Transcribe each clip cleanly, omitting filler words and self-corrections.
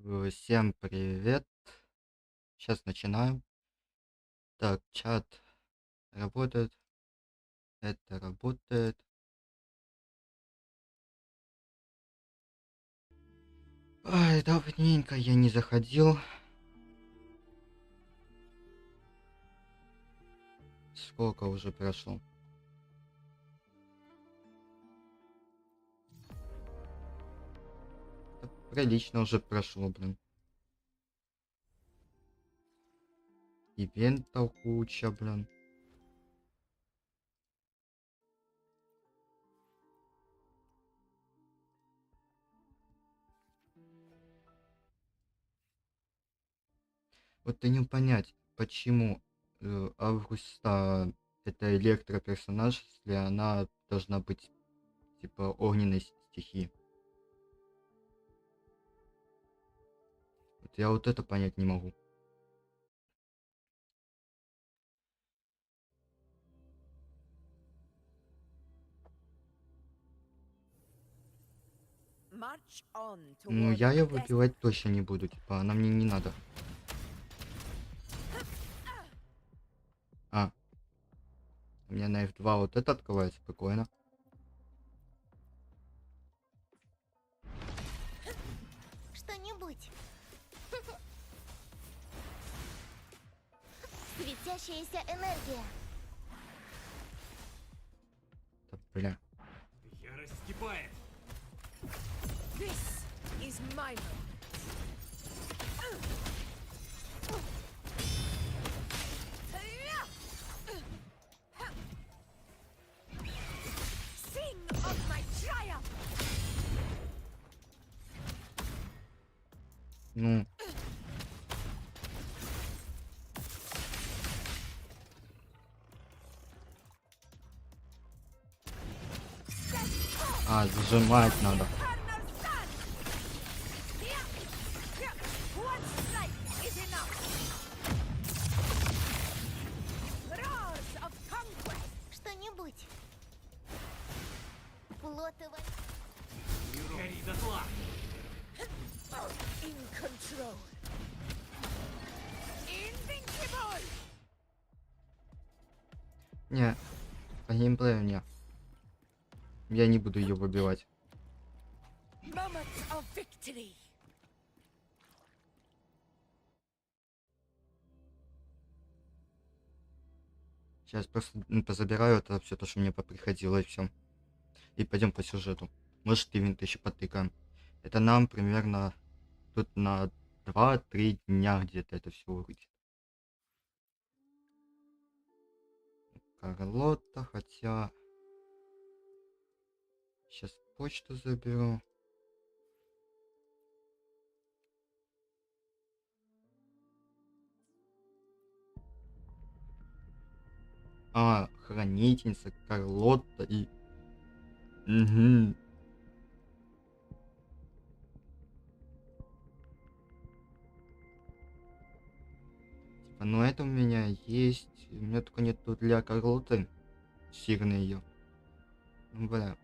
Всем привет. Сейчас начинаем. Так, чат работает. Это работает. Ай, давненько я не заходил. Сколько уже прошло? Да, прилично уже прошло, блин. Ивентов куча, блин. Вот и не понять, почему Августа это электроперсонаж, если она должна быть типа огненной стихии. Вот я вот это понять не могу. Ну я ее выбивать точно не буду, типа она мне не надо. А, у меня на F2 вот это открывается, прикольно. Что-нибудь. Светящаяся энергия. Да, бля. Ярость вскипает. This is my moment. Sing of my triumph. Ну. А, зажимать надо. Eternal sun. One strike is enough. Roars of conquest. Что-нибудь. Плотово. Гори дотла. In control. Invincible. Не, по геймплею не. Я не буду ее выбивать. Moment of victory. Сейчас просто позабираю это все то, что мне поприходило, и все. И пойдем по сюжету. Может, ивент еще потыкаем. Это нам примерно тут на 2-3 дня где-то это все выйдет. Карлота, хотя... Сейчас почту заберу. А, хранительница, Карлотта и... Угу. Типа, ну это у меня есть. У меня только нету для Карлоты. Сигны ее. Бля.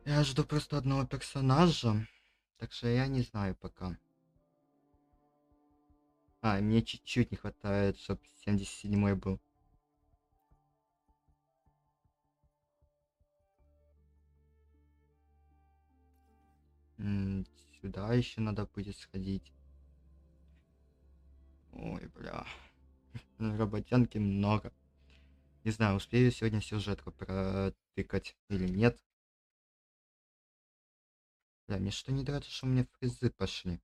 Я жду просто одного персонажа. Так что я не знаю пока. А, мне чуть-чуть не хватает, чтобы 77-й был. Сюда еще надо будет сходить. Ой, бля. Работенки много. Не знаю, успею сегодня сюжетку протыкать или нет. Бля, мне что не нравится, что у меня фризы пошли.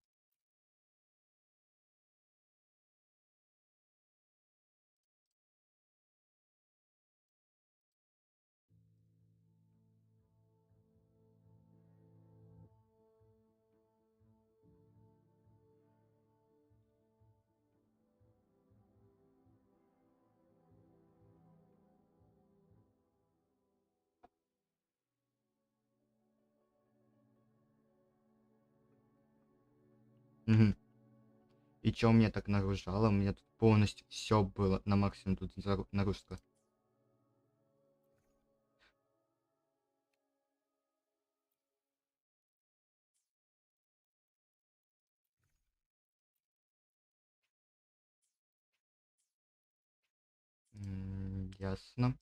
Угу. И чё мне так нагружало? У меня тут полностью все было на максимум тут нагрузка. Ясно.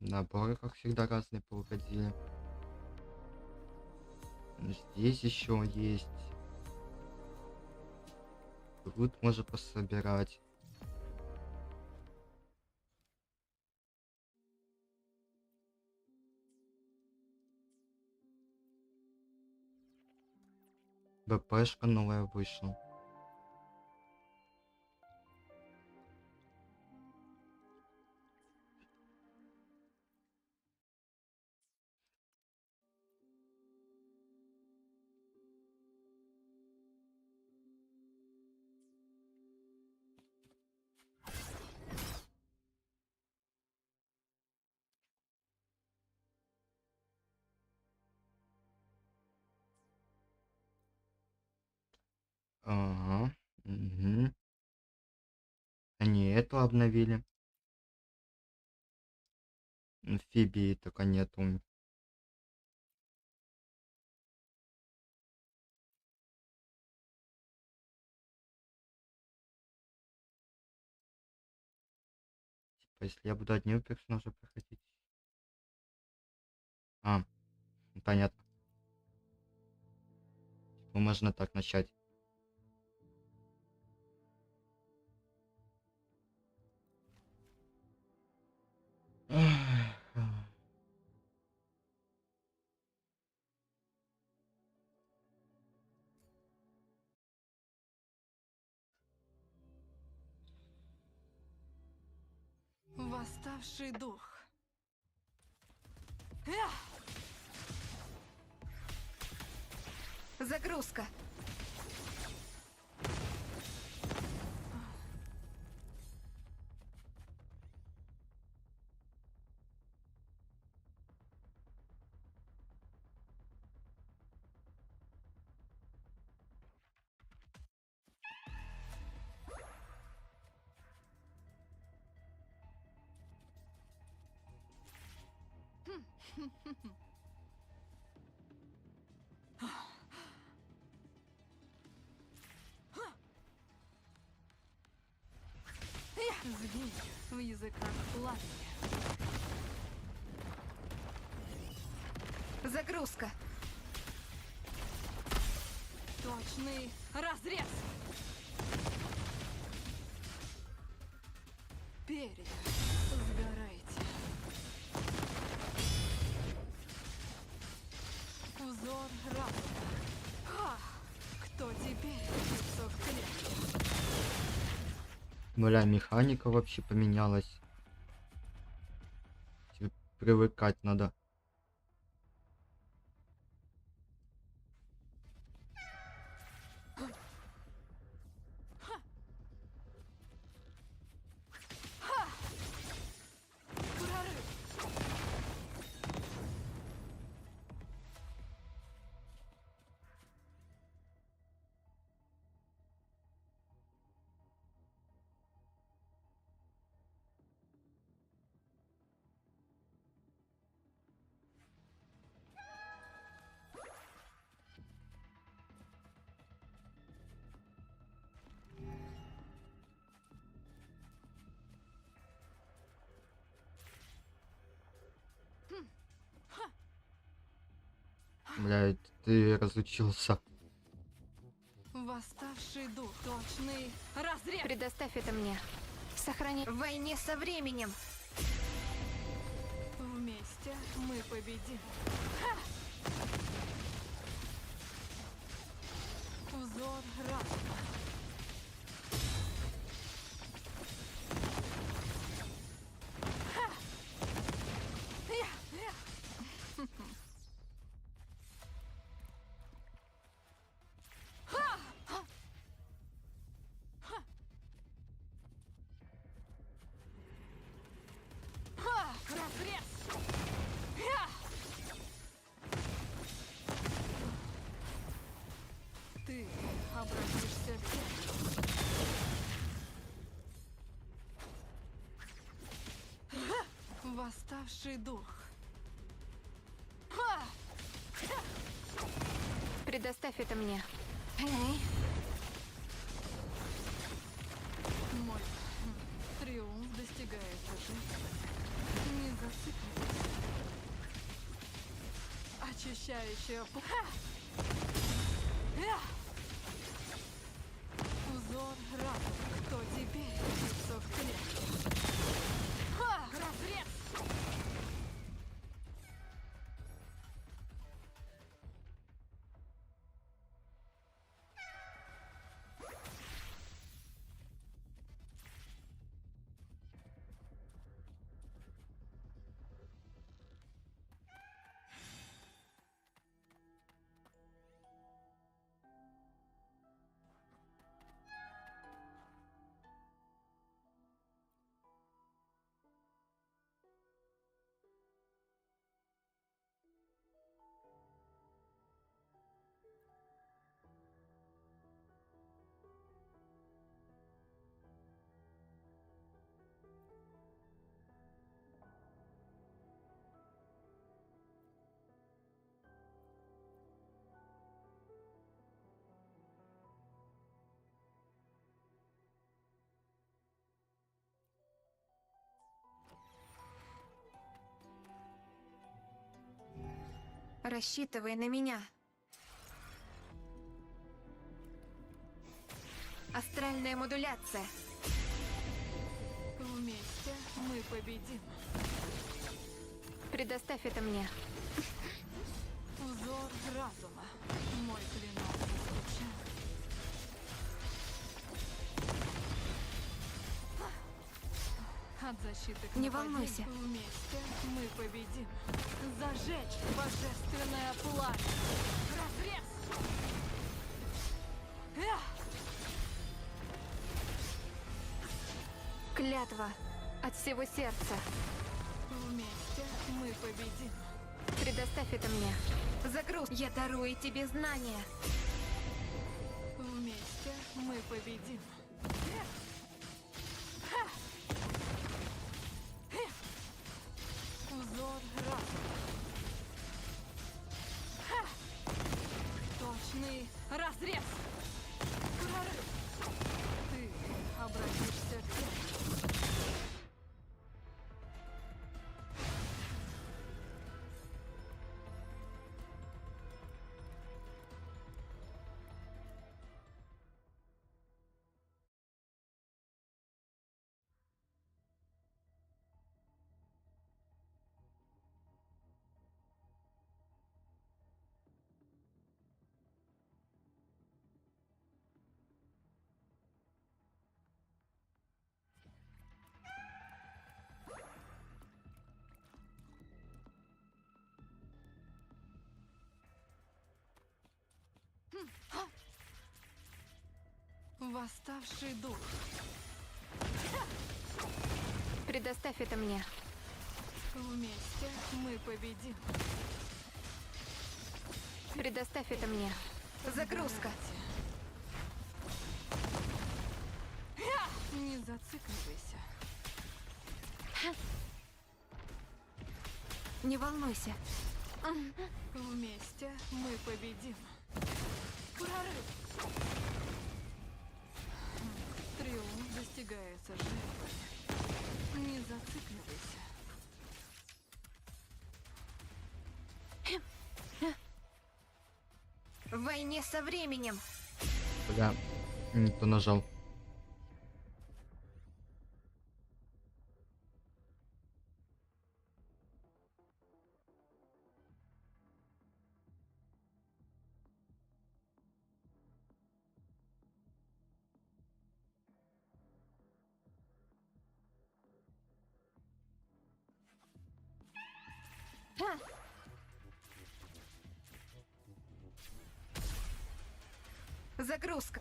Наборы, как всегда, разные повыходили. Здесь еще есть. Тут можно пособирать. БПшка новая вышла. Ага. Угу. Они эту обновили. Амфибии только нету. Типа, если я буду одни персонажа проходить. А, понятно. Типа, можно так начать. Восставший дух. Загрузка. Звенья в языках пламени. Загрузка. Точный разрез. Перья, сгорайте. Узор разума. Кто теперь птица в клетке? Бля, механика вообще поменялась. Типа, привыкать надо. Прорыв. Бля, ты разучился. Восставший дух. Точный разрез. Предоставь это мне. Сохрани в войне со временем. Вместе мы победим. Узор разума. Разрез. Ты обратишься в землю. Восставший дух. Предоставь это мне. Мой достигается жертвы. Не зацикливайся. Очищающая узор разума. Кто теперь лицо в клетке? Разрез! Рассчитывай на меня. Астральная модуляция. Вместе мы победим. Предоставь это мне. Узор разума. Мой клинок заскучал. От защиты к Не нападению. волнуйся. Вместе мы победим. Зажечь божественное пламя. Разрез! Клятва от всего сердца. Вместе мы победим. Предоставь это мне. Загруз. Я дарую тебе знания. Вместе мы победим. Узор разума. Точный разрез. Прорыв. Ты обратишься в тень. Восставший дух. Предоставь это мне. Вместе мы победим. Предоставь это мне. Загрузка. Не зацикливайся. Не волнуйся. Вместе мы победим. Прорыв. Триумф достигается жертвами. Не зацикливайся. В войне со временем. Бля, не то нажал. Загрузка.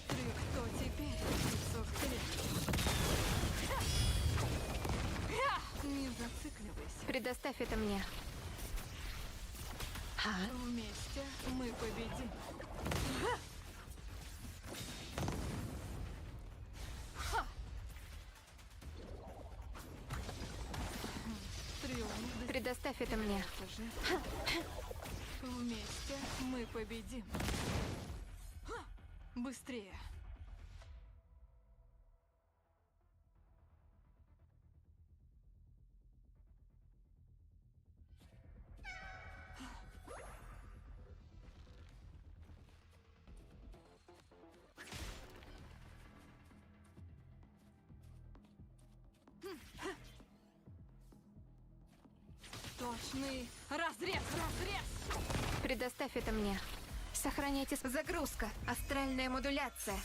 Кто теперь лицо в клетке? Не зацикливайся. Предоставь это мне. Вместе мы победим. Триумф Предоставь это мне. достигается жертвами. Вместе мы победим. Быстрее. Точный разрез, разрез! Предоставь это мне. Сохраняйте загрузка. Астральная модуляция.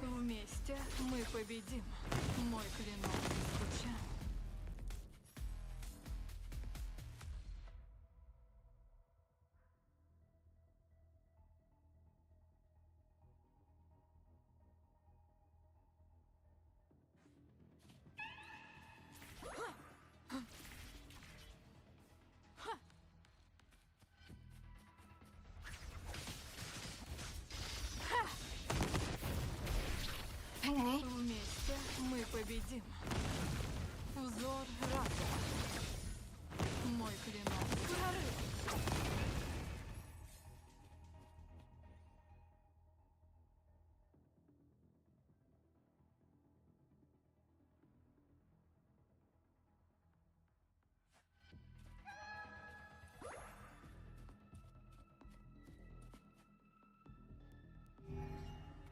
Вместе мы победим. Мой клинок не скучал. Вместе мы победим. Узор разума. Мой клинок. Прорыв.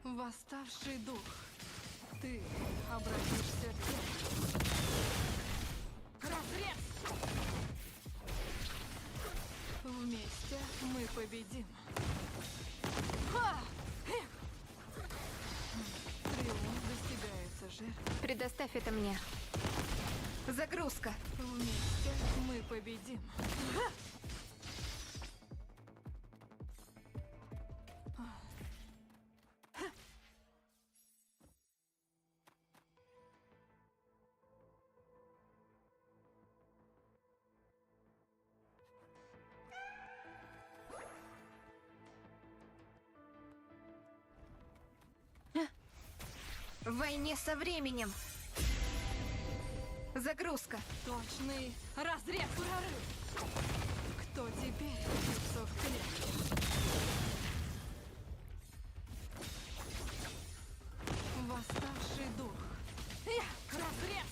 Восставший дух. Ты обратишься в тень. Разрез! Вместе мы победим. Ха! Триумф достигается жертв. Предоставь это мне. Загрузка. Вместе мы победим. В войне со временем. Загрузка. Точный разрез. Прорыв. Кто теперь птицу в клетке? Восставший дух. Разрез!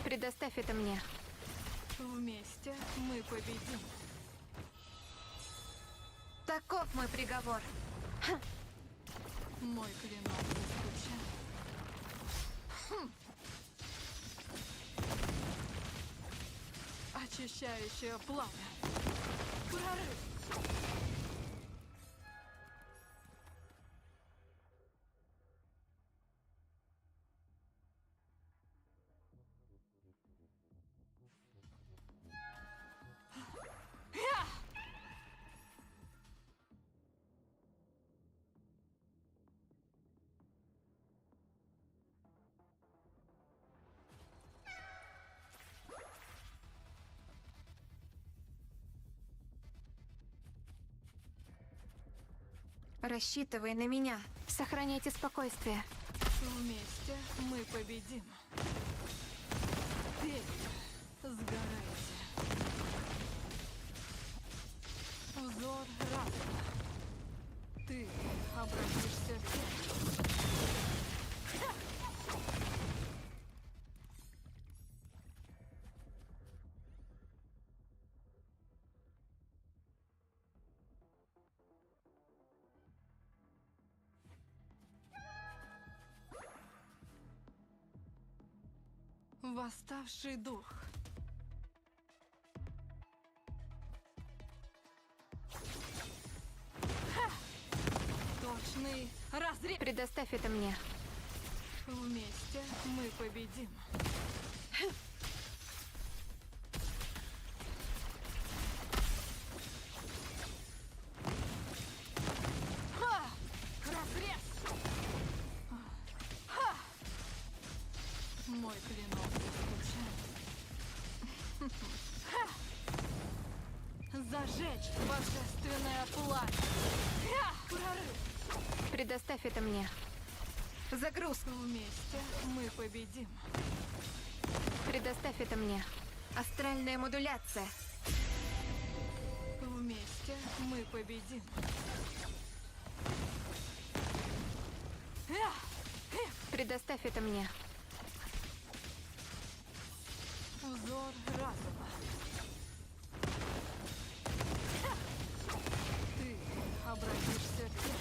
Предоставь это мне. Вместе мы победим. Таков мой приговор. Мой клинок заскучал. Очищающее пламя. Прорыв! Рассчитывай на меня. Сохраняйте спокойствие. Вместе мы победим. Теперь сгорайте. Узор разума. Ты обратишься в тень. Восставший дух. Точный разрез. Предоставь это мне. Вместе мы победим. Разрез! Мой клинок заскучал. Зажечь божественное пламя. Прорыв! Предоставь это мне. Загрузка. Вместе мы победим. Предоставь это мне. Астральная модуляция. Вместе мы победим. Предоставь это мне. Узор разума. Ты обратишься в тень.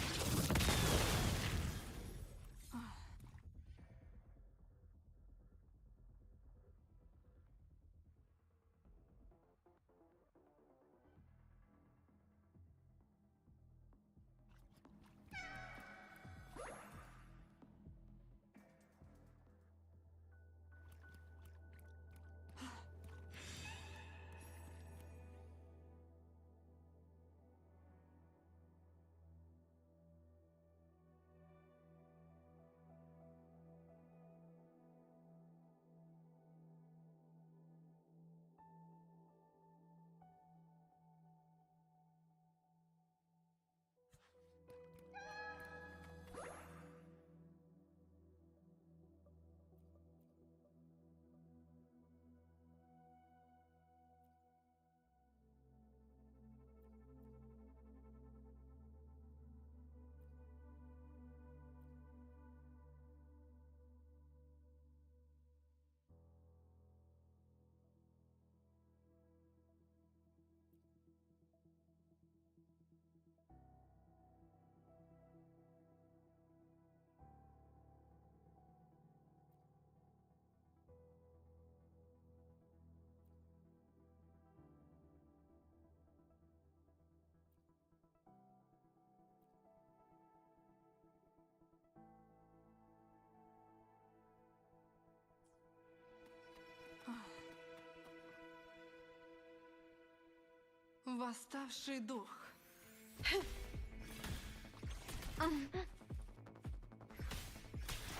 Восставший дух.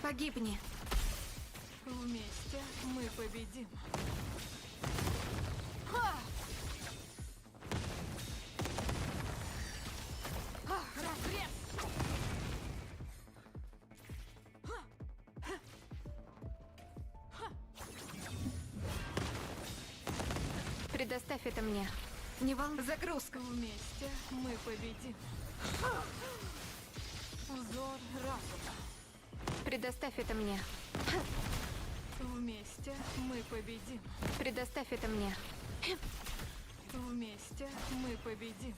Погибни. Вместе мы победим. Разрез! Предоставь это мне. Не волнуйся. Загрузка. Вместе мы победим. Узор разума. Предоставь это мне. Вместе мы победим. Предоставь это мне. Вместе мы победим.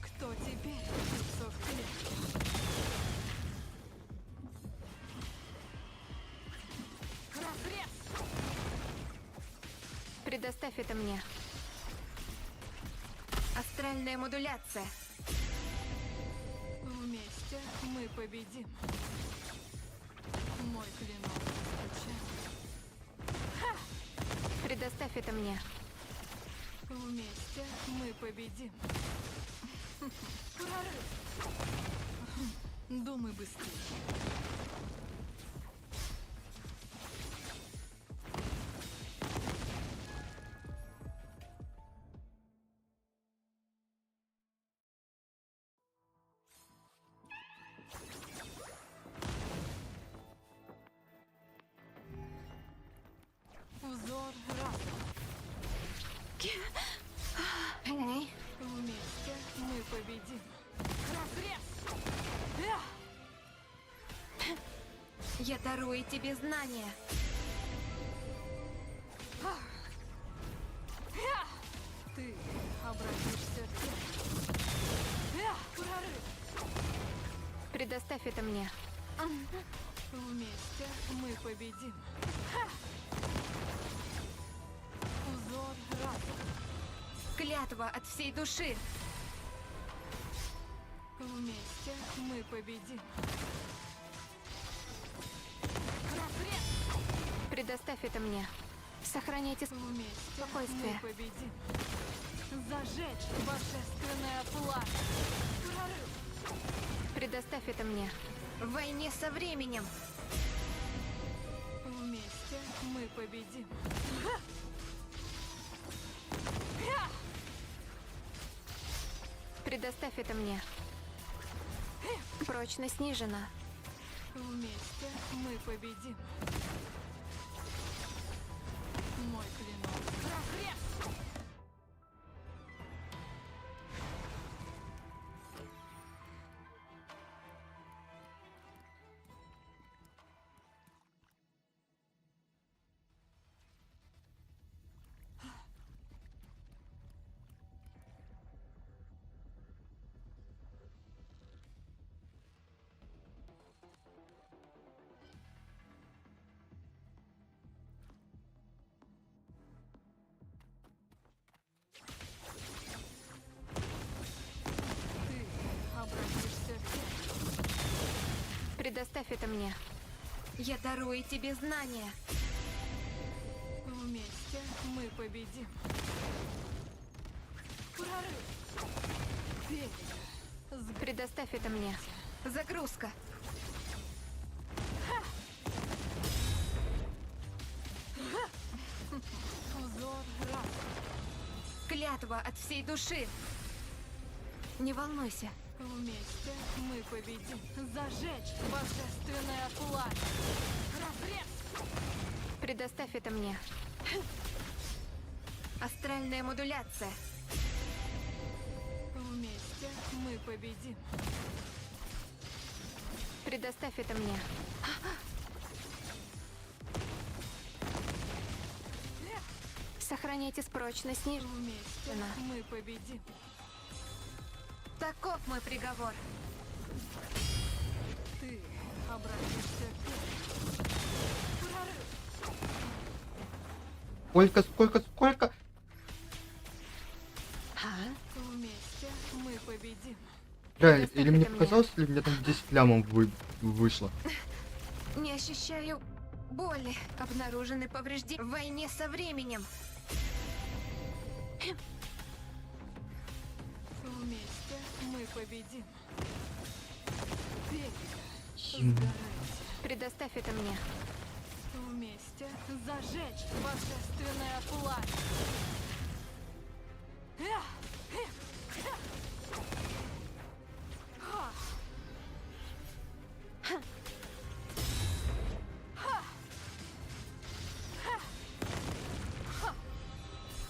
Кто теперь кусок клетки? Разрез! Предоставь это мне. Астральная модуляция. Вместе мы победим. Мой клинок скачал. Предоставь это мне. Вместе мы победим. Прорыв! Думай быстрее. Узор разума. Эй, Вместе мы победим. Разрез! я дарую тебе знания. Ты обратишься в тень. Прорыв! Предоставь это мне. Вместе мы победим. Узор разума. Клятва от всей души. Вместе мы победим. Разрез! Предоставь это мне. Сохраняйте Вместе спокойствие. мы победим. Зажечь божественное пламя. Прорыв! Предоставь это мне. В войне со временем. Вместе мы победим. Предоставь это мне. Прочность снижена. Вместе мы победим. Мой клинок. Разрез! Ты обратишься в тень. Предоставь это мне. Я дарую тебе знания. Вместе мы победим. Прорыв! Берега. Предоставь это мне. Загрузка. Узор разума. Клятва от всей души. Не волнуйся. Вместе мы победим. Зажечь божественное пламя. Разрез! Предоставь это мне. Астральная модуляция. Вместе мы победим. Предоставь это мне. Сохраняйте прочность снижена. Вместе мы победим. Таков мой приговор. Ты обратишься в тень. Прорыв! Сколько? Вместе мы победим. Бля, Предоставь или мне это мне. показалось, или мне там 10 лямов вышло. Не ощущаю боли. Обнаружены повреждения в войне со временем. Вместе мы победим. Берега, Хим. сгорайте. Предоставь это мне. Вместе зажечь божественное пламя.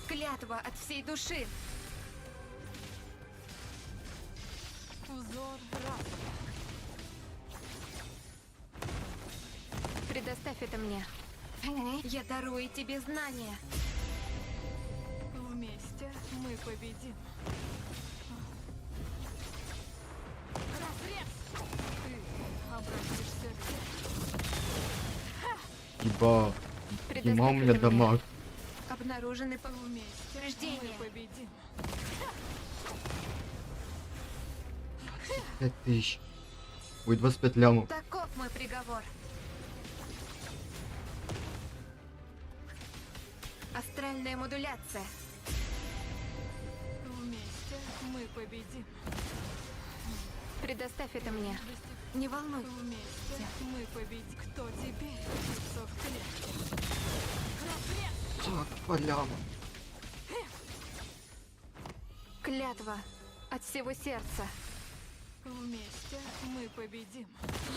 Клятва от всей души. Узор разума. Предоставь это мне. Я дарую тебе знания. Вместе мы победим. Разрез! Ты обратишься в тень. Ибо... Предоставь Ема у меня это мне. дамаг. Обнаружены Вместе повреждения. мы победим. 5000. Ой, 25 лямов. Таков мой приговор. Астральная модуляция. Вместе мы победим. Предоставь это мне. Не волнуй. Вместе мы победим. Кто теперь? Лицо в клетке. Разрез! 42 ляма. Клятва от всего сердца. Вместе мы победим.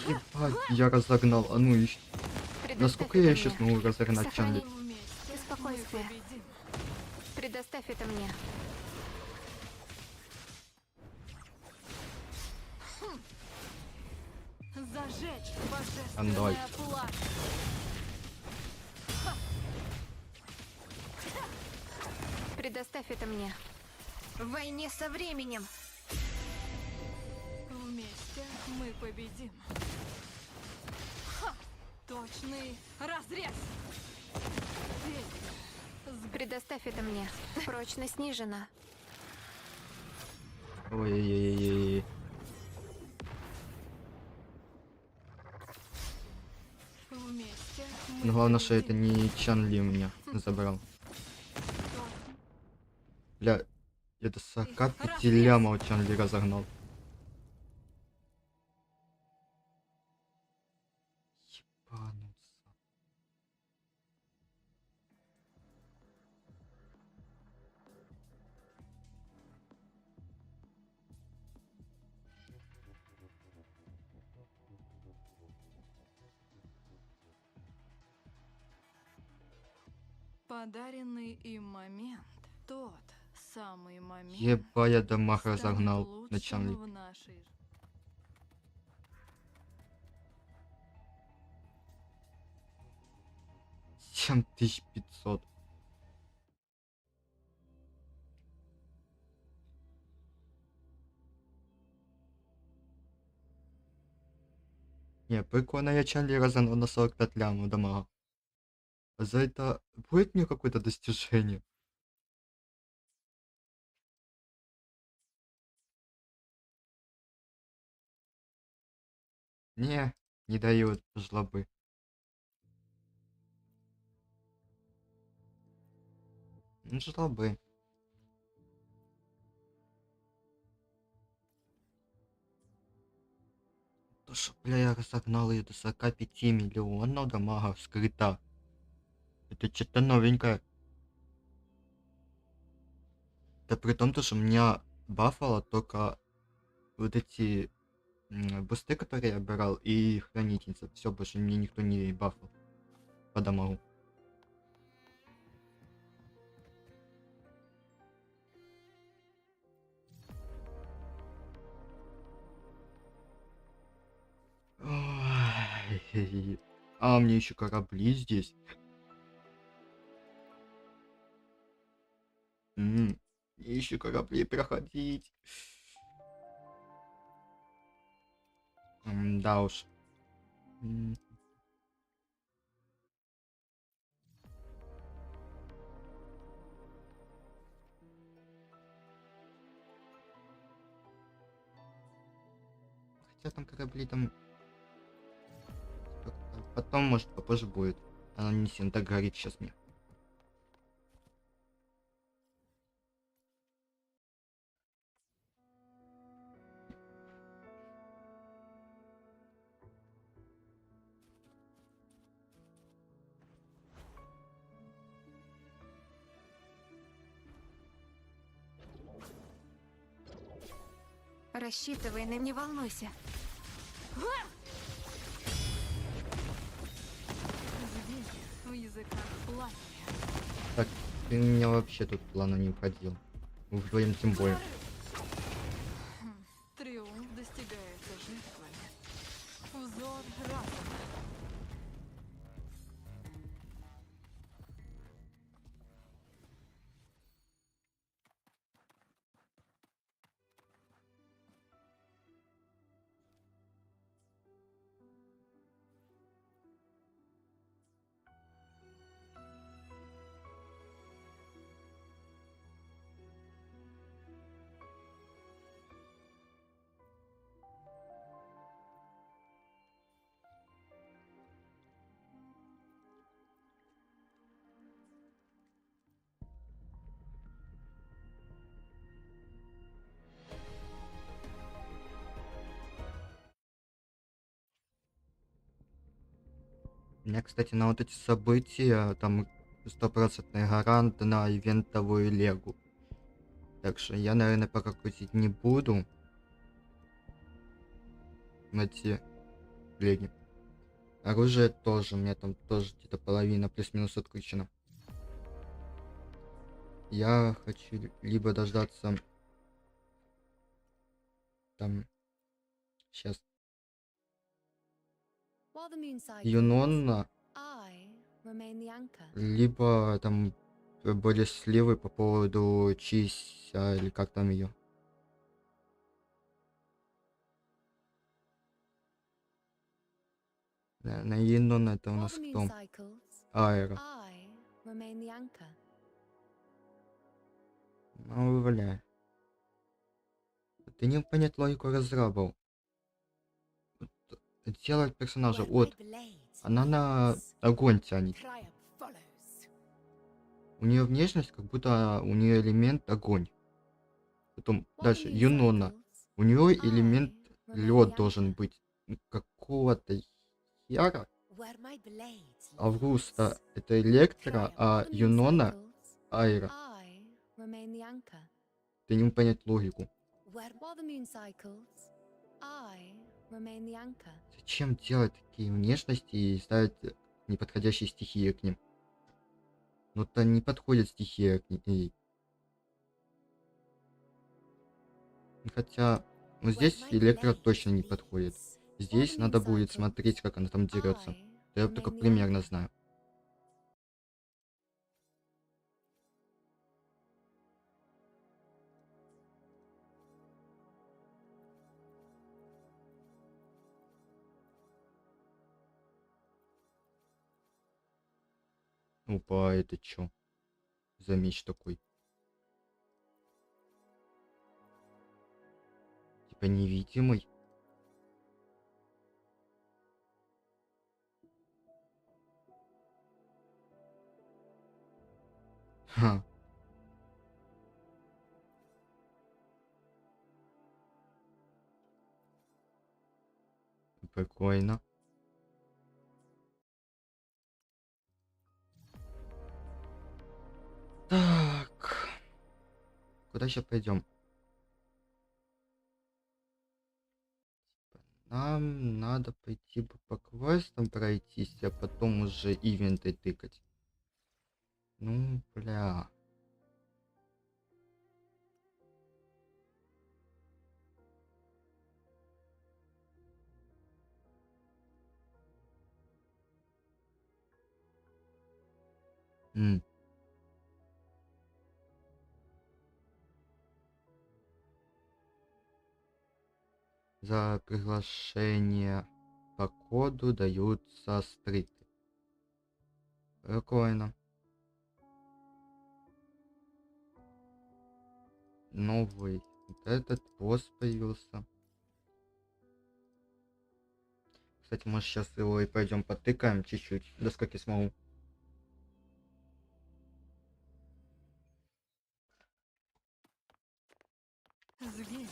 Ебать, я разогнал. А ну ищ. Предоставь Насколько это я мне. еще смогу разогнать Сохрани. Чанли? Вместе мы Спокойствие. победим. Предоставь это мне. Зажечь Андай. божественное пламя. Предоставь это мне. В войне со временем. Вместе мы победим. Ха! Точный разрез. Берега. Предоставь это мне. Прочность снижена. Ой-ой-ой-ой. Вместе мы Но главное, что это победим. не Чанли у меня забрал. Бля, я до 45 лямов Чанли разогнал. Ебануться. Подаренный им момент. Тот самый момент. Еба, я дамаг станет разогнал на лучшим Чанли. в нашей 7500. Не, прикольно, я Чанли разогнал на 45 лямов дамага. За это будет мне какое-то достижение? Не дают жлобы. Ну, жлобы. То, что, бля, я разогнал ее до 45 миллионов дамага скрыта. Это что-то новенькое. Да при том, то, что меня бафало только вот эти бусты, которые я брал, и хранительница. Все, больше мне никто не бафал по дамагу. Ой, а мне еще корабли здесь. Мне еще корабли проходить. Да уж. Хотя там корабли там... потом, может, попозже будет. Она не сильно так горит сейчас мне. Рассчитывай, не волнуйся. Звенья в языках пламени. Так, ты меня вообще тут плана не уходил. Вдвоем тем более. Триумф достигается жертвами. Узор разума. У меня, кстати, на вот эти события, там стопроцентный гарант на ивентовую легу. Так что я, наверное, пока крутить не буду. На те леги. Оружие тоже, у меня там тоже где-то половина плюс-минус отключена. Я хочу либо дождаться там сейчас Юнона, либо там более сливы по поводу Чися или как там ее. На Юнона это у нас кто? Аэро. Ну, бля. Ты не понять логику разрабов. Делать персонажа. Вот. Она на огонь тянет. У нее внешность, как будто у нее элемент огонь. Потом дальше Юнона. У нее элемент лед должен быть. Какого-то хера. Августа это электро, а Юнона аэро. Ты не понять логику. Зачем делать такие внешности и ставить неподходящие стихии к ним? Ну то не подходит стихия к ней. Хотя, ну здесь электро точно не подходит. Здесь надо будет смотреть, как она там дерется. Я только примерно знаю. Опа, это чё? За меч такой? Типа невидимый? Ха. Прикольно. Так. Куда сейчас пойдем? Нам надо пойти по квестам пройтись, а потом уже ивенты тыкать. Ну, бля. М. За приглашение по коду даются астриты. Прикольно. Новый. Вот этот босс появился. Кстати, может сейчас его и пойдем потыкаем чуть-чуть, до скольки смогу. Сгинь.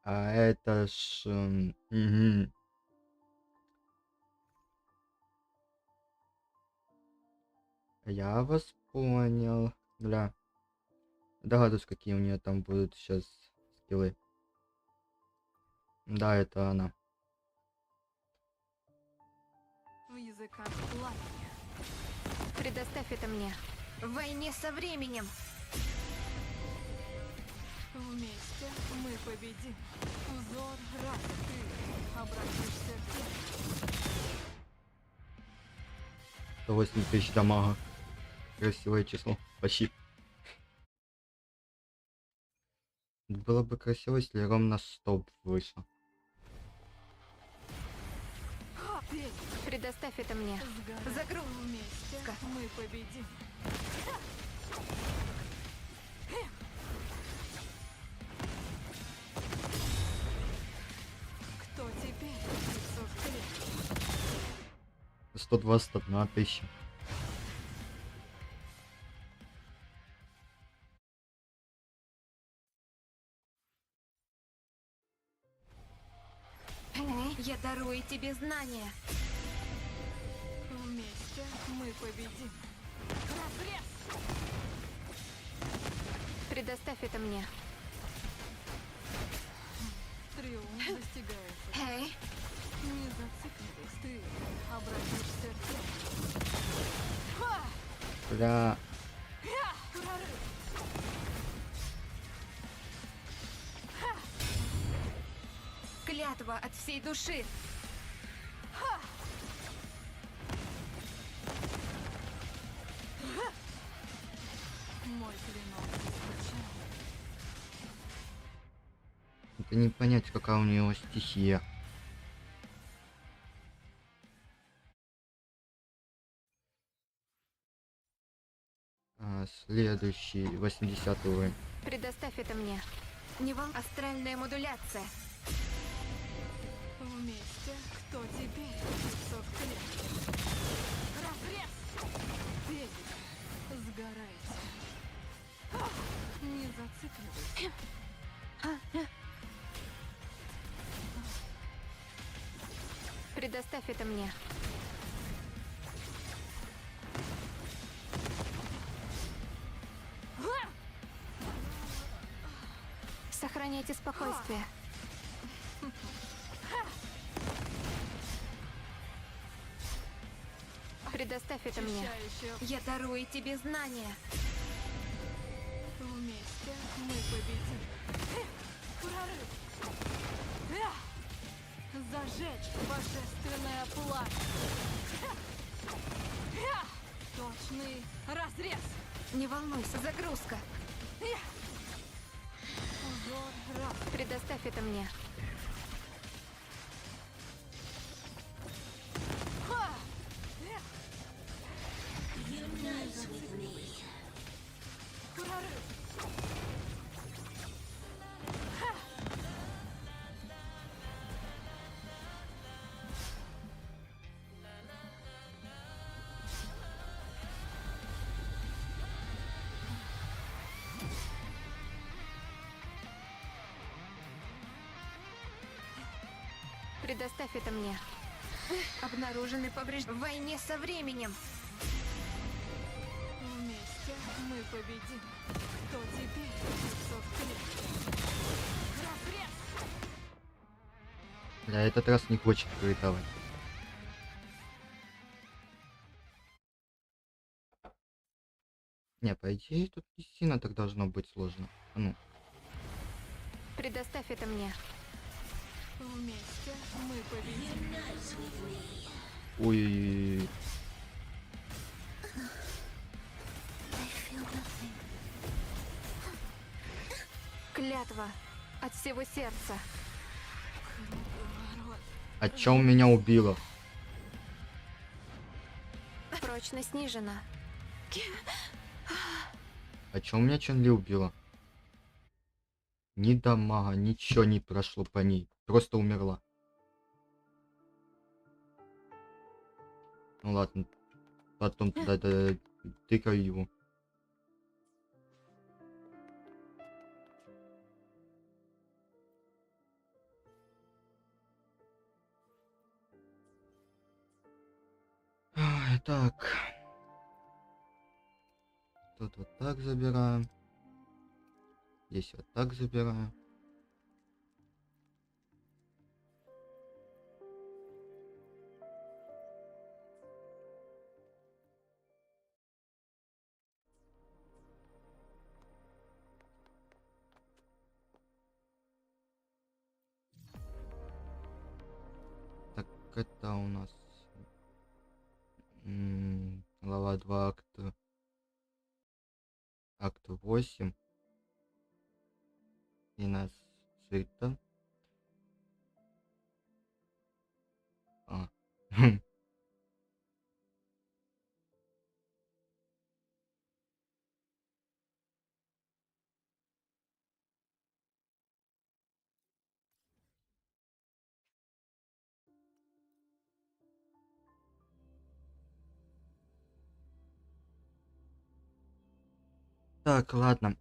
А это ж... мгм. Я вас понял. Бля. Догадываюсь, какие у нее там будут сейчас скиллы. Да, это она. В языках пламени. Предоставь это мне. В войне со временем. Вместе мы победим. Узор раз ты обратишься в тень. 108 тысяч дамага. Красивое число. Почти. Было бы красиво, если ровно 100 вышло. Пень, Предоставь это мне. сгорай. Загруз. Вместе мы победим. Кто теперь? 500 лет. 121 тысяча. Я дарую тебе знания. Вместе мы победим. Разрез! Предоставь это мне. Триумф достигается. Эй, Не зацикливайся, ты обратишься в тень. Ха! Бля. Прорыв! клятва от всей души. Мой клинок зазвучал. Это не понять, какая у него стихия. Следующий 80 уровень. Предоставь это мне. Не вол... Астральная модуляция. Вместе кто теперь? 500 клеток. Разрез! Педик, сгорайте. Не зацикливайся. Предоставь это мне. Сохраняйте спокойствие. Предоставь это мне. Очищающая. Я дарую тебе знания. Вместе мы победим. Прорыв! Зажечь божественное пламя. Точный разрез. Не волнуйся, загрузка. Узор раз. Предоставь это мне. Прорыв. Предоставь это мне. Обнаружены повреждения. В войне со временем. Вместе мы победим. Кто теперь? 500 клеток. Разрез! Бля, этот раз не хочет критовать. Не, по идее, тут не сильно так должно быть сложно. А ну. Предоставь это мне. Вместе мы победим. Ой-ой-ой. Клятва от всего сердца. Круговорот. А чё меня убило? Прочность снижена. А чё у меня Чен-Ли убила? Ни дамага, ничего не прошло по ней. Просто умерла. Ну ладно. Потом туда тыкаю его. Ай, так. Тут вот так забираем. Здесь вот так забираем. Так, это у нас глава 2, акт 8. И нас сыто. А. Так, ладно.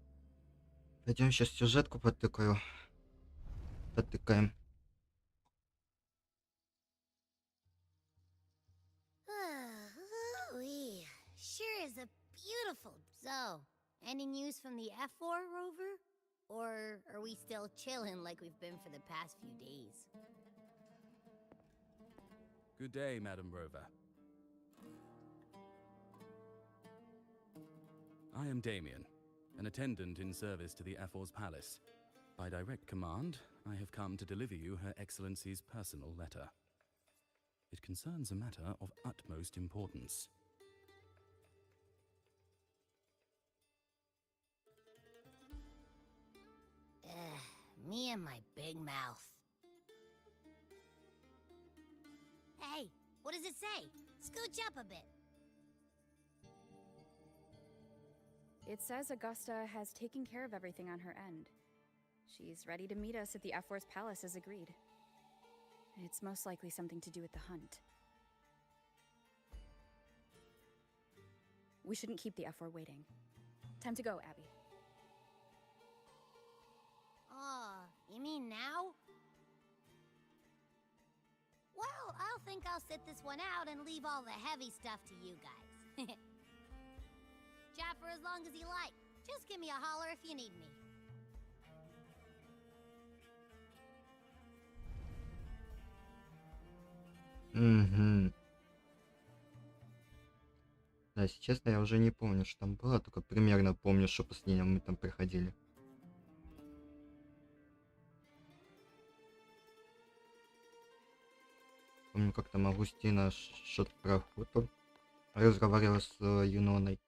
Пойдем сейчас сюжетку потыкаю. Потыкаем. Ooh-wee. Sure is a beautiful. So, any news from the F4 rover? Or are we still chilling like we've been for the past few days? Good day, Madam Rover. I am Damien, an attendant in service to the F4's palace. By direct command, I have come to deliver you Her Excellency's personal letter. It concerns a matter of utmost importance. Me and my big mouth. Hey, what does it say? Scooch up a bit. It says Augusta has taken care of everything on her end. She's ready to meet us at the F4's palace as agreed. It's most likely something to do with the hunt. We shouldn't keep the F4 waiting. Time to go, Abby. Oh, you mean now? Well, I'll think I'll sit this one out and leave all the heavy stuff to you guys. Chat for as long as you like. Just give me a holler if you need me. Угу. Да, если честно, я уже не помню, что там было, только примерно помню, что последнее мы там проходили. Помню, как там Августина что-то про охоту разговаривала с Юноной.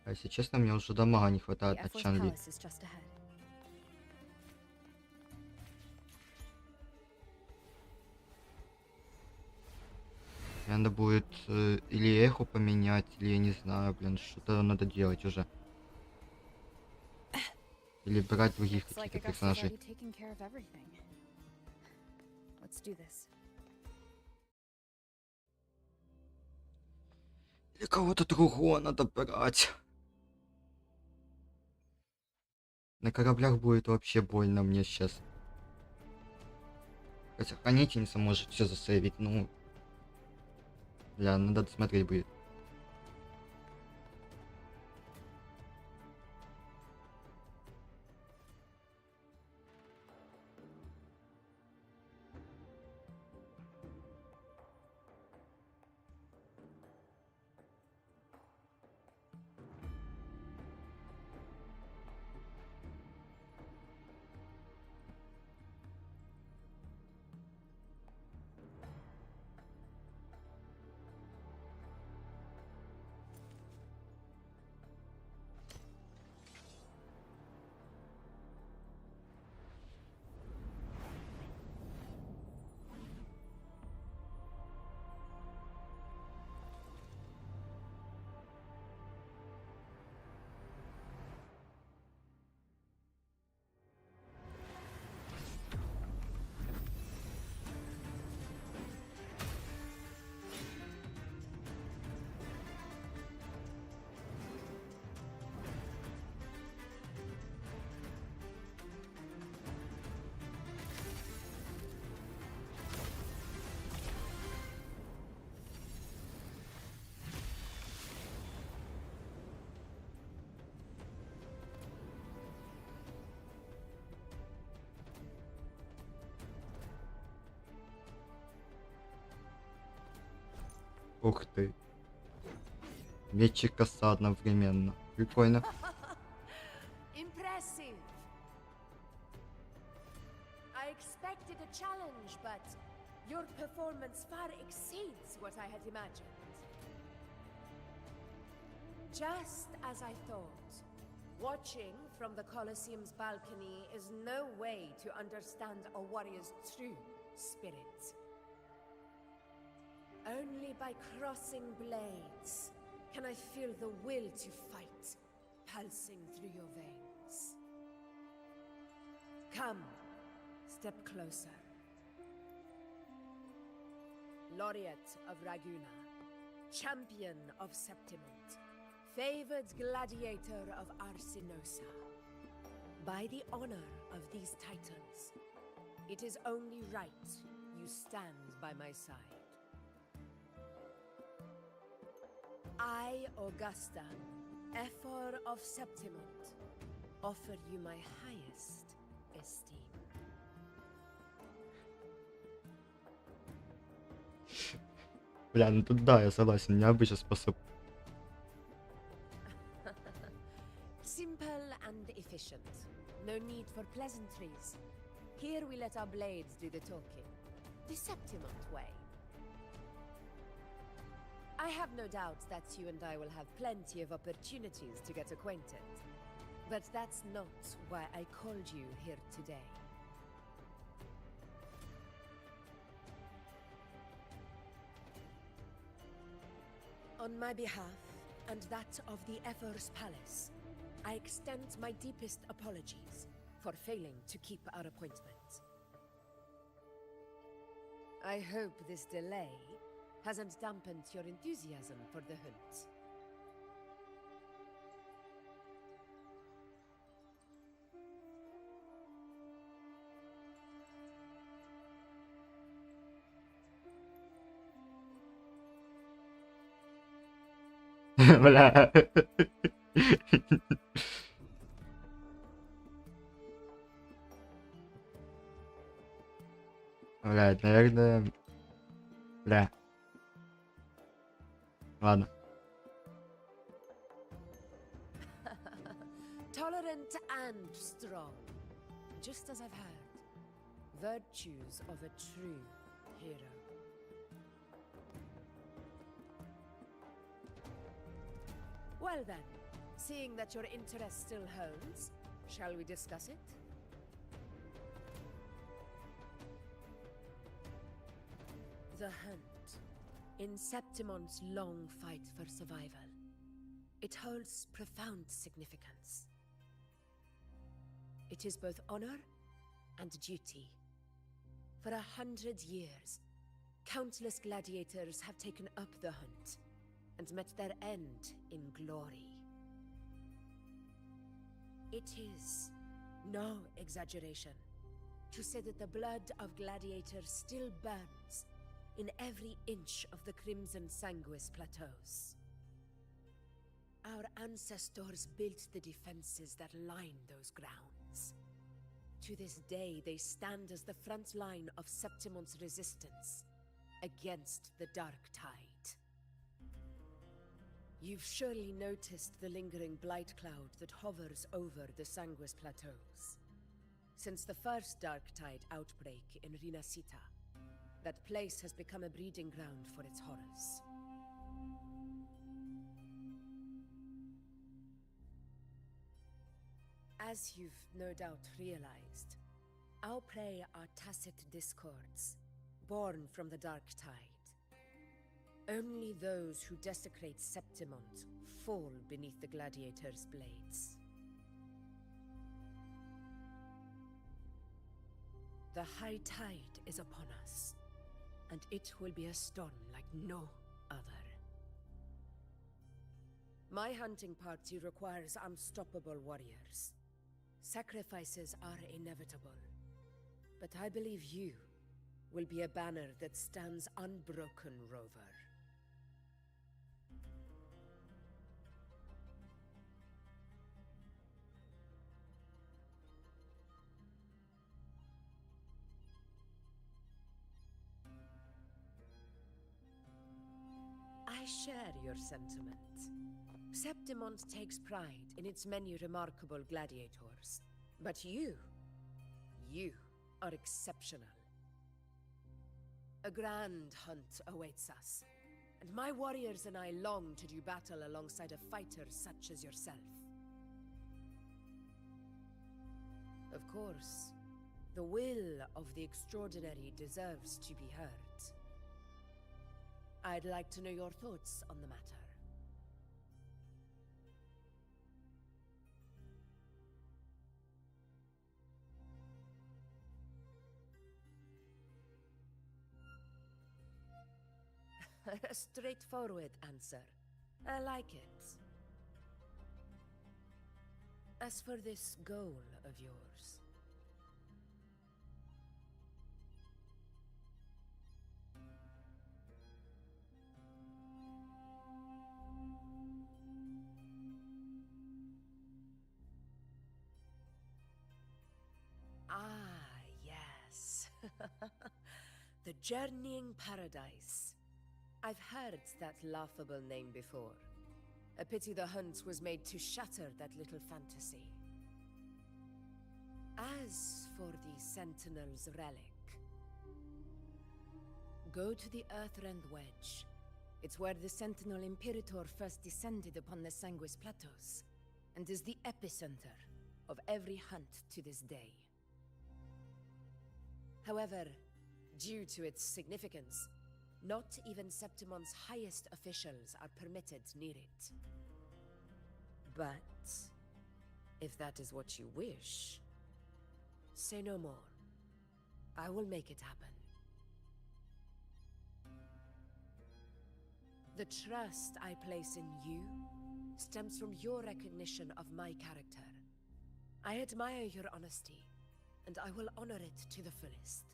А если честно, мне уже дамага не хватает The от F4's Чан-Ли. palace is just ahead. Надо будет или эхо поменять, или я не знаю, блин, что-то надо делать уже. Или брать других Looks like каких-то Augusta's персонажей. already taken care of everything. Let's do this. Или кого-то другого надо брать. На кораблях будет вообще больно мне сейчас. Хотя хранительница может все засейвить, ну... Бля, надо досмотреть будет. Ух ты. Меч и коса одновременно. Прикольно. Impressive. I expected a challenge, but your performance far exceeds what I had imagined. Just as I thought, watching from the Colosseum's balcony is no way to understand a warrior's true spirit. Only by crossing blades can I feel the will to fight pulsing through your veins. Come, step closer. Laureate of Raguna, champion of Septimont, favored gladiator of Arsinosa. By the honor of these titans, it is only right you stand by my side. I, Augusta, Ephor of Septimont, offer you my highest esteem. Бля, ну тут да, я согласен, необычный способ. Simple and efficient. No need for pleasantries. Here we let our blades do the talking. The Septimont way. I have no doubt that you and I will have plenty of opportunities to get acquainted. But that's not why I called you here today. On my behalf, and that of the Ephor's Palace, I extend my deepest apologies for failing to keep our appointment. I hope this delay hasn't dampened your enthusiasm for the hunt. Бля. Блядь, наверное... Бля. Ладно. Tolerant and strong, just as I've heard. Virtues of a true hero. Well then, seeing that your interest still holds, shall we discuss it? The hunt. In Septimont's long fight for survival, it holds profound significance. It is both honor and duty. For 100 years, countless gladiators have taken up the hunt and met their end in glory. It is no exaggeration to say that the blood of gladiators still burns in every inch of the Crimson Sanguis plateaus. Our ancestors built the defenses that line those grounds. To this day, they stand as the front line of Septimont's resistance against the Dark Tide. You've surely noticed the lingering blight cloud that hovers over the Sanguis plateaus. Since the first Dark Tide outbreak in Rinasita, that place has become a breeding ground for its horrors. As you've no doubt realized, our prey are tacit discords, born from the Dark Tide. Only those who desecrate Septimont fall beneath the gladiators' blades. The high tide is upon us, and it will be a storm like no other. My hunting party requires unstoppable warriors. Sacrifices are inevitable, but I believe you will be a banner that stands unbroken, Rover. I share your sentiment. Septimont takes pride in its many remarkable gladiators. But you are exceptional. A grand hunt awaits us, and my warriors and I long to do battle alongside a fighter such as yourself. Of course, the will of the extraordinary deserves to be heard. I'd like to know your thoughts on the matter. A straightforward answer. I like it. As for this goal of yours, yes. The Journeying Paradise. I've heard that laughable name before. A pity the hunt was made to shatter that little fantasy. As for the Sentinel's relic, go to the Earthrend Wedge. It's where the Sentinel Imperator first descended upon the Sanguis Plateaus, and is the epicenter of every hunt to this day. However, due to its significance, not even Septimon's highest officials are permitted near it. But if that is what you wish, say no more. I will make it happen. The trust I place in you stems from your recognition of my character. I admire your honesty, and I will honor it to the fullest.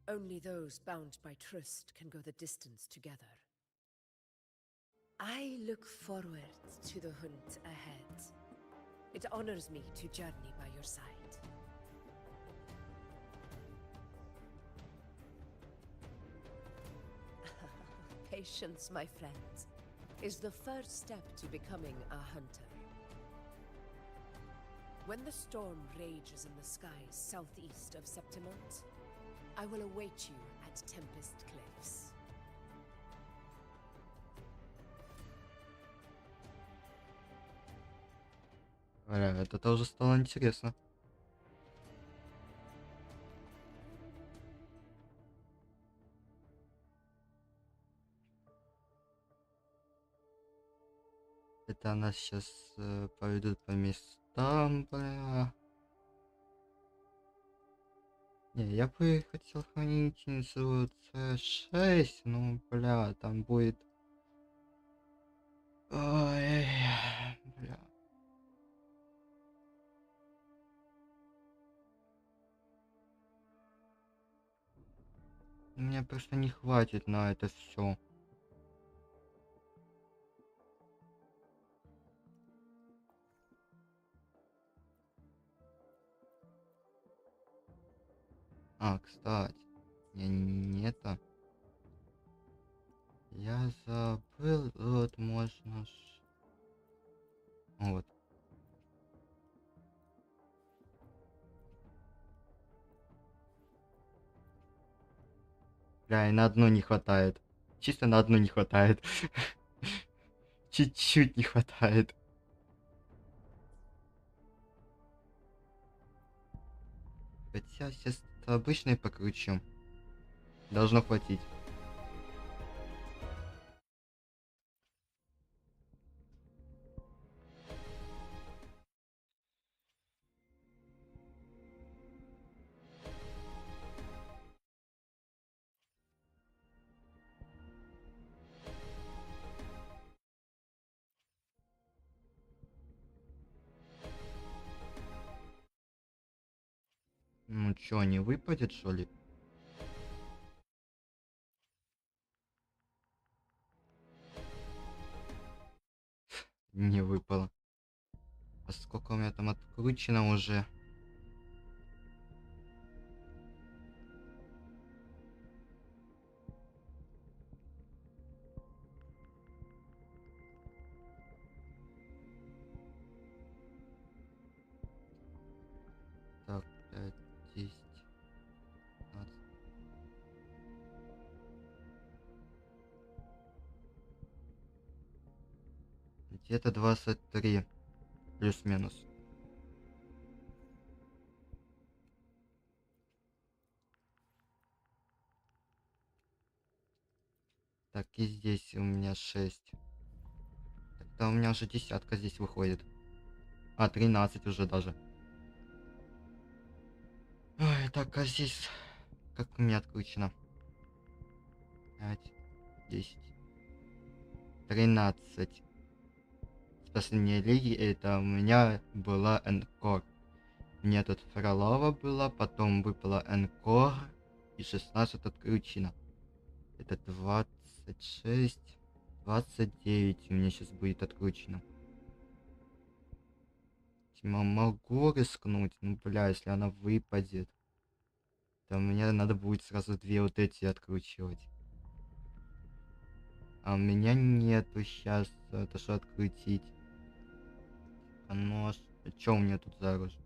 Only those bound by trust can go the distance together. I look forward to the hunt ahead. It honors me to journey by your side. Patience, my friend, is the first step to becoming a hunter. When the storm rages in the skies southeast of Septimont, I will await you at Tempest Cliffs. Это тоже стало интересно. Это нас сейчас поведут по местам, бля. Не, я бы хотел хранительницу C6, ну, бля, там будет... Ой, бля. Мне просто не хватит на это все. А, кстати, не это. Я забыл, вот можно вот. Бля, и на одну не хватает. Чисто на одну не хватает. Чуть-чуть не хватает. Хотя сейчас обычный покручу. Должно хватить. Ну чё, не выпадет, что ли? Не выпало. А сколько у меня там откручено уже? Так, 5, 10, 15. Где-то 23 плюс-минус. Так, и здесь у меня 6. Тогда у меня уже десятка здесь выходит. А, 13 уже даже. Ой, так, а здесь как у меня откручено? 5, 10, 13. С последней лиги это у меня была Энкор. Мне тут Фролова была, потом выпала Энкор и 16 откручено. Это 26, 29 у меня сейчас будет откручено. Могу рискнуть, ну бля, если она выпадет, то мне надо будет сразу две вот эти откручивать. А у меня нету сейчас, это что открутить? А нож, что у меня тут за оружие?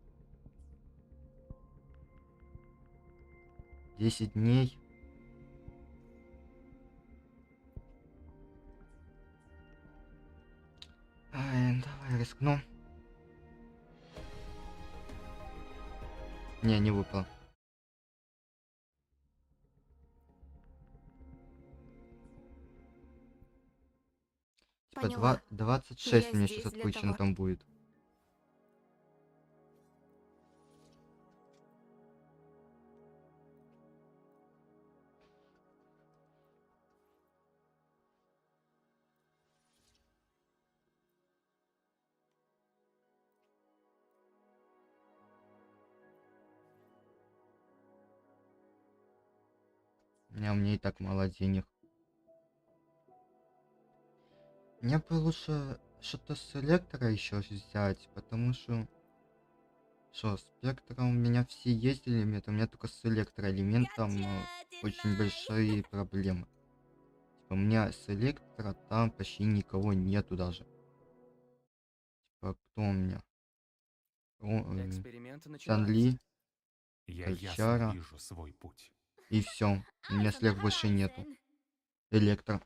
10 дней. Ай, давай рискну. Не выпало. Типа Поняла. 26 Я у меня здесь сейчас для откручено того. там будет. У меня и так мало денег. Мне бы лучше что-то с электро еще взять, потому что... Что, спектра у меня все есть элементы, у меня только с электроэлементом очень большие проблемы. Типа, у меня с электро там почти никого нету даже. Типа, кто у меня? Эксперимент начинается. Санли, Я ясно Кальчара вижу свой путь. и все. У меня Eyes on the слег больше нету. horizon. Электро.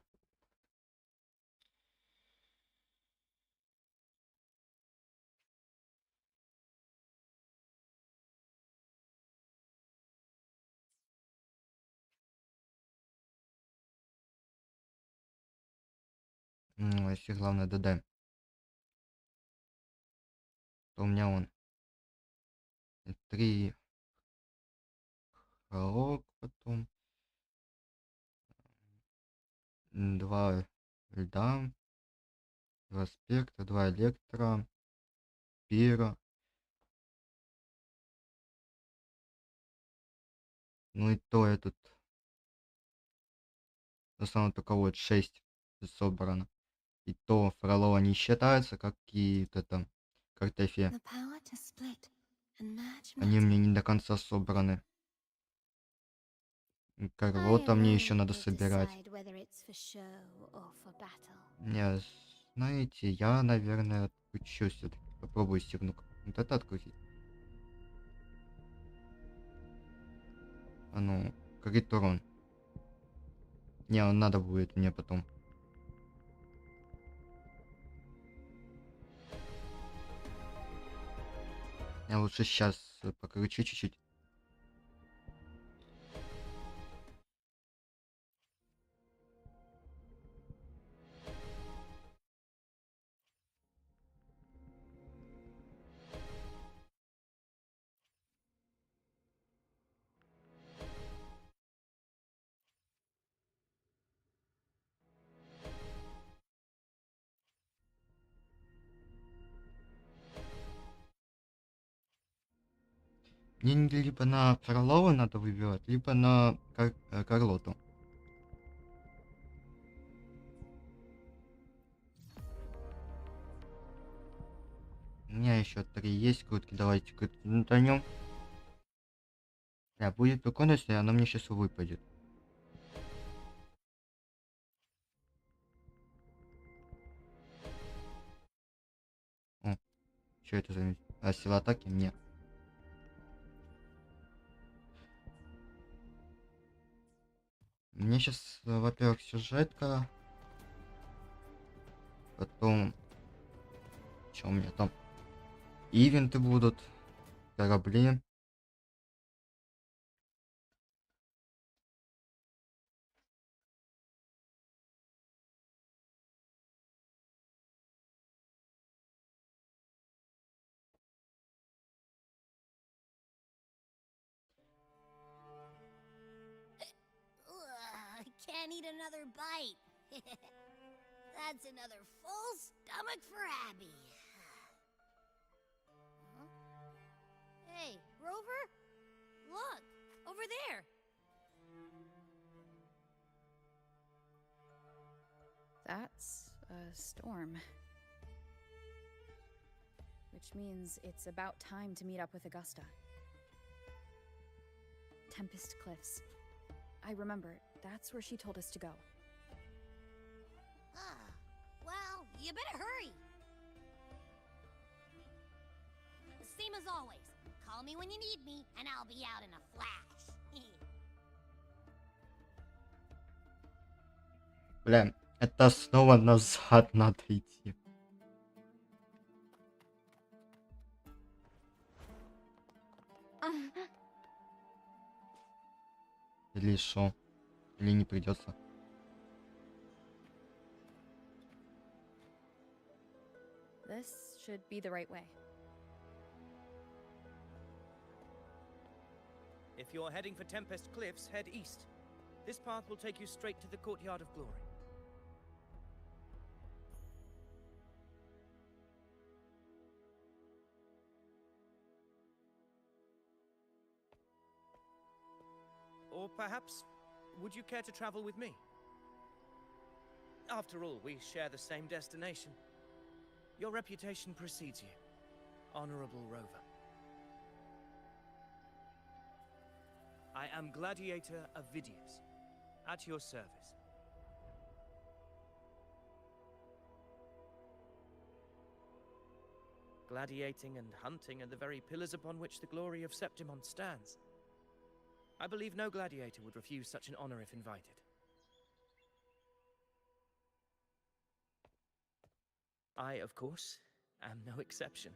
Ну, если главное ДД, то у меня он 3 холок, потом 2 льда, 2 спектра, 2 электро, пира. Ну и то этот, в основном только вот 6 собрано. И то Фролова не считается, как какие-то там картофе. The power to split and merge Они matter. мне не до конца собраны. I Карлота мне еще alone надо will собирать. decide whether it's for show or for battle. Не, знаете, я, наверное, откручу все-таки. Попробую стегну. Вот это открутить. А ну, крит урон. Не, он надо будет мне потом. Я лучше сейчас покручу чуть-чуть. Мне либо на Фролова надо выбирать, либо на Карлоту. У меня еще 3 есть крутки, давайте крутанем. Да, будет прикольно, если она мне сейчас выпадет. О, что это за... А, сила атаки? Нет. Мне сейчас, во-первых, сюжетка. Потом... Что у меня там? Ивенты будут. Корабли. Ugh, I can't eat another bite. That's another full stomach for Abby. Huh? Hey, Rover? Look, over there. That's a storm. Which means it's about time to meet up with Augusta. Tempest Cliffs. I remember, that's where she told us to go. Ah, well, you better hurry. Same as always. Call me when you need me, and I'll be out in a flash. Бля, это снова назад надо идти. Или шо? Или не придется? This should be the right way. If you're heading for Tempest Cliffs, head east. This path will take you straight to the Courtyard of Glory. Or perhaps, would you care to travel with me? After all, we share the same destination. Your reputation precedes you, Honorable Rover. I am Gladiator Avidius, at your service. Gladiating and hunting are the very pillars upon which the glory of Septimon stands. I believe no gladiator would refuse such an honor if invited. I, of course, am no exception.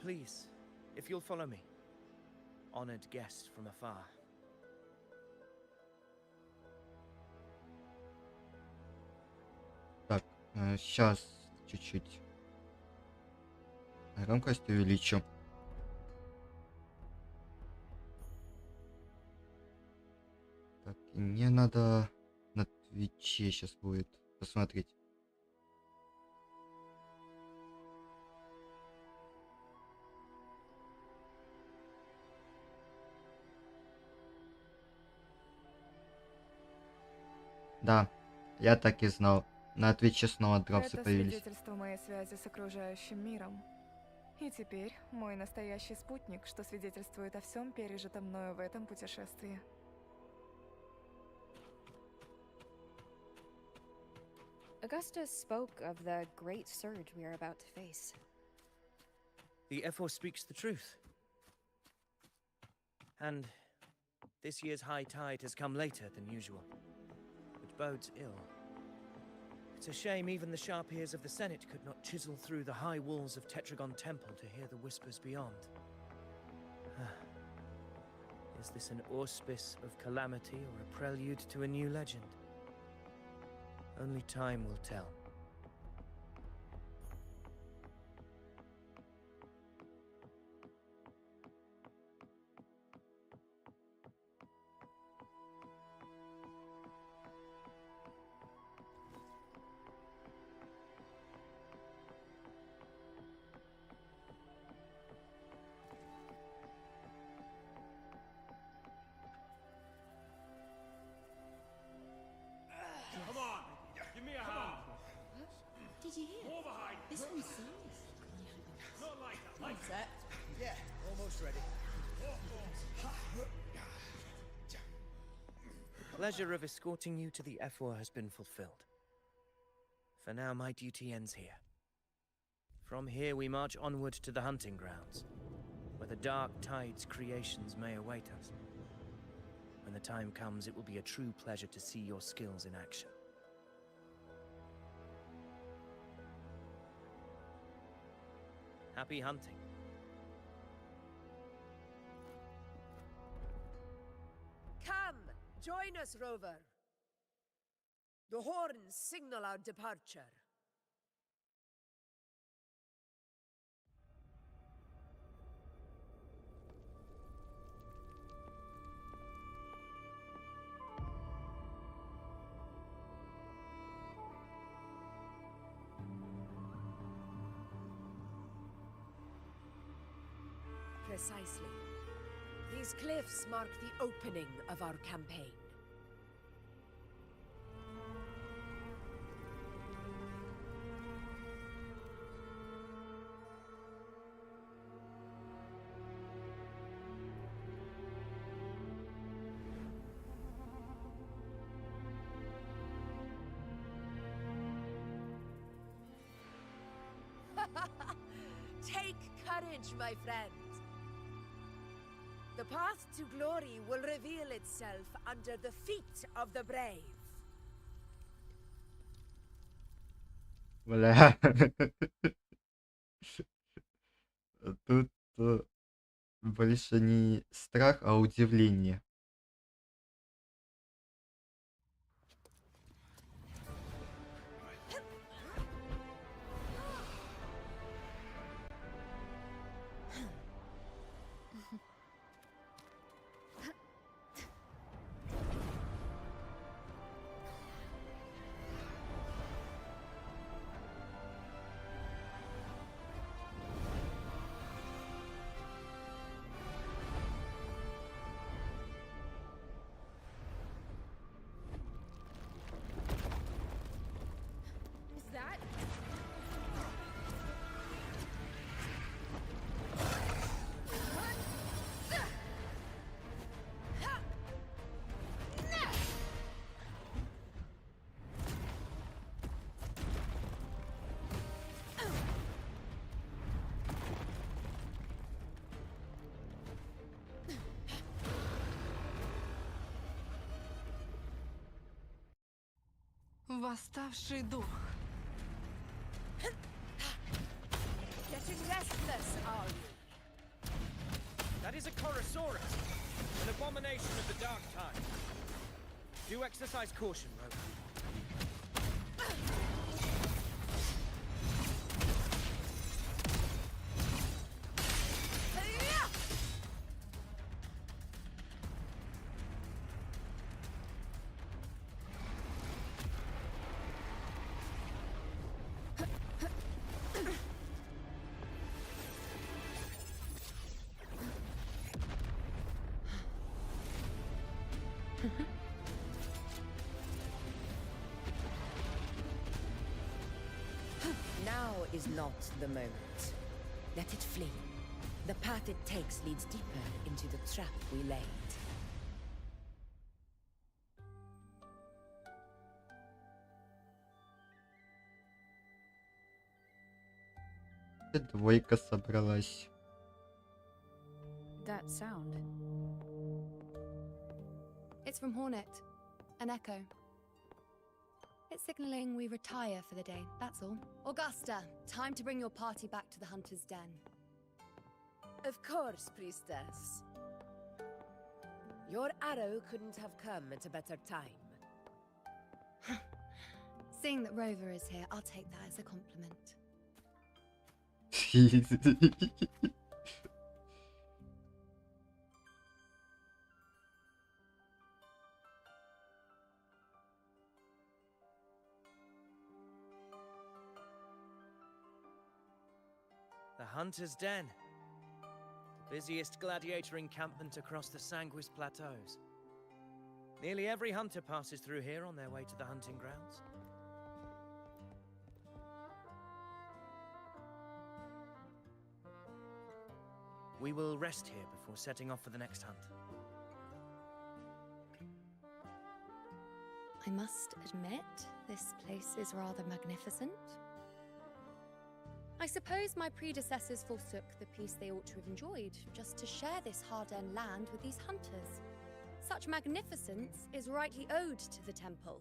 Please, if you'll follow me. Honored guest from afar. Так, сейчас чуть-чуть громкость увеличу. Так, и мне надо на Твиче сейчас будет посмотреть. Да, я так и знал. На Твиче снова дропсы Это появились. свидетельство моей связи с окружающим миром. И теперь мой настоящий спутник, что свидетельствует о всем пережитом мною в этом путешествии. Augusta spoke of the great surge we are about to face. The Ephor speaks the truth. And this year's high tide has come later than usual, which bodes ill. It's a shame even the sharp ears of the Senate could not chisel through the high walls of Tetragon Temple to hear the whispers beyond. Is this an auspice of calamity or a prelude to a new legend? Only time will tell. Come on! Give me a hand! Did you hear? More behind! This one's serious. Not like that, like Set. Yeah, almost ready. Pleasure of escorting you to the Ephor has been fulfilled. For now, my duty ends here. From here, we march onward to the hunting grounds, where the dark tide's creations may await us. When the time comes, it will be a true pleasure to see your skills in action. Happy hunting. Come, join us, Rover. The horns signal our departure. Precisely. These cliffs mark the opening of our campaign. Take courage, my friend. The path to glory will reveal itself under the feet of the brave. Бля. Тут больше не страх, а удивление. Is that? Восставший дух. Getting restless, are you? That is a Chorosaurus, an abomination of the dark time. Do exercise caution, Rover. Now is not the moment. Let it flee. The path it takes leads deeper into the trap we laid. Двойка собралась. That sound. It's from Hornet. An echo. It's signaling we retire for the day, that's all. Augusta, time to bring your party back to the Hunter's Den. Of course, priestess. Your arrow couldn't have come at a better time. Seeing that Rover is here, I'll take that as a compliment. The Hunter's Den. The busiest gladiator encampment across the Sanguis Plateaus. Nearly every hunter passes through here on their way to the hunting grounds. We will rest here before setting off for the next hunt. I must admit, this place is rather magnificent. I suppose my predecessors forsook the peace they ought to have enjoyed, just to share this hard-earned land with these hunters. Such magnificence is rightly owed to the temple.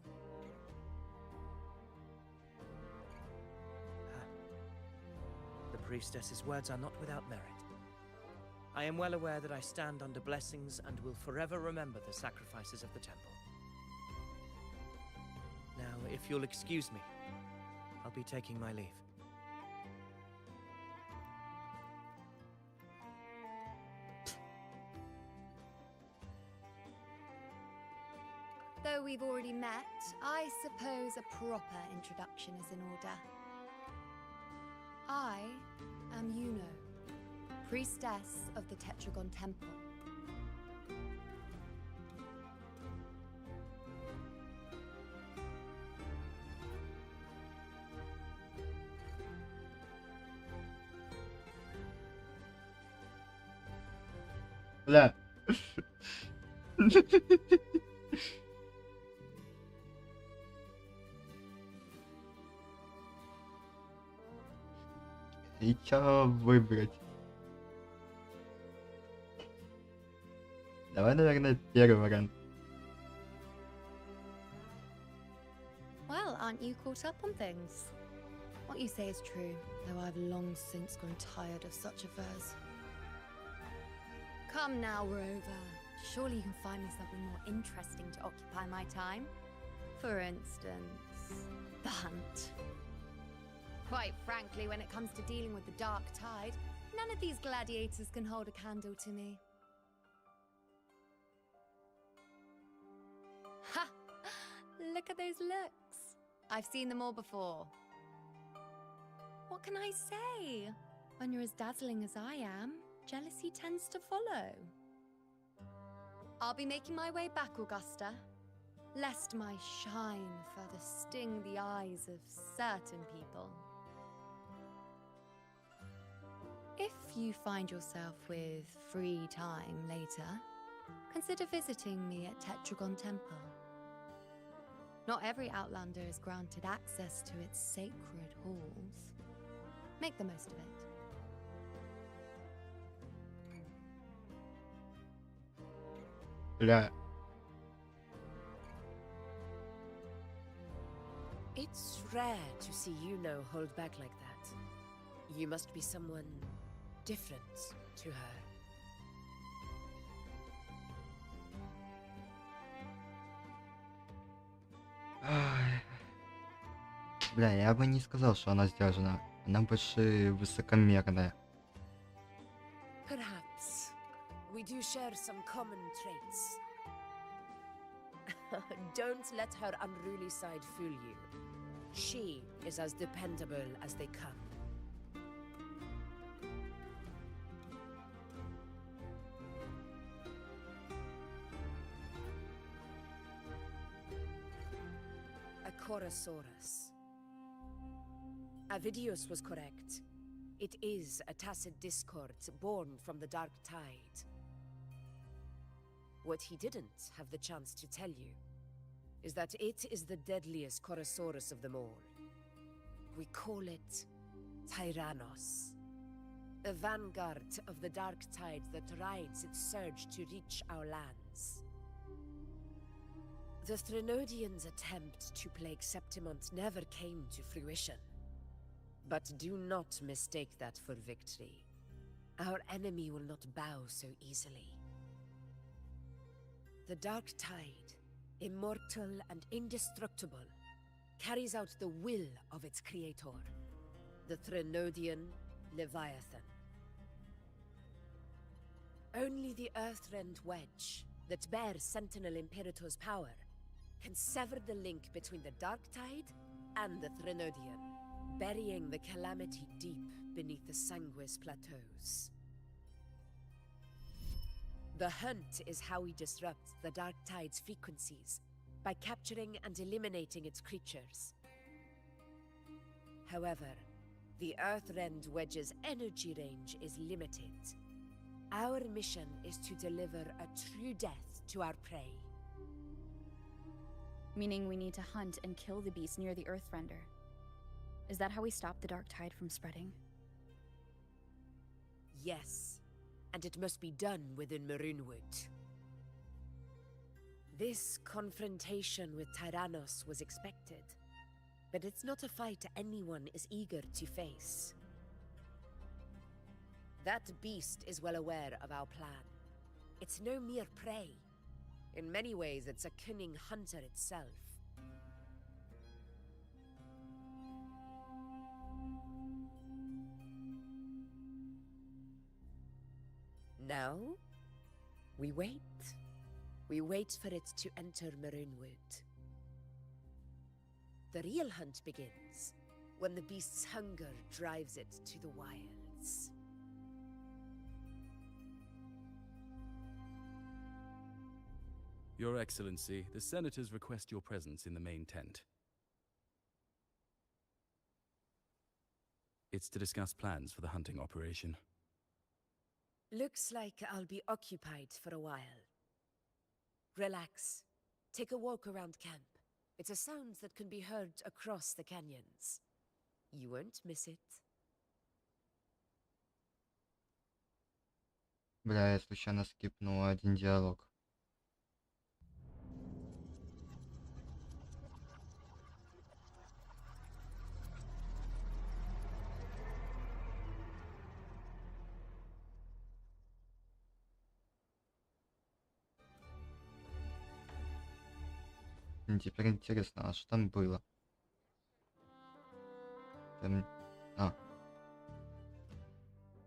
The priestess's words are not without merit. I am well aware that I stand under blessings and will forever remember the sacrifices of the temple. Now, if you'll excuse me, I'll be taking my leave. Though we've already met, I suppose a proper introduction is in order. I am Yuno, priestess of the Tetragon Temple. Бля. И чё выбрать? Давай, наверное, первый вариант. Well, aren't you caught up on things? What you say is true, though I've long since grown tired of such affairs. Come now, Rover. Surely you can find me something more interesting to occupy my time. For instance, the hunt. Quite frankly, when it comes to dealing with the dark tide, none of these gladiators can hold a candle to me. Ha! Look at those looks. I've seen them all before. What can I say? When you're as dazzling as I am, jealousy tends to follow. I'll be making my way back, Augusta, lest my shine further sting the eyes of certain people. If you find yourself with free time later, consider visiting me at Tetragon Temple. Not every Outlander is granted access to its sacred halls. Make the most of it. Бля. It's rare to see Yuno hold back like that. You must be someone different to her. Ай. Бля, я бы не сказал, что она сдержана. Она больше высокомерная. Perhaps we do share some common traits. Don't let her unruly side fool you. She is as dependable as they come. A Chorosaurus. Avidius was correct. It is a tacit discord born from the dark tide. What he didn't have the chance to tell you is that it is the deadliest Chorosaurus of them all. We call it Tyrannos, a vanguard of the dark tide that rides its surge to reach our lands. The Threnodians' attempt to plague Septimont never came to fruition. But do not mistake that for victory. Our enemy will not bow so easily. The Dark Tide, immortal and indestructible, carries out the will of its creator, the Threnodian Leviathan. Only the Earthrend Wedge, that bears Sentinel Imperator's power, can sever the link between the Dark Tide and the Threnodian, burying the calamity deep beneath the Sanguis Plateaus. The hunt is how we disrupt the Dark Tide's frequencies, by capturing and eliminating its creatures. However, the Earthrend Wedge's energy range is limited. Our mission is to deliver a true death to our prey. Meaning we need to hunt and kill the beast near the Earthrender. Is that how we stop the Dark Tide from spreading? Yes, and it must be done within Maroonwood. This confrontation with Tyrannos was expected, but it's not a fight anyone is eager to face. That beast is well aware of our plan. It's no mere prey. In many ways, it's a cunning hunter itself. Now, we wait. We wait for it to enter Maroonwood. The real hunt begins when the beast's hunger drives it to the wilds. Your Excellency, the Senators request your presence in the main tent. It's to discuss plans for the hunting operation. Looks like I'll be occupied for a while. Relax. Take a walk around camp. It's a sound that can be heard across the canyons. You won't miss it. Бля, я случайно скипнул один диалог. Теперь интересно, а что там было? Там... А.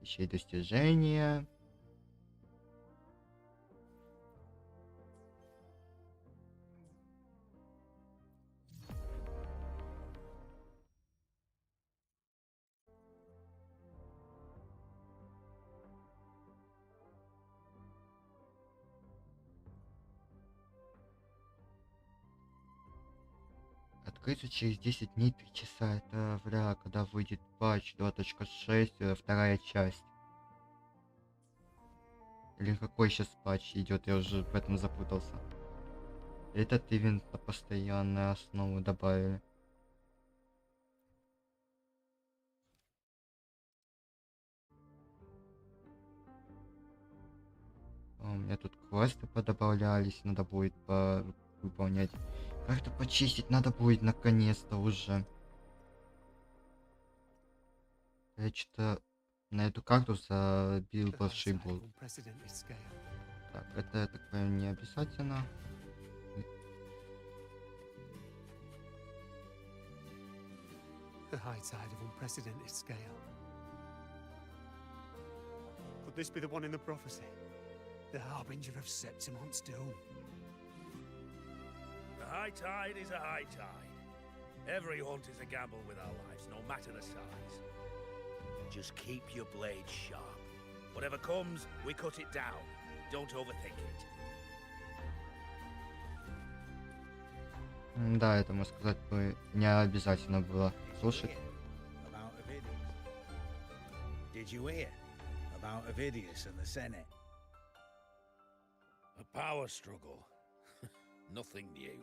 Еще и достижения. Открыться через 10 дней 3 часа. Это вряд, когда выйдет патч 2.6, вторая часть. Или какой сейчас патч идет, я уже в этом запутался. Этот ивент на постоянную основу добавили. У меня тут квесты подобавлялись, надо будет выполнять. Как-то почистить надо будет наконец-то уже. Я что-то на эту карту забил большой болт. Так, это, я так понимаю, не обязательно. The high tide of unprecedented scale. Could this be the one in the prophecy? The harbinger of Septimon's doom? A high tide is a high tide. Every hunt is a gamble with our lives, no matter the size. Just keep your blade sharp. Whatever comes, we cut it down. Don't overthink it. Да, это, можно сказать, бы не обязательно было слушать. About Ovidius. Did you hear about Ovidius and the Senate? A power struggle. Nothing new.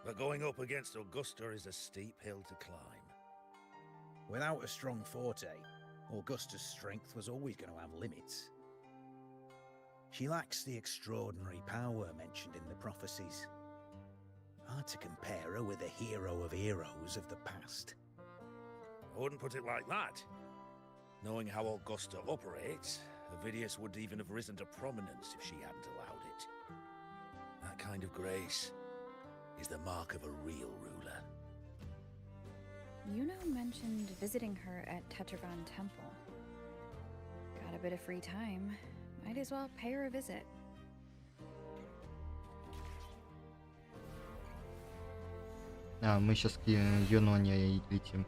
But going up against Augusta is a steep hill to climb. Without a strong forte, Augusta's strength was always going to have limits. She lacks the extraordinary power mentioned in the prophecies. Hard to compare her with a hero of heroes of the past. I wouldn't put it like that. Knowing how Augusta operates, Ovidius would even have risen to prominence if she hadn't allowed it. That kind of grace is the mark of a real ruler. Yuno mentioned visiting her at Tetragon Temple. Got a bit of free time. Might as well pay her a visit. А, мы сейчас к Юноне летим.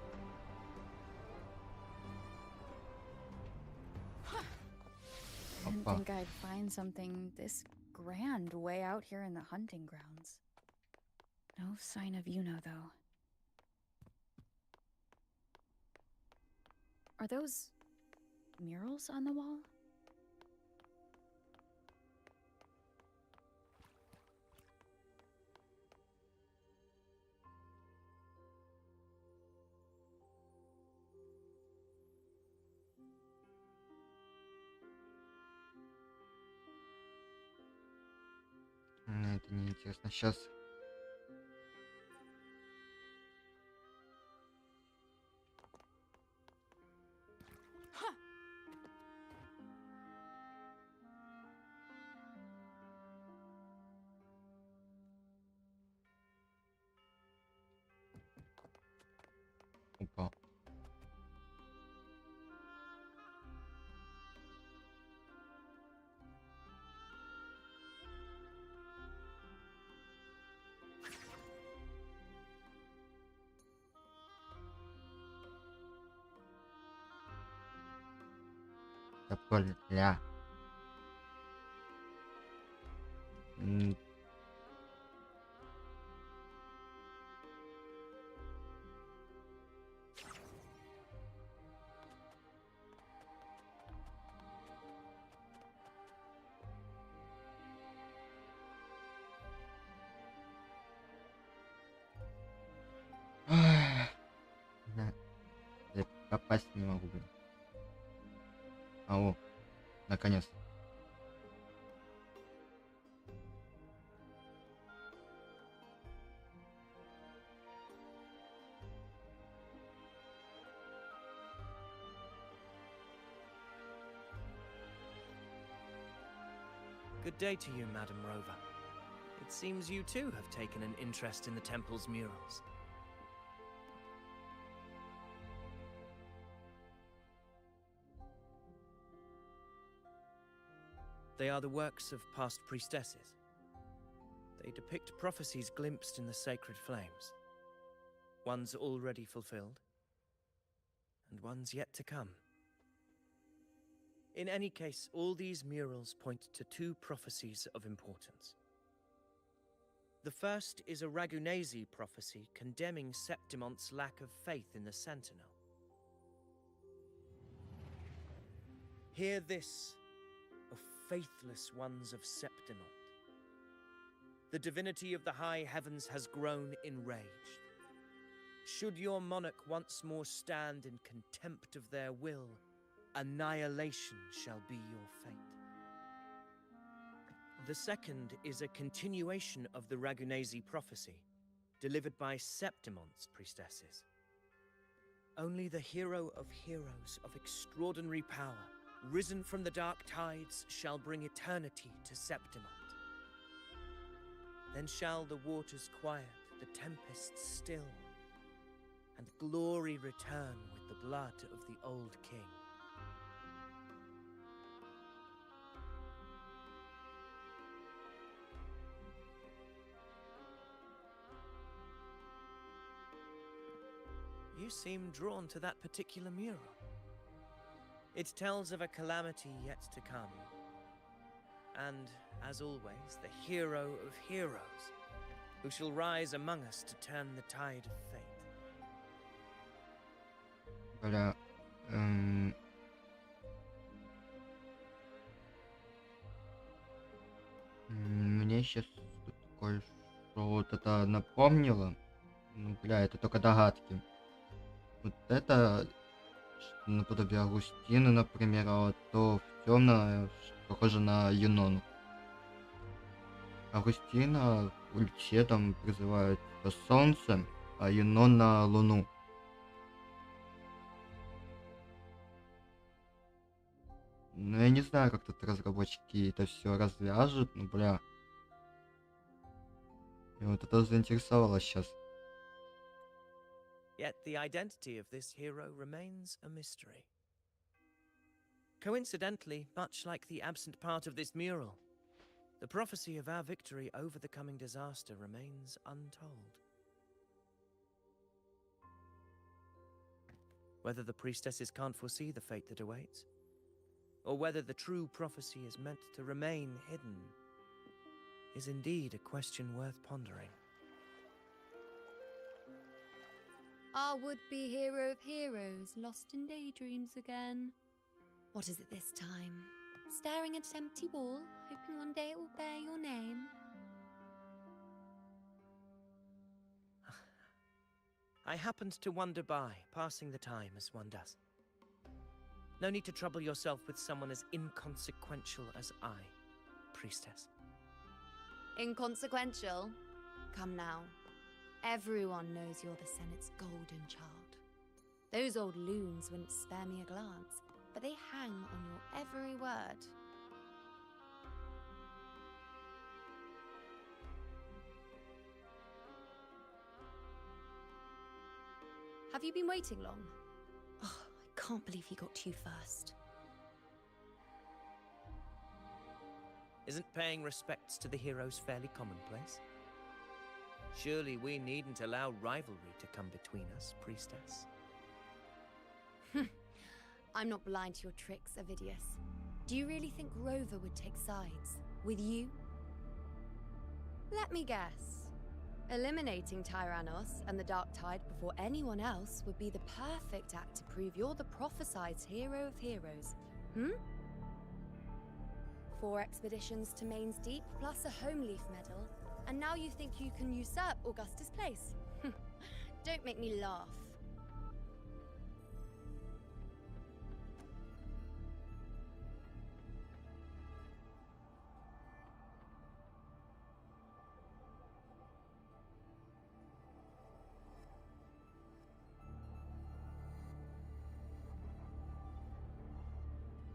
Didn't think I'd find something this grand way out here in the hunting grounds. No sign of Yuno, though. Are those murals on the wall? это неинтересно. Сейчас. Опа. Да бля. Я попасть не могу, блин. Ау, наконец. Good day to you, Madam Rover. It seems you too have taken an interest in the temple's murals. They are the works of past priestesses. They depict prophecies glimpsed in the sacred flames. Ones already fulfilled, and ones yet to come. In any case, all these murals point to two prophecies of importance. The first is a Ragunesi prophecy condemning Septimonte's lack of faith in the Sentinel. Hear this, O faithless ones of Septimont. The divinity of the high heavens has grown enraged. Should your monarch once more stand in contempt of their will, annihilation shall be your fate. The second is a continuation of the Ragunesi prophecy, delivered by Septimonte's priestesses. Only the hero of heroes of extraordinary power, risen from the dark tides, shall bring eternity to Septimont. Then shall the waters quiet, the tempests still, and glory return with the blood of the old king. You seem drawn to that particular mural. It tells of a calamity yet to come. And, as always, the hero of heroes, who shall rise among us to turn the tide of fate. Бля, мне сейчас такое, что вот это напомнило. Ну, бля, это только догадки. Вот это что наподобие Агустины, например, а вот то в темное похоже на Юнону. Агустина в ульте там призывает типа солнце, а Юнона луну. Ну, я не знаю, как тут разработчики это все развяжут, ну, бля. И вот это заинтересовало сейчас. Yet the identity of this hero remains a mystery. Coincidentally, much like the absent part of this mural, the prophecy of our victory over the coming disaster remains untold. Whether the priestesses can't foresee the fate that awaits, or whether the true prophecy is meant to remain hidden, is indeed a question worth pondering. Our would-be hero of heroes, lost in daydreams again. What is it this time? Staring at an empty wall, hoping one day it will bear your name? I happened to wander by, passing the time as one does. No need to trouble yourself with someone as inconsequential as I, priestess. Inconsequential? Come now. Everyone knows you're the Senate's golden child. Those old loons wouldn't spare me a glance, but they hang on your every word. Have you been waiting long? Oh, I can't believe he got to you first. Isn't paying respects to the heroes fairly commonplace? Surely we needn't allow rivalry to come between us, priestess. I'm not blind to your tricks, Avidius. Do you really think Rover would take sides? With you? Let me guess. Eliminating Tyrannos and the Dark Tide before anyone else would be the perfect act to prove you're the prophesied hero of heroes. 4 expeditions to Main's Deep, plus a Home Leaf medal, and now you think you can usurp Augustus' place? Don't make me laugh.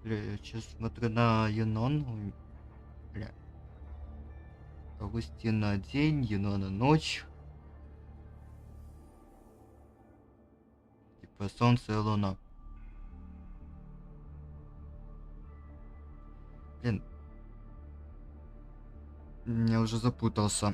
Бля, я сейчас смотрю на Юнону. Бля. Августина день, Юнона ночь. Типа солнце и луна. Блин. Я уже запутался.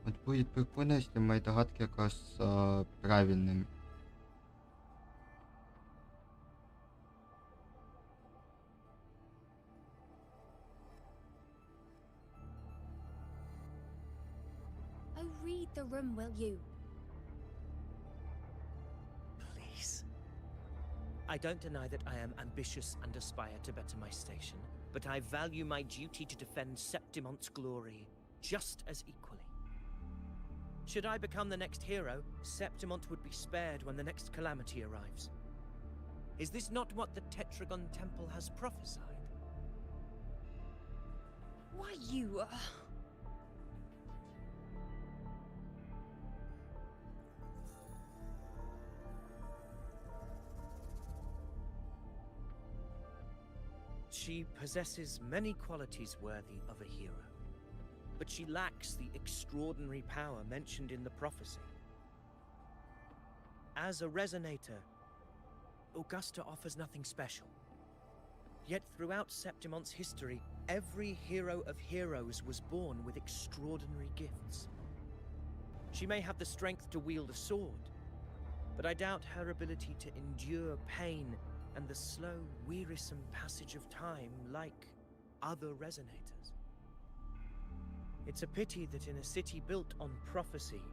Вот будет прикольно, если мои догадки окажутся правильными. Oh, read the room, will you? Please. I don't deny that I am ambitious and aspire to better my station, but I value my duty to defend Septimont's glory just as equally. Should I become the next hero, Septimont would be spared when the next calamity arrives. Is this not what the Tetragon Temple has prophesied? Why you... She possesses many qualities worthy of a hero, but she lacks the extraordinary power mentioned in the prophecy. As a resonator, Augusta offers nothing special. Yet throughout Septimont's history, every hero of heroes was born with extraordinary gifts. She may have the strength to wield a sword, but I doubt her ability to endure pain and the slow, wearisome passage of time like other resonators. It's a pity that in a city built on prophecy,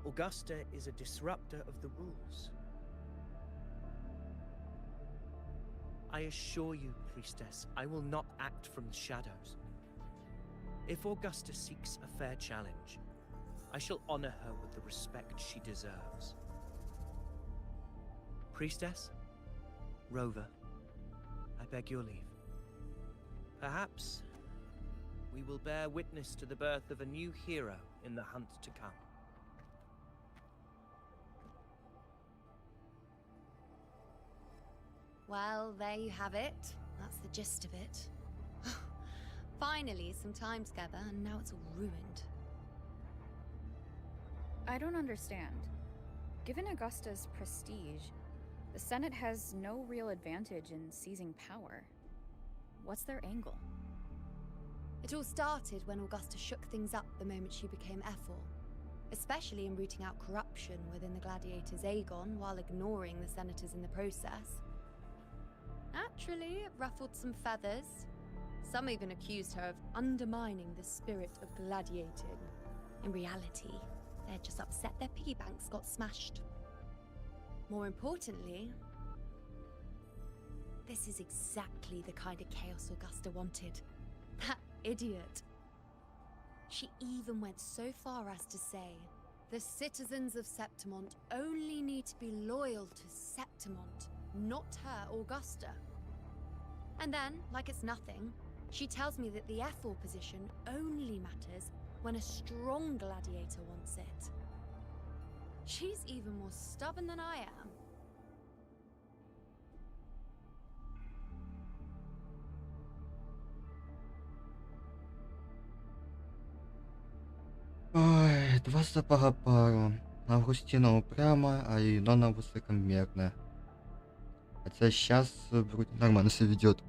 Augusta is a disruptor of the rules. I assure you, priestess, I will not act from the shadows. If Augusta seeks a fair challenge, I shall honor her with the respect she deserves. Priestess? Rover, I beg your leave. Perhaps we will bear witness to the birth of a new hero in the hunt to come. Well, there you have it. That's the gist of it. Finally, some time together, and now it's all ruined. I don't understand. Given Augusta's prestige, the Senate has no real advantage in seizing power. What's their angle? It all started when Augusta shook things up the moment she became Ephor, especially in rooting out corruption within the gladiators Aegon while ignoring the senators in the process. Naturally, it ruffled some feathers. Some even accused her of undermining the spirit of gladiating. In reality, they're just upset their piggy banks got smashed. More importantly, This is exactly the kind of chaos Augusta wanted. That idiot. She even went so far as to say, the citizens of Septimont only need to be loyal to Septimont, not her, Augusta. And then, like it's nothing, she tells me that the F4 position only matters when a strong gladiator wants it. She's even more stubborn than I am. Ой, два запага пару. Августина упрямо, а Юнона высокомерная. Хотя сейчас вроде нормально себя ведет.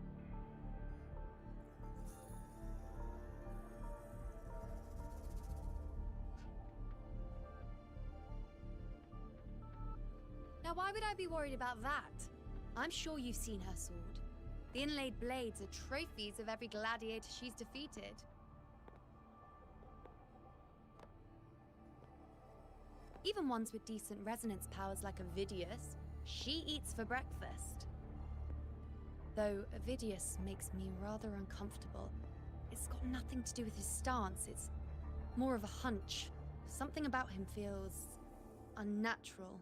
Now why would I be worried about that? I'm sure you've seen her sword. The inlaid blades are trophies of every gladiator she's defeated. Even ones with decent resonance powers like Avidius, she eats for breakfast. Though Avidius makes me rather uncomfortable. It's got nothing to do with his stance, it's more of a hunch. Something about him feels unnatural.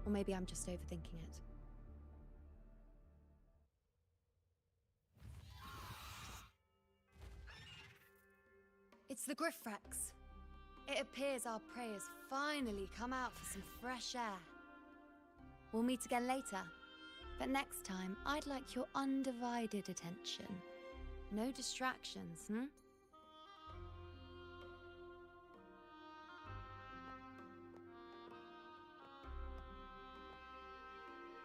Or maybe I'm just overthinking it. It's the Griffrex. It appears our prey has finally come out for some fresh air. We'll meet again later, but next time I'd like your undivided attention. No distractions,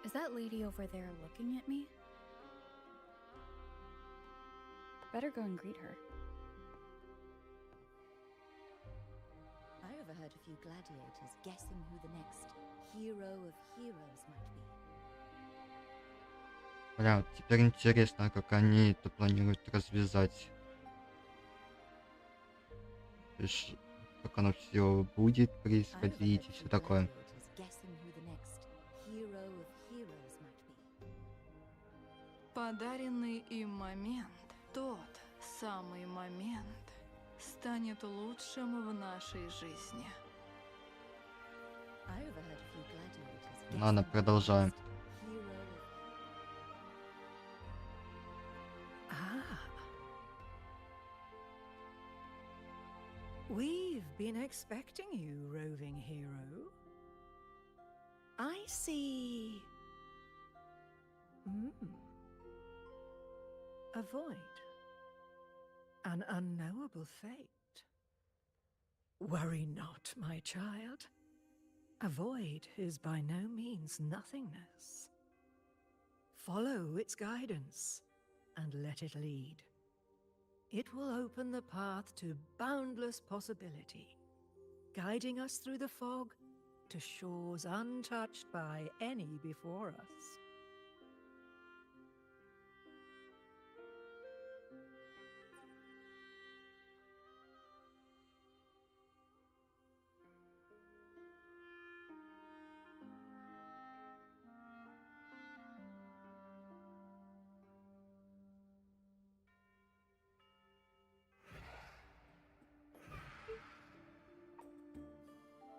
Is that lady over there looking at me? Better go and greet her. I overheard a few gladiators guessing who the next hero of heroes might be. Бля, вот теперь интересно, как они это планируют развязать. То есть, как оно все будет происходить и все такое. Подаренный им момент, тот самый момент, станет лучшим в нашей жизни. Ладно, продолжаем. We've been expecting you, roving hero. I see. A void. An unknowable fate. Worry not, my child. A void is by no means nothingness. Follow its guidance and let it lead. It will open the path to boundless possibility, guiding us through the fog to shores untouched by any before us.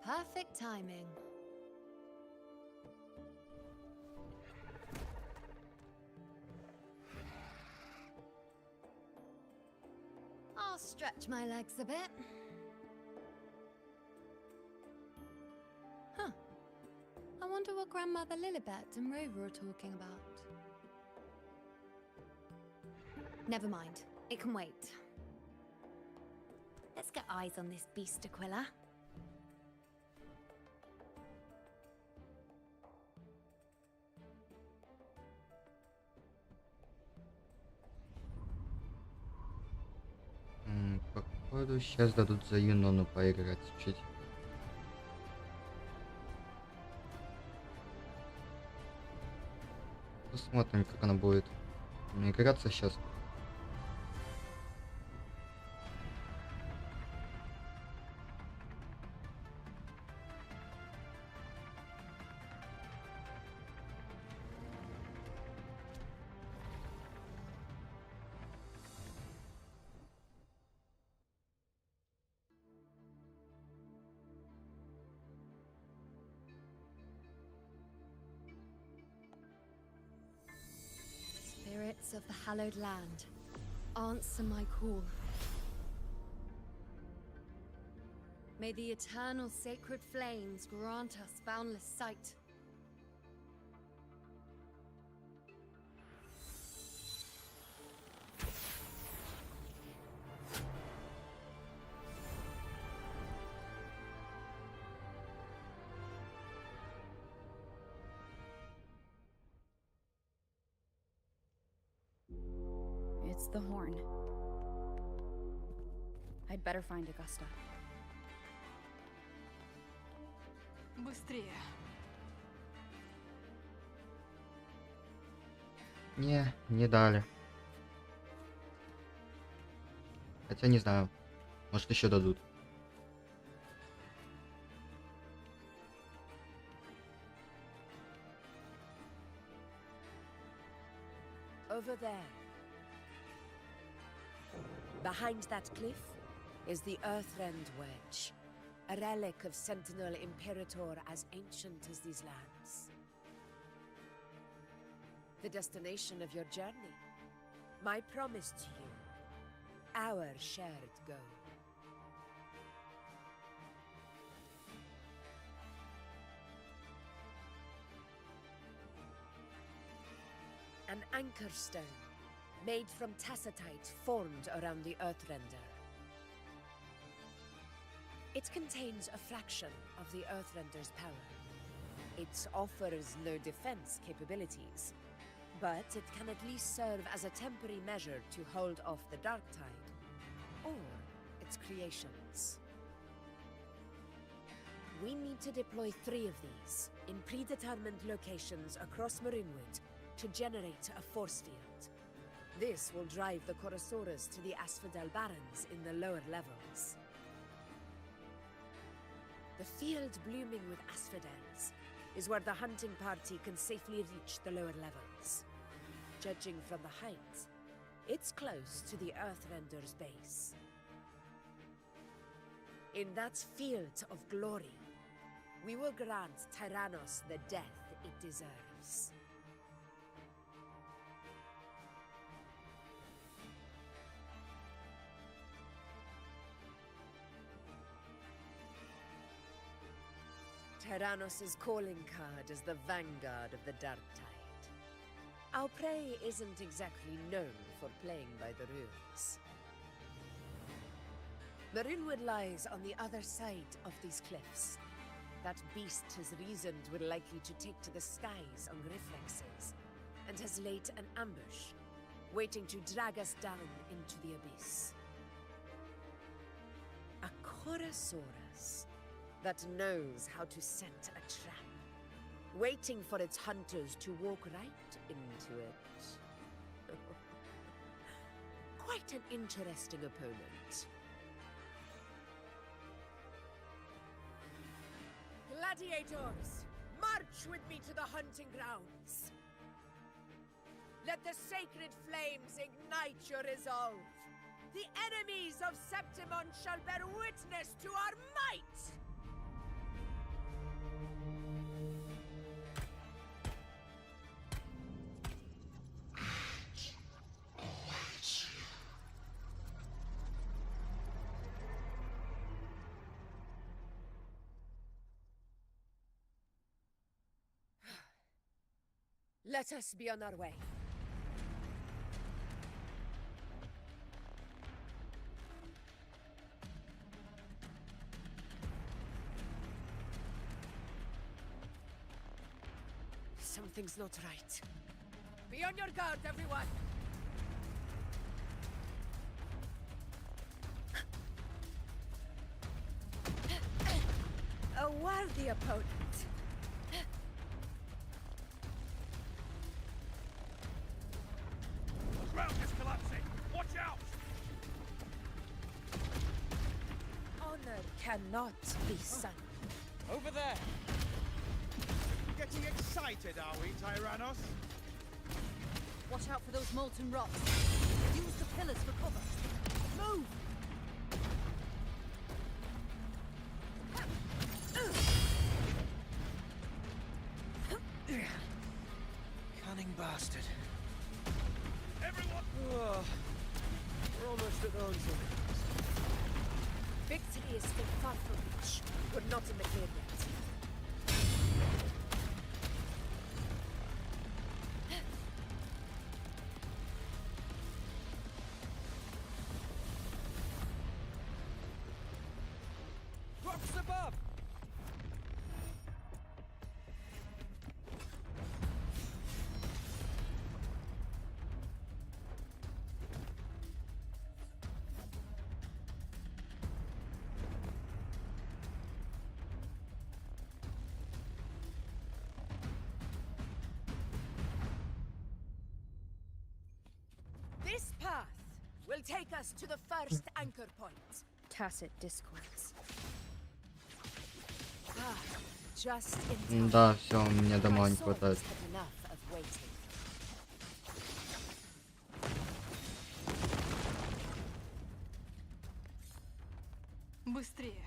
Perfect timing. I'll stretch my legs a bit. Huh. I wonder what Grandmother Lilibet and Rover are talking about. Never mind. It can wait. Let's get eyes on this beast, Aquila. Походу, сейчас дадут за Юнону поиграть чуть. Посмотрим, как она будет играться сейчас. hallowed land, answer my call. May the eternal sacred flames grant us boundless sight. It's the horn. I'd better find Augusta. Быстрее. Не дали. Хотя не знаю. Может еще дадут. Over there. Behind that cliff is the Earthrend Wedge, a relic of Sentinel Imperator as ancient as these lands. The destination of your journey, my promise to you, our shared goal. An anchor stone, made from tacitite formed around the Earthrender. It contains a fraction of the Earthrender's power. It offers no defense capabilities, but it can at least serve as a temporary measure to hold off the dark tide, or its creations. We need to deploy 3 of these in predetermined locations across Marinwood to generate a force field. This will drive the Chorosaurus to the Asphodel Barrens in the lower levels. The field blooming with asphodels is where the hunting party can safely reach the lower levels. Judging from the height, it's close to the Earthrender's base. In that field of glory, we will grant Tyrannos the death it deserves. Tyrannos' calling card is the vanguard of the Dark Tide. Our prey isn't exactly known for playing by the rules. Marinwood lies on the other side of these cliffs. That beast has reasoned we're likely to take to the skies on reflexes, and has laid an ambush, waiting to drag us down into the abyss. A Chorosaurus that knows how to set a trap, waiting for its hunters to walk right into it. Quite an interesting opponent. Gladiators, march with me to the hunting grounds. Let the sacred flames ignite your resolve. The enemies of Septimon shall bear witness to our might! Let us be on our way. Something's not right. Be on your guard, everyone! A worthy opponent. Ground is collapsing! Watch out! Honor cannot be sunk. Over there! Getting excited, are we, Tyrannos? Watch out for those molten rocks. Use the pillars for cover. Move! Cunning bastard. Everyone the thorns and victory is still far from reach, but not in the clear yet. Rocks above! This path will take us to the first anchor point. Tacit discords. Ah, just in time. Да, все, мне домой My не souls хватает. had enough of waiting. Быстрее.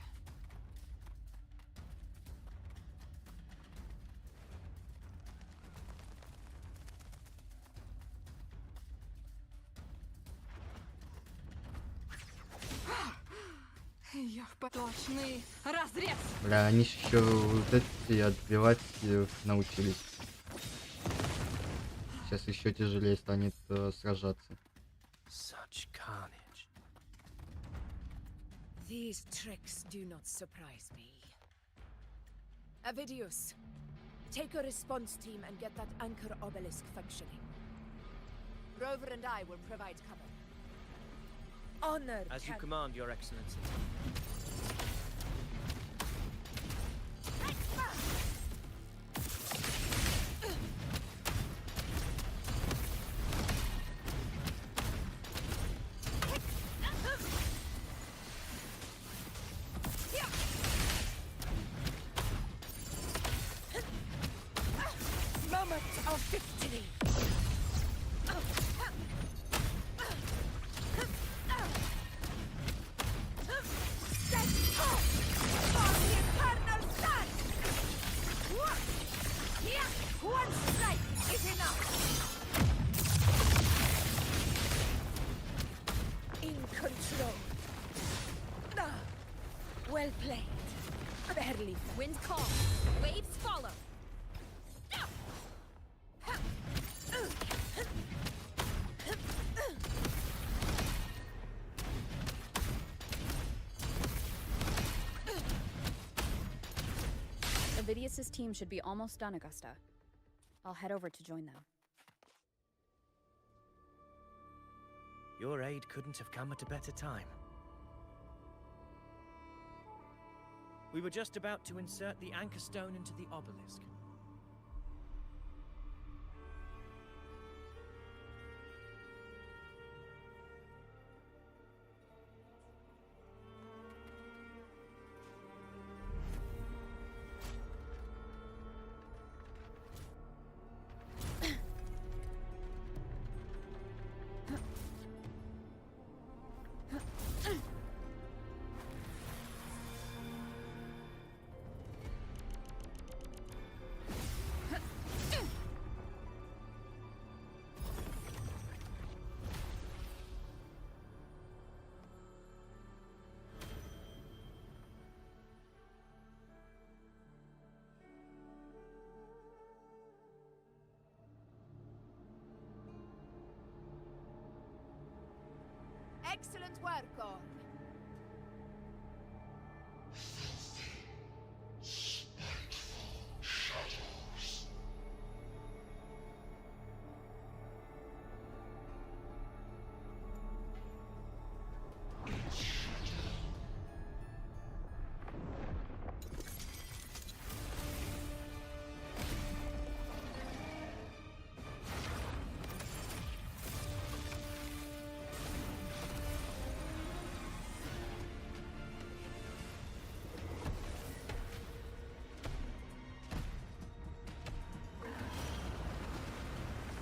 Я в поточный разрез. Бля, они ж еще вот эти отбивать научились. Сейчас еще тяжелее станет сражаться. Such carnage. These tricks do not surprise me. Avidius, take a response team and get that anchor obelisk functioning. Rover and I will provide cover. Honor As you can- command, Your Excellency. Moment of victory. Stand up for the eternal sun. Here, one strike is enough. In control. Ah, well played. Barely. Wind calm. Waves follow. Avidius's team should be almost done, Augusta. I'll head over to join them. Your aid couldn't have come at a better time. We were just about to insert the anchor stone into the obelisk. Excellent work, all.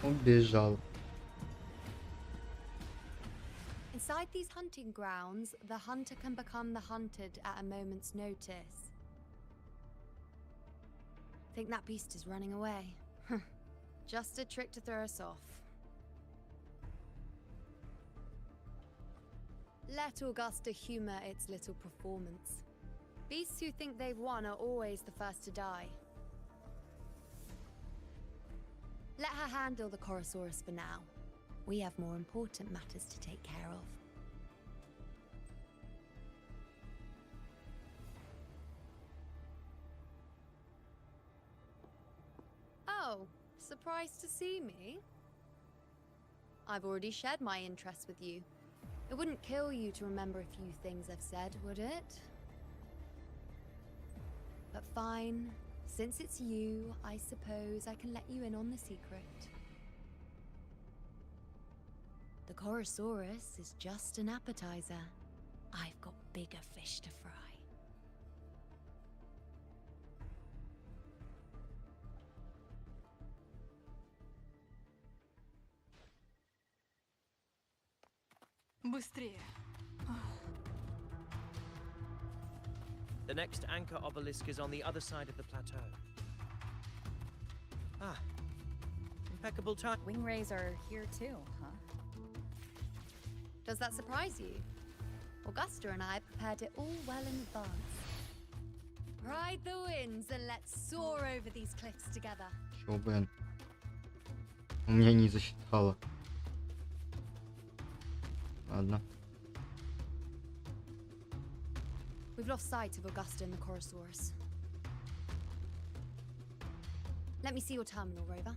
Убежал. Inside these hunting grounds, the hunter can become the hunted at a moment's notice. Think that beast is running away? Just a trick to throw us off. Let Augusta humor its little performance. Beasts who think they've won are always the first to die. Let her handle the Chorosaurus for now. We have more important matters to take care of. Oh, surprised to see me? I've already shared my interest with you. It wouldn't kill you to remember a few things I've said, would it? But fine. Since it's you, I suppose I can let you in on the secret. The Chorosaurus is just an appetizer. I've got bigger fish to fry. Быстрее. The next anchor obelisk is on the other side of the plateau. Ah, impeccable time. Wing rays are here too, huh? Does that surprise you? Augusta and I prepared it all well in advance. Ride the winds and let's soar over these cliffs together. Чё, блин? У меня не засчитало. Ладно. We've lost sight of Augusta and the Chorosaurus. Let me see your terminal, Rover.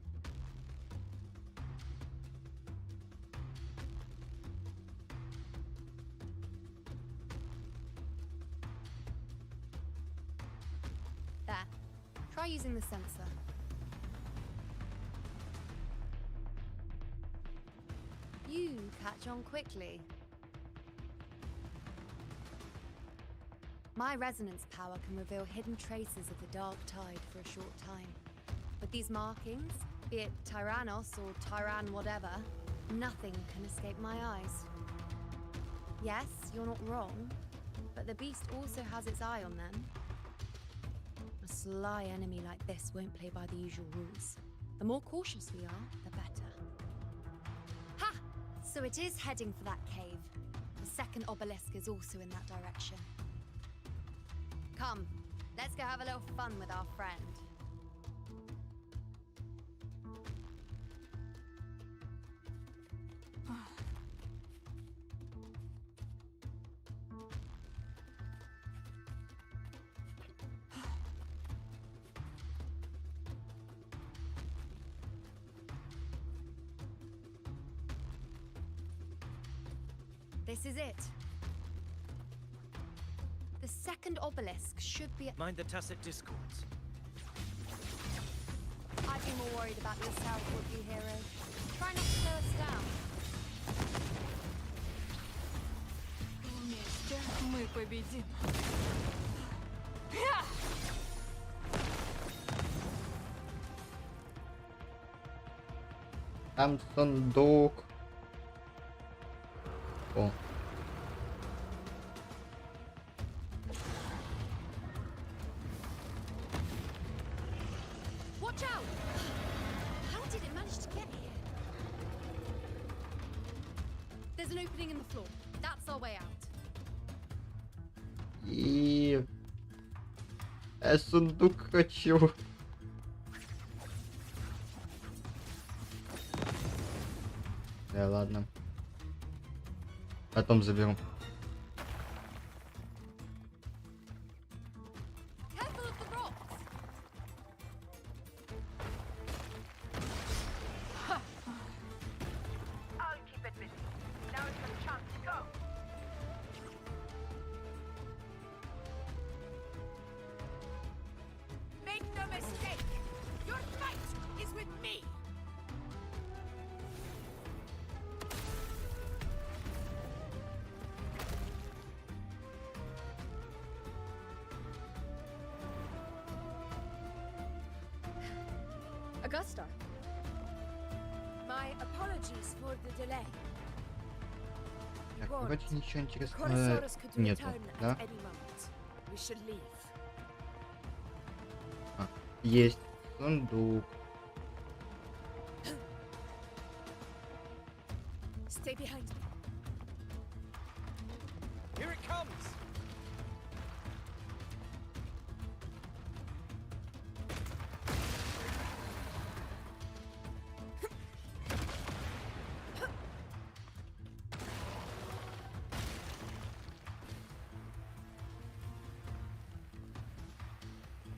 There. Try using the sensor. You catch on quickly. My resonance power can reveal hidden traces of the dark tide for a short time. With these markings, be it Tyrannos or Tyran whatever, nothing can escape my eyes. Yes, you're not wrong, but the beast also has its eye on them. A sly enemy like this won't play by the usual rules. The more cautious we are, the better. Ha! So it is heading for that cave. The second obelisk is also in that direction. Come, let's go have a little fun with our friend. This is it. The second obelisk should be. Mind the tacit discords. I'd be more worried about yourself, would you, hero? Try not to slow us down. Вместе мы победим. Там сундук. О. Watch out! How did it manage to get here? There's an opening in the floor. That's our way out. И... Я сундук хочу. Да ладно. Потом заберу. Careful of the rocks. I'll keep it busy. Now is the chance to go. Make no mistake. Your fight is with me. Augusta. My apologies for the delay. Так, Warned. вроде ничего интересного Chorosaurus could нету, return да? at any moment. We should leave. А, есть сундук. Stay behind me.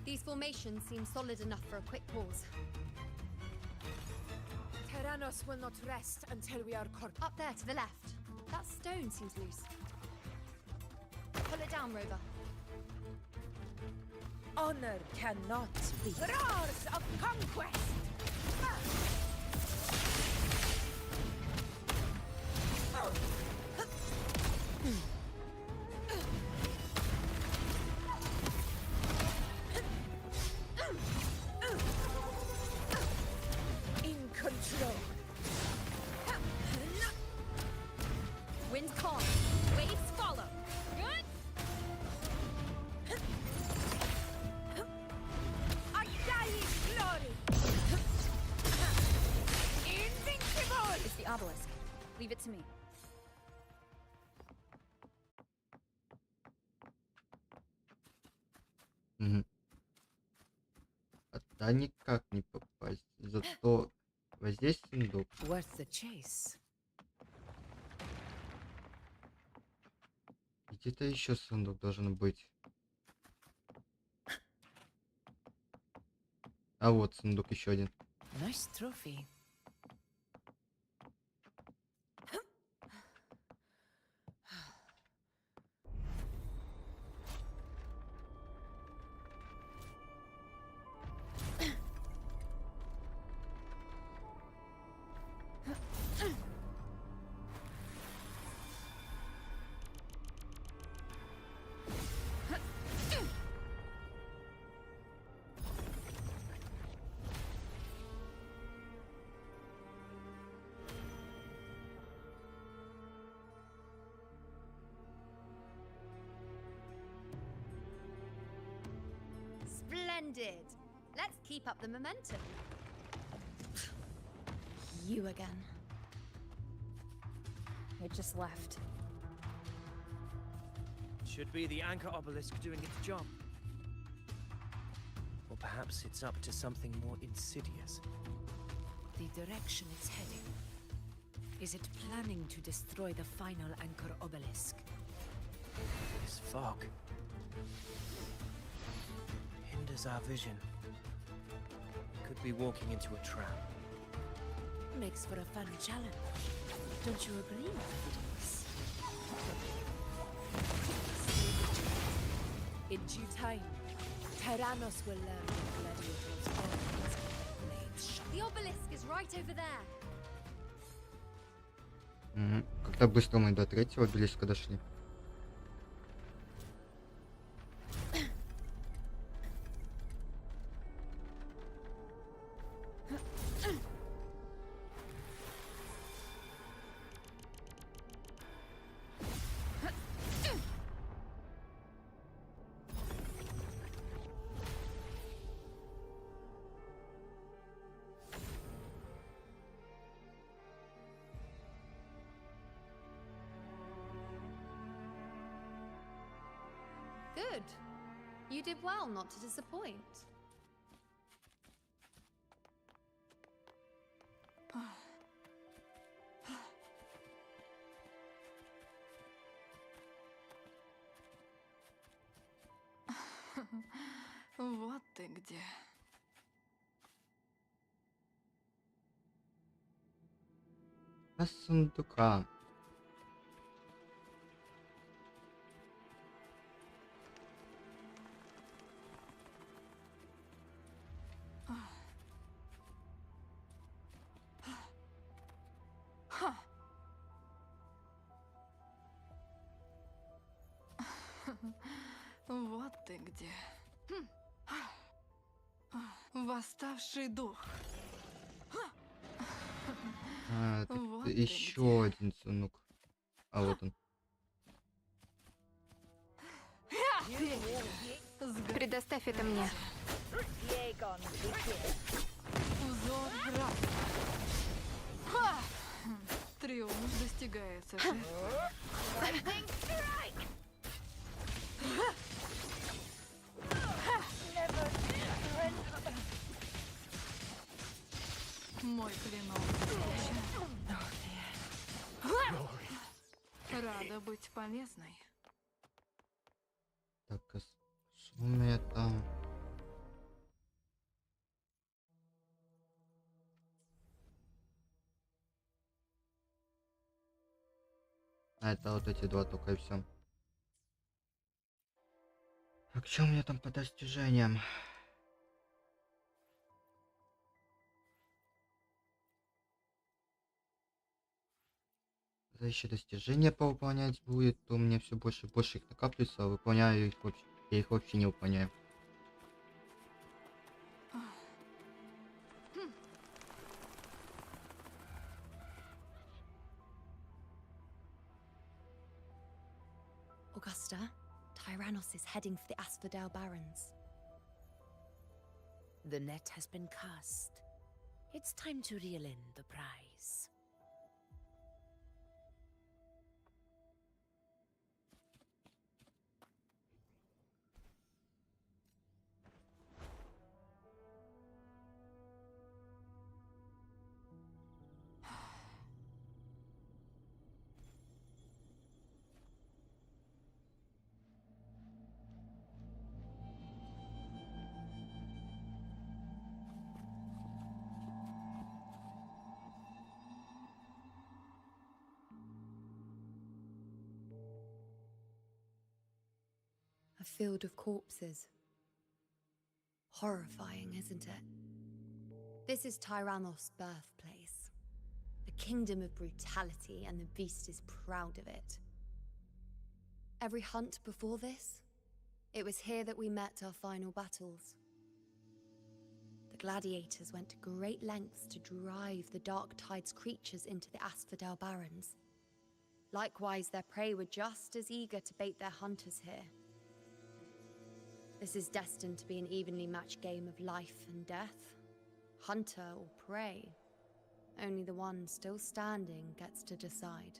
These formations seem solid enough for a quick pause. Tyrannos will not rest until we are cornered. Up there to the left. That stone seems loose. Pull it down, Rover. Honor cannot be. Roars of conquest! In control. Wind calm. Waves follow. Good. Undying glory! Invincible! It's the obelisk. Leave it to me. Мгм. Да никак не попасть. Зато вот здесь сундук. Worth the chase. Где-то еще сундук должен быть. А вот сундук еще один. Nice trophy. Splendid. Let's keep up the momentum. You again. It just left. Should be the anchor obelisk doing its job. Or perhaps it's up to something more insidious. The direction it's heading. Is it planning to destroy the final anchor obelisk? This fog hinders our vision. We could be walking into a trap. Makes for a fun challenge. Don't you agree, Providence? In due time, Tyrannos will learn the gladiator's always blades sharp. The obelisk is right over there. Как-то быстро мы до третьего обелиска дошли. Good. You did well not to disappoint. Вот ты где. А сундука. Вот ты где. Восставший дух. Тут Вот ты еще один сундук. А вот он. Предоставь это мне. Узор брата. Ха! Триумф достигается же. Мой клинок. Рада быть полезной. Так, а что у меня там? А это вот эти два только и все. А к чему мне там по достижениям? За еще достижения повыполнять будет, то у меня все больше и больше их накапливается, а выполняю их вообще. Я их вообще не выполняю. Augusta, Tyrannos is heading for the Asphodel Barrens. The net has been cast. It's time to reel in the prize. A field of corpses. Horrifying, isn't it? This is Tyrannos' birthplace. A kingdom of brutality, and the beast is proud of it. Every hunt before this, it was here that we met our final battles. The gladiators went to great lengths to drive the Dark Tide's creatures into the Asphodel Barrens. Likewise, their prey were just as eager to bait their hunters here. This is destined to be an evenly matched game of life and death. Hunter or prey. Only the one still standing gets to decide.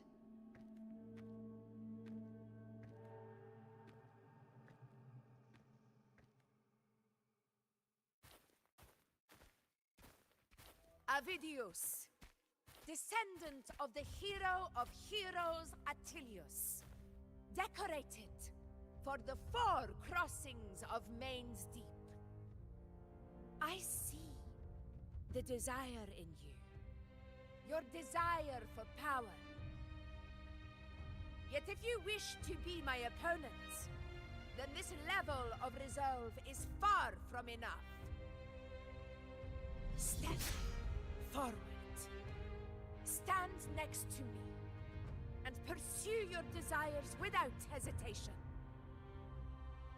Avidius, descendant of the hero of heroes Attilius, decorated for the 4 crossings of Main's Deep. I see the desire in you, your desire for power. Yet if you wish to be my opponent, then this level of resolve is far from enough. Step forward. Stand next to me and pursue your desires without hesitation.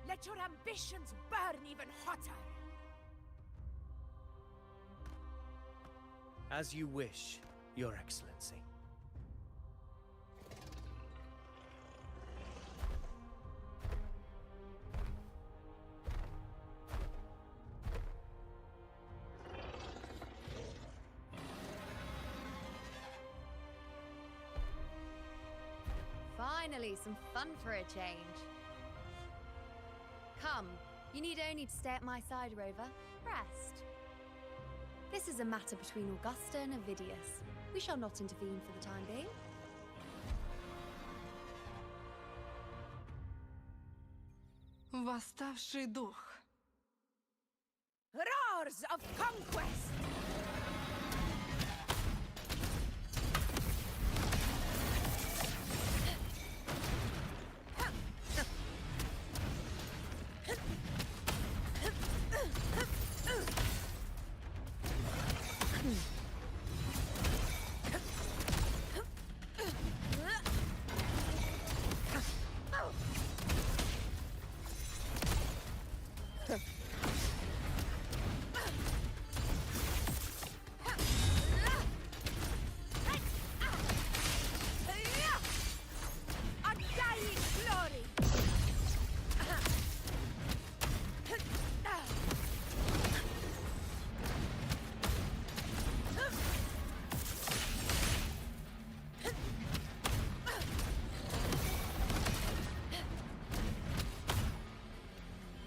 Let your ambitions burn even hotter. As you wish, Your Excellency. Finally, some fun for a change. Come, you need only to stay at my side, Rover. Rest. This is a matter between Augusta and Avidius. We shall not intervene for the time being. Восставший дух. Roars of conquest!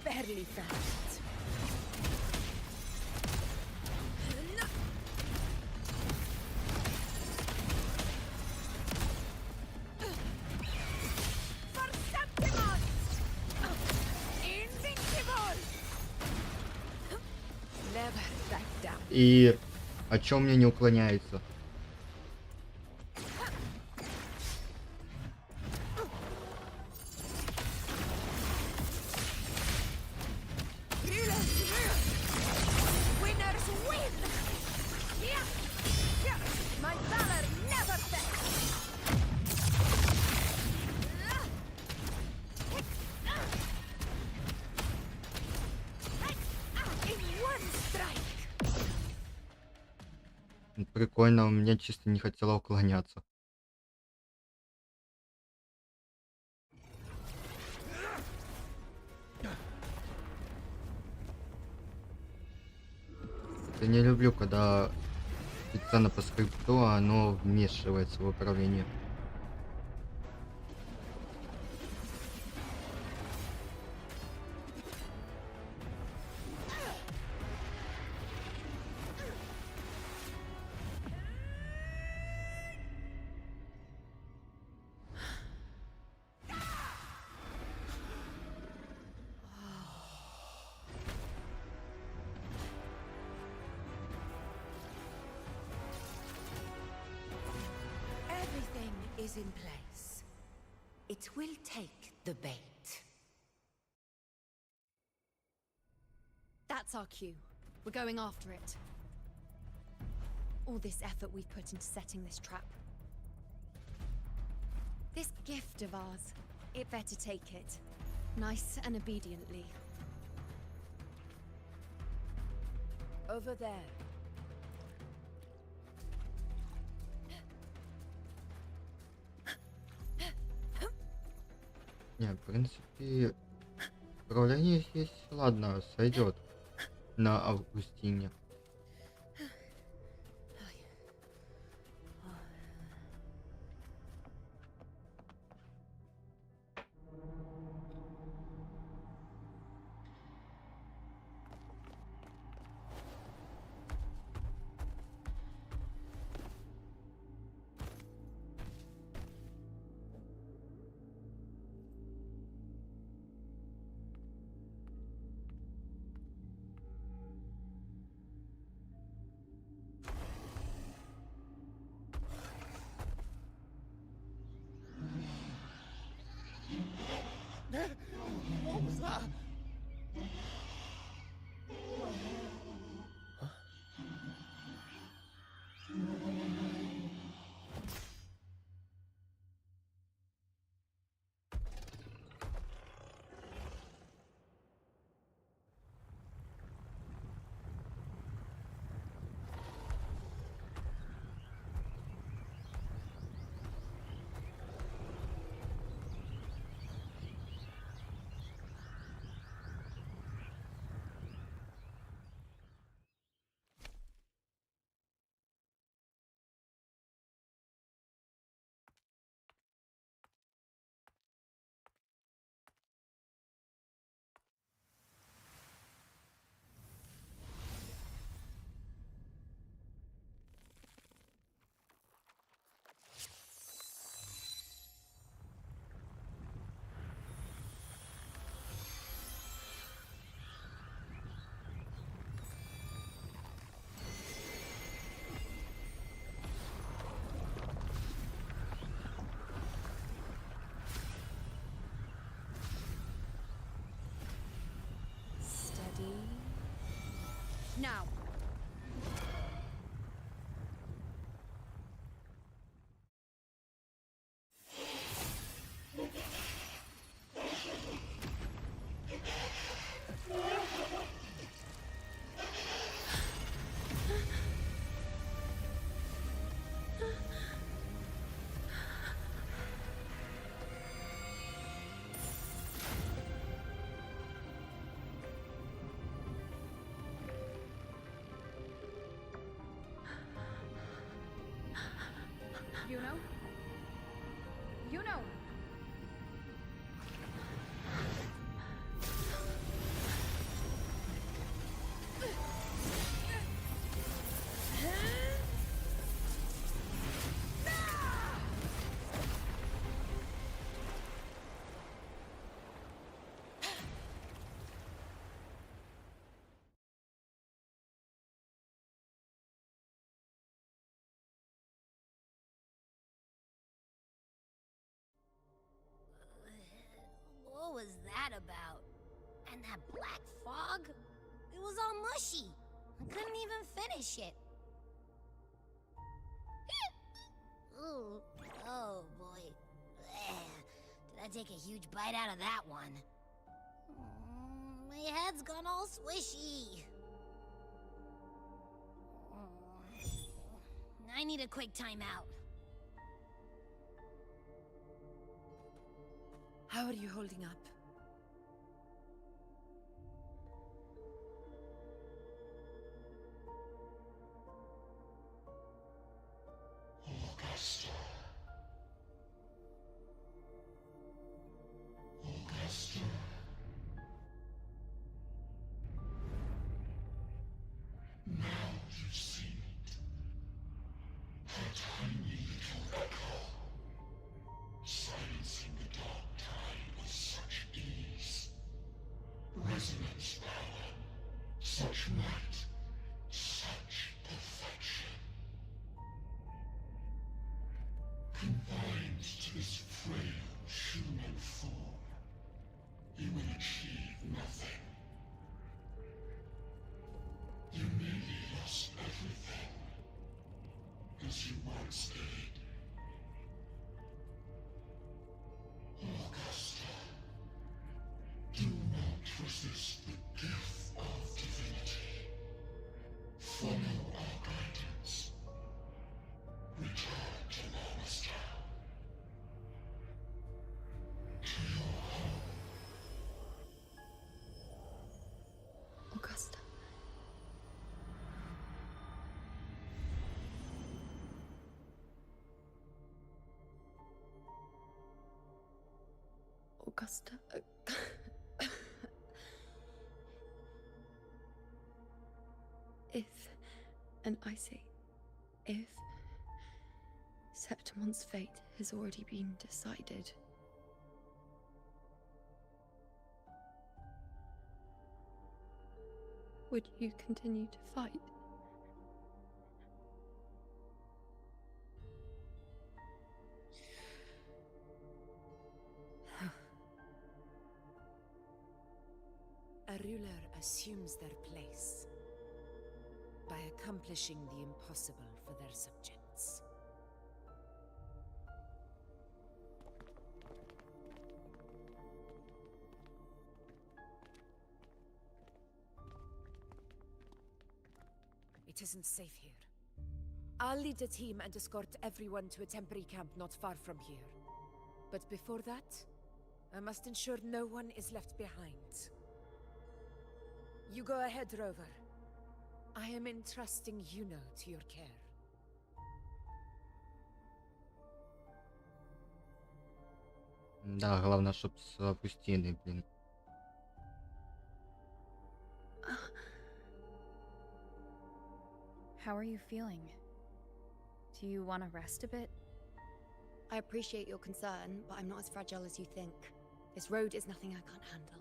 Barely found. For Septimon! Invincible! Never back down. И о чем мне не уклоняется? Прикольно, у меня чисто не хотело уклоняться. Я не люблю, когда специально по скрипту оно вмешивается в управление. Everything is in place. It will take the bait. That's our cue. We're going after it. All this effort we've put into setting this trap. This gift of ours, it better take it. Nice and obediently. Over there. Не, в принципе, управление здесь, ладно, сойдет на Августине. What was that? Steady. Now. You know? You know! What was that about? And that black fog? It was all mushy. I couldn't even finish it. Ooh, oh boy. Did I take a huge bite out of that one? My head's gone all swishy. I need a quick timeout. How are you holding up? Augusta. Augusta. Now you've seen it. Her tiny little echo, silencing the dark tide with such ease. Resonance power, such might, such perfection. Confined to this frail human form, you will achieve nothing. You nearly lost everything, as you once did. Augusta, do not resist the gift of divinity. Follow our guidance. Return to Augusta. To your home. Augusta. Augusta. If, and I say, if Septimon's fate has already been decided, would you continue to fight? A ruler assumes their place by accomplishing the impossible for their subjects. It isn't safe here. I'll lead a team and escort everyone to a temporary camp not far from here. But before that, I must ensure no one is left behind. You go ahead, Rover. I am entrusting Yuno to your care. Да, главное, чтоб с Августиной, блин. How are you feeling? Do you want to rest a bit? I appreciate your concern, but I'm not as fragile as you think. This road is nothing I can't handle.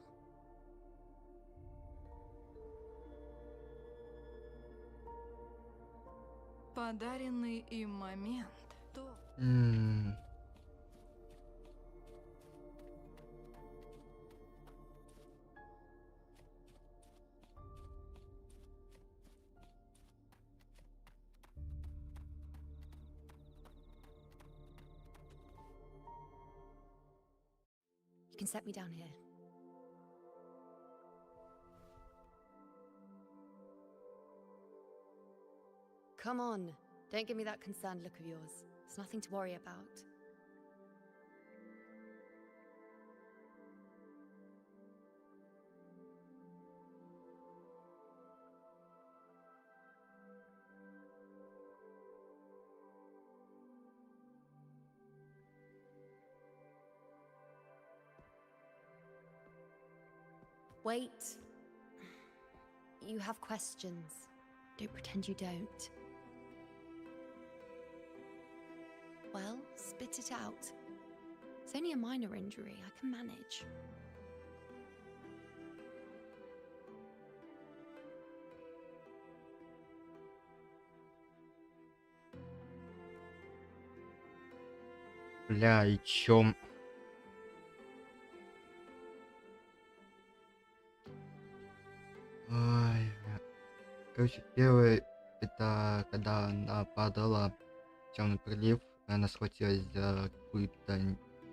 Подаренный им момент. То. You can set me down here. Come on, don't give me that concerned look of yours. There's nothing to worry about. Wait. You have questions. Don't pretend you don't. Well, spit it out. It's only a minor injury. I can manage. Бля, и чё? Ой, бля. Короче, первый, это когда она падала, темный прилив, она схватилась за какую-то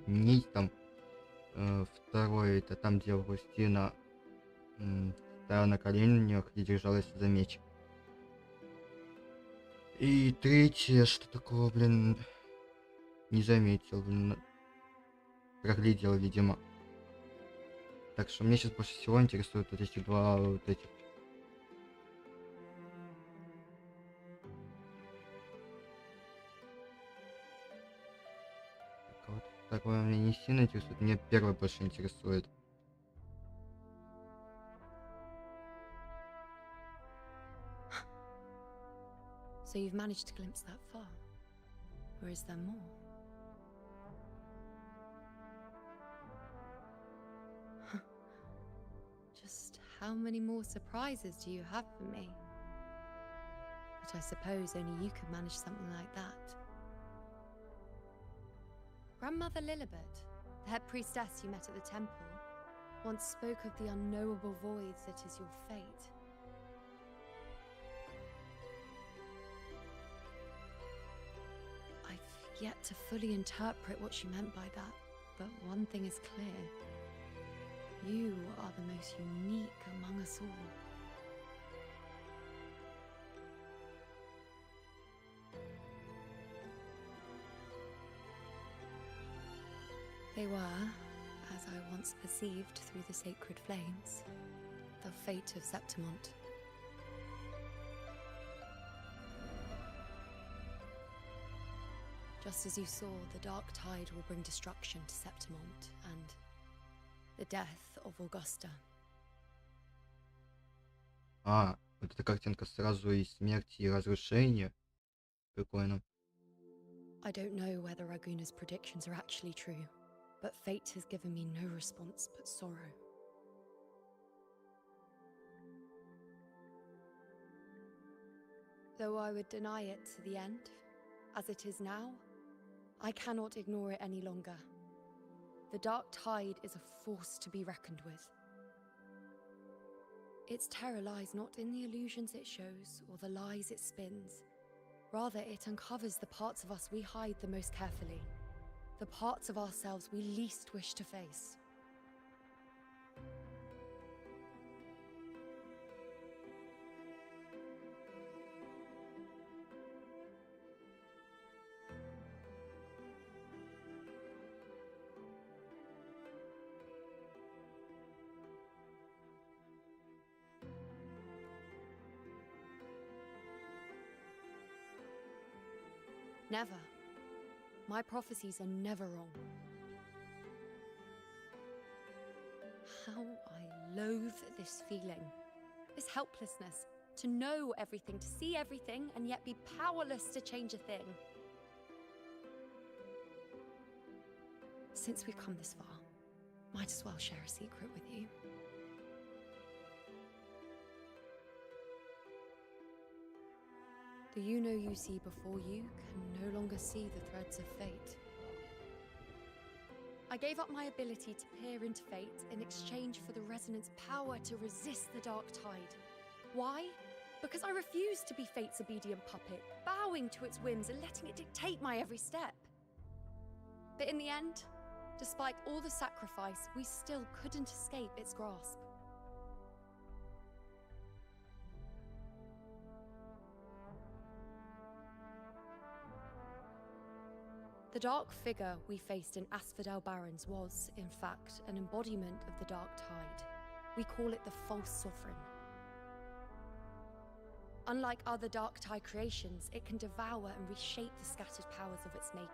нить там. Второй, это там, где Августина стояла на коленях и держалась за меч. И третье, что такого, блин, не заметил, блин, проглядел, видимо. Так что мне сейчас больше всего интересуют вот эти два вот этих. Так, вот такое меня не сильно интересует, мне первое больше интересует. So you've managed to glimpse that far? Or is there more? Just how many more surprises do you have for me? But I suppose only you could manage something like that. Grandmother Lilibet, the head priestess you met at the temple, once spoke of the unknowable voids that is your fate. I've yet to fully interpret what she meant by that, but one thing is clear. You are the most unique among us all. They were, as I once perceived through the sacred flames, the fate of Septimont. Just as you saw, the dark tide will bring destruction to Septimont and the death of Augusta. А, вот эта картинка сразу и смерти, и разрушения. Прикольно. I don't know whether Raguna's predictions are actually true, but fate has given me no response but sorrow. Though I would deny it to the end, as it is now, I cannot ignore it any longer. The dark tide is a force to be reckoned with. Its terror lies not in the illusions it shows or the lies it spins. Rather, it uncovers the parts of us we hide the most carefully, the parts of ourselves we least wish to face. Never. My prophecies are never wrong. How I loathe this feeling, this helplessness, to know everything, to see everything, and yet be powerless to change a thing. Since we've come this far, might as well share a secret with you. The you see before you can no longer see the threads of fate. I gave up my ability to peer into fate in exchange for the resonance power to resist the dark tide. Why? Because I refused to be fate's obedient puppet, bowing to its whims and letting it dictate my every step. But in the end, despite all the sacrifice, we still couldn't escape its grasp. The dark figure we faced in Asphodel Barrens was, in fact, an embodiment of the dark tide. We call it the false sovereign. Unlike other dark tide creations, it can devour and reshape the scattered powers of its maker.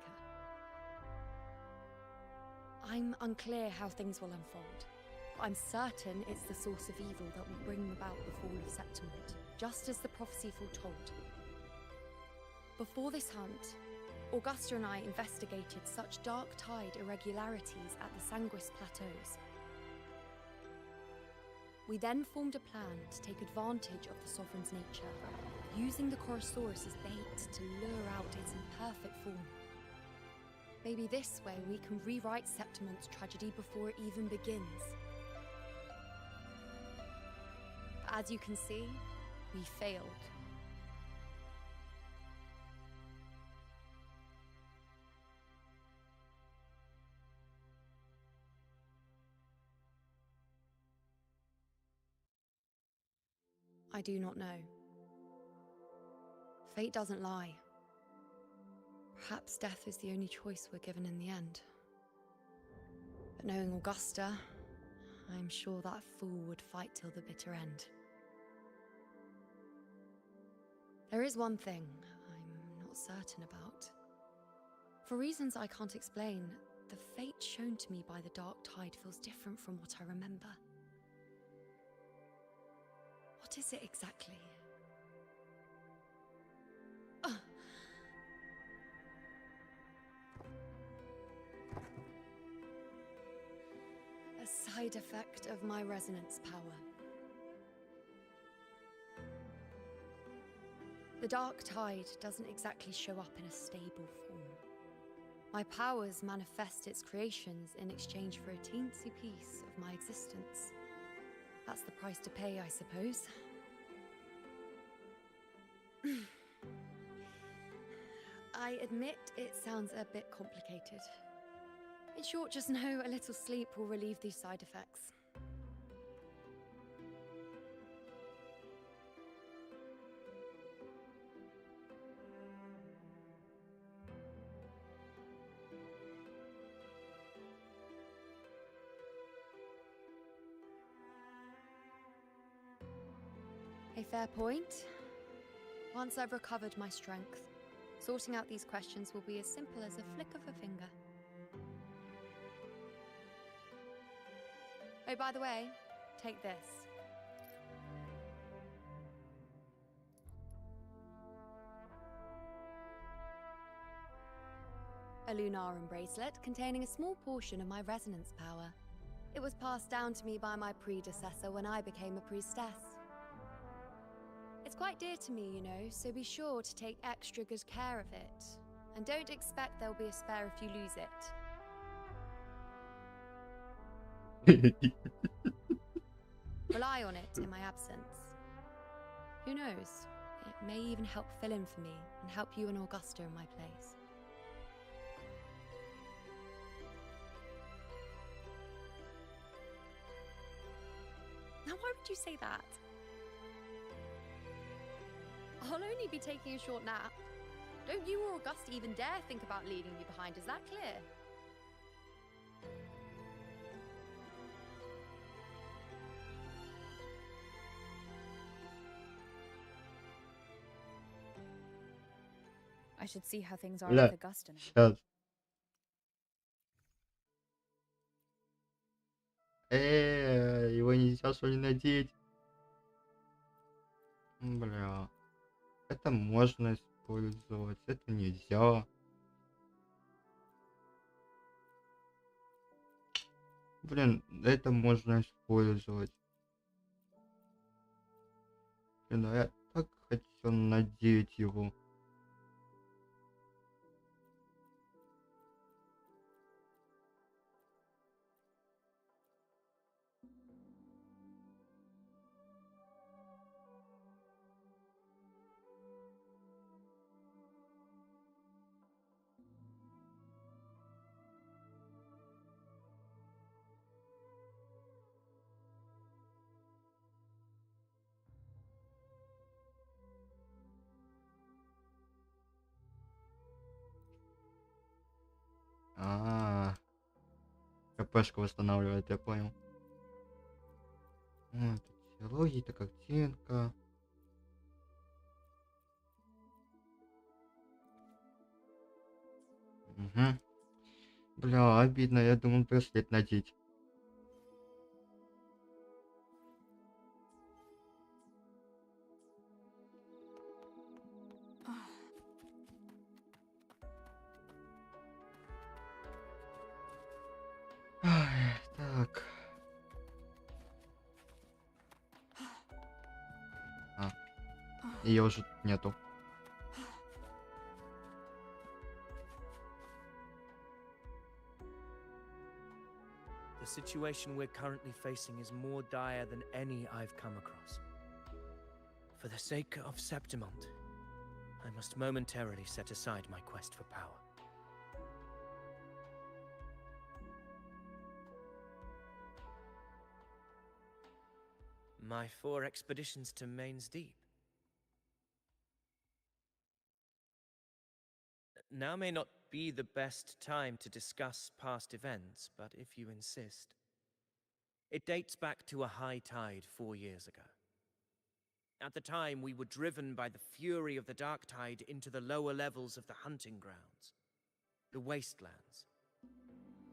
I'm unclear how things will unfold, but I'm certain it's the source of evil that will bring about the fall of Septimont, just as the prophecy foretold. Before this hunt, Augusta and I investigated such dark tide irregularities at the Sanguis Plateaus. We then formed a plan to take advantage of the Sovereign's nature, using the Chorosaurus as bait to lure out its imperfect form. Maybe this way we can rewrite Septimont's tragedy before it even begins. But as you can see, we failed. I do not know. fate doesn't lie. Perhaps death is the only choice we're given in the end. But knowing Augusta, I'm sure that fool would fight till the bitter end. There is one thing I'm not certain about. For reasons I can't explain, the fate shown to me by the Dark Tide feels different from what I remember. What is it exactly? A side effect of my resonance power. The Dark Tide doesn't exactly show up in a stable form. My powers manifest its creations in exchange for a teensy piece of my existence. That's the price to pay, I suppose. I admit it sounds a bit complicated. In short, just know a little sleep will relieve these side effects. A fair point. Once I've recovered my strength, sorting out these questions will be as simple as a flick of a finger. Oh, by the way, take this. A Lunarum bracelet containing a small portion of my resonance power. It was passed down to me by my predecessor when I became a priestess. It's quite dear to me, you know, so be sure to take extra good care of it. And don't expect there'll be a spare if you lose it. Rely on it in my absence. Who knows? It may even help fill in for me and help you and Augusta in my place. Now, why would you say that? I'll only be taking a short nap. Don't you or Augusta even dare think about leaving me behind, is that clear? I should see how things are Бля, with Augusta now. сейчас. Его нельзя что ли надеть? Бля. Это можно использовать, это нельзя. Блин, это можно использовать. Блин, а я так хотел надеть его. КПшку восстанавливает, я понял. Вот, теология, это картинка. Угу. Бля, обидно, я думал браслет надеть. Ай, так. Ее уже нету. The situation we're currently facing is more dire than any I've come across. For the sake of Septimont, I must momentarily set aside my quest for power. My 4 expeditions to Main's Deep. Now may not be the best time to discuss past events, but if you insist. It dates back to a high tide 4 years ago. At the time, we were driven by the fury of the dark tide into the lower levels of the hunting grounds, the wastelands.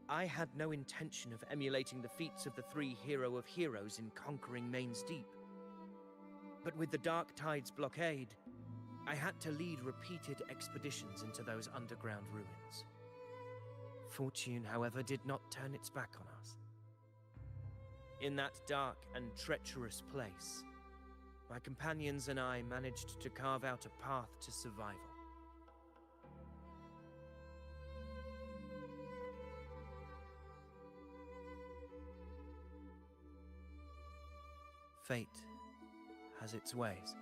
I had no intention of emulating the feats of the 3 hero of heroes in conquering Main's Deep. But with the dark tide's blockade, I had to lead repeated expeditions into those underground ruins. Fortune, however, did not turn its back on us. In that dark and treacherous place, my companions and I managed to carve out a path to survival. Fate has its ways.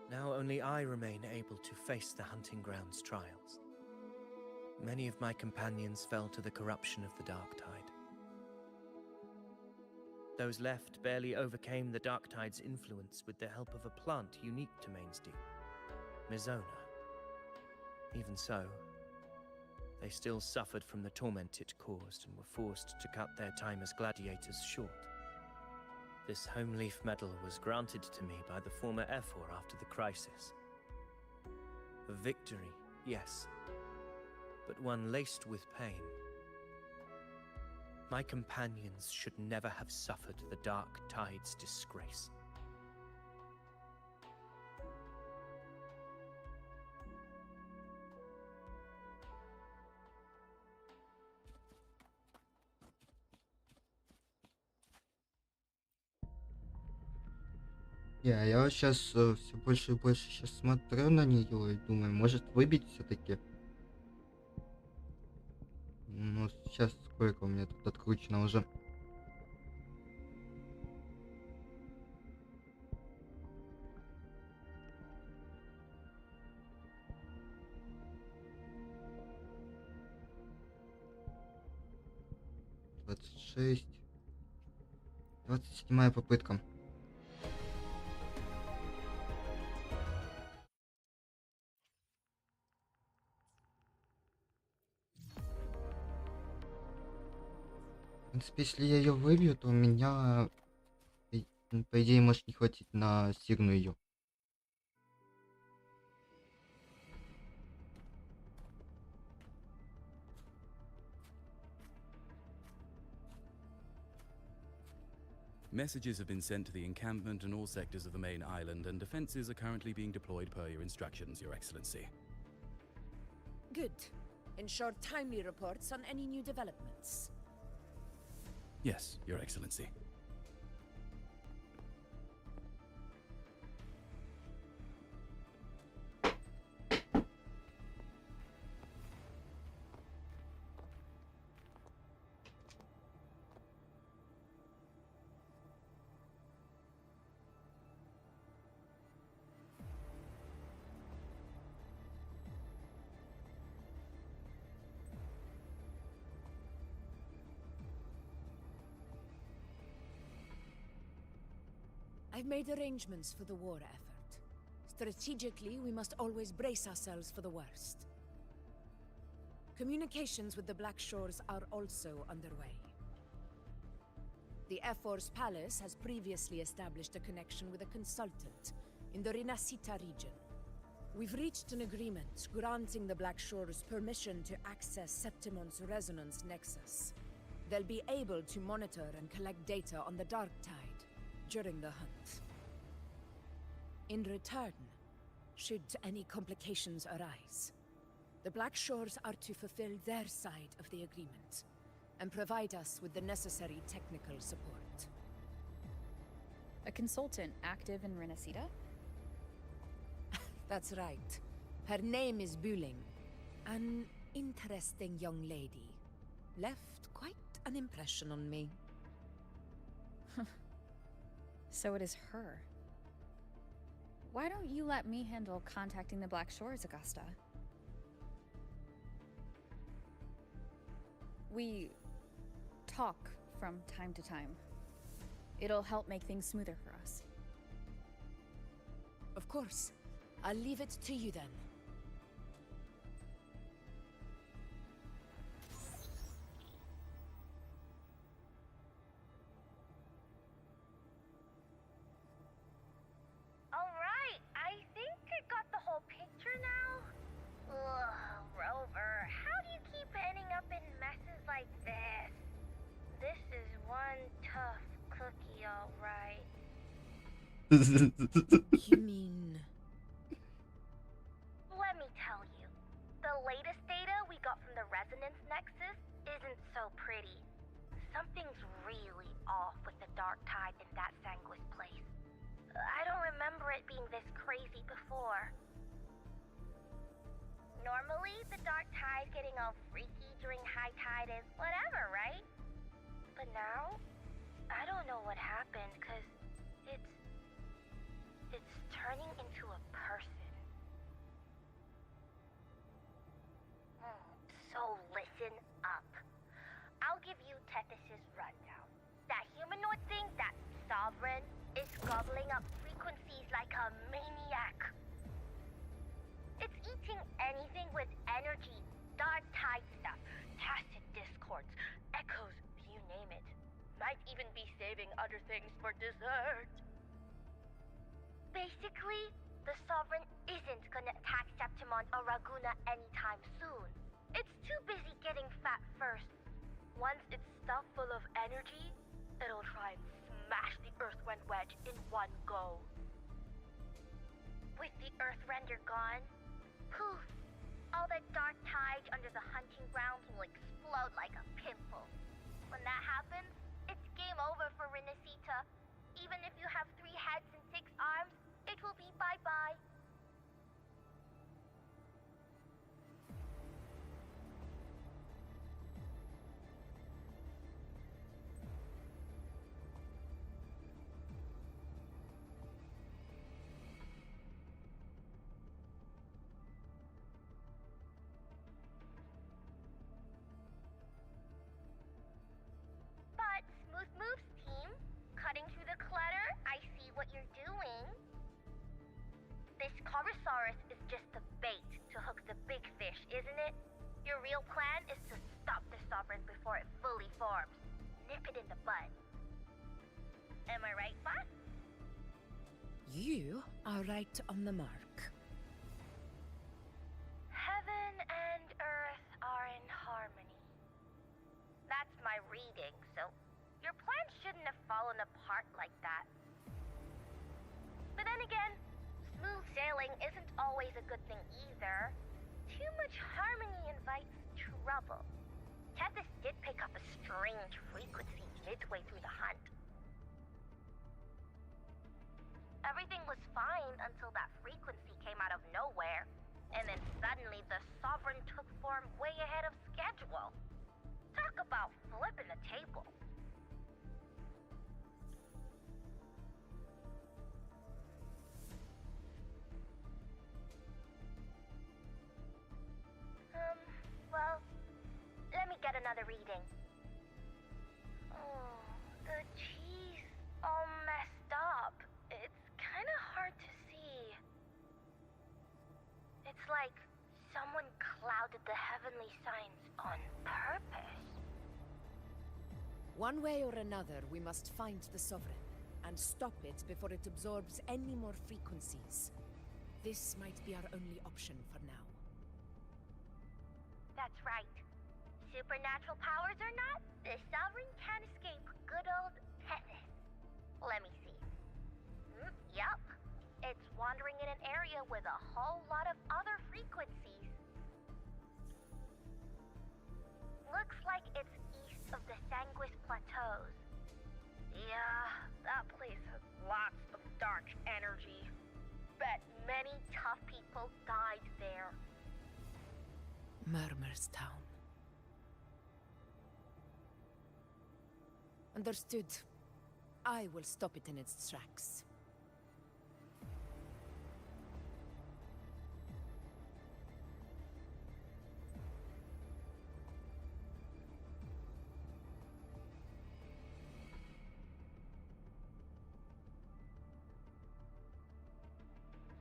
Now only I remain able to face the hunting grounds trials. Many of my companions fell to the corruption of the dark tide. Those left barely overcame the dark tide's influence with the help of a plant unique to Main's Deep, Mizona. Even so, they still suffered from the torment it caused and were forced to cut their time as gladiators short. This home leaf medal was granted to me by the former Ephor after the crisis. A victory, yes, but one laced with pain. My companions should never have suffered the dark tide's disgrace. Я сейчас все больше и больше сейчас смотрю на нее и думаю, может выбить все-таки. Ну, сейчас сколько у меня тут откручено уже. Двадцать 27-я попытка. В принципе, если я ее выбью, то у меня, по идее, может не хватить на Сигну ее. Messages have been sent to the encampment and all sectors of the main island, and defenses are currently being deployed per your instructions, Your Excellency. Good. Ensure timely reports on any new developments. Yes, Your Excellency. I've made arrangements for the war effort. Strategically, we must always brace ourselves for the worst. Communications with the Black Shores are also underway. The Air Force Palace has previously established a connection with a consultant in the Rinascita region. We've reached an agreement granting the Black Shores permission to access Septimon's resonance nexus. They'll be able to monitor and collect data on the Dark Tide during the hunt. In return, should any complications arise, the Black Shores are to fulfill their side of the agreement and provide us with the necessary technical support. A consultant active in Rinascita? That's right. Her name is Buling. An interesting young lady. Left quite an impression on me. So it is her. Why don't you let me handle contacting the Black Shores, Augusta? We talk from time to time. It'll help make things smoother for us. Of course. I'll leave it to you then. You mean... Let me tell you, the latest data we got from the resonance nexus isn't so pretty. Something's really off with the dark tide in that Sanguis place. I don't remember it being this crazy before. Normally, the dark tide getting all freaky during high tide is whatever, right? But now, I don't know what happened, cause it's turning into a person. So listen up. I'll give you Tethys' rundown. That humanoid thing, that sovereign, is gobbling up frequencies like a maniac. It's eating anything with energy, dark tide stuff, tacit discords, echoes, you name it. Might even be saving other things for dessert. Basically, the Sovereign isn't gonna attack Septimon or Raguna anytime soon. It's too busy getting fat first. Once it's stuffed full of energy, it'll try and smash the Earthwind wedge in one go. With the Earthrender gone, poof, all that dark tide under the hunting grounds will explode like a pimple. When that happens, it's game over for Renacita. Even if you have 3 heads and 6 arms, it will be bye-bye. But Smooth Moves team, cutting through the clutter, I see what you're doing. This Corosaurus is just the bait to hook the big fish, isn't it? Your real plan is to stop the Sovereign before it fully forms. Nip it in the bud. Am I right, Boss? You are right on the mark. Heaven and Earth are in harmony. That's my reading, so your plan shouldn't have fallen apart like that. But then again, smooth sailing isn't always a good thing either. Too much harmony invites trouble. Tethys did pick up a strange frequency midway through the hunt. Everything was fine until that frequency came out of nowhere, and then suddenly the Sovereign took form way ahead of schedule. Talk about flipping the table. Well, let me get another reading. Oh, the cheese all messed up. It's kind of hard to see. It's like someone clouded the heavenly signs on purpose. One way or another, we must find the Sovereign and stop it before it absorbs any more frequencies. This might be our only option for now. That's right. Supernatural powers or not, the Sovereign can't escape good old Tethys. Let me see. Yup. It's wandering in an area with a whole lot of other frequencies. Looks like it's east of the Sanguis Plateaus. Yeah, that place has lots of dark energy. Bet many tough people died there. Murmur's Town. Understood. I will stop it in its tracks.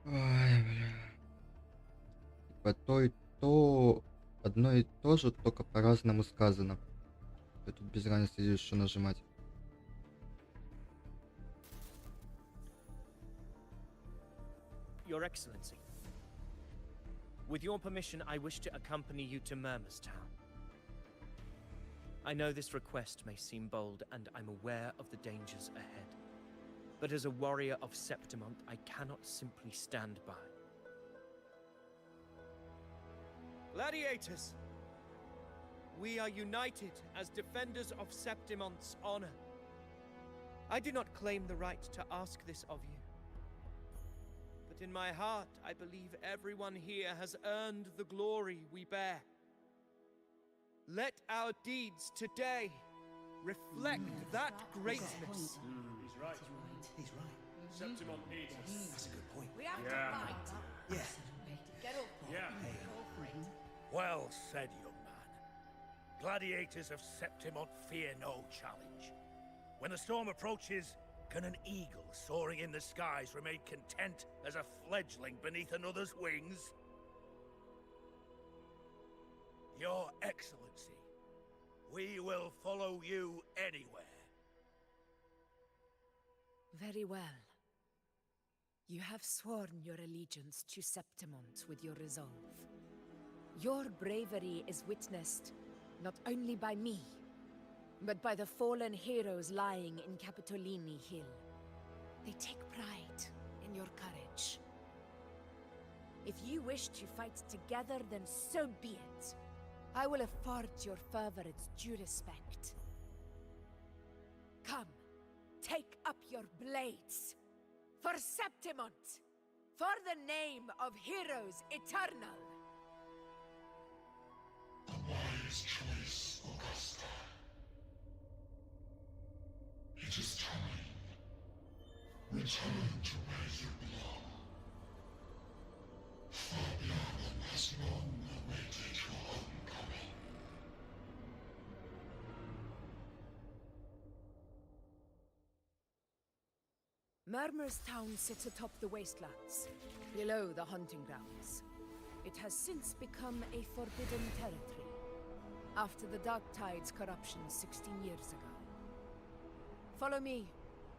Ой, бля. Типа то и то, одно и то же, только по-разному сказано. Тут без разницы здесь что нажимать. Your Excellency, with your permission, I wish to accompany you to Murmur's Town. I know this request may seem bold, and I'm aware of the dangers ahead. but as a warrior of Septimont, I cannot simply stand by. Gladiators! We are united as defenders of Septimont's honor. I do not claim the right to ask this of you. But in my heart, I believe everyone here has earned the glory we bear. Let our deeds today reflect that greatness. He's right. He's right. Septimont needs us. That's a good point. We have Yeah. to fight. Yeah. Get up. Yeah. Well said, young man. Gladiators of Septimont fear no challenge. When the storm approaches, can an eagle soaring in the skies remain content as a fledgling beneath another's wings? Your Excellency, we will follow you anywhere. Very well. You have sworn your allegiance to Septimont with your resolve. Your bravery is witnessed not only by me, but by the fallen heroes lying in Capitolini Hill. They take pride in your courage. If you wish to fight together, then so be it. I will afford your fervor its due respect. Come, take up your blades. For Septimont! For the name of heroes eternal! A wise choice, Augusta. It is time. Return to where you belong. Fabian has long awaited your homecoming. Murmur's town sits atop the wastelands, below the hunting grounds. It has since become a forbidden territory, after the Dark Tide's corruption 16 years ago. Follow me.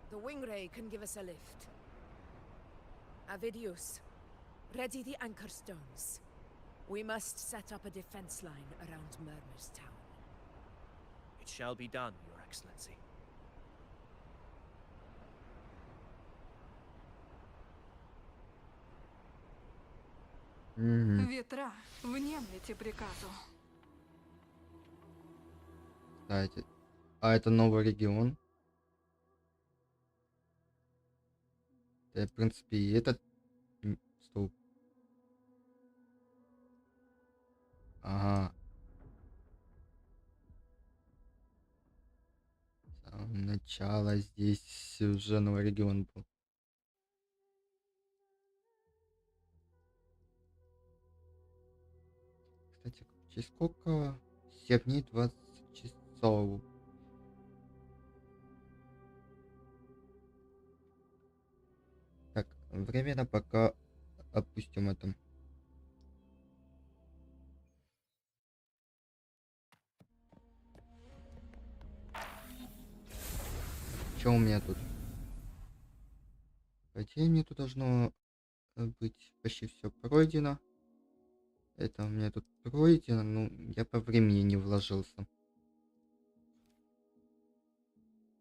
The Wingray can give us a lift. Avidius, ready the anchor stones. We must set up a defense line around Murmur's town. It shall be done, Your Excellency. Ветра, внемлите приказу. Кстати. А это новый регион. В принципе, и этот... Стоп. Ага. С самого начала здесь уже новый регион был. Кстати, через сколько? 7 дней 20 часов. Так, временно пока опустим это. Что у меня тут? По идее, мне тут должно быть почти все пройдено. Это у меня тут пройдено, ну, я по времени не вложился.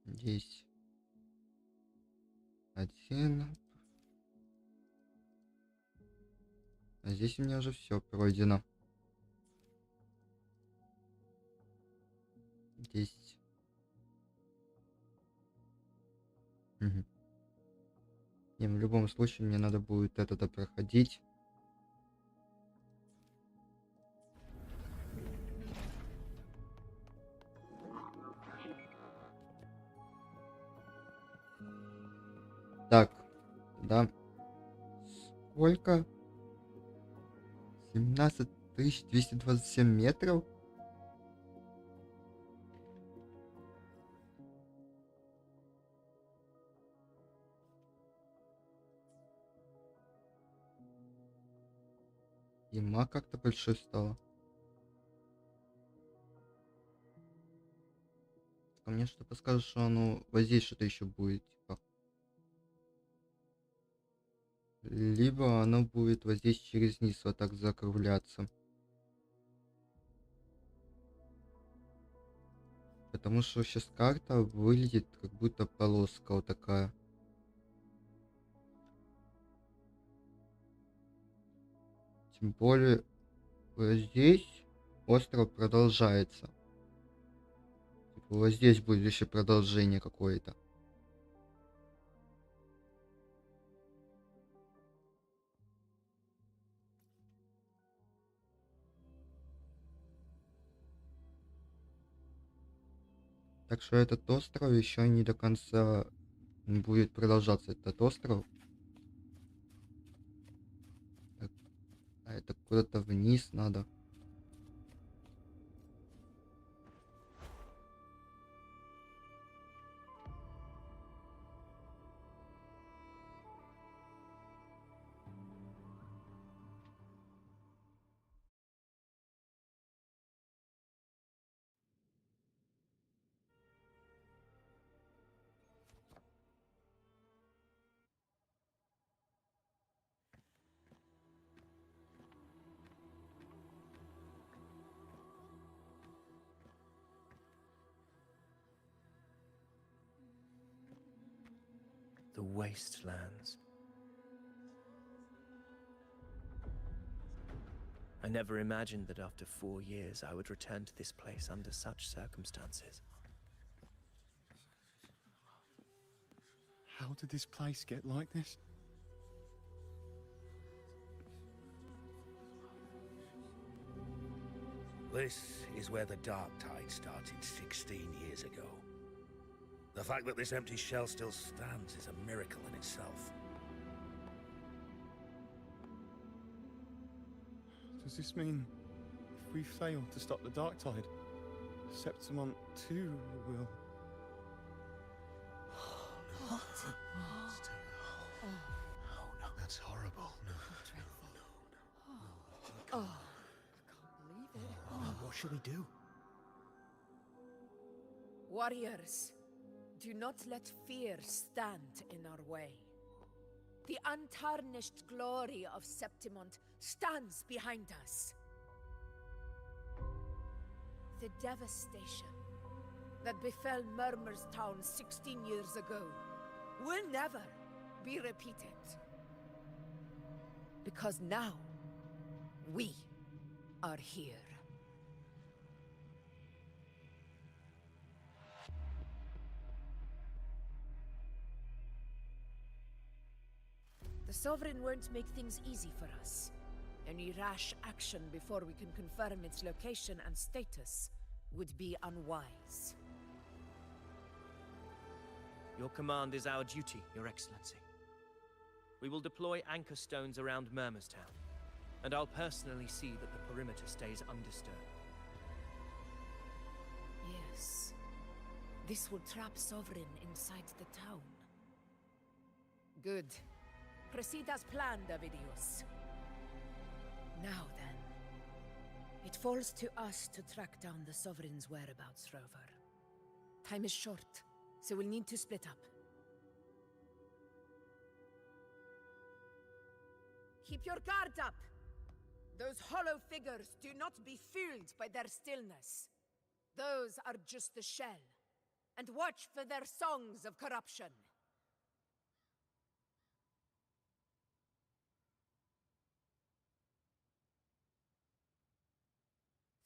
Здесь один. А здесь у меня уже все пройдено. Здесь. Угу. И в любом случае мне надо будет это проходить. Так, да. Сколько? 17 227 метров. Зима как-то большой стала. А мне что подскажет, что оно вот здесь что-то еще будет, типа. Либо оно будет вот здесь через низ вот так закругляться. Потому что сейчас карта выглядит как будто полоска вот такая. Тем более, вот здесь остров продолжается. Типа, вот здесь будет еще продолжение какое-то. Так что этот остров еще не до конца будет продолжаться. Этот остров. Так, а это куда-то вниз надо. The wastelands. I never imagined that after 4 years I would return to this place under such circumstances. How did this place get like this? This is where the Dark Tide started 16 years ago. The fact that this empty shell still stands is a miracle in itself. Does this mean if we fail to stop the Dark Tide, Septimont too will... What? Oh no, that's horrible. No, Oh, I can't believe it. Oh, what should we do? Warriors, do not let fear stand in our way. The untarnished glory of Septimont stands behind us. The devastation that befell Murmur's town 16 years ago will never be repeated. Because now, we are here. The Sovereign won't make things easy for us. Any rash action before we can confirm its location and status would be unwise. Your command is our duty, Your Excellency. We will deploy anchor stones around Murmurstown, and I'll personally see that the perimeter stays undisturbed. Yes. This will trap Sovereign inside the town. Good. Proceed as planned, Avidius. Now then, it falls to us to track down the Sovereign's whereabouts, Rover. Time is short, so we'll need to split up. Keep your guard up! Those hollow figures do not be fooled by their stillness. Those are just the shell. And watch for their songs of corruption.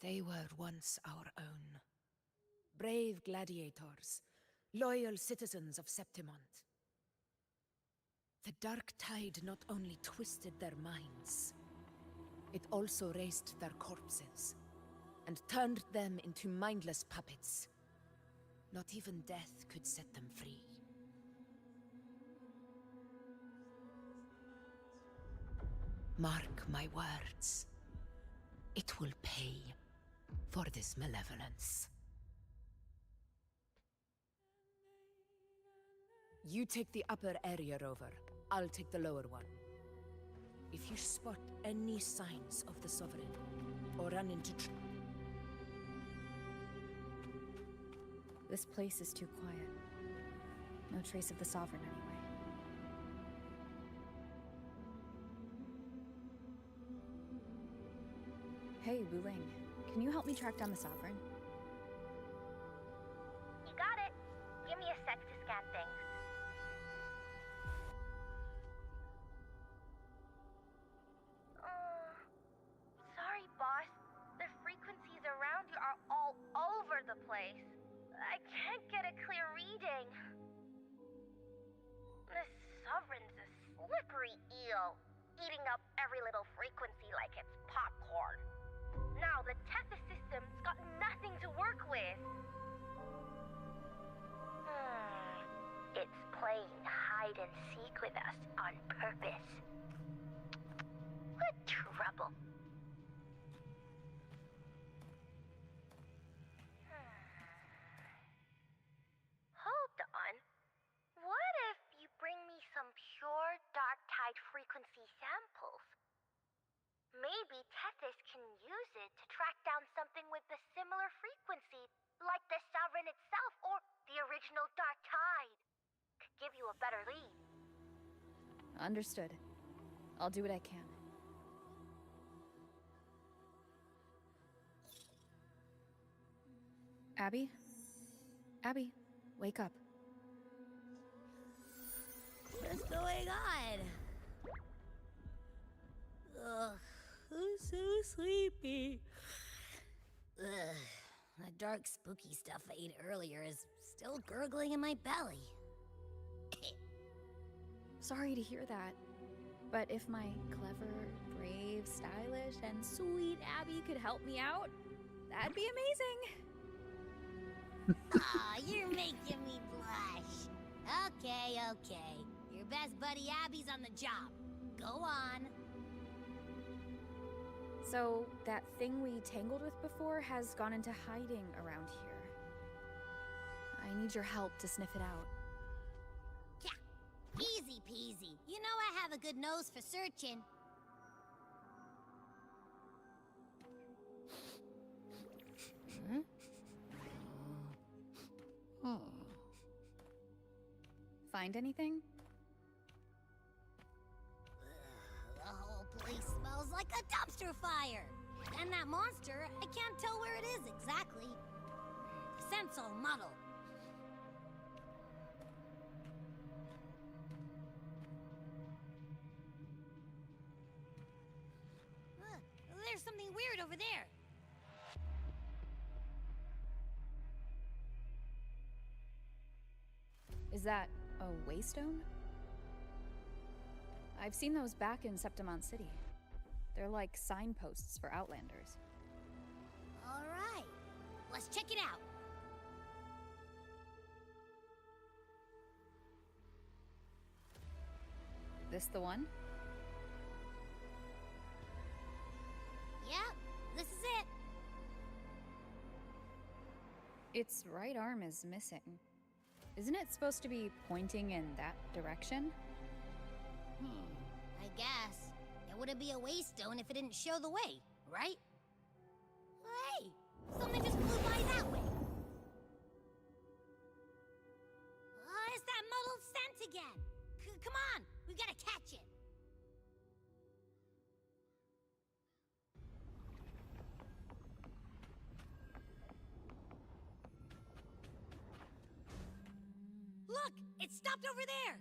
They were once our own. Brave gladiators, loyal citizens of Septimont. The Dark Tide not only twisted their minds, it also raised their corpses and turned them into mindless puppets. Not even death could set them free. Mark my words. It will pay for this malevolence. You take the upper area, Rover. I'll take the lower one. If you spot any signs of the Sovereign, or run into This place is too quiet. No trace of the Sovereign anyway. Hey, Wuling. Can you help me track down the Sovereign? You got it. Give me a sec to scan things. hungry eel, eating up every little frequency like it's popcorn. Now the Tethys system's got nothing to work with. It's playing hide and seek with us on purpose. What trouble. Hold on. What if you bring me some pure dark tide frequency samples? Maybe Tethys can use it to track down something with a similar frequency, like the Sovereign itself or the original dark tide. Could give you a better lead. Understood. I'll do what I can. Abby? Abby, wake up. What's going on? Ugh, I'm so sleepy. Ugh, that dark, spooky stuff I ate earlier is still gurgling in my belly. Sorry to hear that. But if my clever, brave, stylish, and sweet Abby could help me out, that'd be amazing. Aw, you're making me blush. Okay, okay. Your best buddy Abby's on the job. Go on. So, that thing we tangled with before has gone into hiding around here. I need your help to sniff it out. Yeah, easy peasy. You know I have a good nose for searching. Hmm? Oh. Find anything? The whole place smells like a dumpster fire. And that monster, I can't tell where it is exactly. The scent's all muddled. There's something weird over there. Is that a waystone? I've seen those back in Septimont City. They're like signposts for Outlanders. All right, let's check it out. This the one? Yep, this is it. Its right arm is missing. Isn't it supposed to be pointing in that direction? I guess. It wouldn't be a waystone if it didn't show the way, right? Hey, something just flew by that way. It's that muddled scent again. Come on, we gotta catch it. Look, it stopped over there.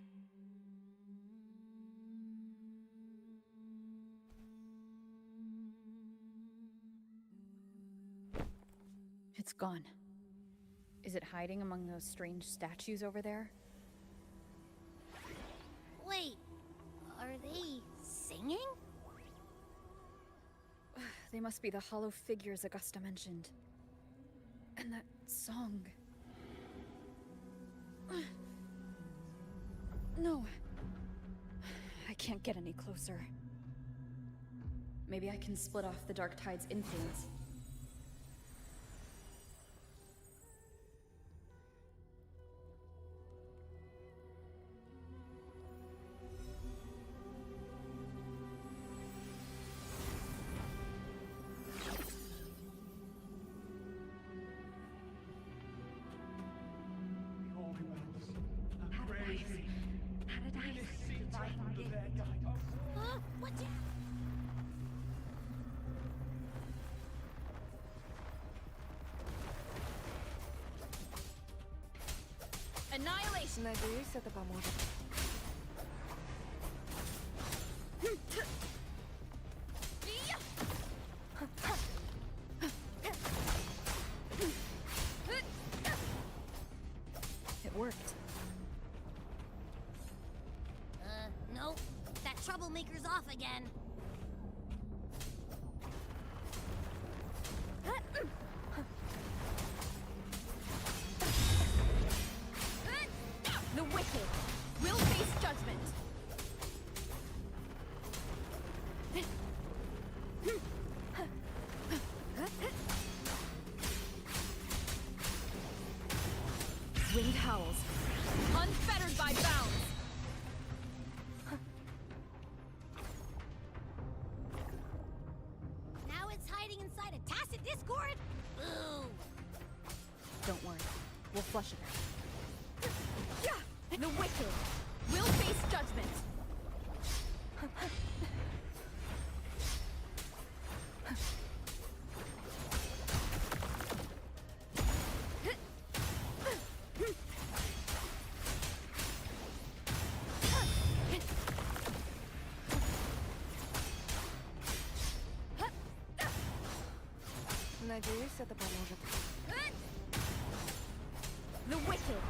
It's gone. Is it hiding among those strange statues over there? Wait, are they singing? They must be the hollow figures Augusta mentioned. And that song. No. I can't get any closer. Maybe I can split off the Dark Tide's influence. Watch out! Annihilation! Надеюсь, это поможет. It worked. Nope. That that troublemaker's off again. The wicked will face judgment. Wind howls, unfettered by bounds. Now it's hiding inside a tacit discord? Boo! Don't worry, we'll flush it out. The wicked will face judgment. Надеюсь, это поможет. The wicked.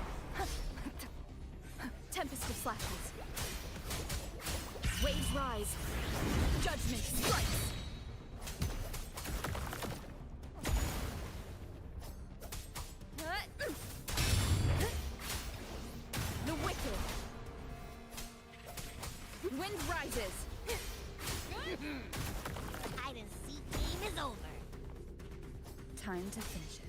Tempest of slashes. Waves rise. Judgment strikes. The wicked. Wind rises. Hide and seek game is over. Time to finish it.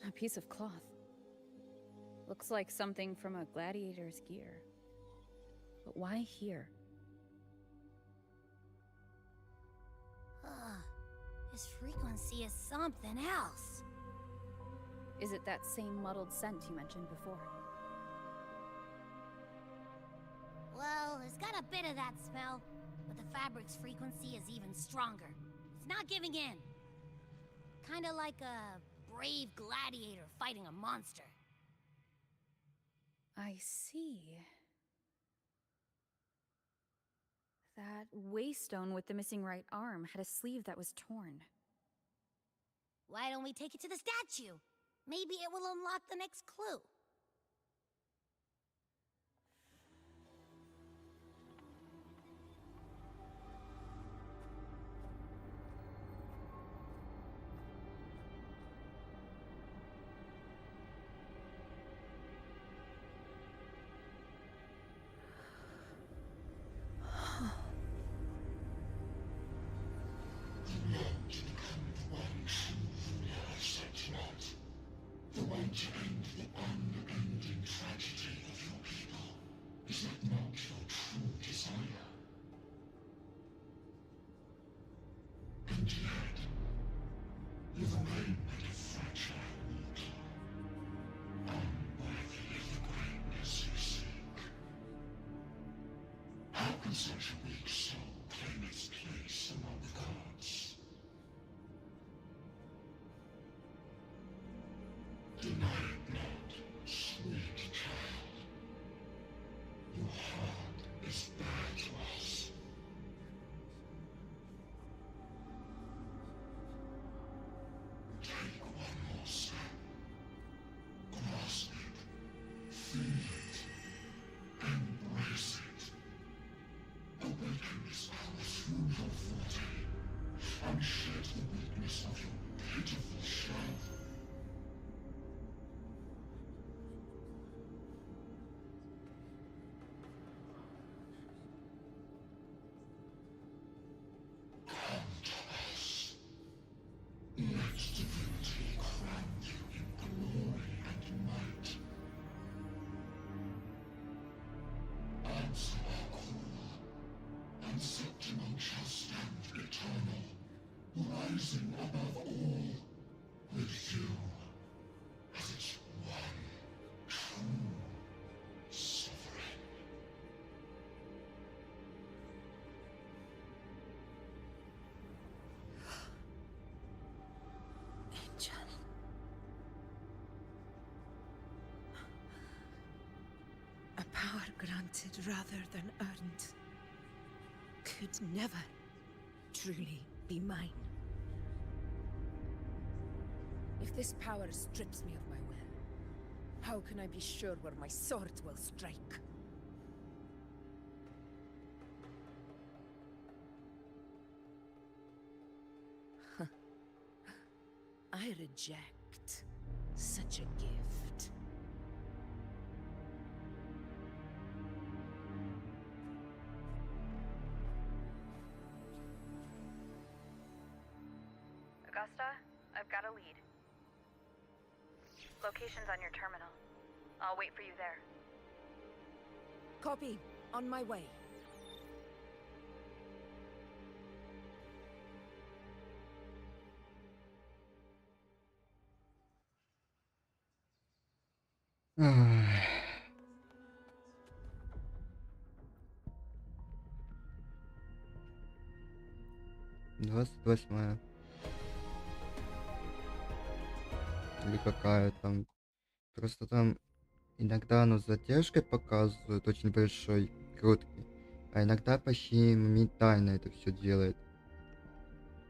A piece of cloth. Looks like something from a gladiator's gear. But why here? This frequency is something else. Is it that same muddled scent you mentioned before? Well, it's got a bit of that smell, but the fabric's frequency is even stronger. It's not giving in. Kinda like a brave gladiator fighting a monster. I see. That waystone with the missing right arm had a sleeve that was torn. Why don't we take it to the statue? Maybe it will unlock the next clue. The one to end the unending tragedy of your people. Is that not your true desire? And yet, you remain but a fragile mortal, unworthy of the greatness you seek. How can such a weak soul claim its place among the gods? Deny it not, sweet child. Your heart is bare to us. Take one more step. Grasp it. Feel it. Embrace it. Awaken this power through your forte, and shed the weakness of your pitiful shell. Rising above all, with you as its one true sovereign. granted rather than earned could never truly be mine. If this power strips me of my will, how can I be sure where my sword will strike? I reject such a gift. Augusta, I've got a lead. Location's on your terminal. I'll wait for you there. Copy. On my way. Ах. 28-я. Или какая там. Просто там иногда оно с задержкой показывает очень большой, короткий. А иногда почти моментально это все делает.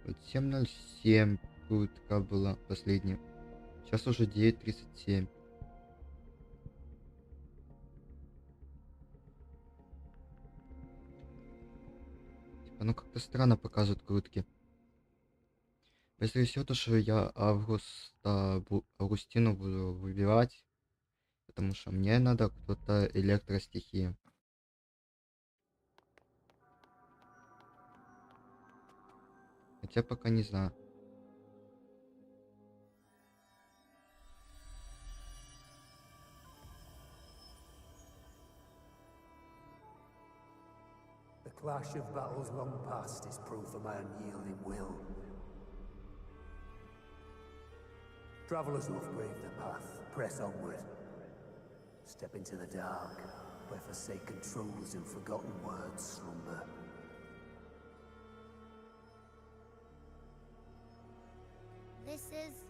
Вот 7:07 крутка была последняя. Сейчас уже 9:37. Оно как-то странно показывает крутки. Скорее всего, то, что я Августину буду выбирать, потому что мне надо кто-то электростихия. Хотя пока не знаю. The clash of battles long past is proof of my unyielding will. Travelers who have braved the path, press onward. Step into the dark, where forsaken truths and forgotten words slumber. This is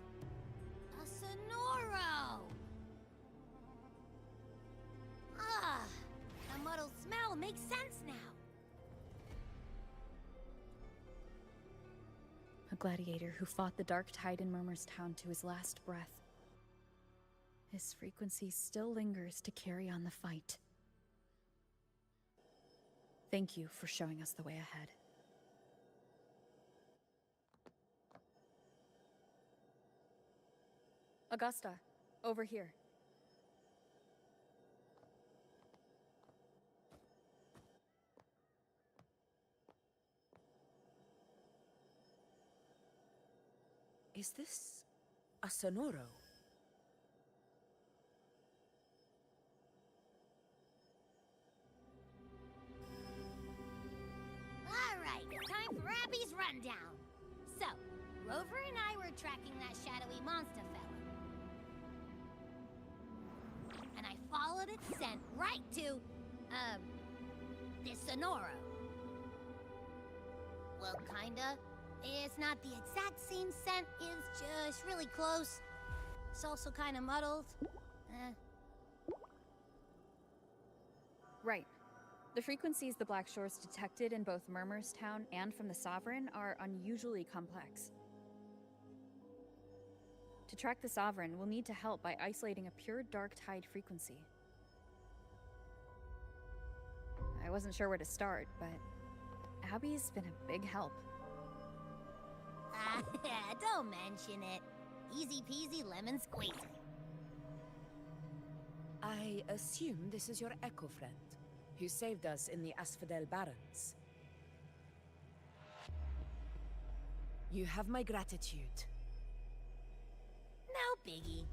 a Sonoro! Ah, the muddled smell makes sense now. A gladiator who fought the dark tide in Murmur's Town to his last breath. His frequency still lingers to carry on the fight. Thank you for showing us the way ahead. Augusta, over here. Is this a Sonoro? Alright, time for Abby's rundown. So, Rover and I were tracking that shadowy monster fella. And I followed its scent right to, this Sonoro. Well, kinda. It's not the exact same scent, it's just really close. It's also kinda muddled. Right. The frequencies the Black Shores detected in both Murmur's Town and from the Sovereign are unusually complex. To track the Sovereign, we'll need to help by isolating a pure dark tide frequency. I wasn't sure where to start, but Abby's been a big help. Don't mention it. Easy peasy lemon squeezy. I assume this is your echo friend, who saved us in the Asphodel Barrens. You have my gratitude. No biggie.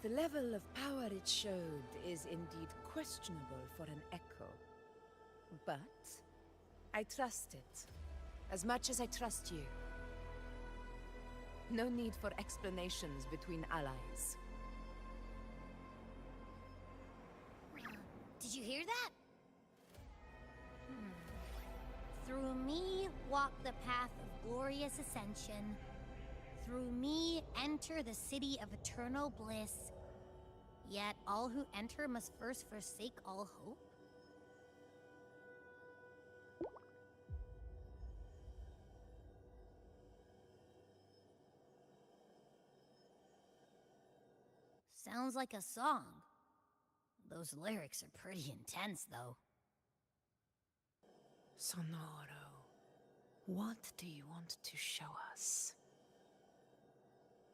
The level of power it showed is indeed questionable for an echo. But I trust it, as much as I trust you. No need for explanations between allies. Did you hear that? Through me, walk the path of glorious ascension. Through me, enter the city of eternal bliss. Yet all who enter must first forsake all hope? Sounds like a song. Those lyrics are pretty intense, though. Sonoro, what do you want to show us?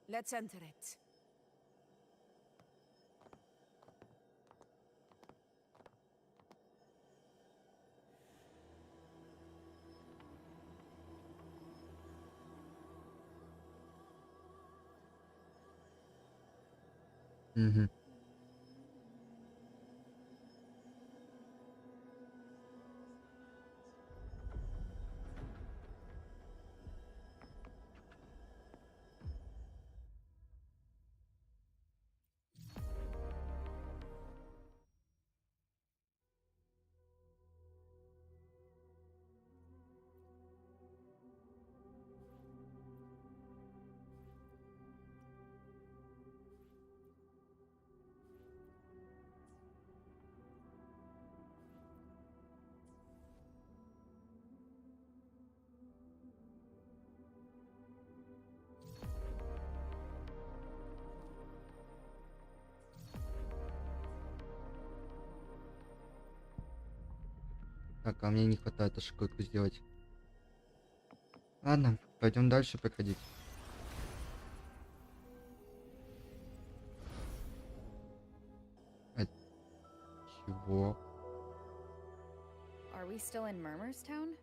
Let's enter it. Угу. Так, а мне не хватает ошибку сделать. Ладно, пойдем дальше проходить. А чего? Are we still in Murmur's Town?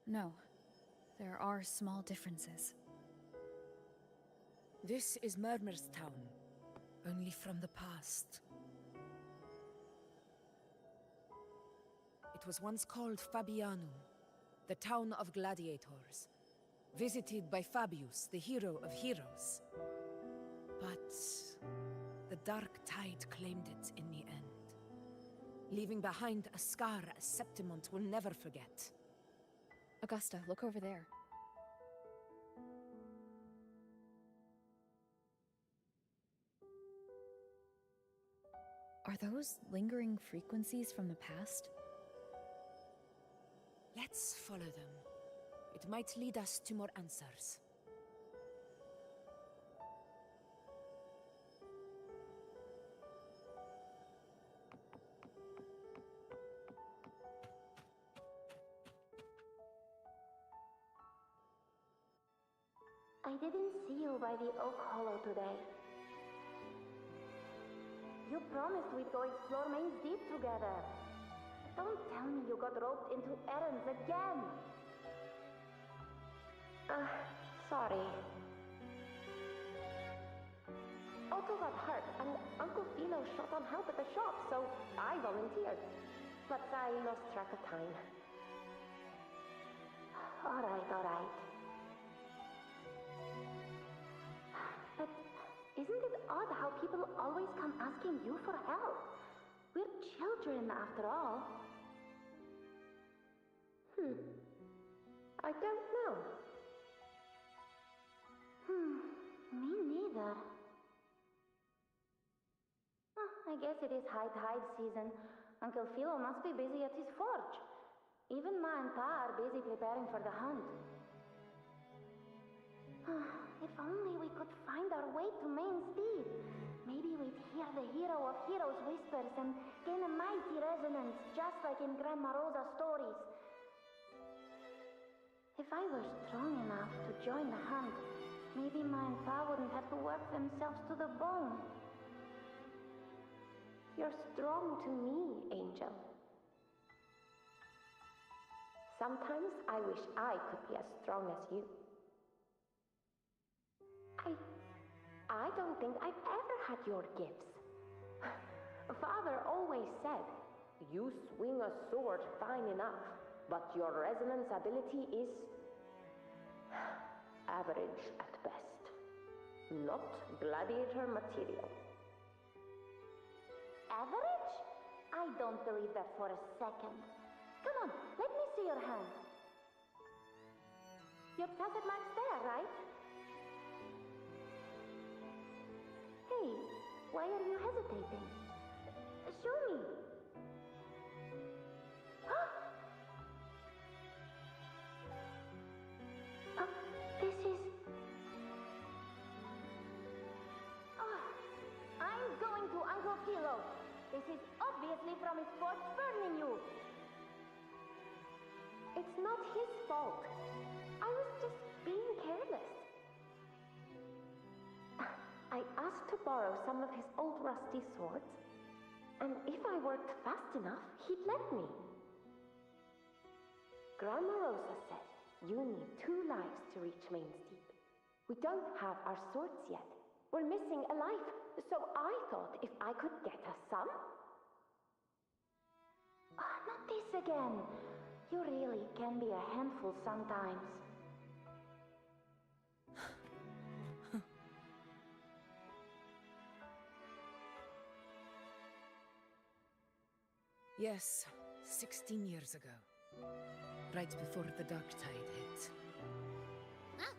No. There are small differences. This is Murmur's Town, only from the past. It was once called Fabianum, the town of gladiators, visited by Fabius, the hero of heroes. But the dark tide claimed it in the end, leaving behind a scar Septimont will never forget. Augusta, look over there. Are those lingering frequencies from the past? Let's follow them. It might lead us to more answers. I didn't see you by the Oak Hollow today. You promised we'd go explore Main's Deep together. Don't tell me you got roped into errands again. Sorry. Otto got hurt, and Uncle Philo shot on help at the shop, so I volunteered. But I lost track of time. Alright. But isn't it odd how people always come asking you for help? We're children, after all. I don't know. Me neither. I guess it is high tide season. Uncle Philo must be busy at his forge. Even Ma and Pa are busy preparing for the hunt. If only we could find our way to Main's Deep. Maybe we'd hear the hero of heroes whispers and gain a mighty resonance, just like in Grandma Rosa's stories. If I were strong enough to join the hunt, maybe Ma and Pa wouldn't have to work themselves to the bone. You're strong to me, Angel. Sometimes I wish I could be as strong as you. I don't think I've ever had your gifts. Father always said, you swing a sword fine enough, but your resonance ability is average at best. Not gladiator material. Average? I I don't believe that for a second. Come on, let me see your hand. Your facet mark's there, right? Hey, why are you hesitating? Show me. This is... I'm going to Uncle Philo. This is obviously from his force burning you. It's not his fault. I was just being careless. I asked to borrow some of his old rusty swords, and if I worked fast enough, he'd let me. Grandma Rosa said you need 2 lives to reach Main's Deep. We don't have our swords yet. We're missing a life, so I thought if I could get us some... not this again. You really can be a handful sometimes. Yes, 16 years ago. Right before the dark tide hit. Huh?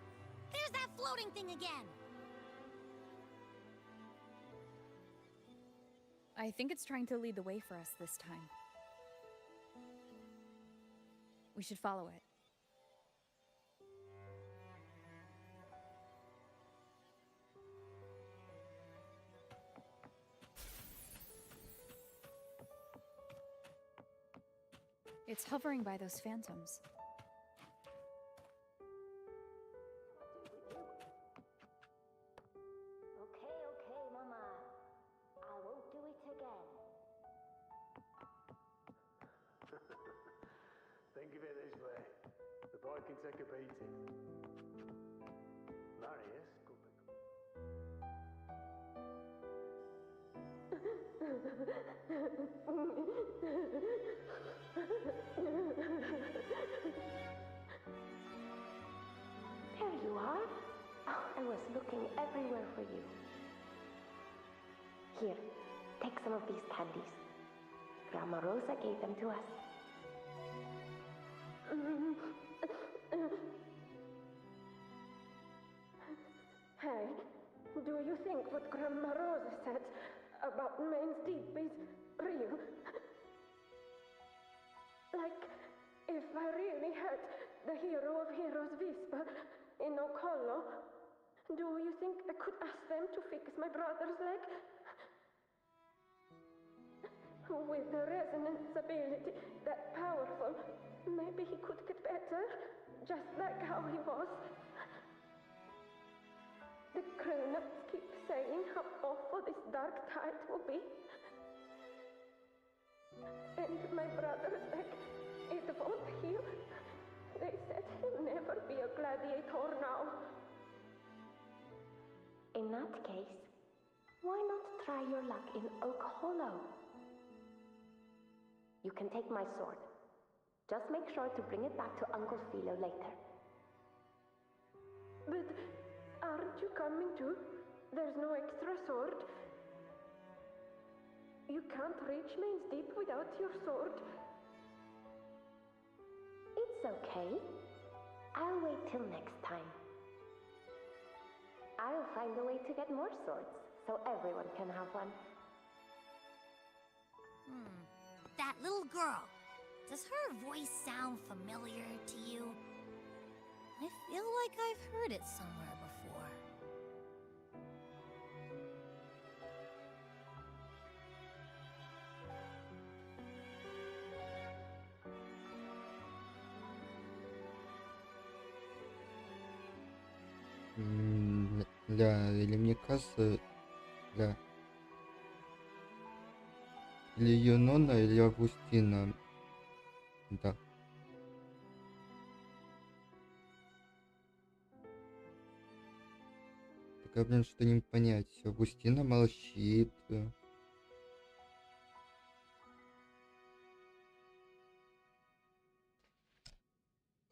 There's that floating thing again! I think it's trying to lead the way for us this time. We should follow it. It's hovering by those phantoms. Okay, Mama. I won't do it again. Think of it this way. The boy can take a beating. Marius could There you are. Oh, I was looking everywhere for you. Here, take some of these candies. Grandma Rosa gave them to us. Hey, do you think what Grandma Rosa said about Main's Deep is real? Like, if I really had the hero of heroes whisper in Okolo, do you think I could ask them to fix my brother's leg? With the resonance ability that powerful, maybe he could get better, just like how he was. The grown-ups keep saying how awful this dark tide will be. And my brother's leg, it won't heal. They said he'll never be a gladiator now. In that case, why not try your luck in Oak Hollow? You can take my sword. Just make sure to bring it back to Uncle Philo later. But aren't you coming too? There's no extra sword. You can't reach Main's Deep without your sword. It's okay. I'll wait till next time. I'll find a way to get more swords, so everyone can have one. That little girl. Does her voice sound familiar to you? I feel like I've heard it somewhere before. Или мне кажется, или Юнона, или Августина. Да. Такая, блин, что не понять. Августина молчит.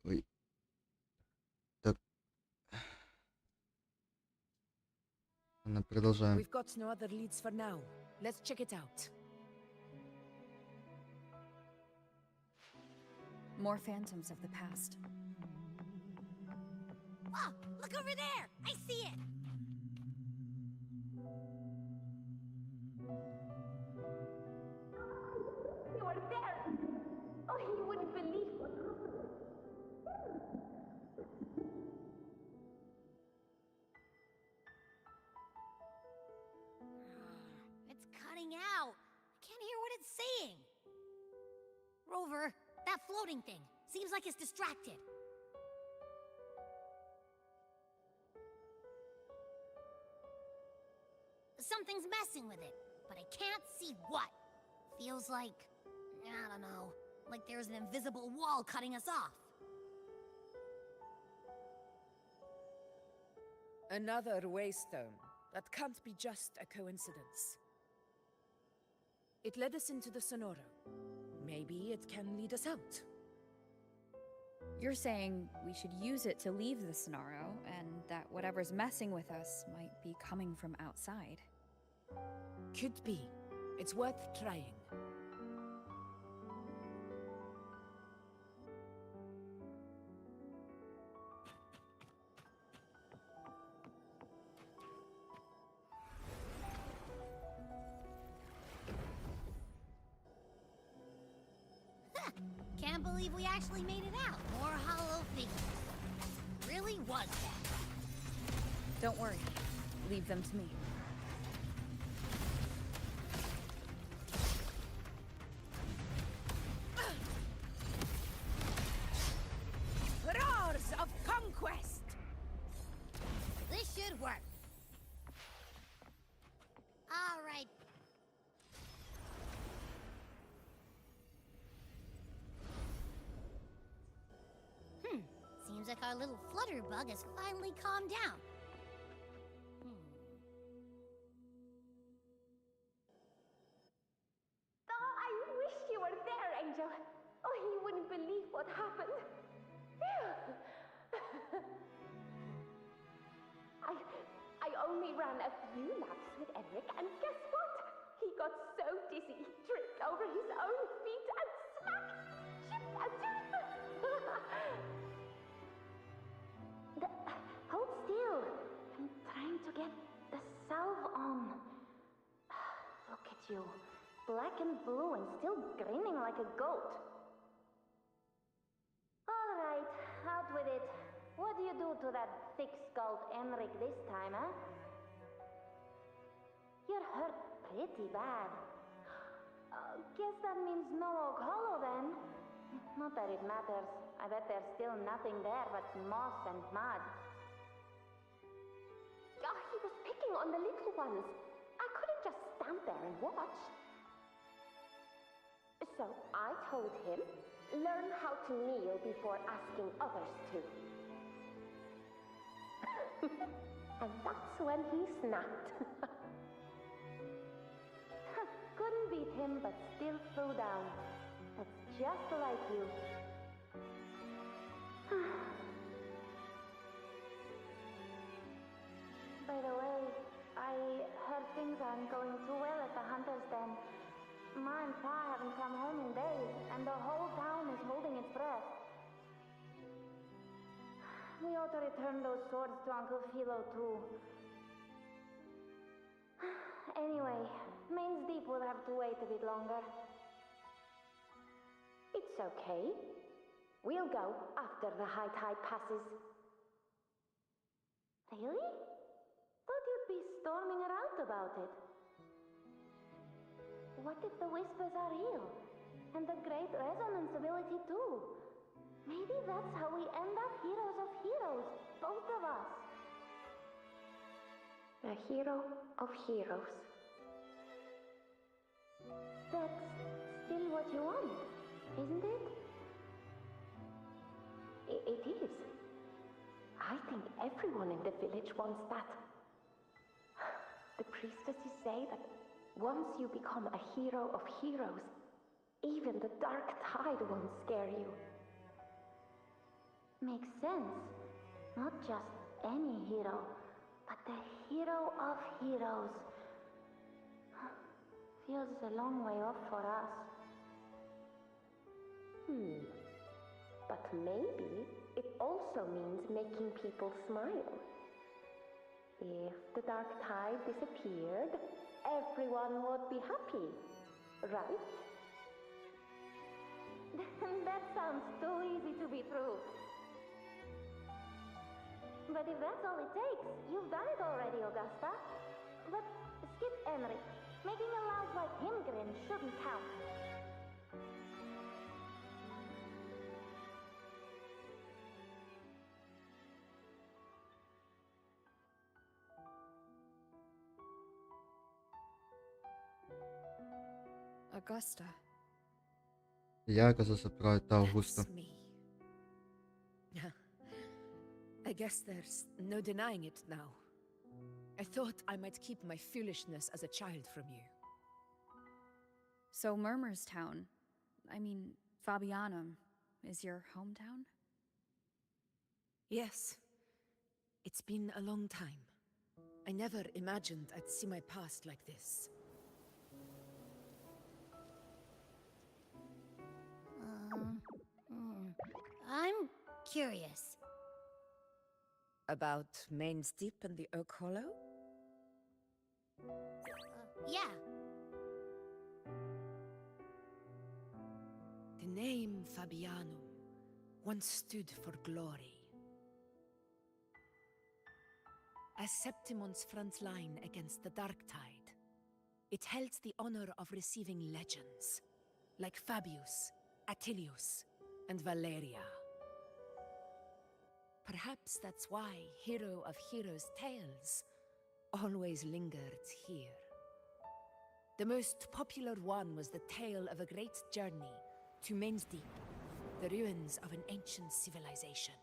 Ой. Так. Продолжаем. We've got no other leads for now. Let's check it out. More phantoms of the past. Oh, look over there! I see it! You were there! Oh, you wouldn't believe what happened. It's cutting out. I can't hear what it's saying. Rover, that floating thing. Seems like it's distracted. Something's messing with it, but I can't see what. Feels like, I don't know, like there's an invisible wall cutting us off. Another waystone. That can't be just a coincidence. It led us into the Sonoro. Maybe it can lead us out. You're saying we should use it to leave the Sonaro, and that whatever's messing with us might be coming from outside. Could be. It's worth trying. Can't believe we actually made it out. More hollow figures. Really was that. Don't worry. Leave them to me. Roars of conquest! This should work. All right. Seems like our little flutterbug has finally calmed down. Oh, I wish you were there, Angel. Oh, you wouldn't believe what happened. I only ran a few laps with Eric, and guess what? He got so dizzy he tripped over his own feet and smacked, chipped a tooth. Hold still. I'm trying to get the salve on. Look at you. Black and blue and still grinning like a goat. All right, out with it. What do you do to that thick-skulled Enric this time, huh? You're hurt pretty bad. Guess that means no Oak Hollow then. Not that it matters. I bet there's still nothing there but moss and mud. Oh, he was picking on the little ones. I couldn't just stand there and watch. So I told him, learn how to kneel before asking others to. And that's when he snapped. Couldn't beat him, but still threw down. That's just like you. By the way, I heard things aren't going too well at the Hunter's Den. Ma and Pa haven't come home in days, and the whole town is holding its breath. We ought to return those swords to Uncle Philo, too. Anyway, Main's Deep will have to wait a bit longer. It's okay. We'll go after the high tide passes. Really? Thought you'd be storming around about it. What if the whispers are real? And the great resonance ability too? Maybe that's how we end up heroes of heroes, both of us. A hero of heroes. That's still what you want, isn't it? It is. I think everyone in the village wants that. The priestesses say that once you become a hero of heroes, even the dark tide won't scare you. Makes sense. Not just any hero, but the hero of heroes. Feels a long way off for us. But maybe it also means making people smile. If the dark tide disappeared, everyone would be happy, right? That sounds too easy to be true. But if that's all it takes, you've done it already, Augusta. But skip Enric. Making a loud like him grin shouldn't count. Augusta. Я оказался прав, это Аугуста. That's me. I guess there's no denying it now. I thought I might keep my foolishness as a child from you. So Murmurstown, I mean, Fabianum, is your hometown? Yes. It's been a long time. I never imagined I'd see my past like this. I'm curious. About Main's Deep and the Oak Hollow? Yeah. The name Fabianum once stood for glory. As Septimon's front line against the Dark Tide, it held the honor of receiving legends, like Fabius, Attilius, and Valeria. Perhaps that's why Hero of Heroes' tales always lingered here. The most popular one was the tale of a great journey to Main's Deep, the ruins of an ancient civilization.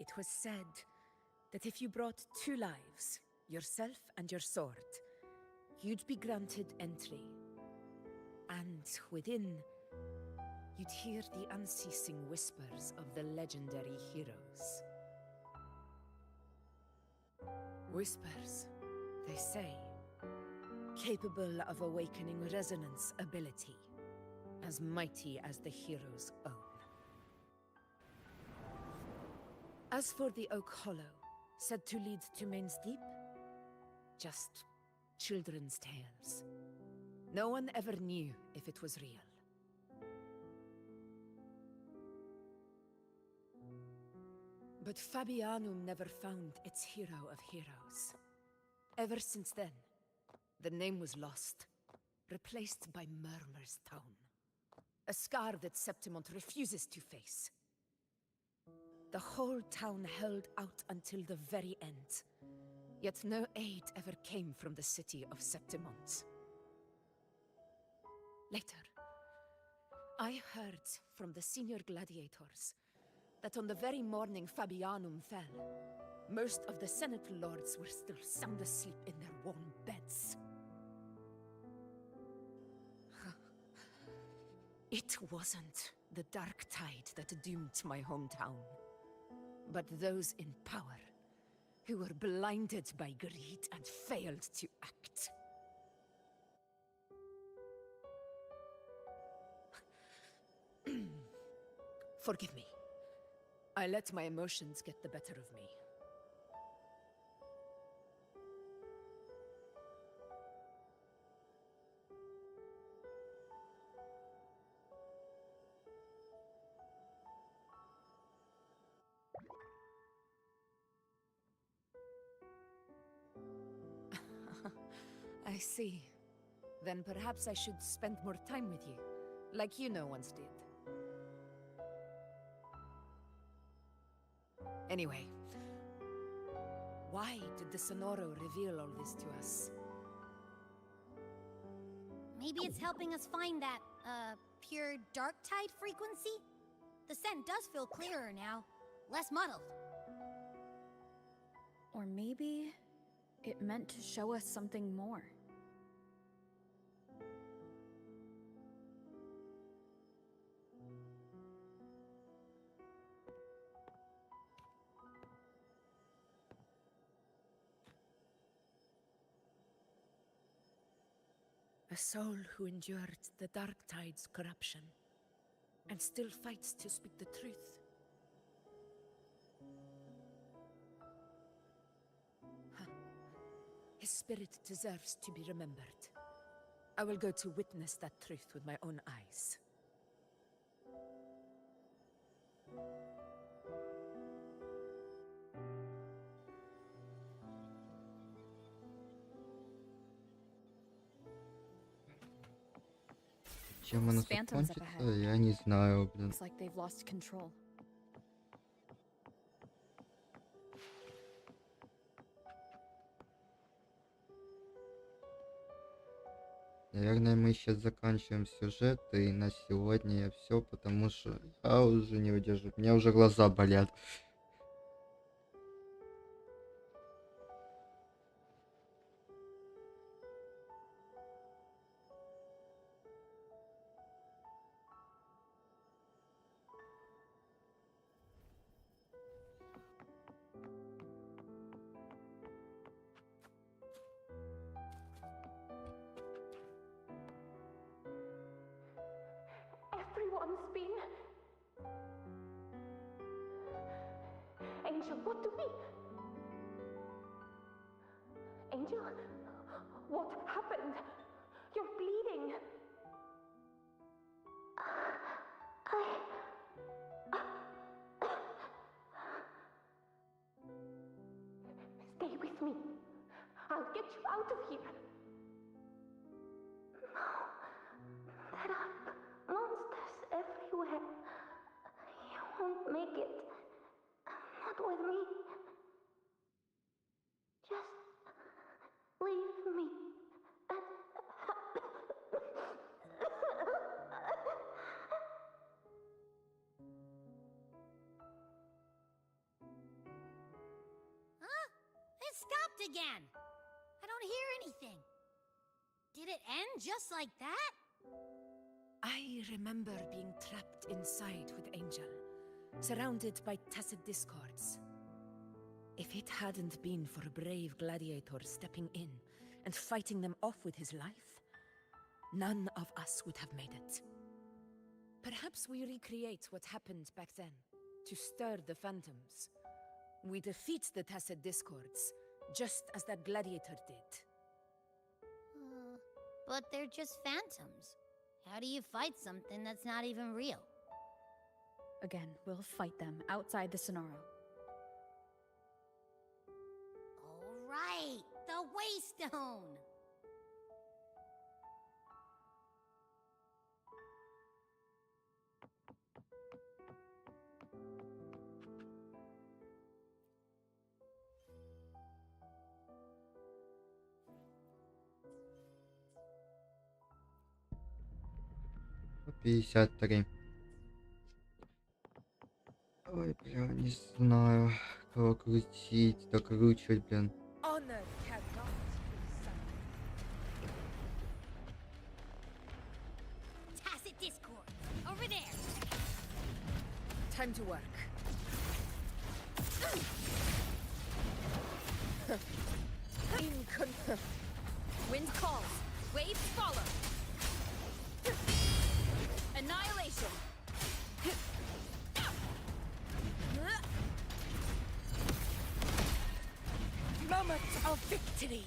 It was said that if you brought 2 lives, yourself and your sword, you'd be granted entry. And within, you'd hear the unceasing whispers of the legendary heroes. Whispers, they say, capable of awakening resonance ability, as mighty as the hero's own. As for the Oak Hollow, said to lead to Main's Deep, just children's tales. No one ever knew if it was real. But Fabianum never found its hero of heroes. Ever since then, the name was lost, replaced by Murmur's Town. A scar that Septimont refuses to face. The whole town held out until the very end, yet no aid ever came from the city of Septimont. Later, I heard from the senior gladiators that on the very morning Fabianum fell, most of the Senate lords were still sound asleep in their warm beds. It wasn't the Dark Tide that doomed my hometown, but those in power who were blinded by greed and failed to act. Forgive me. I let my emotions get the better of me. I see. Then perhaps I should spend more time with you, like you once did. Anyway, why did the Sonoro reveal all this to us? Maybe it's helping us find that, pure dark tide frequency? The scent does feel clearer now, less muddled. Or maybe it meant to show us something more. A soul who endured the Dark Tide's corruption. and still fights to speak the truth. Huh. His spirit deserves to be remembered. I will go to witness that truth with my own eyes. Чем оно Phantoms up закончится, ahead. я не знаю, блин. Looks like they've lost control. Наверное, мы сейчас заканчиваем сюжет, и на сегодня все, потому что я уже не выдержу. У меня уже глаза болят. Everyone's been... Angel, what do we... Angel, what happened? You're bleeding. Stay with me. I'll get you out of here. No. There are monsters everywhere. You won't make it. Not with me. Just leave me. Huh? It stopped again. I don't hear anything. Did it end just like that? I remember being trapped inside with Angel, surrounded by tacit discords. If it hadn't been for a brave gladiator stepping in and fighting them off with his life, none of us would have made it. Perhaps we recreate what happened back then, to stir the phantoms. We defeat the tacit discords, just as that gladiator did. But they're just phantoms. How do you fight something that's not even real? Again, we'll fight them outside the Sonaro. All right, the Waystone! По 53. Ой, бля, не знаю, кого крутить, докручивать, блин. Honor cannot be Tacit discord! Over there! Time to work. Wind calls. Waves follow. Annihilation. Moment of victory.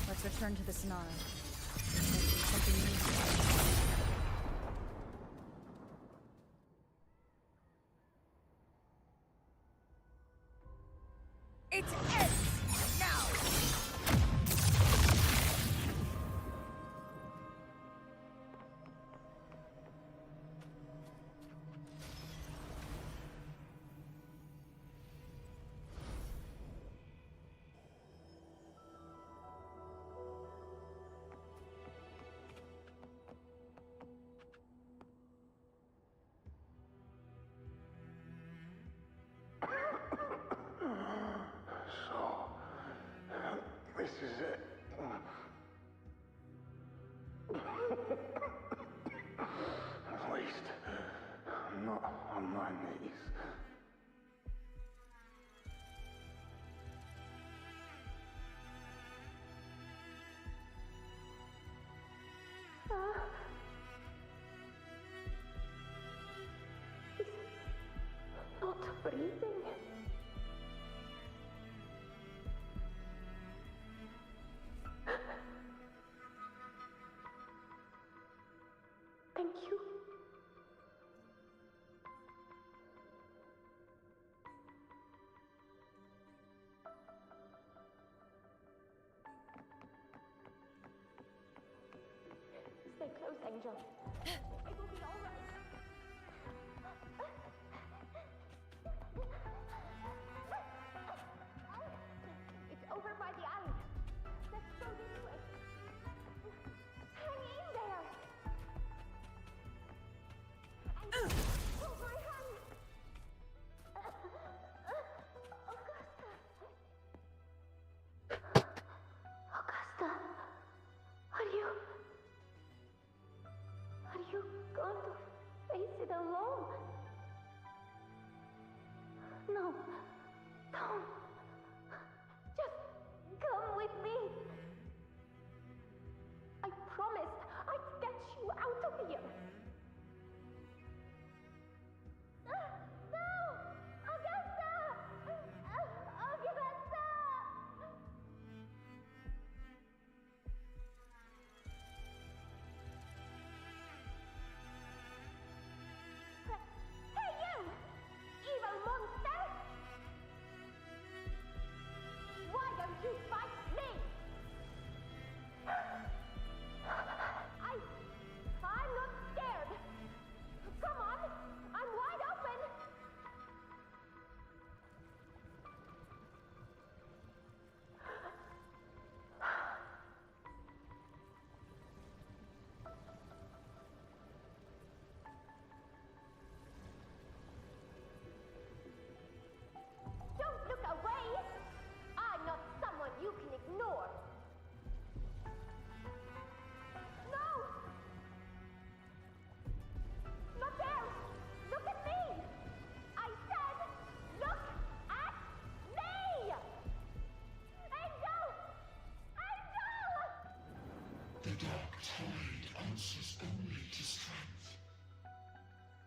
Let's return to the Sonaro. There might be something new. It ends now. So, this is it. At least, I'm not on my knees. close, Angel. It will be all right. It's over by the alley. Let's go this way. Hang in there. And hold my hand. Augusta, are you going to face it alone? No, don't. Just come with me. I promised I'd get you out of here. No! Augusta! Augusta! Hey you! Evil monster! Why don't you fight me? I'm not scared. Come on, I'm wide open. Don't look away. I'm not someone you can ignore. No! Not there! Look at me! I said, look at me! Angel! Angel! The dark tide answers only to strength.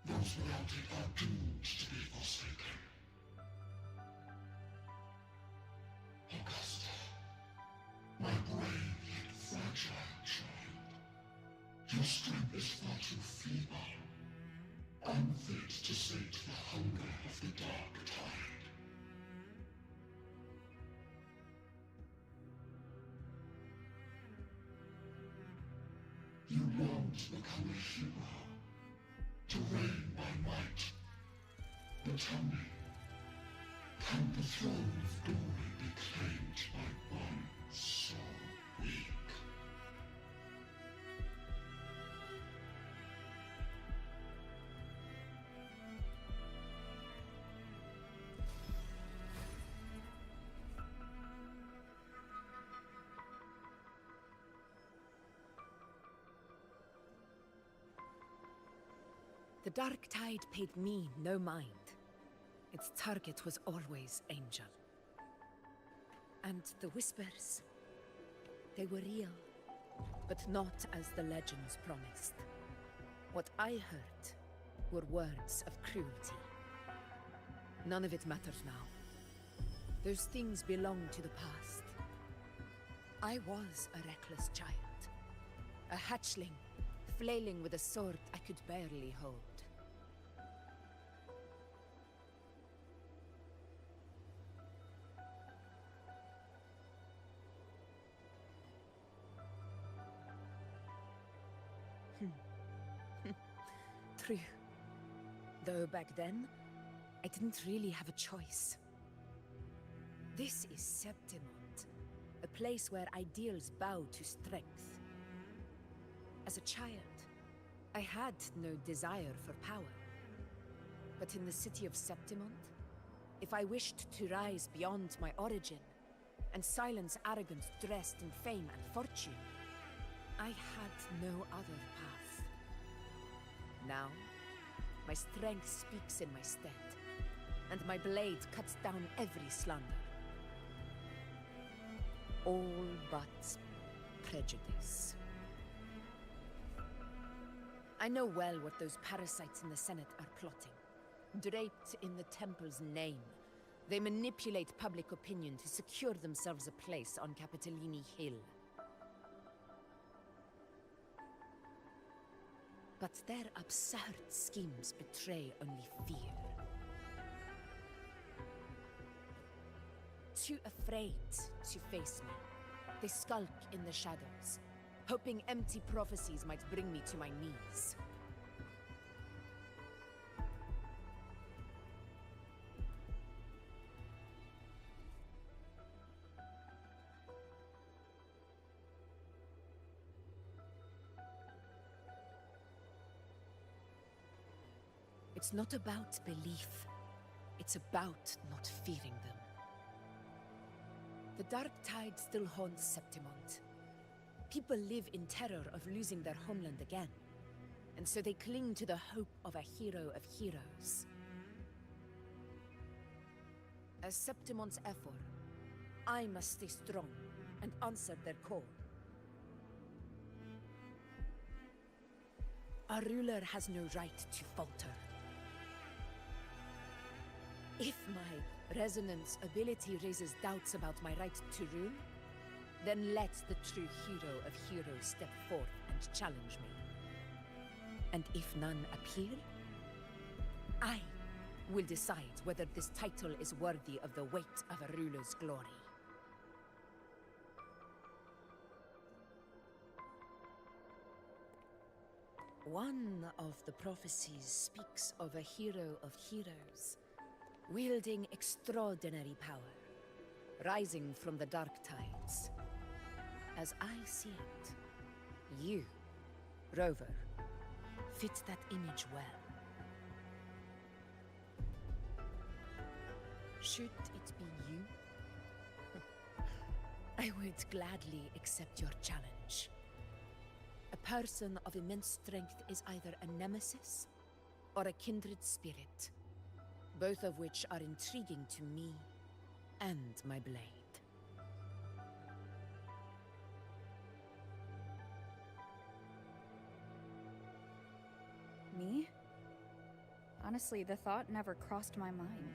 Those without it are doomed to be forsaken. Augusta, my brave yet fragile child, your strength is far too feeble, unfit to sate the hunger of the dark tide. You long to become a hero, to reign by might. But tell me, can the throne of glory be claimed by one so weak? The Dark Tide paid me no mind. Its target was always Angel. And the whispers, they were real, but not as the legends promised. What I heard were words of cruelty. None of it matters now. Those things belong to the past. I was a reckless child, a hatchling, flailing with a sword I could barely hold. True. Though back then, I didn't really have a choice. This is Septimont, a place where ideals bow to strength. As a child, I had no desire for power. But in the city of Septimont, if I wished to rise beyond my origin and silence arrogance dressed in fame and fortune, I had no other path. Now, my strength speaks in my stead, and my blade cuts down every slander. All but prejudice. I know well what those parasites in the Senate are plotting. Draped in the Temple's name, they manipulate public opinion to secure themselves a place on Capitolini Hill. But their absurd schemes betray only fear. Too afraid to face me, they skulk in the shadows, hoping empty prophecies might bring me to my knees. It's not about belief. It's about not fearing them. The dark tide still haunts Septimont. People live in terror of losing their homeland again, and so they cling to the hope of a hero of heroes. As Septimont's Ephor, I must stay strong and answer their call. Our ruler has no right to falter. If my resonance ability raises doubts about my right to rule, then let the true hero of heroes step forth and challenge me. And if none appear, I will decide whether this title is worthy of the weight of a ruler's glory. One of the prophecies speaks of a hero of heroes, wielding extraordinary power, rising from the dark tides. As I see it, you, Rover, fit that image well. Should it be you? I would gladly accept your challenge. A person of immense strength is either a nemesis or a kindred spirit, both of which are intriguing to me and my blade. Me? Honestly, the thought never crossed my mind.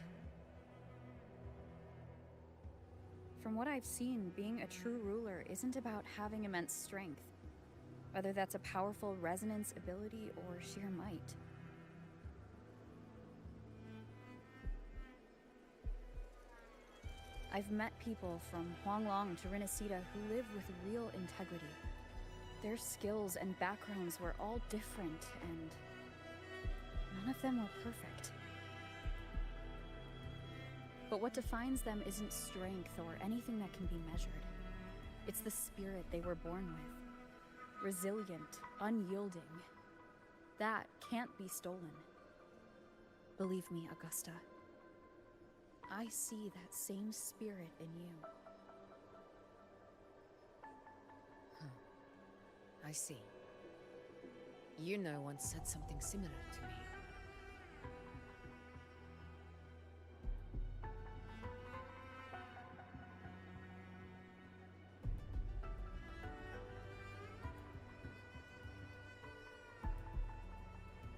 From what I've seen, being a true ruler isn't about having immense strength, whether that's a powerful resonance ability or sheer might. I've met people from Huanglong to Renacida who live with real integrity. Their skills and backgrounds were all different, and none of them were perfect. But what defines them isn't strength or anything that can be measured. It's the spirit they were born with. Resilient, unyielding. That can't be stolen. Believe me, Augusta. I see that same spirit in you. I see. Yuna once said something similar to me.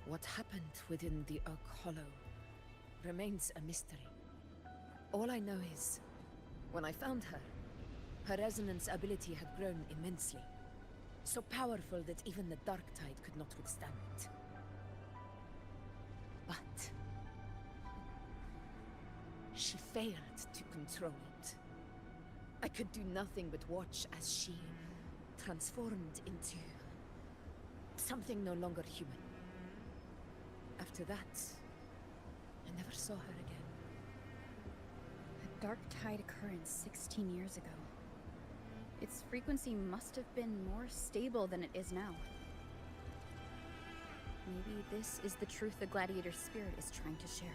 What happened within the Oak Hollow remains a mystery. All I know is, when I found her, her resonance ability had grown immensely. So powerful that even the Dark Tide could not withstand it. But she failed to control it. I could do nothing but watch as she transformed into something no longer human. After that, I never saw her again. A Dark Tide occurrence 16 years ago. Its frequency must have been more stable than it is now. Maybe this is the truth the Gladiator spirit is trying to share.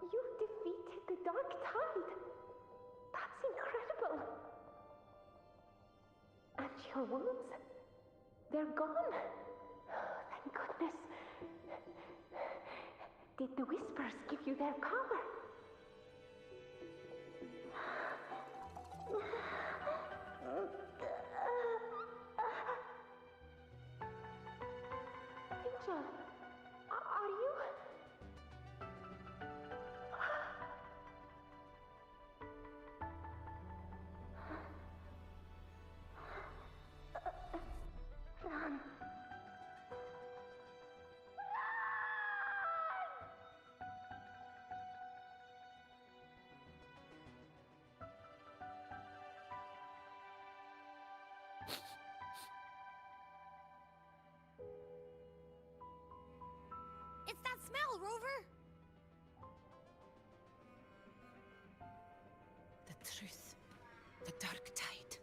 You've defeated the Dark Tide. That's incredible. And your wounds, they're gone. Oh, thank goodness. Did the Whispers give you their power? Angel, are you? Run. It's that smell, Rover! The truth, the dark tide,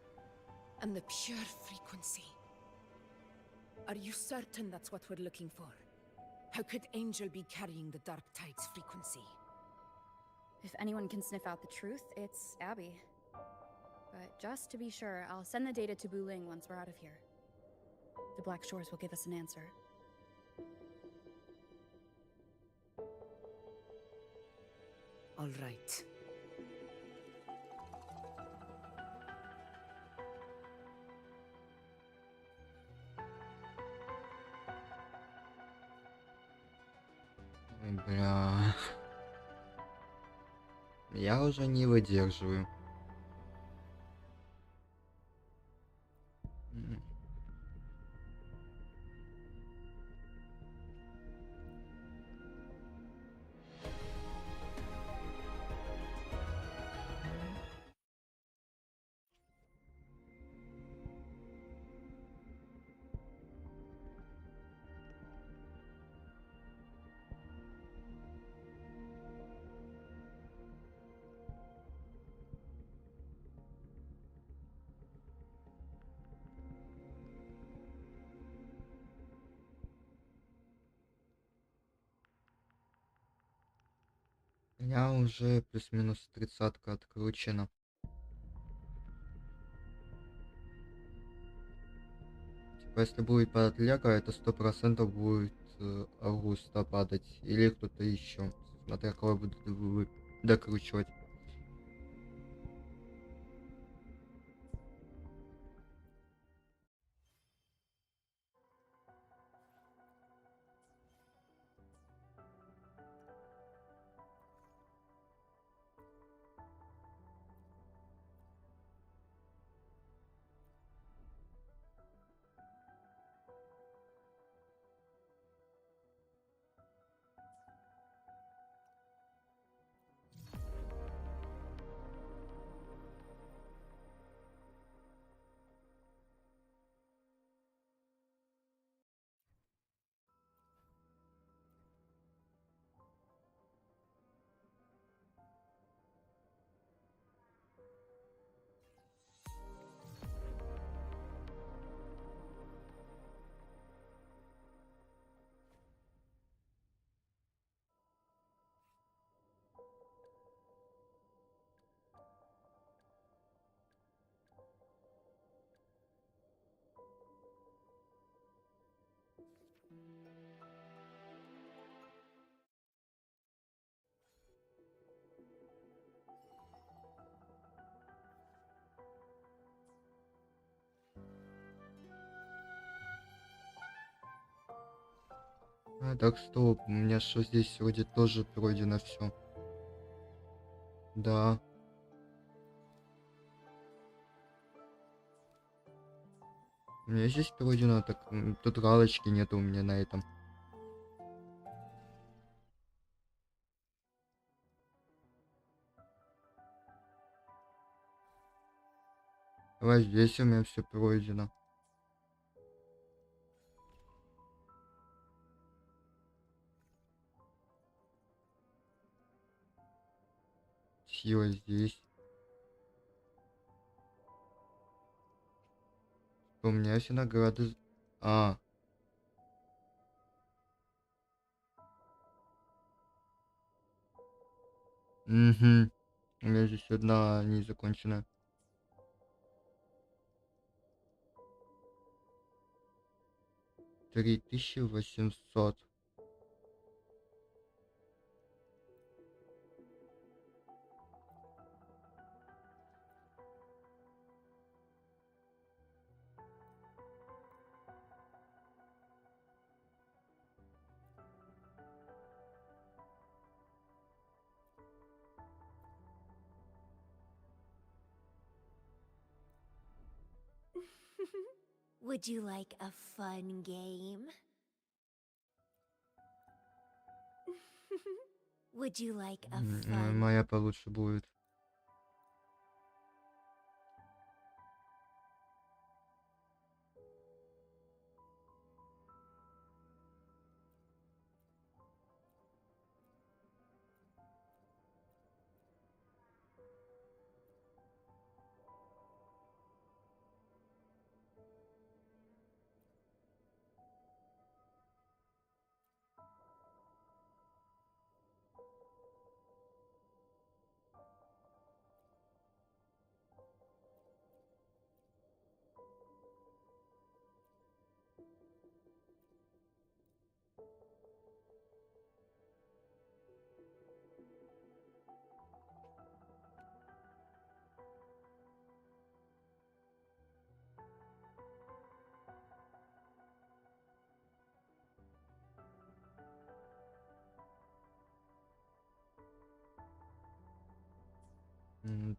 and the pure frequency. Are you certain that's what we're looking for? How could Angel be carrying the dark tide's frequency? If anyone can sniff out the truth, it's Abby. But just to be sure, I'll send the data to Buling once we're out of here. The Black Shores will give us an answer. All right. Ой, бля. Я уже не выдерживаю. У меня уже плюс-минус 30-ка откручена. Типа, если будет под Лего, это 100% будет Августа падать. Или кто-то еще. Смотря кого буду докручивать. А, так, стоп, у меня что здесь вроде тоже пройдено все. Да. У меня здесь пройдено, так тут галочки нету у меня на этом. Давай здесь у меня все пройдено. Сила здесь. У меня все награды. А. Угу. У меня здесь одна незаконченная. — 3800. Would you like a fun game? Would you like a fun... Моя получше будет.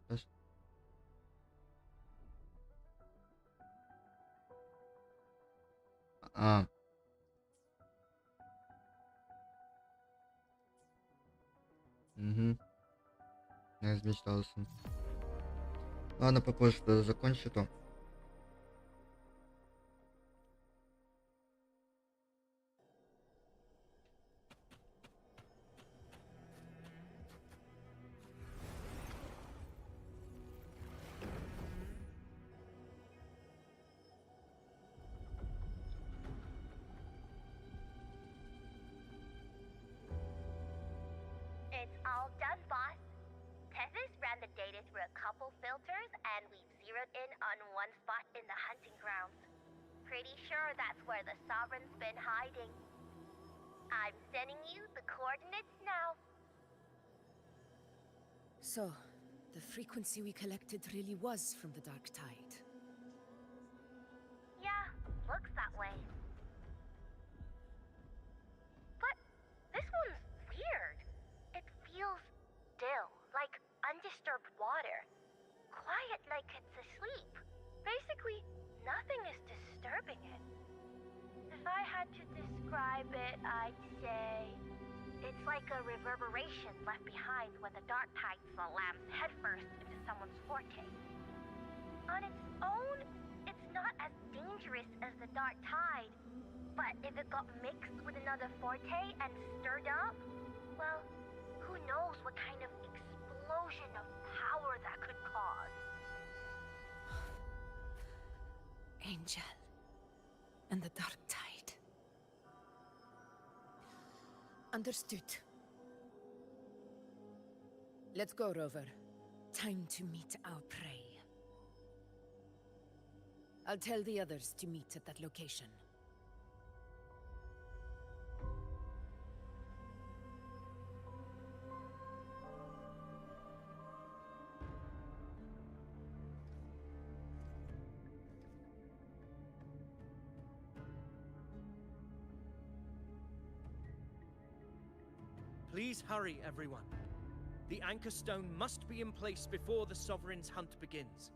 Пос- А, угу. Я измечтался. Ладно, попозже тогда закончу то. It's all done, boss. Tethys ran the data through a couple filters, and we've zeroed in on one spot in the hunting grounds. Pretty sure that's where the Sovereign's been hiding. I'm sending you the coordinates now. So, the frequency we collected really was from the Dark Tide. Yeah, looks that way. But this one's weird. It feels still, like undisturbed water. Quiet like it's asleep. Basically, nothing is disturbing it. If I had to describe it, I'd say it's like a reverberation left behind when the Dark Tide slams headfirst into someone's forte. On its own, it's not as dangerous as the Dark Tide, but if it got mixed with another forte and stirred up, well, who knows what kind of explosion of power that could cause. Angel and the Dark Tide. Understood. Let's go, Rover. Time to meet our prey. I'll tell the others to meet at that location. Please hurry, everyone. The anchor stone must be in place before the Sovereign's hunt begins.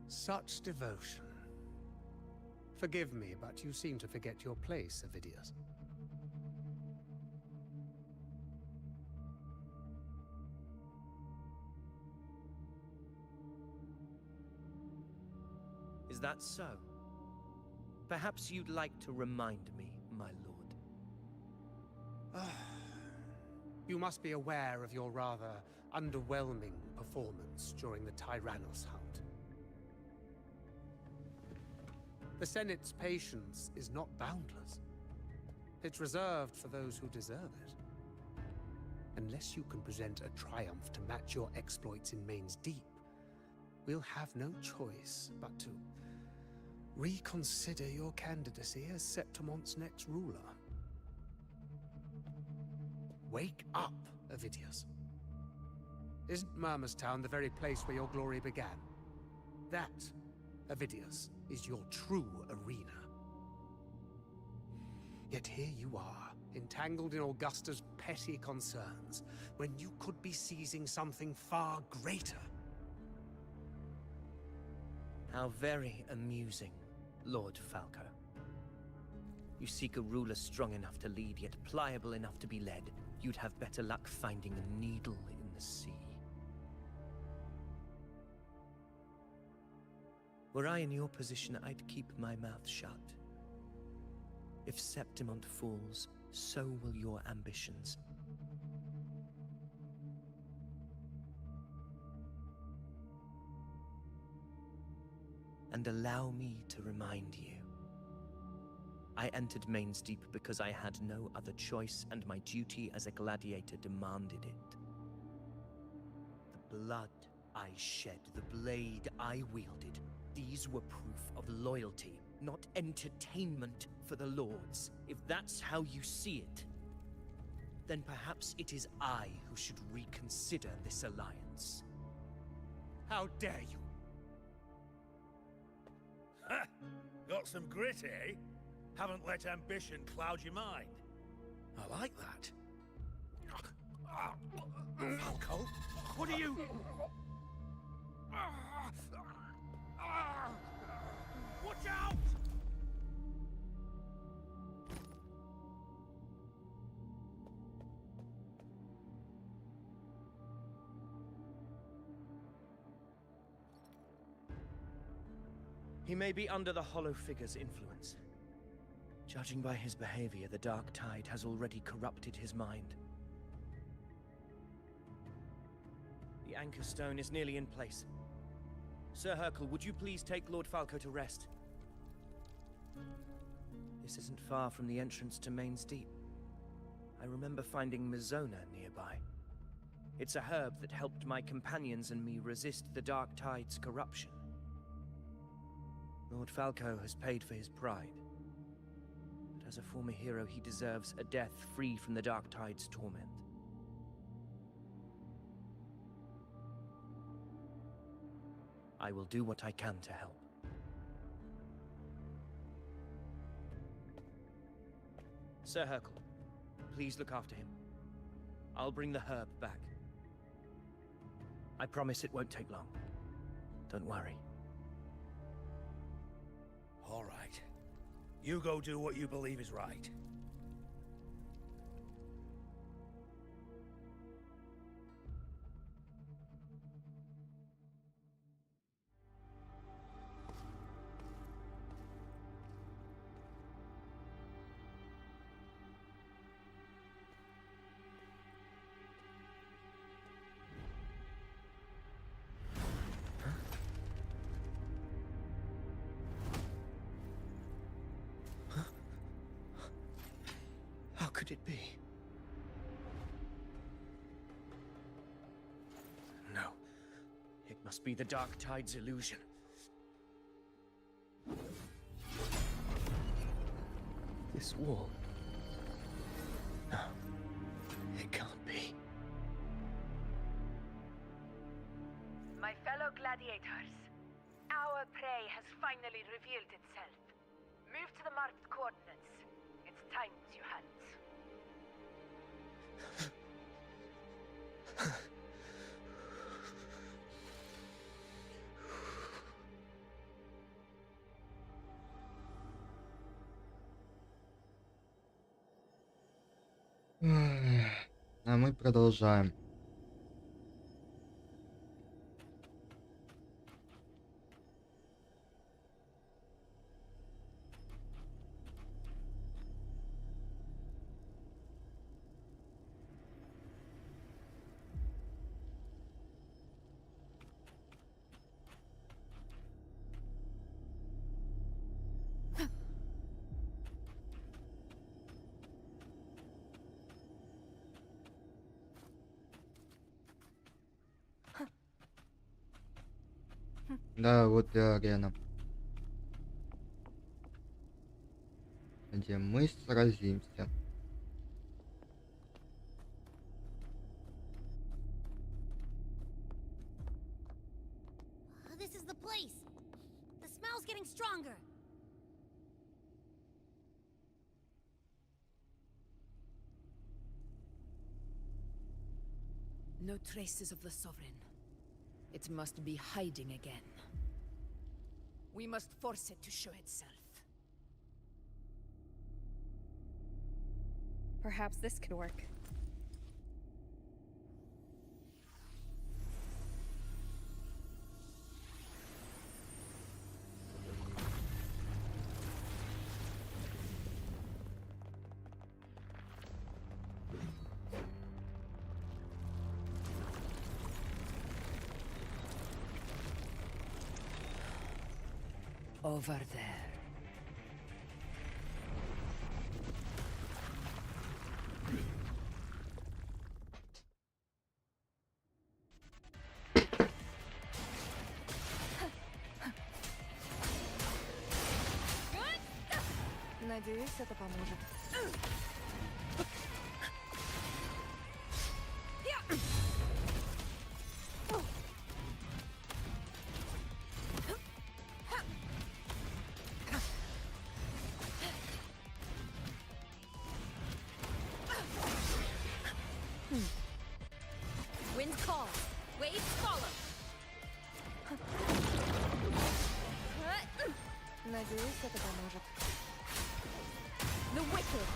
Such devotion. Forgive me, but you seem to forget your place, Avidius. Is that so? Perhaps you'd like to remind me, my lord. You must be aware of your rather underwhelming performance during the Tyrannos hunt. The Senate's patience is not boundless. It's reserved for those who deserve it. Unless you can present a triumph to match your exploits in Main's Deep, we'll have no choice but to reconsider your candidacy as Septimon's next ruler. Wake up, Avidius. Isn't Murmustown the very place where your glory began? That, Avidius, is your true arena. Yet here you are, entangled in Augusta's petty concerns, when you could be seizing something far greater. How very amusing, Lord Falco. You seek a ruler strong enough to lead, yet pliable enough to be led. You'd have better luck finding a needle in the sea. Were I in your position, I'd keep my mouth shut. If Septimont falls, so will your ambitions. And allow me to remind you. I entered Main's Deep because I had no other choice, and my duty as a gladiator demanded it. The blood I shed, the blade I wielded, these were proof of loyalty, not entertainment for the Lords. If that's how you see it, then perhaps it is I who should reconsider this alliance. How dare you? Ha! Got some grit, eh? Haven't let ambition cloud your mind. I like that. Falco, what are you... Watch out! He may be under the Hollow Figure's influence. Judging by his behavior, the Dark Tide has already corrupted his mind. The Anchor Stone is nearly in place. Sir Hercule, would you please take Lord Falco to rest? This isn't far from the entrance to Main's Deep. I remember finding Mizona nearby. It's a herb that helped my companions and me resist the Dark Tide's corruption. Lord Falco has paid for his pride. But as a former hero, he deserves a death free from the Dark Tide's torment. I will do what I can to help. Sir Hercule, please look after him. I'll bring the herb back. I promise it won't take long. Don't worry. All right. You go do what you believe is right. How could it be? No. It must be the Dark Tide's illusion. This wall. No. It can't be. My fellow gladiators, our prey has finally revealed itself. Move to the marked coordinates. It's time to hunt. А мы продолжаем. Да, вот и арена, где мы сразимся. This is the place. The smell's getting stronger. No traces of the Sovereign. It must be hiding again. We must force it to show itself. Perhaps this could work. Over there. Надеюсь, это поможет. Wind calls. Waves follow. Надеюсь, это поможет. The wicked.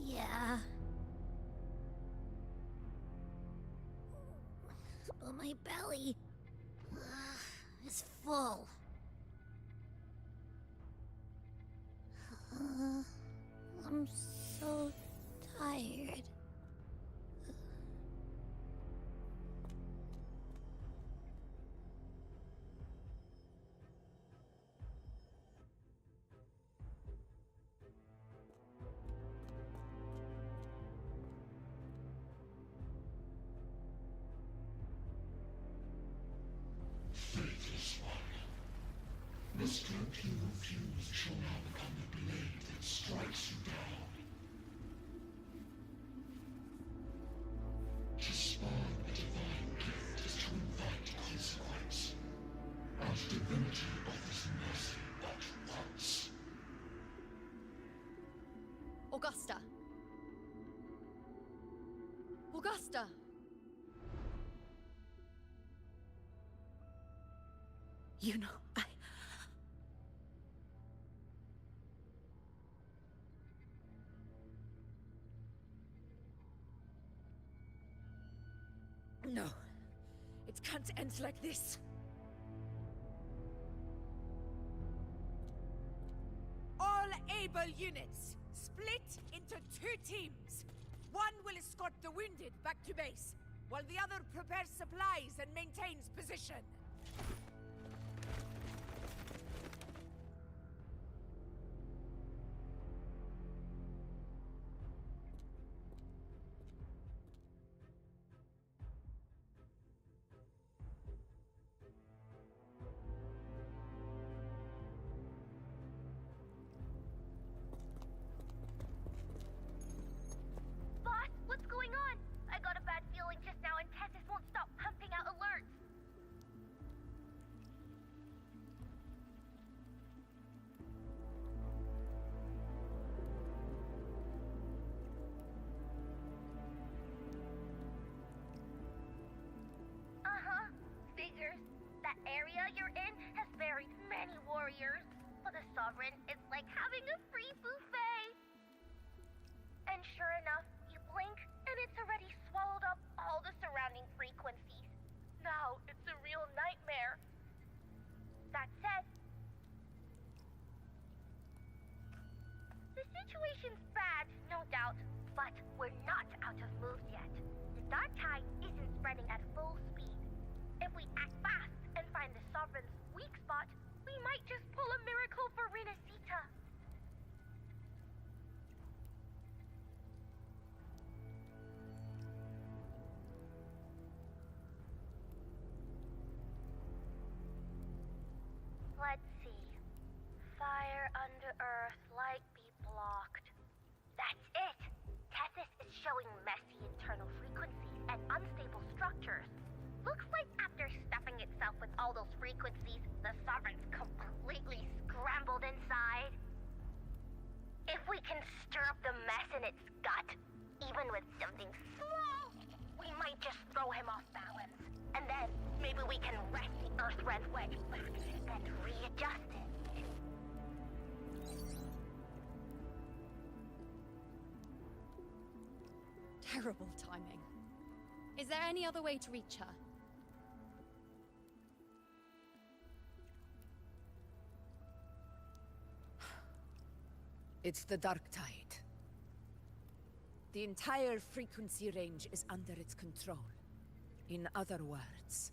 Yeah. But my belly is full. I'm so tired. Fate is one. The strength you refuse shall now become the blade that strikes you down. To spawn a divine gift is to invite consequence. And divinity offers mercy but once. Augusta. Augusta. You know, No. It can't end like this. All able units, split into 2 teams. One will escort the wounded back to base, while the other prepares supplies and maintains position. Boss, what's going on? I got a bad feeling just now and Tessus won't stop pumping out alerts. out, but we're not out of moves yet. The dark tide isn't spreading at full speed. If we act fast and find the Sovereign's weak spot, we might just pull a miracle for Renacita. Let's see. Fire under earth, light be blocked. That's it! Tethys is showing messy internal frequencies and unstable structures. Looks like after stuffing itself with all those frequencies, the Sovereign's completely scrambled inside. If we can stir up the mess in its gut, even with something small, we might just throw him off balance. And then maybe we can wrest the Earth-Rend wedge back and readjust it. Terrible timing. Is there any other way to reach her? It's the dark tide. The entire frequency range is under its control. In other words,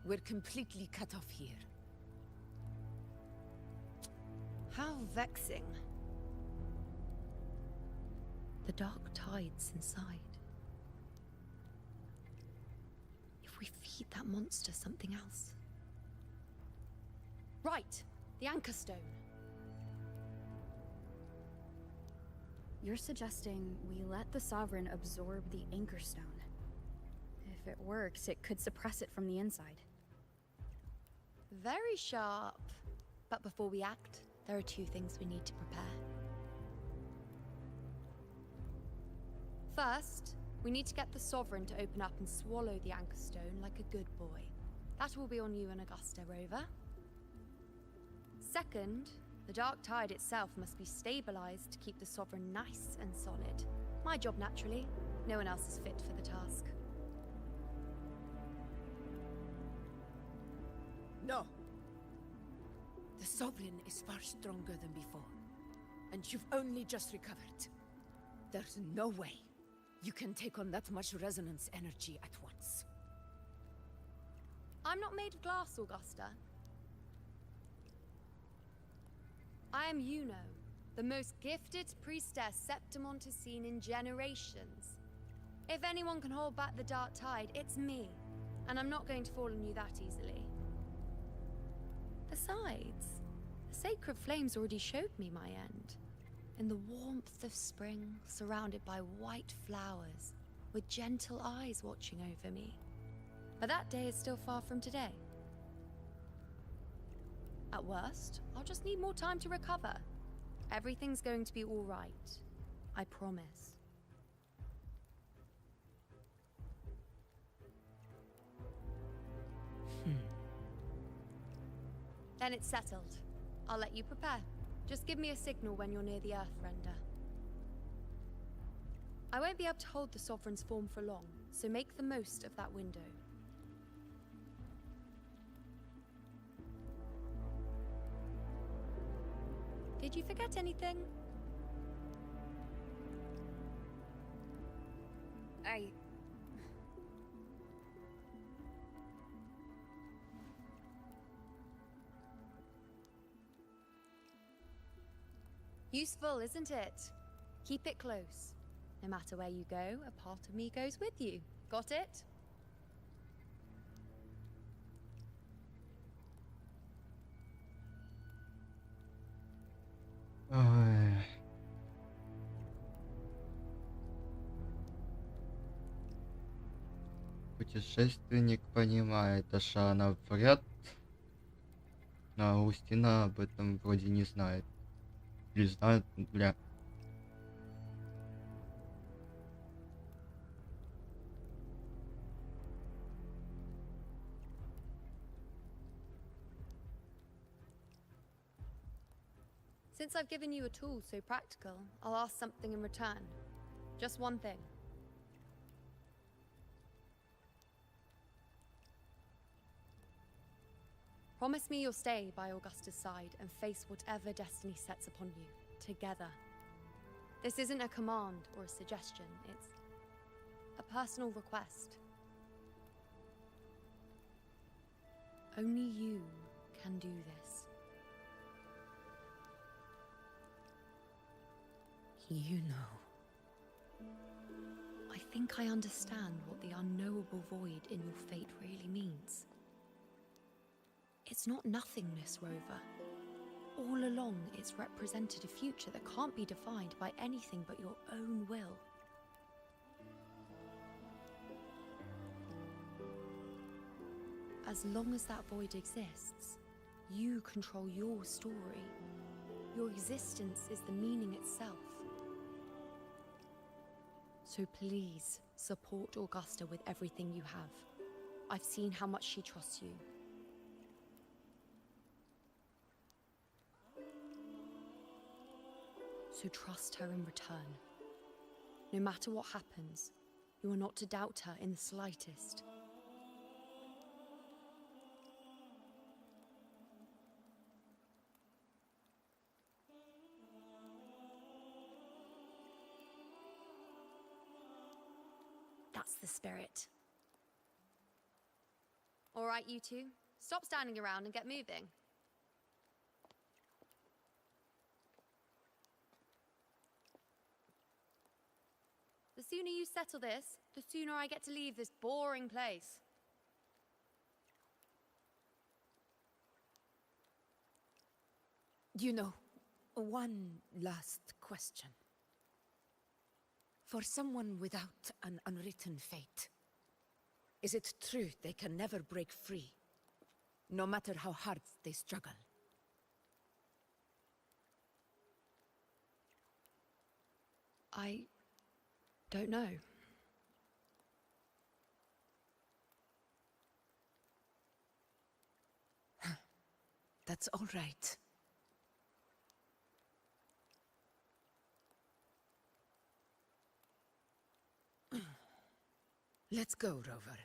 we're completely cut off here. How vexing. The dark tide's inside. If we feed that monster something else. Right, the anchor stone. You're suggesting we let the Sovereign absorb the anchor stone. If it works, it could suppress it from the inside. Very sharp. But before we act, there are two things we need to prepare. First, we need to get the Sovereign to open up and swallow the anchor stone like a good boy. That will be on you and Augusta, Rover. Second, the dark tide itself must be stabilized to keep the Sovereign nice and solid. My job, naturally. No one else is fit for the task. No. The Sovereign is far stronger than before. And you've only just recovered. There's no way you can take on that much resonance energy at once. I'm not made of glass, Augusta. I am Juno, the most gifted priestess Septimont has seen in generations. If anyone can hold back the dark tide, it's me. And I'm not going to fall on you that easily. Besides, the sacred flames already showed me my end. In the warmth of spring, surrounded by white flowers, with gentle eyes watching over me. But that day is still far from today. At worst, I'll just need more time to recover. Everything's going to be all right. I promise. Then it's settled. I'll let you prepare. Just give me a signal when you're near the Earth-Render. I won't be able to hold the Sovereign's form for long, so make the most of that window. Did you forget anything? Useful, isn't it? Keep it close. No matter where you go, a part of me goes with you. Got it? Ой. Путешественник понимает, Ашана вряд, но Аустина об этом вроде не знает. Или знает, бля. Since I've given you a tool so practical, I'll ask something in return. Just one thing. Promise me you'll stay by Augusta's side and face whatever destiny sets upon you, together. This isn't a command or a suggestion, it's a personal request. Only you can do this. You know. I think I understand what the unknowable void in your fate really means. It's not nothingness, Rover. All along, it's represented a future that can't be defined by anything but your own will. As long as that void exists, you control your story. Your existence is the meaning itself. So please, support Augusta with everything you have. I've seen how much she trusts you. So trust her in return. No matter what happens, you are not to doubt her in the slightest. That's the spirit. All right, you two. Stop standing around and get moving. The sooner you settle this, the sooner I get to leave this boring place. You know, one last question. For someone without an unwritten fate, is it true they can never break free, no matter how hard they struggle? I don't know. That's all right. Let's go, Rover.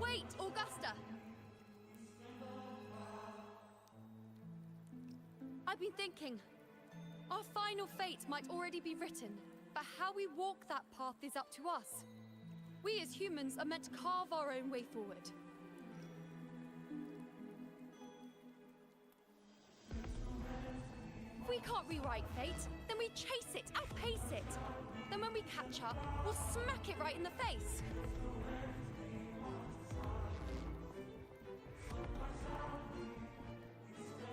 Wait, Augusta! I've been thinking. Our final fate might already be written, but how we walk that path is up to us. We as humans are meant to carve our own way forward. If we can't rewrite fate, then we chase it, outpace it. Then when we catch up, we'll smack it right in the face.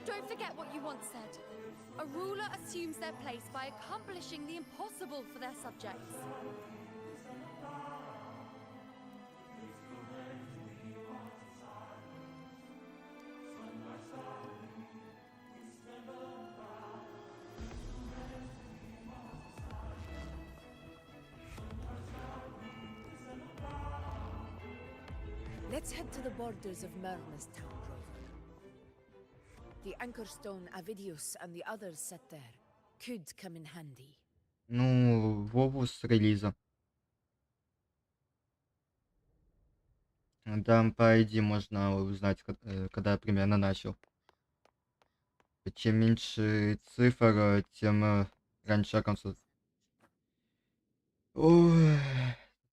Don't forget what you once said. A ruler assumes their place by accomplishing the impossible for their subjects. Let's head to the borders of Myrna's town, Rover. The Anchorstone, Avidius, and the others set there could come in handy. Ну, Вову с релиза. Там по ID можно узнать, когда я примерно начал. Чем меньше цифр, тем раньше оконцов. Ой,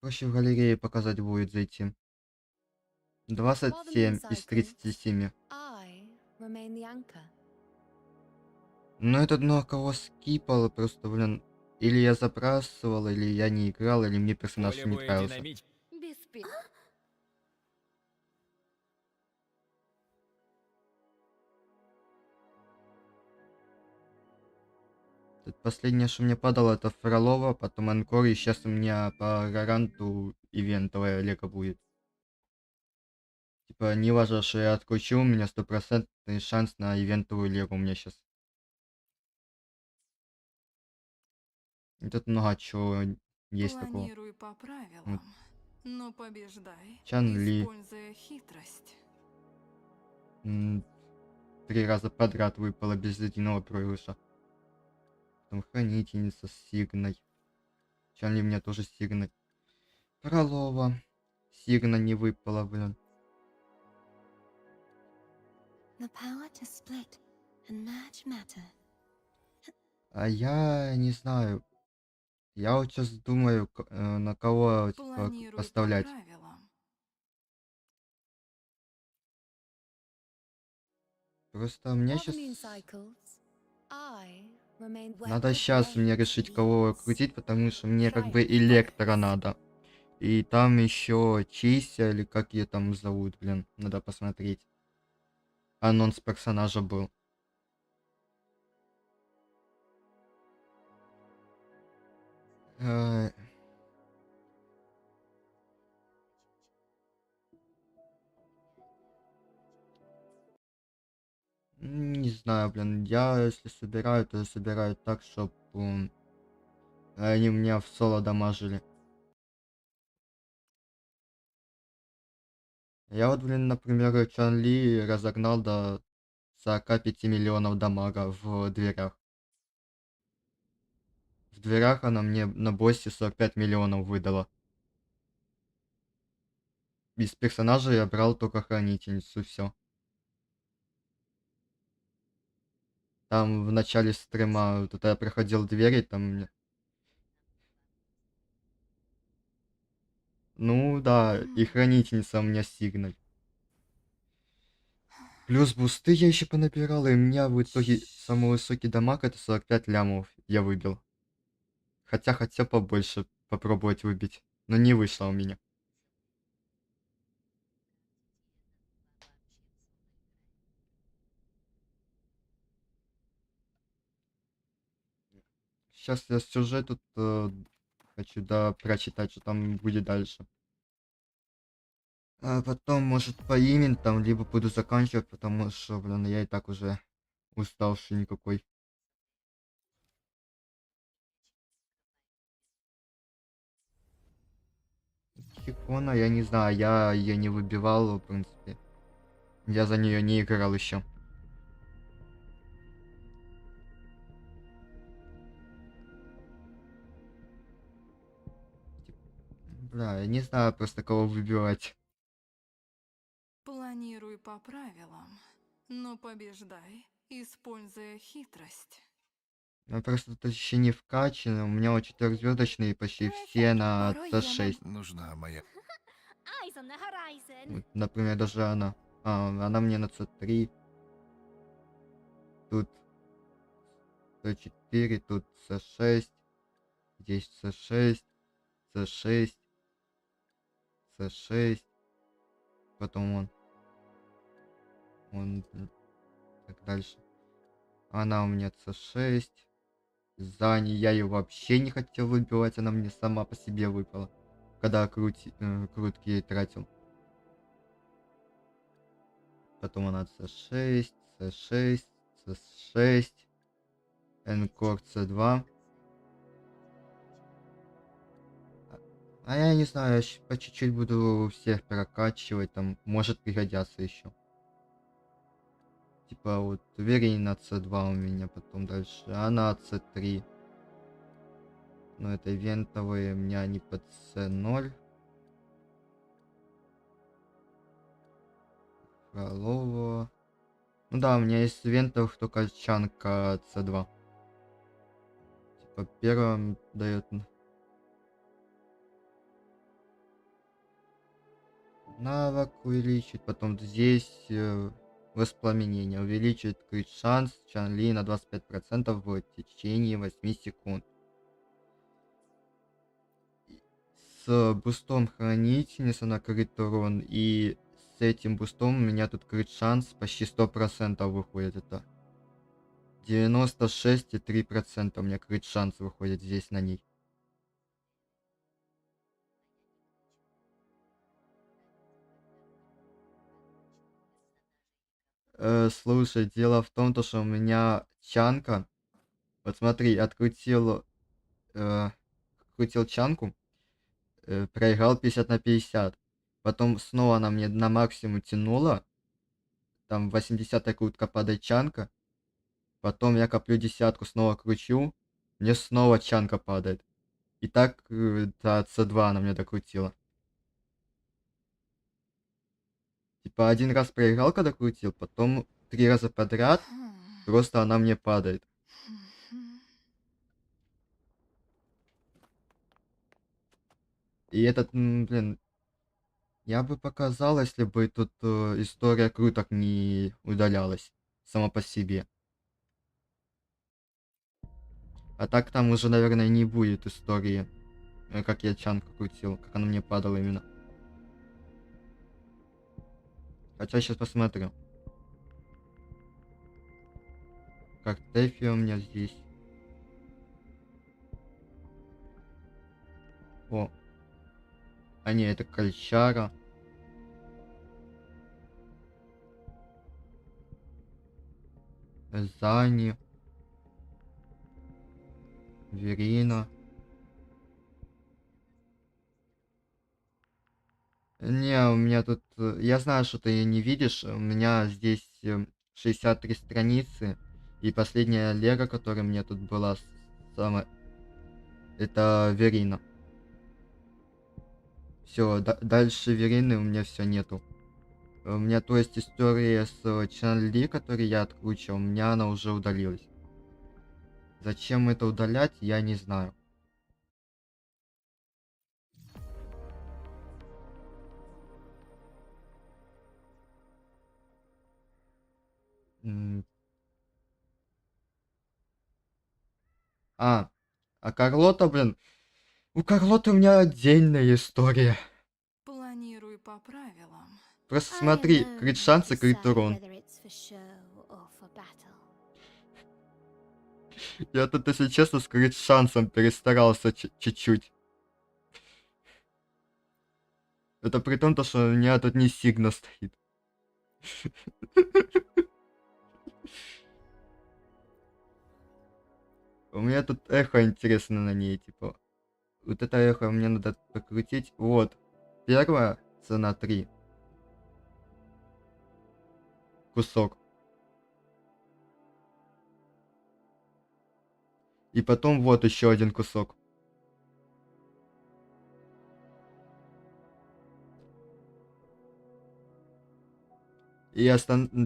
проще в галерее показать будет зайти. 27 из 37. I remain the anchor. Ну, это дно кого скипало, просто, блин. Или я забрасывал, или я не играл, или мне персонаж не нравился. Тут последнее, что мне падало, это Фролова, потом Анкор, и сейчас у меня по гаранту ивентовая лего будет. Типа, не важно, что я откручу, у меня 100% шанс на ивентовую легу у меня сейчас. Тут много чего есть такого. Планируй по Вот. правилам, но побеждай, Чан Ли. используя хитрость. 3 раза подряд выпало без единого проигрыша. Потом хранительница с Сигной. Чан Ли мне тоже с Сигной. Фролова. Сигна не выпала, блин. The power to split and merge matter. А я не знаю. Я вот сейчас думаю, на кого типа, Планируй по поставлять. правилам. Просто мне While сейчас... the moon cycles, I remain wet Надо with сейчас мне rain решить, and кого leaves. крутить, потому что мне как бы Triumph электро follows. надо. И там еще Чися, или как ее там зовут, блин. Надо посмотреть. Анонс персонажа был. Э, Не знаю, блин. Я если собираю, то собираю так, чтобы они меня в соло дамажили. Я вот, блин, например, Чан Ли разогнал до 45 миллионов дамага в дверях. В дверях она мне на боссе 45 миллионов выдала. Из персонажа я брал только хранительницу, все. Там в начале стрима, вот это я проходил двери, там... Ну да, и хранительница у меня сигналь. Плюс бусты я еще понабирал, и у меня в итоге самый высокий дамаг это 45 лямов я выбил. Хотя хотел побольше попробовать выбить, но не вышло у меня. Сейчас я сюжет тут хочу прочитать, что там будет дальше. А потом, может, по имен там, либо буду заканчивать, потому что, блин, я и так уже уставший никакой. Хикона, я не знаю, я ее не выбивал, в принципе. Я за нее не играл еще. Бля, я не знаю просто кого выбивать. Планируй по правилам, но побеждай, используя хитрость. Я просто тут еще не вкачан, у меня вот 4-звездочные почти все на С6. Нужна моя... Eyes on the horizon. Вот, например, даже она. Она мне на С3. Тут С4, тут С6. Здесь С6. С6. С6. Потом он так дальше. Она у меня С6. Зани, я ее вообще не хотел выбивать, она мне сама по себе выпала. Когда крутки ей тратил. Потом она С6, С6, С6. Энкор С2. А я не знаю, я по чуть-чуть буду всех прокачивать, там может пригодятся еще. Типа вот Верень на С2 у меня, потом дальше она С3. Но это ивентовые, у меня они под С0. Фролова. Ну да, у меня есть ивентов только Чанка С2. Типа первым дает навык увеличить, потом здесь воспламенение увеличит крит шанс Чан Ли на 25% в течение 8 секунд. С бустом хранительница на крит урон и с этим бустом у меня тут крит шанс почти 100% выходит. Это 96,3% у меня крит шанс выходит здесь на ней. Слушай, дело в том, что у меня Чанка. Вот смотри, открутил э, крутил чанку, проиграл 50 на 50. Потом снова она мне на максимум тянула. Там 80 крутка падает чанка. Потом я коплю десятку, снова кручу. Мне снова чанка падает. И так до C2 она мне докрутила. Типа один раз проиграл, когда крутил, потом 3 раза подряд просто она мне падает. И этот, блин, я бы показал, если бы тут история круток не удалялась сама по себе. А так там уже, наверное, не будет истории, как я чанку крутил, как она мне падала именно. Хотя сейчас посмотрю. Как Тэфи у меня здесь. О. А не, это Кальчара. Зани. Верина. Не, у меня тут... Я знаю, что ты не видишь. У меня здесь 63 страницы. И последняя лего, которая мне тут была самая... Это Верина. Все, дальше Верины у меня все нету. У меня, то есть, история с Чан Ли, который я откручивал, у меня она уже удалилась. Зачем это удалять, я не знаю. А Карлота, блин. У Карлоты у меня отдельная история. Планирую по правилам. Просто смотри, крит шанс и крит урон. Я тут, если честно, с крит шансом перестарался чуть-чуть. Это при том, что у меня тут не сигна стоит. У меня тут эхо интересно на ней, типа. Вот это эхо мне надо покрутить. Вот. Первая цена 3. Кусок. И потом вот еще один кусок. И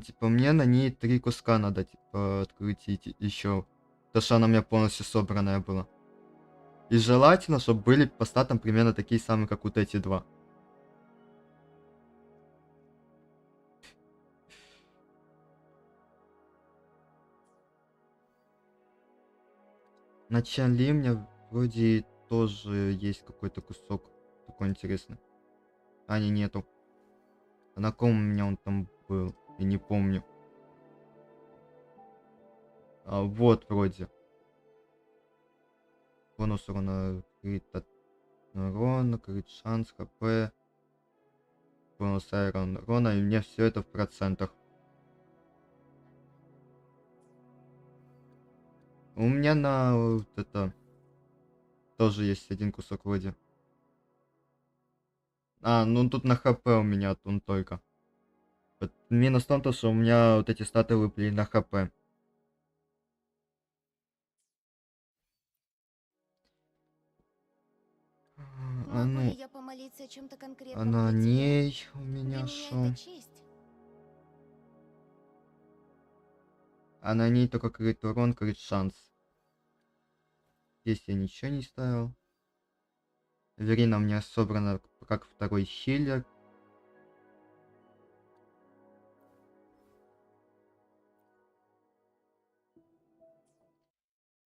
типа, мне на ней 3 куска надо, типа, открутить еще. Потому что она у меня полностью собранная была. И желательно, чтобы были по статам примерно такие самые, как вот эти два. На Чан-Ли у меня вроде тоже есть какой-то кусок такой интересный. А, не, нету. А на ком у меня он там был? Я не помню. А, вот вроде. Бонус урона, крит от урона, крит шанс, хп. Бонус айрон урона, и мне все это в процентах. У меня на вот это тоже есть один кусок вроде. А, ну тут на хп у меня он только. Вот минус в том, то, что у меня вот эти статы выпали на хп. А Могу ли ну, я помолиться о чем-то а конкретном на для тебя? ней у меня Для меня шо? это честь. А на ней только крит урон, крит шанс. Здесь я ничего не ставил. Верина у меня собрана как второй хиллер.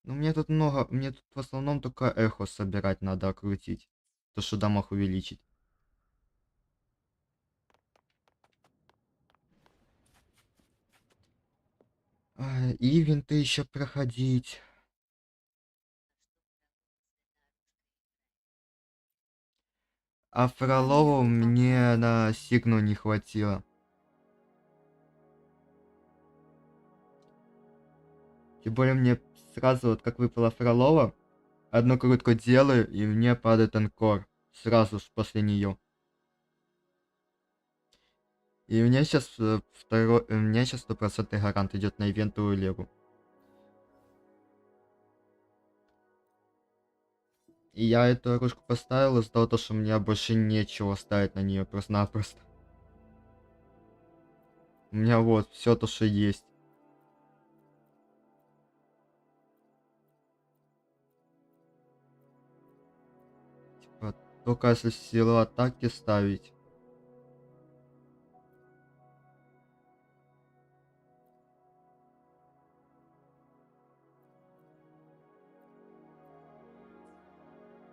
Ну, мне тут много, мне тут в основном только эхо собирать надо, крутить. То, что дамаг увеличить. Ивенты еще проходить. А Фролову мне на сигну не хватило. Тем более мне сразу, вот как выпала Фролова, одну крутку делаю, и мне падает анкор. Сразу ж после нее. И у меня сейчас второй... У меня сейчас 100% гарант идет на ивентовую легу. И я эту оружку поставил из-за того, что у меня больше нечего ставить на нее просто-напросто. У меня вот все то, что есть. Типа, только если силу атаки ставить.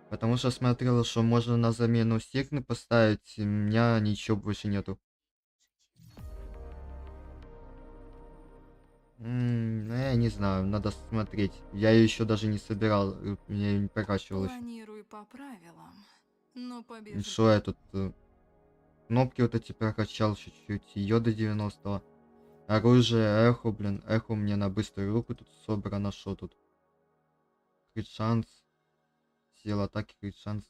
Потому что смотрел, что можно на замену Сигны поставить, и у меня ничего больше нету. Ну, я не знаю, надо смотреть. Я ее еще даже не собирал, я ее не прокачивал еще. Планируй по правилам, но Что я тут... Кнопки вот эти прокачал чуть-чуть, ее до 90-го. Оружие, эхо, блин, эхо у меня на быструю руку тут собрано, что тут? Крит шанс. Сила атаки, крит шанс.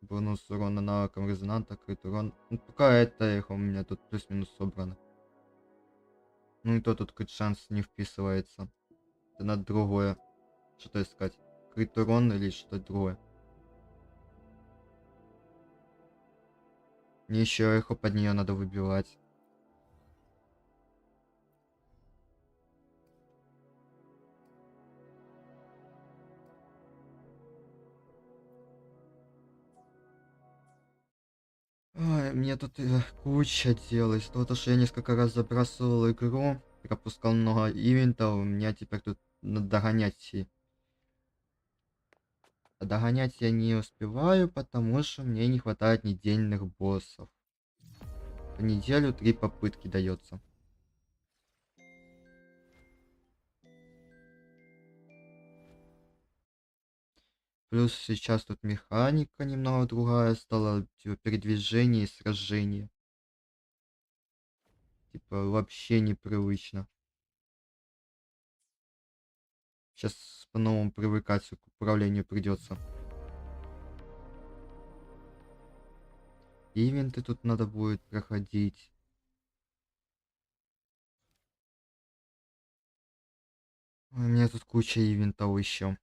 Бонус урона навыком резонанта, крит урон. Ну, пока это эхо у меня тут плюс-минус собрано. Ну и то тут крит шанс не вписывается. Это надо другое. Что-то искать. Крит урон или что-то другое. Мне еще эхо под нее надо выбивать. Ой, мне тут куча дел. Из-за того, что я несколько раз забрасывал игру, пропускал много ивентов, у меня теперь тут надо догонять все. А догонять я не успеваю, потому что мне не хватает недельных боссов. В неделю 3 попытки дается. Плюс сейчас тут механика немного другая стала, типа передвижение и сражение. Типа вообще непривычно. Сейчас по-новому привыкать к управлению придется. Ивенты тут надо будет проходить. У меня тут куча ивентов еще.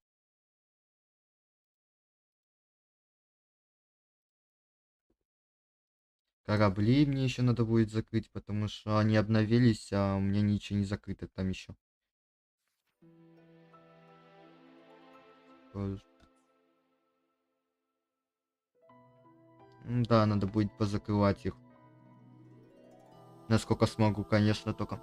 Корабли мне еще надо будет закрыть, потому что они обновились, а у меня ничего не закрыто там еще. Да, надо будет позакрывать их. Насколько смогу, конечно, только.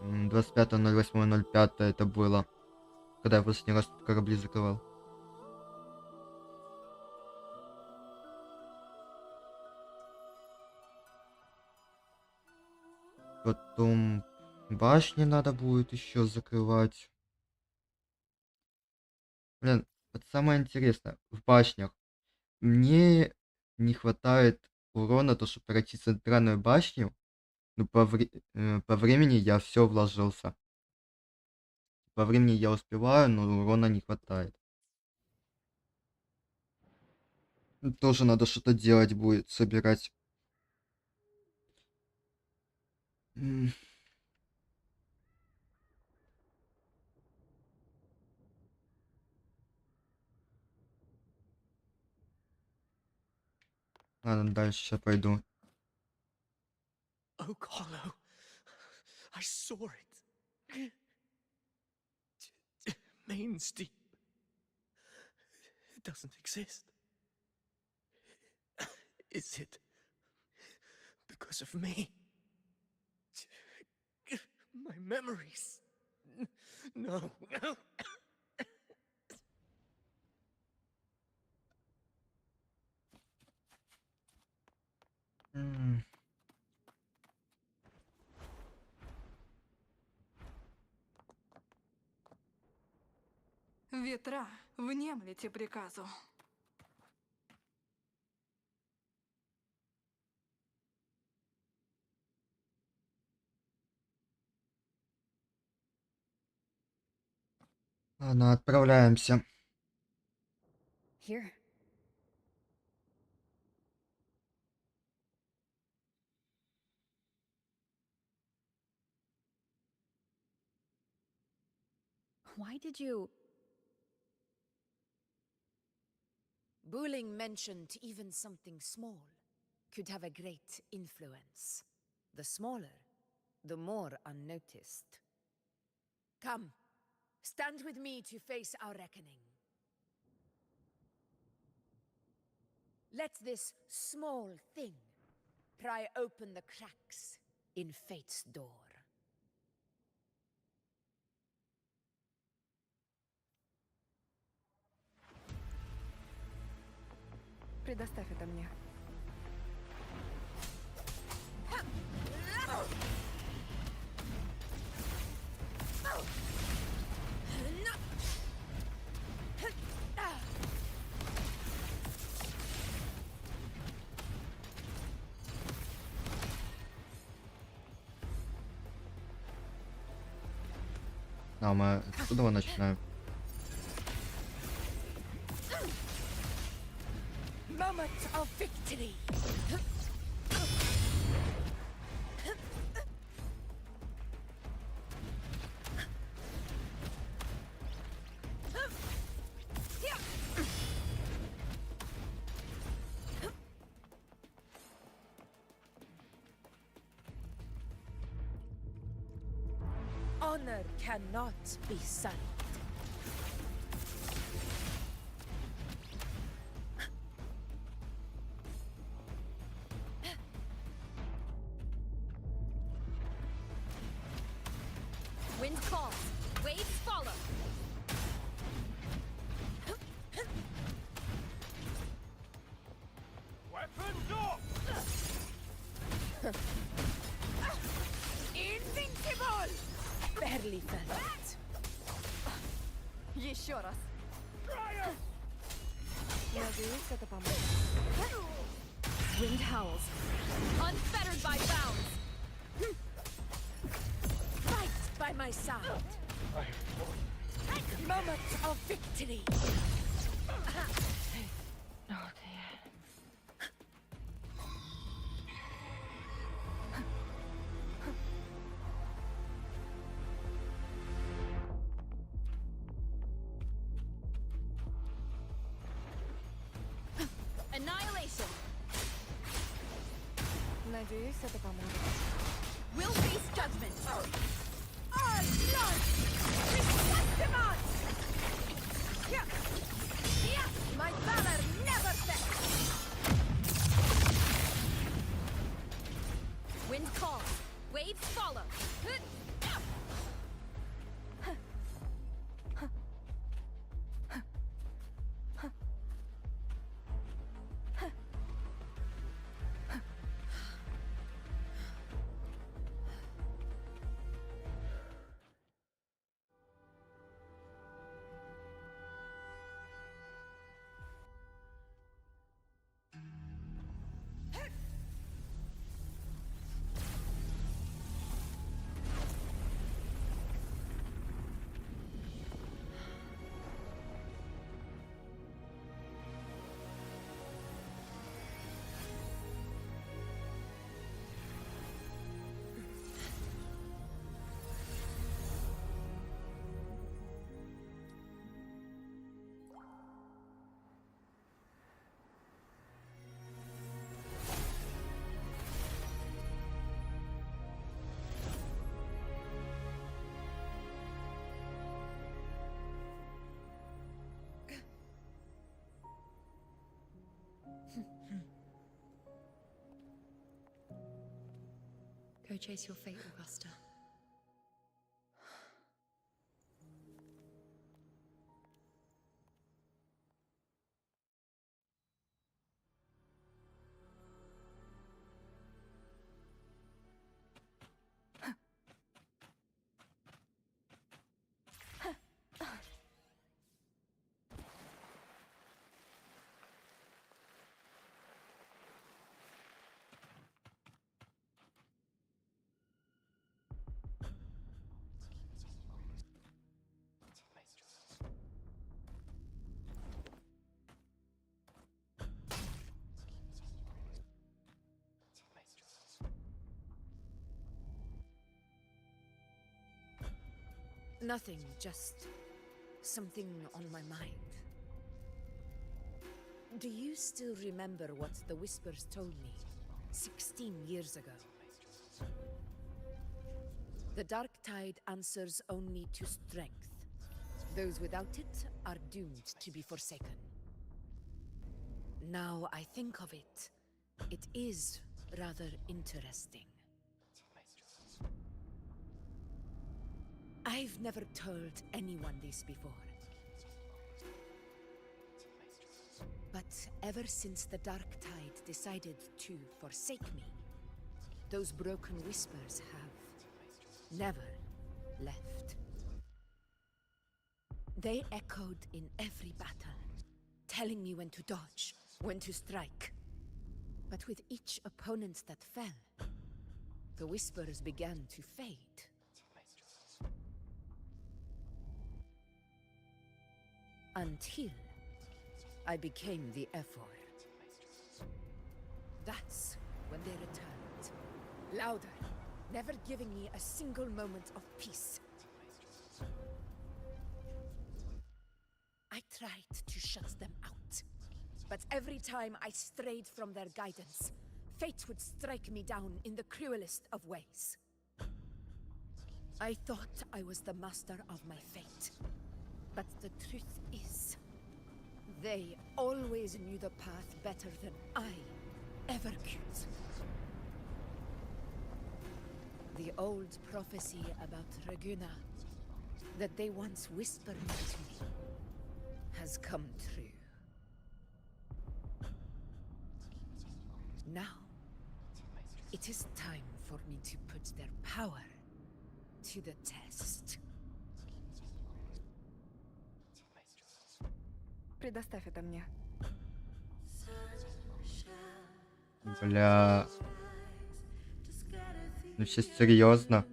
М, 25.08.05 это было. Когда я последний раз тут корабли закрывал. Потом башни надо будет еще закрывать. Блин, вот самое интересное, в башнях мне не хватает урона, то, чтобы пройти центральную башню. Ну, по времени я все вложился. По времени я успеваю, но урона не хватает. Тоже надо что-то делать будет, собирать. М, Ладно, дальше сейчас пойду. Oak Hollow. I saw it. Main Steep. It doesn't exist. Is it because of me? My memories. No, no. М. Ветра, внемлите приказу. Ладно, отправляемся. Here. Why did you... Buling mentioned even something small could have a great influence. The smaller, the more unnoticed. Come, stand with me to face our reckoning. Let this small thing pry open the cracks in fate's door. Предоставь это мне. А мы отсюда начинаем. Moment of victory. Honor cannot be sullied. Wind calls. Waves follow. Weapons up! Invincible! Barely fell out. Еще раз. Надеюсь, это поможет. Wind howls. Unfettered by bounds. Fight by my side. Moment of victory. Oh, dear. Annihilation. Надеюсь, это поможет. Will face judgment. All blood! Chrysanthemum! My valor never fails! Wind calls. Waves follow. Go chase your fate, Augusta. Nothing, just something on my mind. Do you still remember what the Whispers told me 16 years ago? The dark tide answers only to strength. Those without it are doomed to be forsaken. Now I think of it, it is rather interesting. I've never told anyone this before. But ever since the Dark Tide decided to forsake me, those broken whispers have never left. They echoed in every battle, telling me when to dodge, when to strike. But with each opponent that fell, the whispers began to fade. Until I became the Ephor. That's when they returned. Louder, never giving me a single moment of peace. I tried to shut them out, but every time I strayed from their guidance, fate would strike me down in the cruelest of ways. I thought I was the master of my fate, but the truth is, they always knew the path better than I ever could. The old prophecy about Reguna, that they once whispered to me, has come true. Now, it is time for me to put their power to the test. Предоставь это мне. Бля. Ну сейчас серьезно.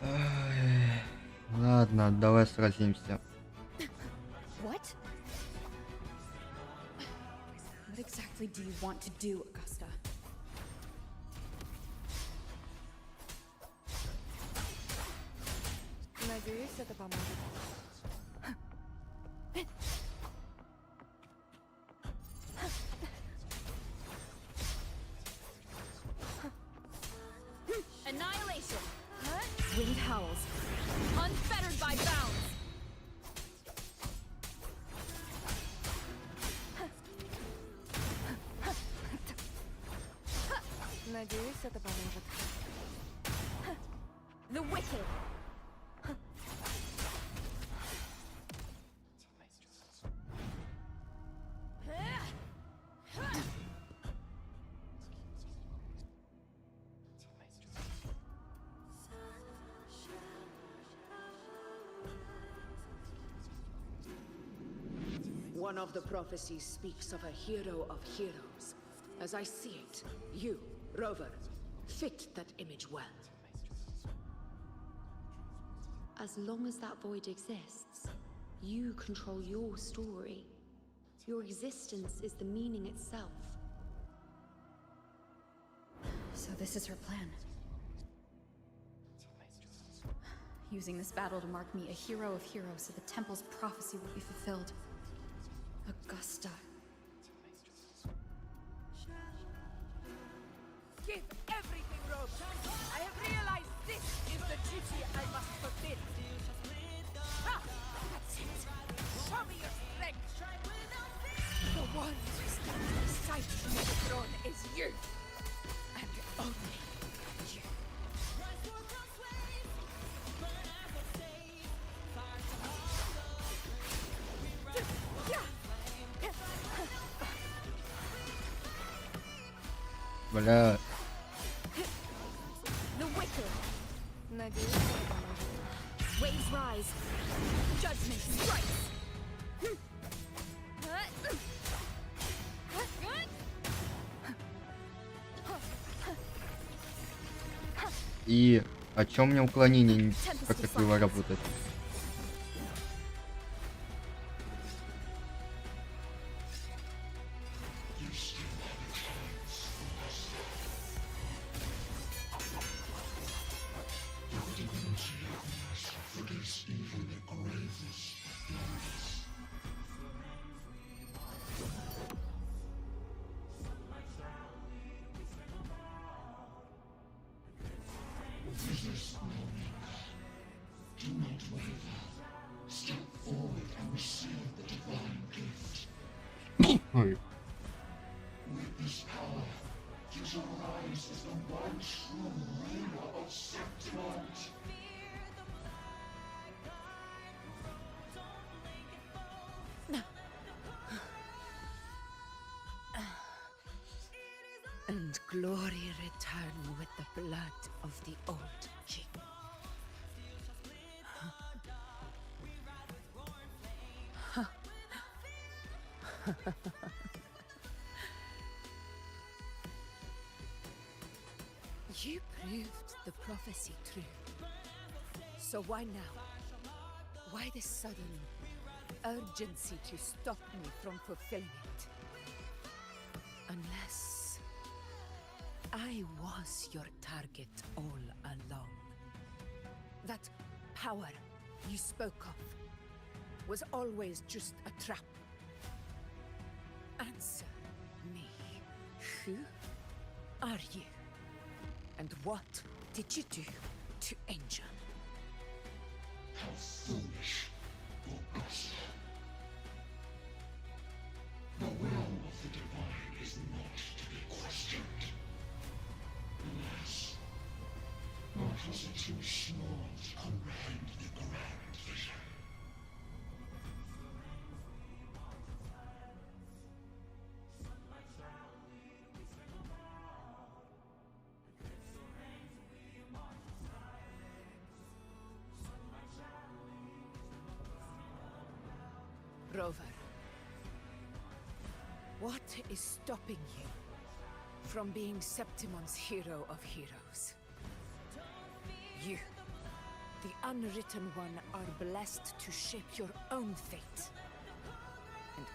Ай, ладно, давай сразимся. What? What exactly do you want to do, Augusta? Надеюсь, это поможет. Annihilation! Winged howls. Unfettered by bounds! Надеюсь, это поможет. The wicked! One of the prophecies speaks of a hero of heroes. As I see it, you, Rover, fit that image well. As long as that void exists, you control your story. Your existence is the meaning itself. So this is her plan. Using this battle to mark me a hero of heroes so the temple's prophecy will be fulfilled. Augusta. Give everything, Rover. I have realized this is the duty I must fulfill. Ha! That's it. Show me your strength. The one who stands beside you on the throne is you. And only you. Бля. The wicked! Надеюсь, это Judgment strikes! И о чем мне уклонение как таково работает? Ой. And glory return with the blood of the old king. You proved the prophecy true. So why now? Why this sudden urgency to stop me from fulfilling it? Unless I was your target all along. That power you spoke of was always just a trap. Answer me. Who are you? And what did you do to Angel? How foolish, Augusta. The will of the divine is not to be questioned. Alas, mortals are too small to comprehend the grand vision. Rover, what is stopping you from being Septimon's hero of heroes? You, the unwritten one, are blessed to shape your own fate. And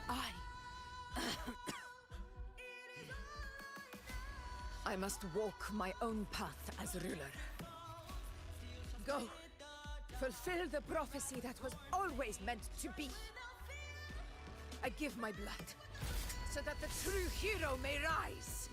I must walk my own path as ruler. Go, fulfill the prophecy that was always meant to be. I give my blood, so that the true hero may rise.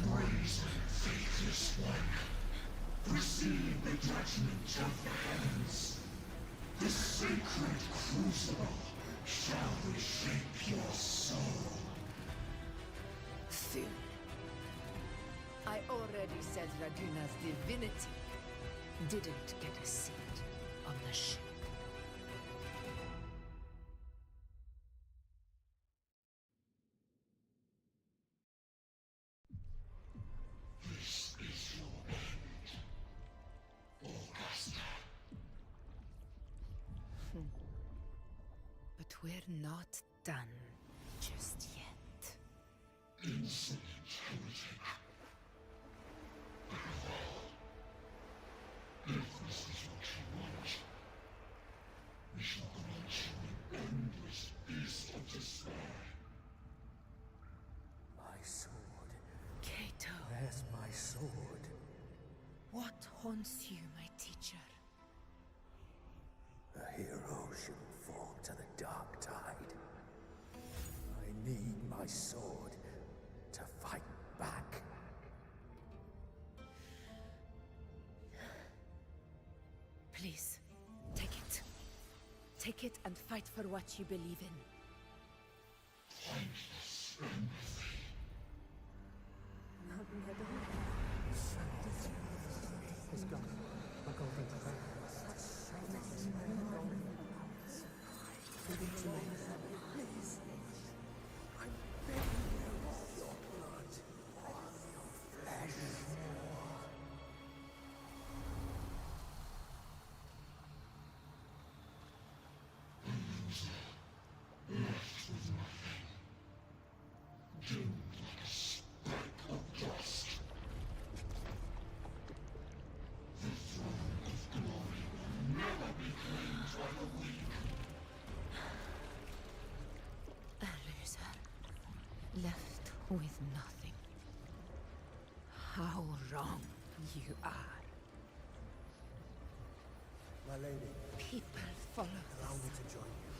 Brazen, faithless one, receive the judgment of the heavens. The sacred crucible shall reshape your soul. Soon. I already said Raguna's divinity didn't get a seat on the ship. This is your end, Augusta. But we're not done just yet. Insolent heretic. If this is what you want, we shall grant you an endless beast of despair. My sword. Cato. Where's my sword? What haunts you, my teacher? A hero shouldn't fall to the dark tide. I need my sword to fight back. Please, take it. Take it and fight for what you believe in. Thankless empathy. It's gone. My golden Please. how wrong you are. My lady, People follow allow me to join you.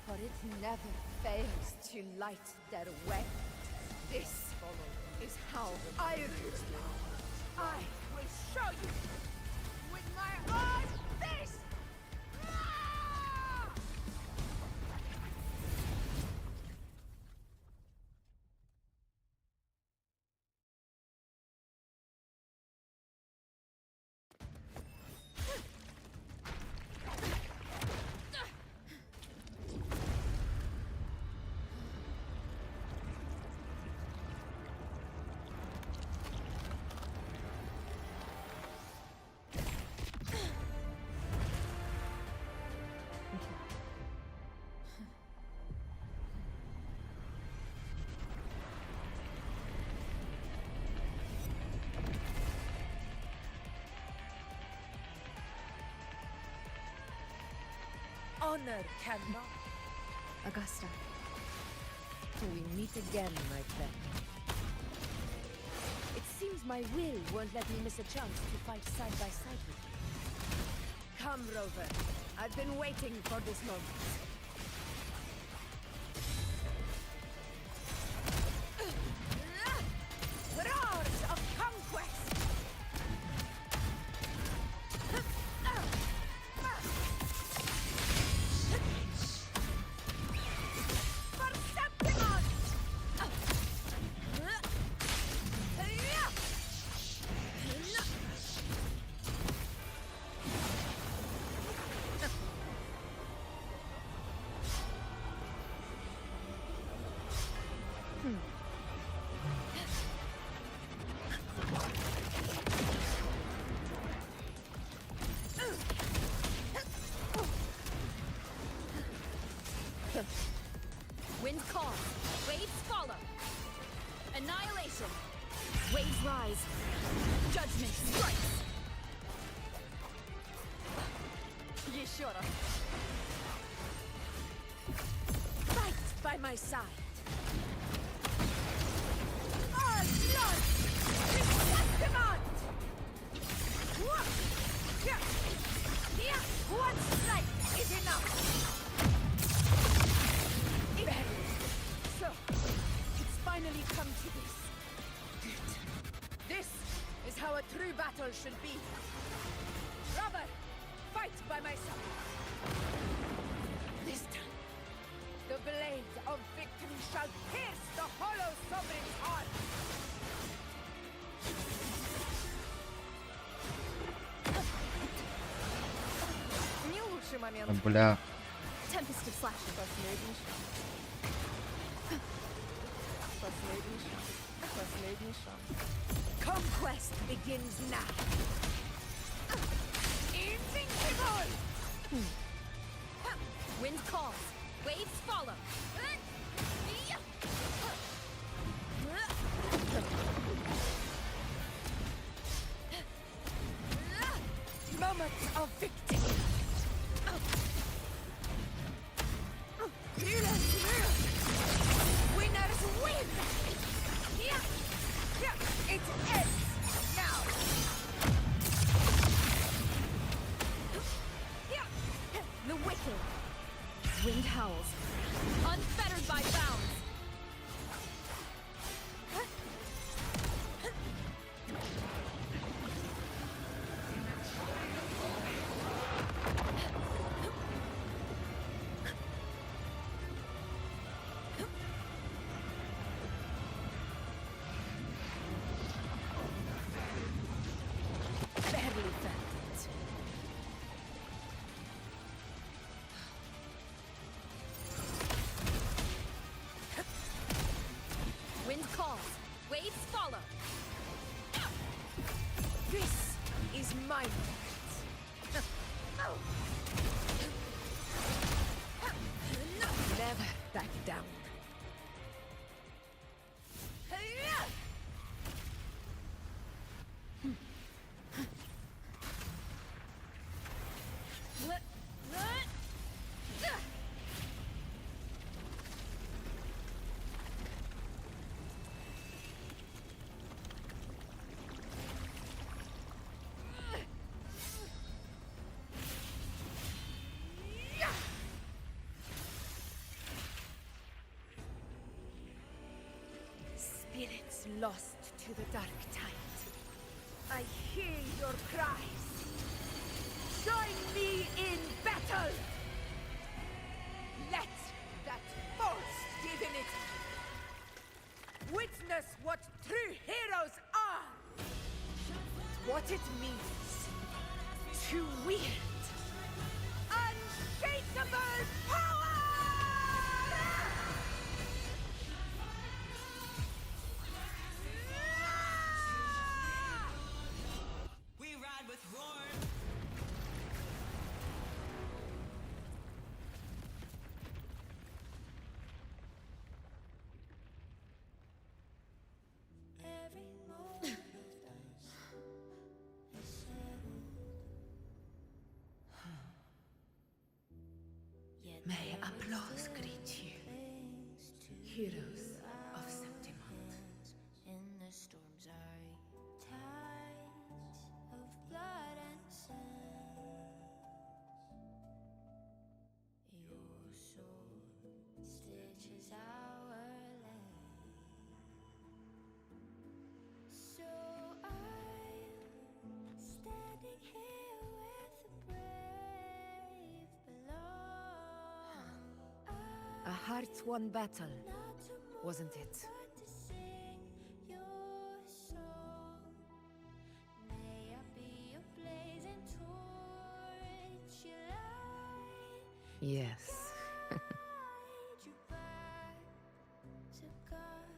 for it never fails to light their way. This is how I rule. I will show you with my own fist! Honor cannot. Augusta. Till we meet again, my friend. It seems my will won't let me miss a chance to fight side by side with you. Come, Rover. I've been waiting for this moment. Roars of conquest! Wind calm. Waves follow. Annihilation. Waves rise. Judgment strikes. Еще раз. Fight by my side. All blood! Respect command! One strike is enough! So, it's finally come to this. Good. This is how a true battle should be. Brother, fight by my side. This time, the blade of victory shall pierce the hollow sovereign's heart. Не лучший момент. Бля. Tempest of Slash. Последний шанс. Последний шанс. Последний шанс. Conquest begins now. Invincible! Wind calls. Waves follow. Moment of victory. Winners win! It ends now! The wicked. Wind howls. Unfettered by bounds. Barely felt it. Wind calls. Waves follow. This is my moment. Never back down. lost to the dark tide. I hear your cries. Join me in battle! Let that false divinity witness what true heroes are! What it means to wield unshakable power! We ride with roar. May applause greet you, heroes of Septimont. In the storm's eye, tides of blood and sand. Your sword stitches our land. So I'm standing here with the brave belong. A hard-won battle, wasn't it? To sing your song. May I be a blazing torch you light. Yes. Guide you back to God,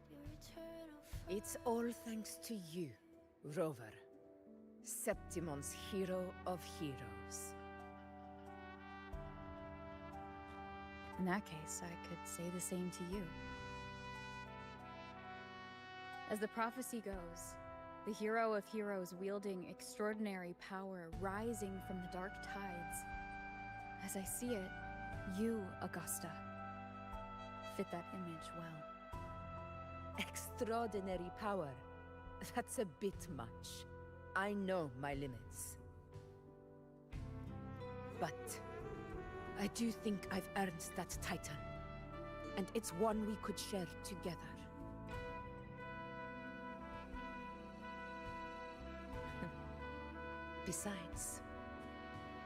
your eternal It's all thanks to you, Rover, Septimon's hero of heroes. In that case, I could say the same to you. As the prophecy goes, the hero of heroes wielding extraordinary power rising from the dark tides. As I see it, you, Augusta, fit that image well. Extraordinary power. That's a bit much. I know my limits. But I do think I've earned that title. And it's one we could share together. Besides,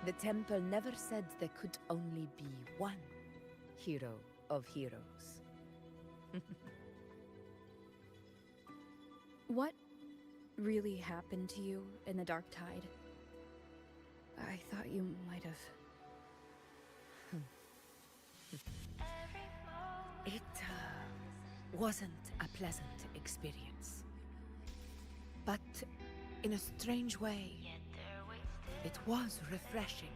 the temple never said there could only be one hero of heroes. What really happened to you in the dark tide? I thought you might have... It wasn't a pleasant experience. But in a strange way, it was refreshing.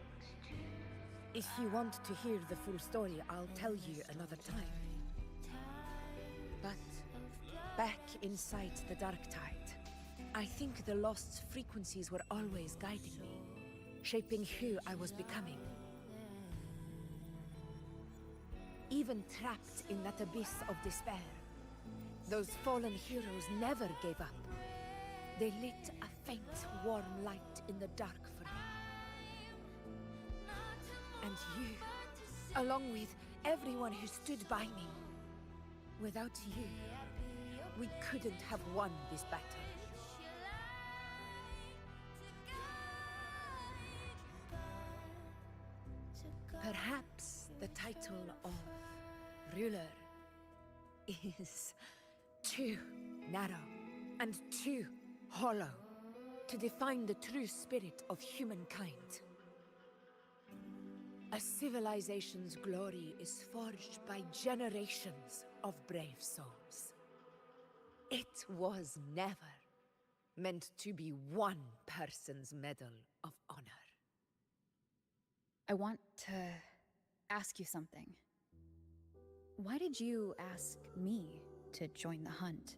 If you want to hear the full story, I'll tell you another time. But back inside the dark tide, I think the lost frequencies were always guiding me, shaping who I was becoming. Even trapped in that abyss of despair, those fallen heroes never gave up. They lit a faint, warm light in the dark for me. And you, along with everyone who stood by me. Without you, we couldn't have won this battle. Perhaps the title of ruler is too narrow and too hollow to define the true spirit of humankind. A civilization's glory is forged by generations of brave souls. It was never meant to be one person's medal of honor. I want to ask you something. Why did you ask me to join the hunt?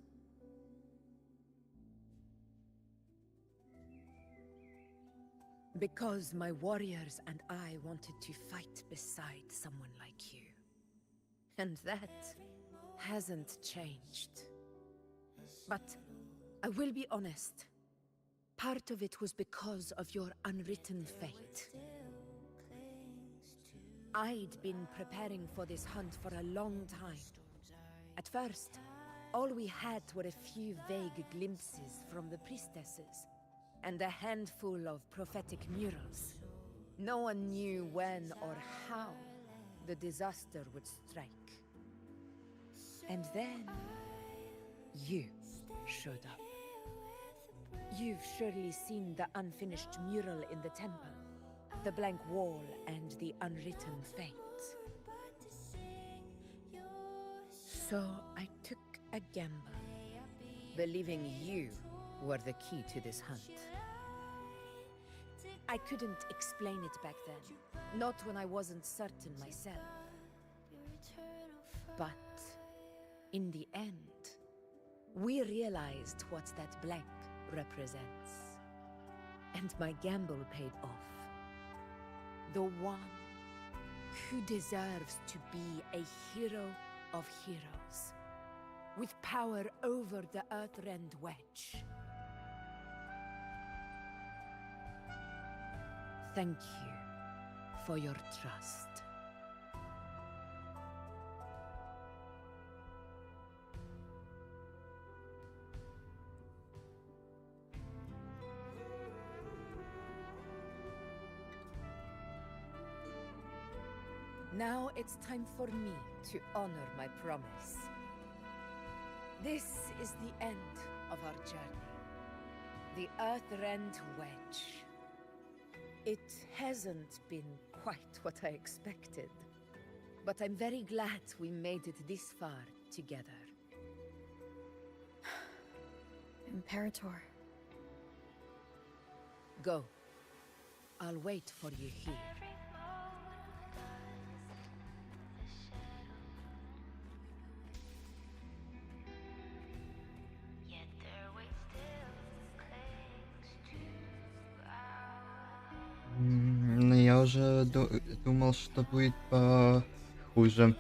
Because my warriors and I wanted to fight beside someone like you. And that hasn't changed. But I will be honest. Part of it was because of your unwritten fate. I'd been preparing for this hunt for a long time. At first, All we had were a few vague glimpses from the priestesses, and a handful of prophetic murals. No one knew when or how the disaster would strike. And then, you showed up. You've surely seen the unfinished mural in the temple, the blank wall and the unwritten fate. So I took a gamble, believing you were the key to this hunt. I couldn't explain it back then, not when I wasn't certain myself. But in the end, we realized what that blank represents. And my gamble paid off. The one who deserves to be a hero of heroes, with power over the Earthrend Wedge. Thank you for your trust. Now it's time for me to honor my promise. This is the end of our journey. The Earthrend Wedge. It hasn't been quite what I expected, but I'm very glad we made it this far together. Imperator. Go. I'll wait for you here. Ну, я уже думал, что будет похуже.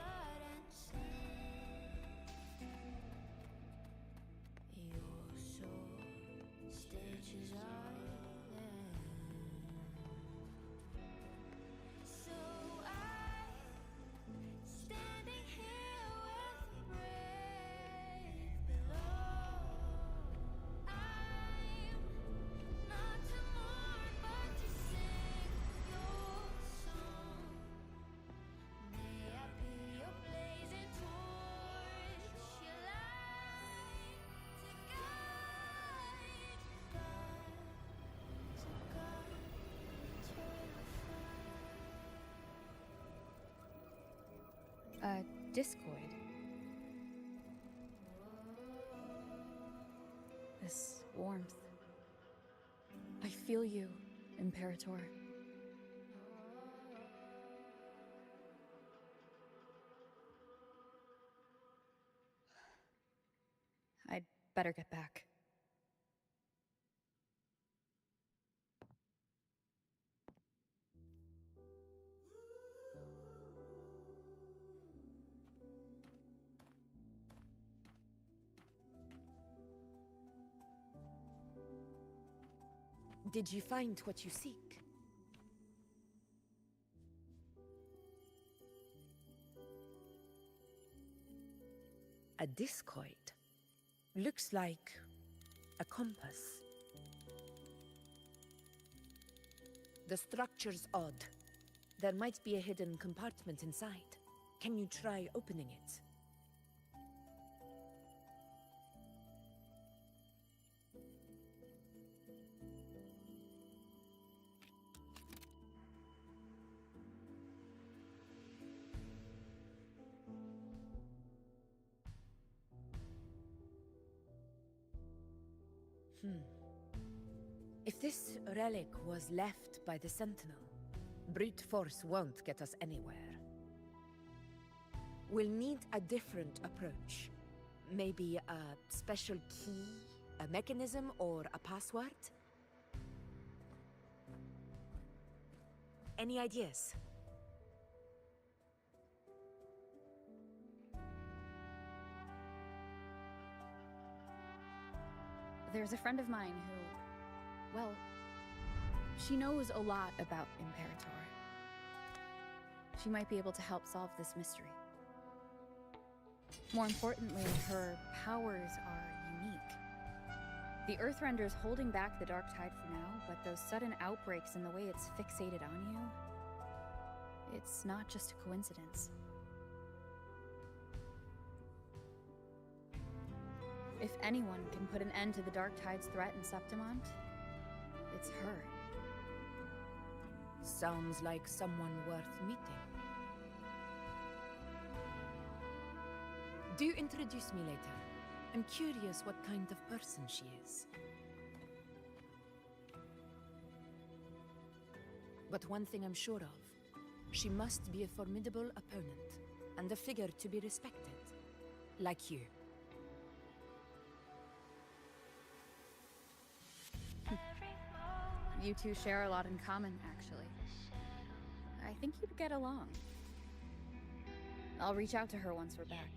A discoid. This warmth. I feel you, Imperator. I'd better get back. Did you find what you seek? A discoid. Looks like a compass. The structure's odd. There might be a hidden compartment inside. Can you try opening it? If this relic was left by the Sentinel, brute force won't get us anywhere. We'll need a different approach. Maybe a special key, a mechanism, or a password? Any ideas? There's a friend of mine who, well, she knows a lot about Imperator. She might be able to help solve this mystery. More importantly, her powers are unique. The Earthrender's holding back the dark tide for now, but those sudden outbreaks and the way it's fixated on you, it's not just a coincidence. If anyone can put an end to the dark tide's threat in Septimont, it's her. Sounds like someone worth meeting. Do introduce me later. I'm curious what kind of person she is. But one thing I'm sure of, she must be a formidable opponent, and a figure to be respected. Like you. You two share a lot in common, actually. I think you'd get along. I'll reach out to her once we're back.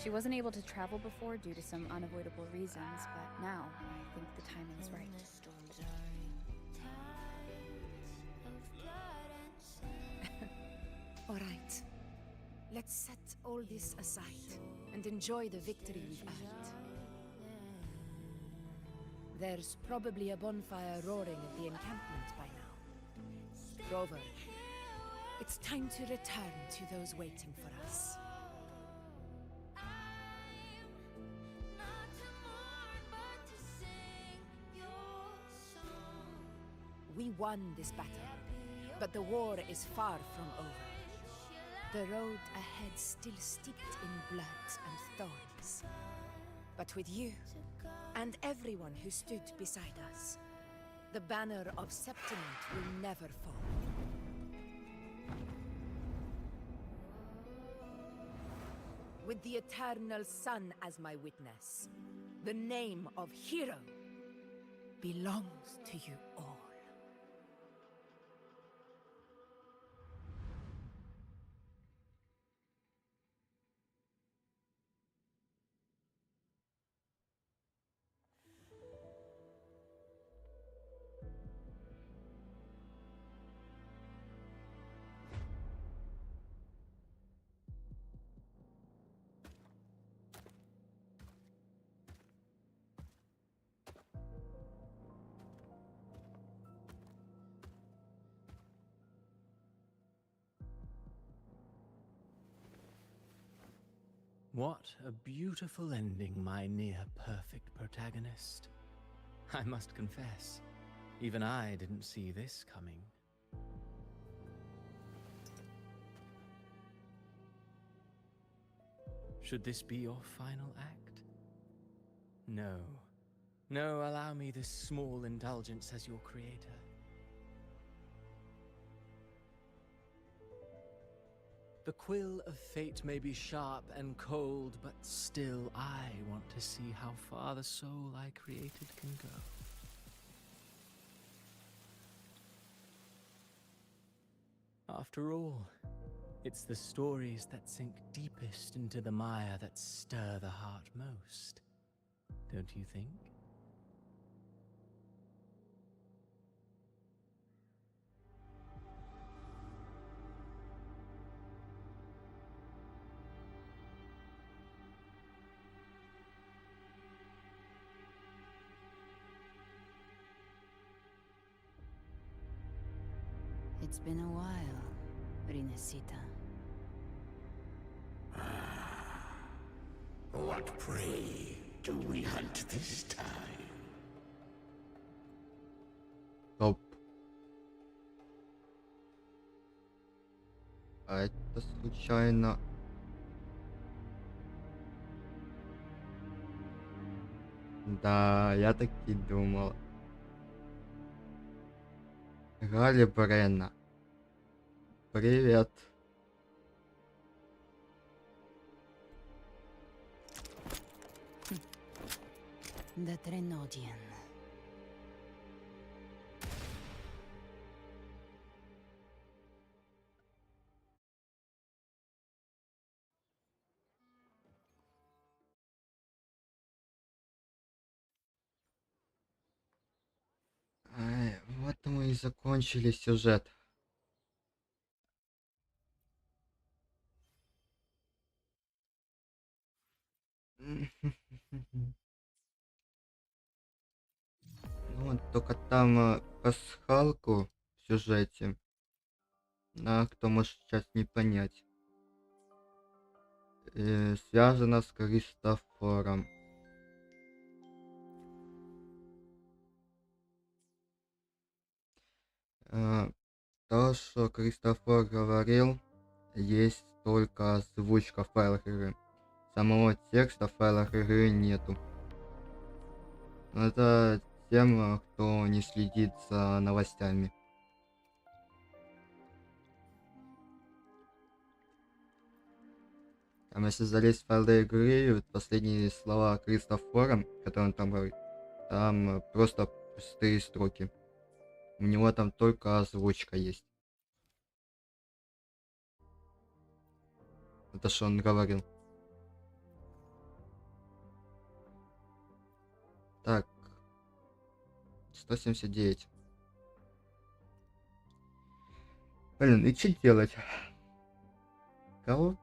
She wasn't able to travel before due to some unavoidable reasons, but now I think the timing is right. All right. Let's set all this aside and enjoy the victory we've earned. There's probably a bonfire roaring at the encampment by now. Grover, it's time to return to those waiting for us. We won this battle, but the war is far from over. The road ahead still steeped in blood and thorns. But with you, and everyone who stood beside us, the banner of Septimont will never fall. With the eternal sun as my witness, the name of hero belongs to you all. What a beautiful ending, my near-perfect protagonist. I must confess, even I didn't see this coming. Should this be your final act? No. No, allow me this small indulgence as your creator. The quill of fate may be sharp and cold, but still I want to see how far the soul I created can go. After all, it's the stories that sink deepest into the mire that stir the heart most, don't you think? It's been a while, Rinesita. What prey do we hunt this time? Стоп. А это случайно... Да, я так и думал. Галя Бренна. Привет. The Trenodian. Вот мы и закончили сюжет. Ну, вот только там пасхалку в сюжете, кто может сейчас не понять, связано с Кристофором. То, что Кристофор говорил, есть только озвучка в файлах игры. Самого текста в файлах игры нету. Но это тем, кто не следит за новостями. Там, если залезть в файлы игры, вот последние слова Кристофора, которые он там говорит, там просто пустые строки. У него там только озвучка есть. Это что он говорил. Так. 179. Блин, и что делать? Кого?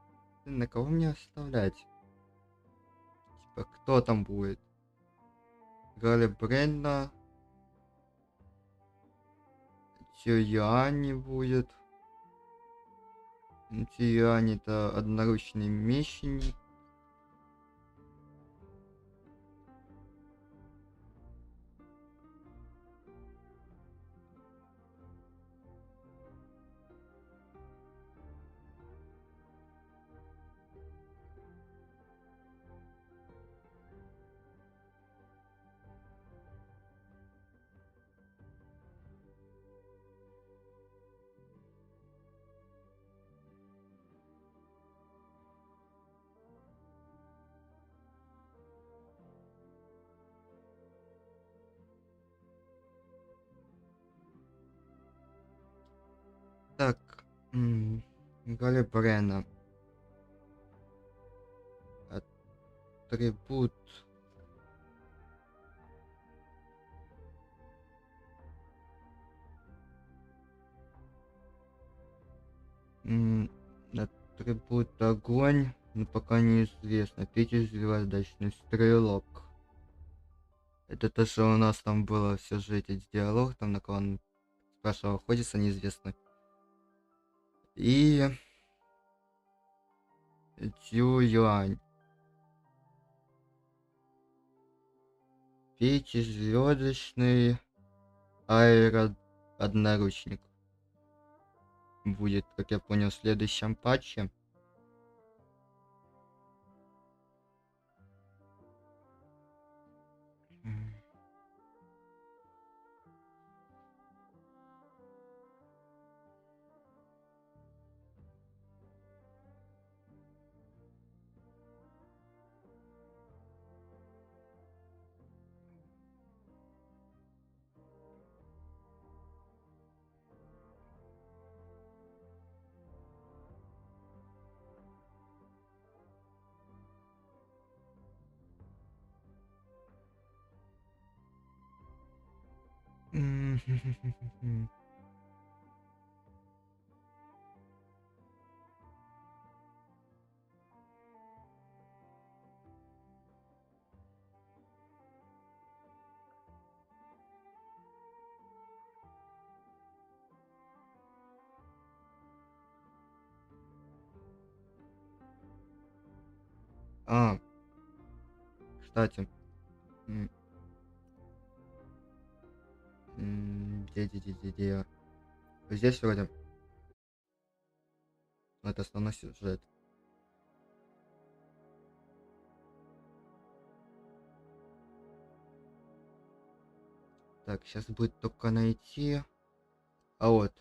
На кого мне оставлять? Типа, кто там будет? Галя Бренна. Тюяни будет. Тюяни это одноручный мечник. Так, Галя Брена. Атрибут. Атрибут огонь, но пока неизвестно. Пятизвездочный стрелок. Это то, что у нас там было в сюжете диалог, там на кого он спрашивал, охотится неизвестно. И Цю Юань. Пятизвездочный одноручник. Будет, как я понял, в следующем патче. Кстати. Где? Здесь вроде. Это основной сюжет. Так, сейчас будет только найти. А вот.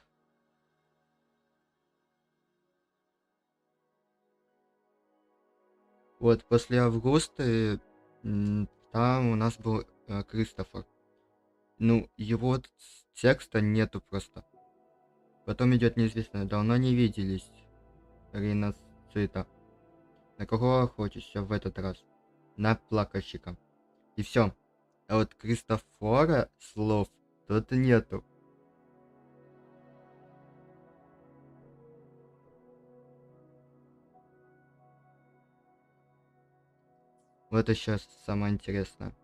Вот, после Августа там у нас был Кристофор. Ну, его текста нету просто. Потом идет неизвестное. Давно не виделись. Риноцита. На кого охотишься в этот раз? На плакальщика. И все. А вот Кристофора слов тут нету. Вот это сейчас самое интересное.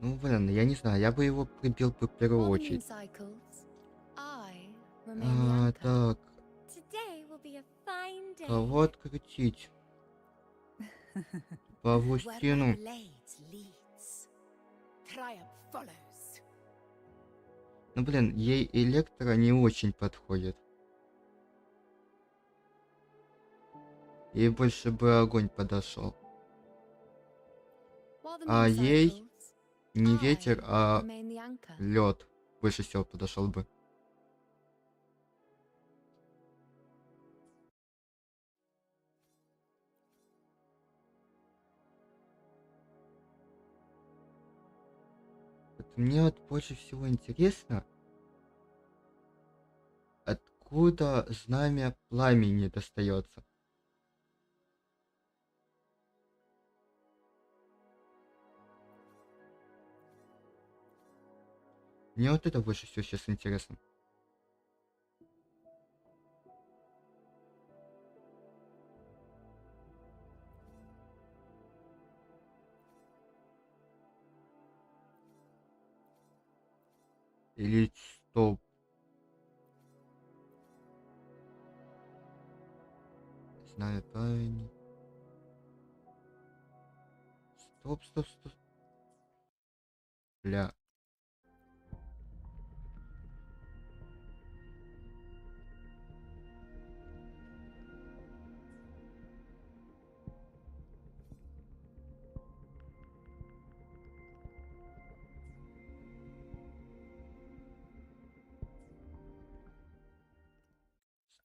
Ну, блин, я не знаю, я бы его прибил бы в первую While the moon очередь. cycles, I remain the anchor. Так, Today will be a fine day. кого открутить? По Where my Августину. blade leads, triumph follows. Ну, блин, ей электро не очень подходит. Ей больше бы огонь подошел. While the А moon ей cycles, не I ветер, а remain the anchor. лед больше всего подошел бы. Вот мне вот больше всего интересно, откуда знамя пламени достается. Мне вот это больше всего сейчас интересно. Или стоп. Знамя пламени. Стоп, стоп, стоп. Бля.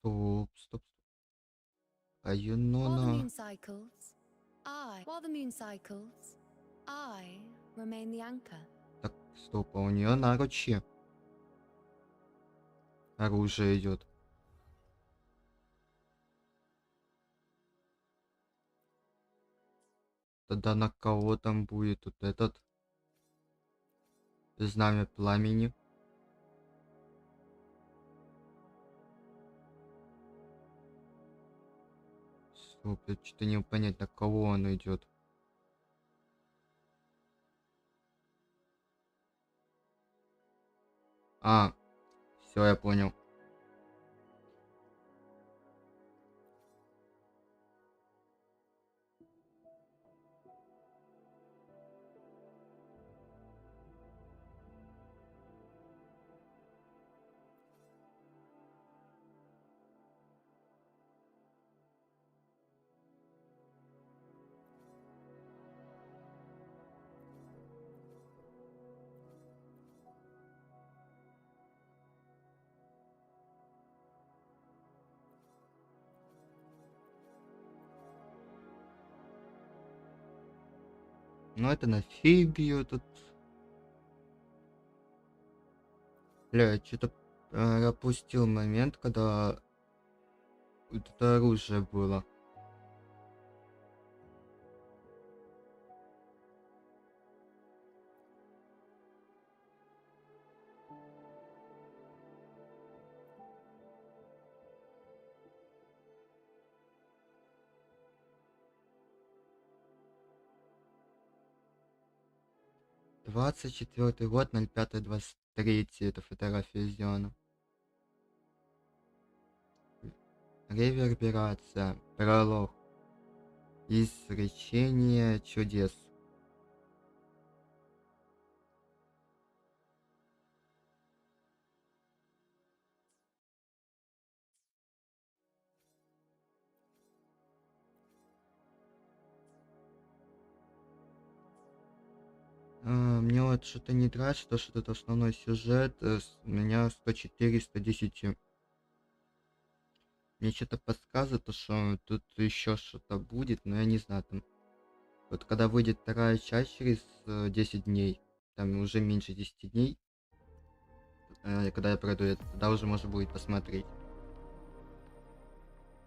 Стоп, стоп, стоп. А While the Юнона... moon cycles, while the moon cycles, I remain the anchor. Так, стоп, а у нее наручи. Оружие идет. Тогда на кого там будет вот этот знамя пламени? Стоп, я что-то не понять, на кого он идет. А, все, я понял. Ну это на фибию тут. Бля, я что-то пропустил момент, когда вот это оружие было. Двадцать четвертый год, 05.23, это фотография сделана. Реверберация, пролог. Изречение чудес. Мне вот что-то не нравится, то что тут основной сюжет, с меня 104, 110. Мне что-то подсказывает, то, что тут еще что-то будет, но я не знаю, там. Вот когда выйдет вторая часть через 10 дней, там уже меньше 10 дней, когда я пройду это, тогда уже можно будет посмотреть.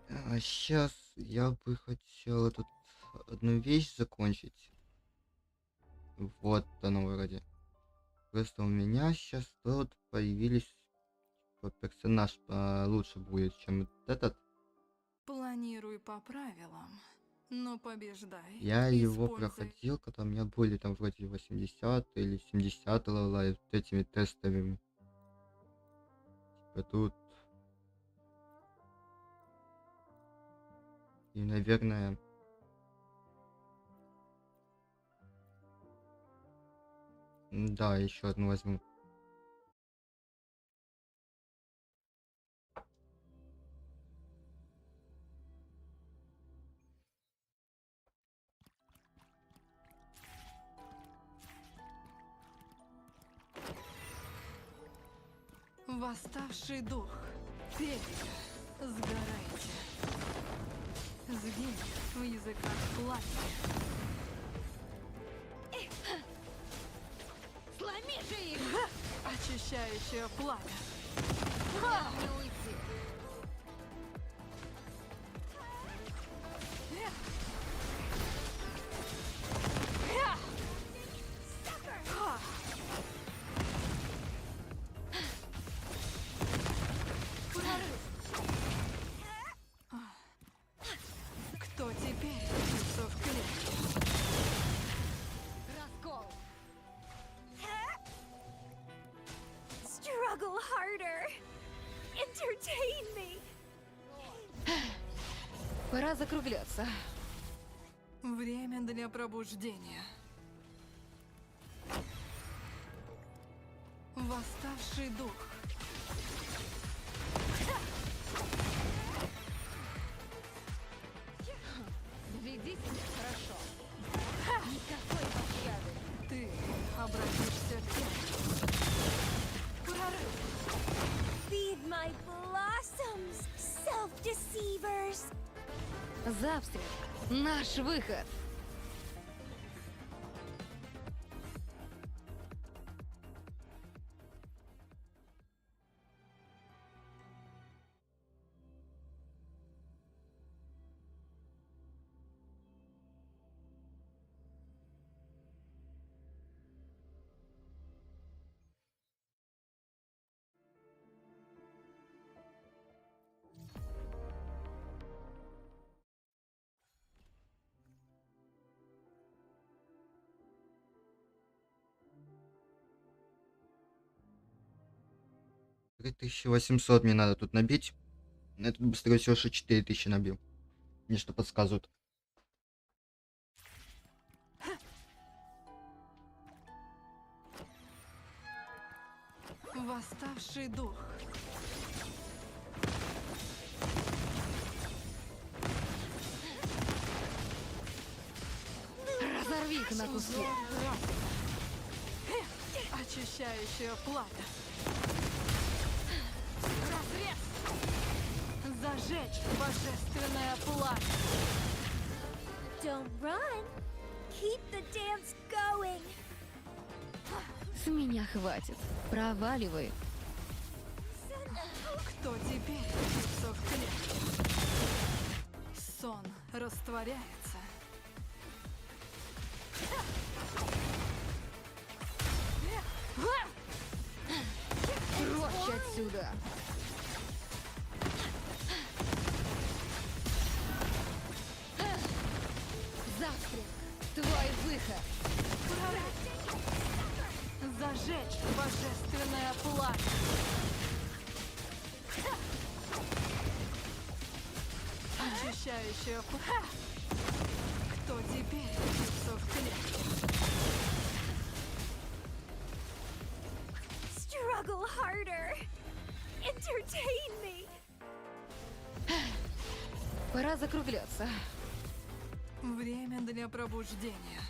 Сейчас я бы хотел тут одну вещь закончить. Вот оно вроде. Просто у меня сейчас тут появились персонаж лучше будет, чем вот этот. Планирую по правилам, Ну, побеждай. Я его Используй. проходил, когда у меня были там вроде 80 или 70 левела вот этими тестовыми. Типа тут. И, наверное... Да, еще одну возьму. Восставший дух. Пейте. Сгорайте. Сгинь в языках пламени. Сломи же их! Очищающее пламя. Не уйти. Кто теперь лицо в клетке? Раскол. Struggle harder. Entertain me. Пора закругляться. Время для пробуждения. Восставший дух. Веди себя хорошо. Никакой пощады. Ты обратишься в тень. Прорыв. Feed my blossoms, self-deceivers. Завтра наш выход. — 3800 мне надо тут набить. Я тут быстрее всего, что 4000 набил. Мне что подсказывают. Восставший дух. Разорви их на куски. Узор разума. Очищающее пламя. Разрез. Зажечь божественное пламя. Don't run. Keep the dance going. С меня хватит. Проваливай. Кто теперь лицо в клетке? Сон растворяется. Прочь отсюда. Завтрак. Твой выход. Зажечь божественное пламя. Очищающее пламя. Кто теперь лицо в клетке? Struggle harder. Entertain me. Пора закругляться. Время для пробуждения.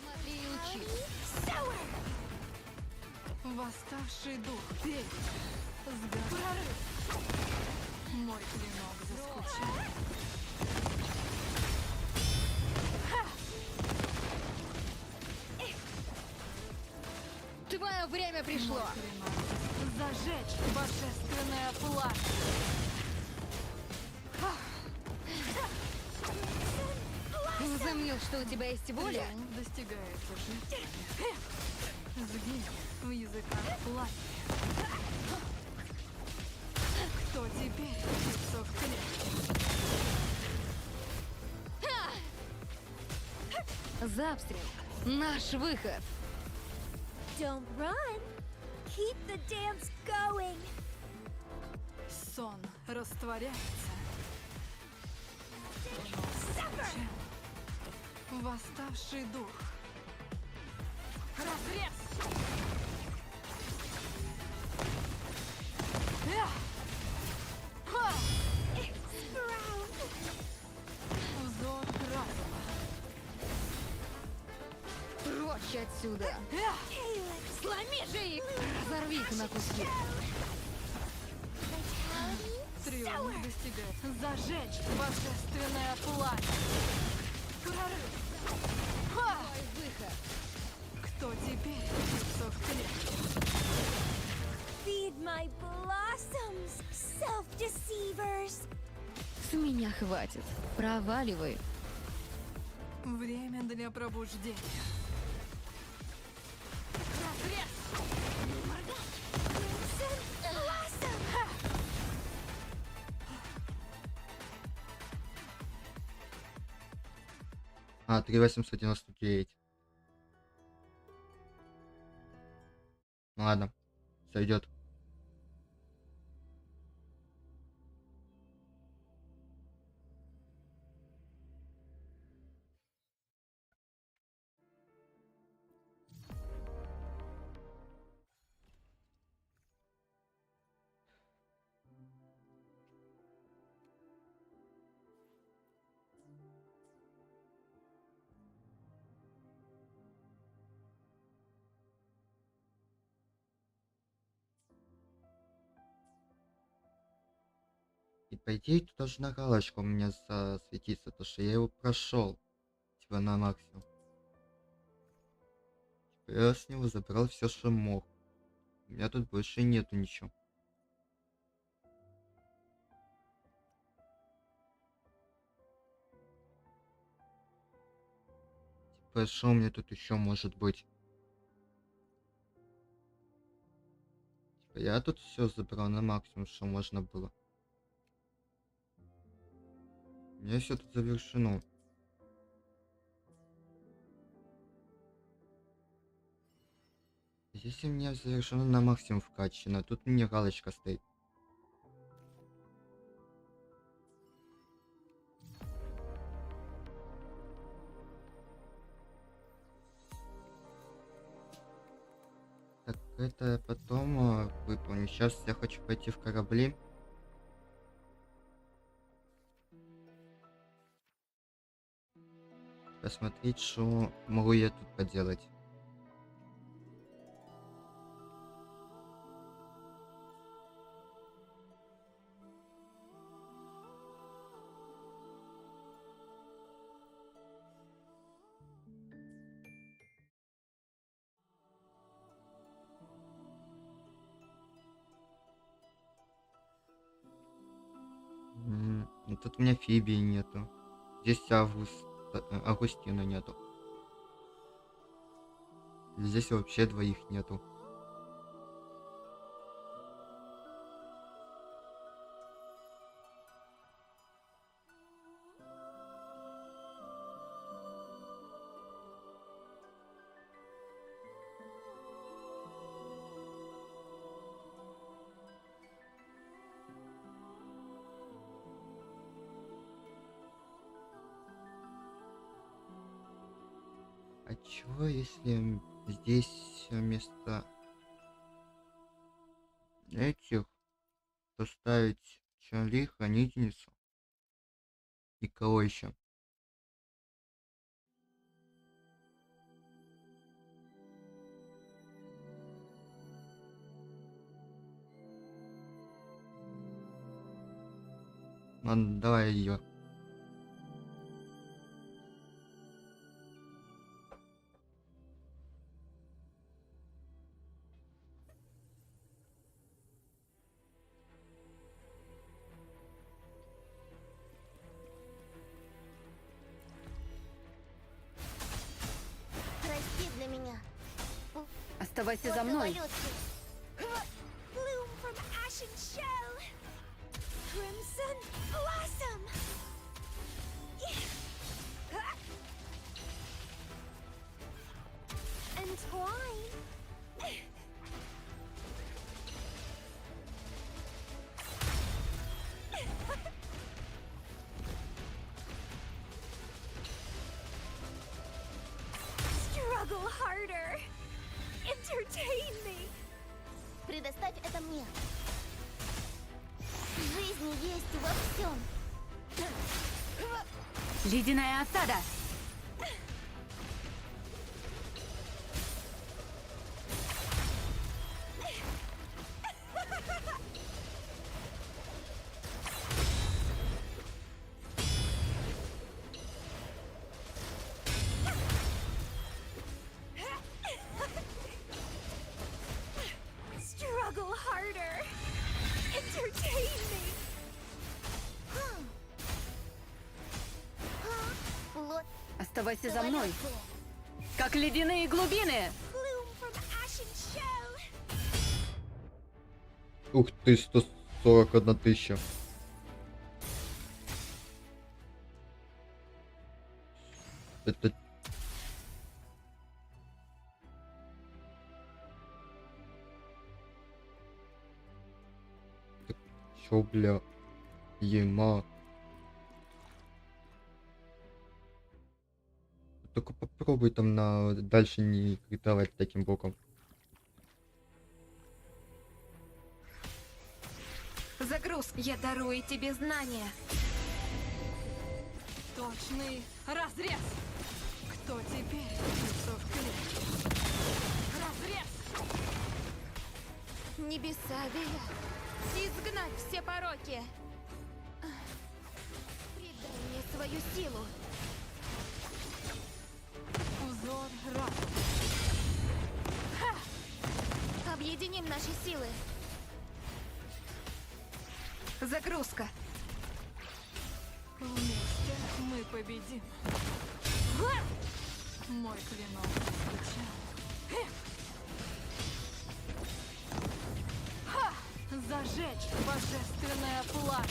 Смотри и учи. Восставший дух. Пей. Прорыв. Мой клинок заскучал. Твое время пришло. Зажечь божественное пламя. Возомнил, что у тебя есть воля? Достигается жертвами. Сгинь в языках пламени. Кто теперь лицо в клетке? За обстрел. Наш выход. Don't run. Keep the dance going. Сон растворяется. Восставший дух. Разрез! Взор разума. Прочь отсюда. Сломи же их. Разорви их на куски. Триумф достигает. Зажечь божественное пламя. Прорыв. Твой выход. Кто теперь птица в клетке? Feed my blossoms, self-deceivers. С меня хватит. Проваливай. Время для пробуждения. Разрез! А, 3899. Ну ладно, сойдет. И по идее тут должна галочка у меня засветиться, то что я его прошел. Типа на максимум. Типа я с него забрал все, что мог. У меня тут больше нету ничего. Типа что у меня тут еще может быть? Типа я тут все забрал на максимум, что можно было. У меня все тут завершено. Здесь у меня завершено на максимум вкачано. Тут у меня галочка стоит. Так, это потом выполню. Сейчас я хочу пойти в корабли. Посмотреть, что могу я тут поделать. Тут у меня Фибии нету. Здесь Августина нету. Здесь вообще двоих нету. А чего, если здесь вместо этих поставить Чарли, Хранительницу и кого еще? Ладно, давай ее. Прости для меня. Оставайся за мной. Bloom from ashen shell. Crimson blossom. intertwine. Struggle harder. Entertain me. Предоставь это мне. Жизнь есть во всем. Ледяная осада. Struggle harder. Entertain me. Оставайся за мной. Как ледяные глубины. Bloom from ashen shell. Ух ты, 141 тысяча. Это... Так, чё, бля? Ема. Только попробуй там на дальше не критовать таким боком. Загрузка. Я дарую тебе знания. Точный разрез. Кто теперь бьется в клетку? Разрез! Небеса велят изгнать все пороки. Предай мне свою силу. Узор разума. Объединим наши силы. Загрузка. Вместе мы победим. Мой клинок звучал. Зажечь божественное пламя.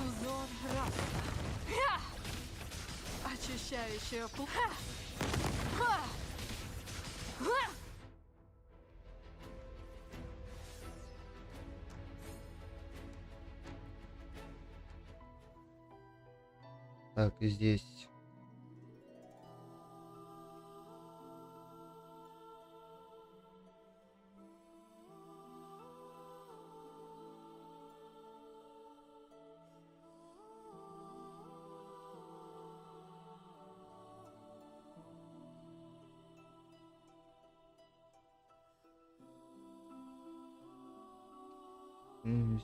Узор разума. Очищающее пламя. Так, и здесь.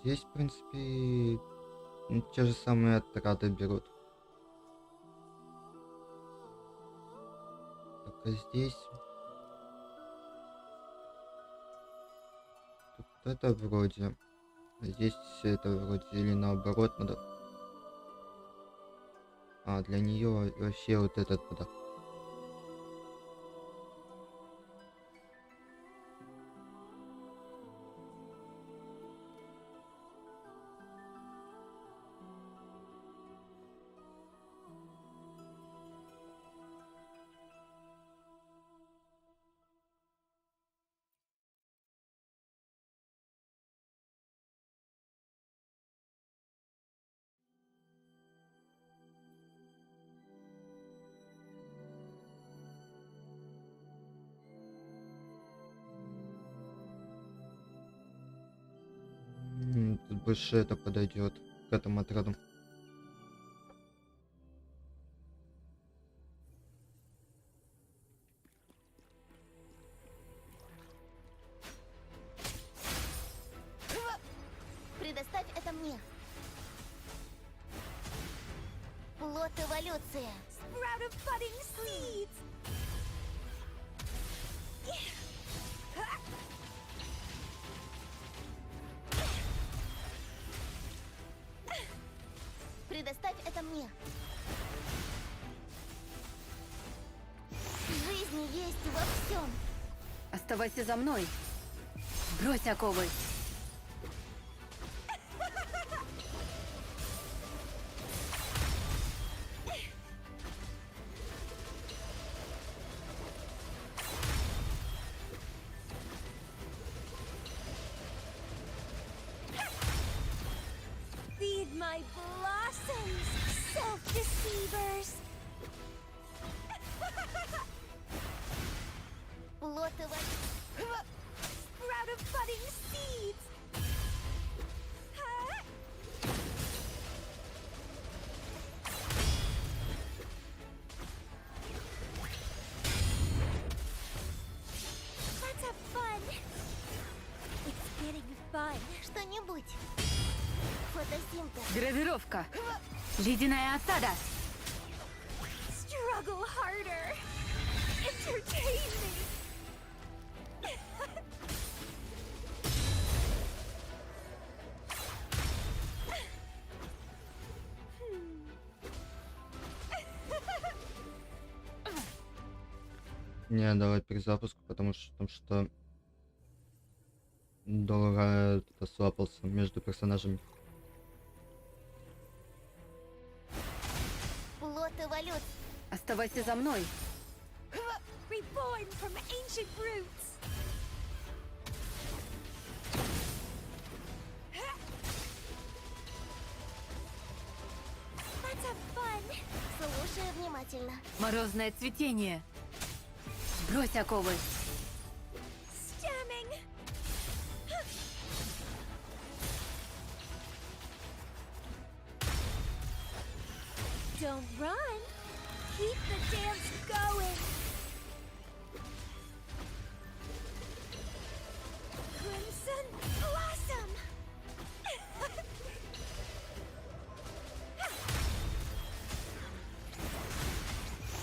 Здесь, в принципе, те же самые отряды берут. Только здесь... Тут это вроде... Здесь это вроде или наоборот надо... А, для нее вообще вот этот надо. Тут больше это подойдет к этому отряду. Предоставь это мне. Плод эволюции. Sprout of budding seeds. Предоставь это мне. Жизнь есть во всем. Оставайся за мной. Брось оковы. blossoms, self-deceivers. Sprout of budding seeds. Let's have fun. It's getting fun. Что-нибудь. Фотосинтез. Гравировка. Ледяная осада. Struggle harder. Entertain me. Не, давай перезапуск, потому что долго это слапался между персонажами. Плод эволюции. Оставайся за мной. Reborn from ancient roots. Let's have fun. Слушай внимательно. Морозное цветение. Брось оковы. Stemming. Don't run. Keep the dance going. Crimson blossom.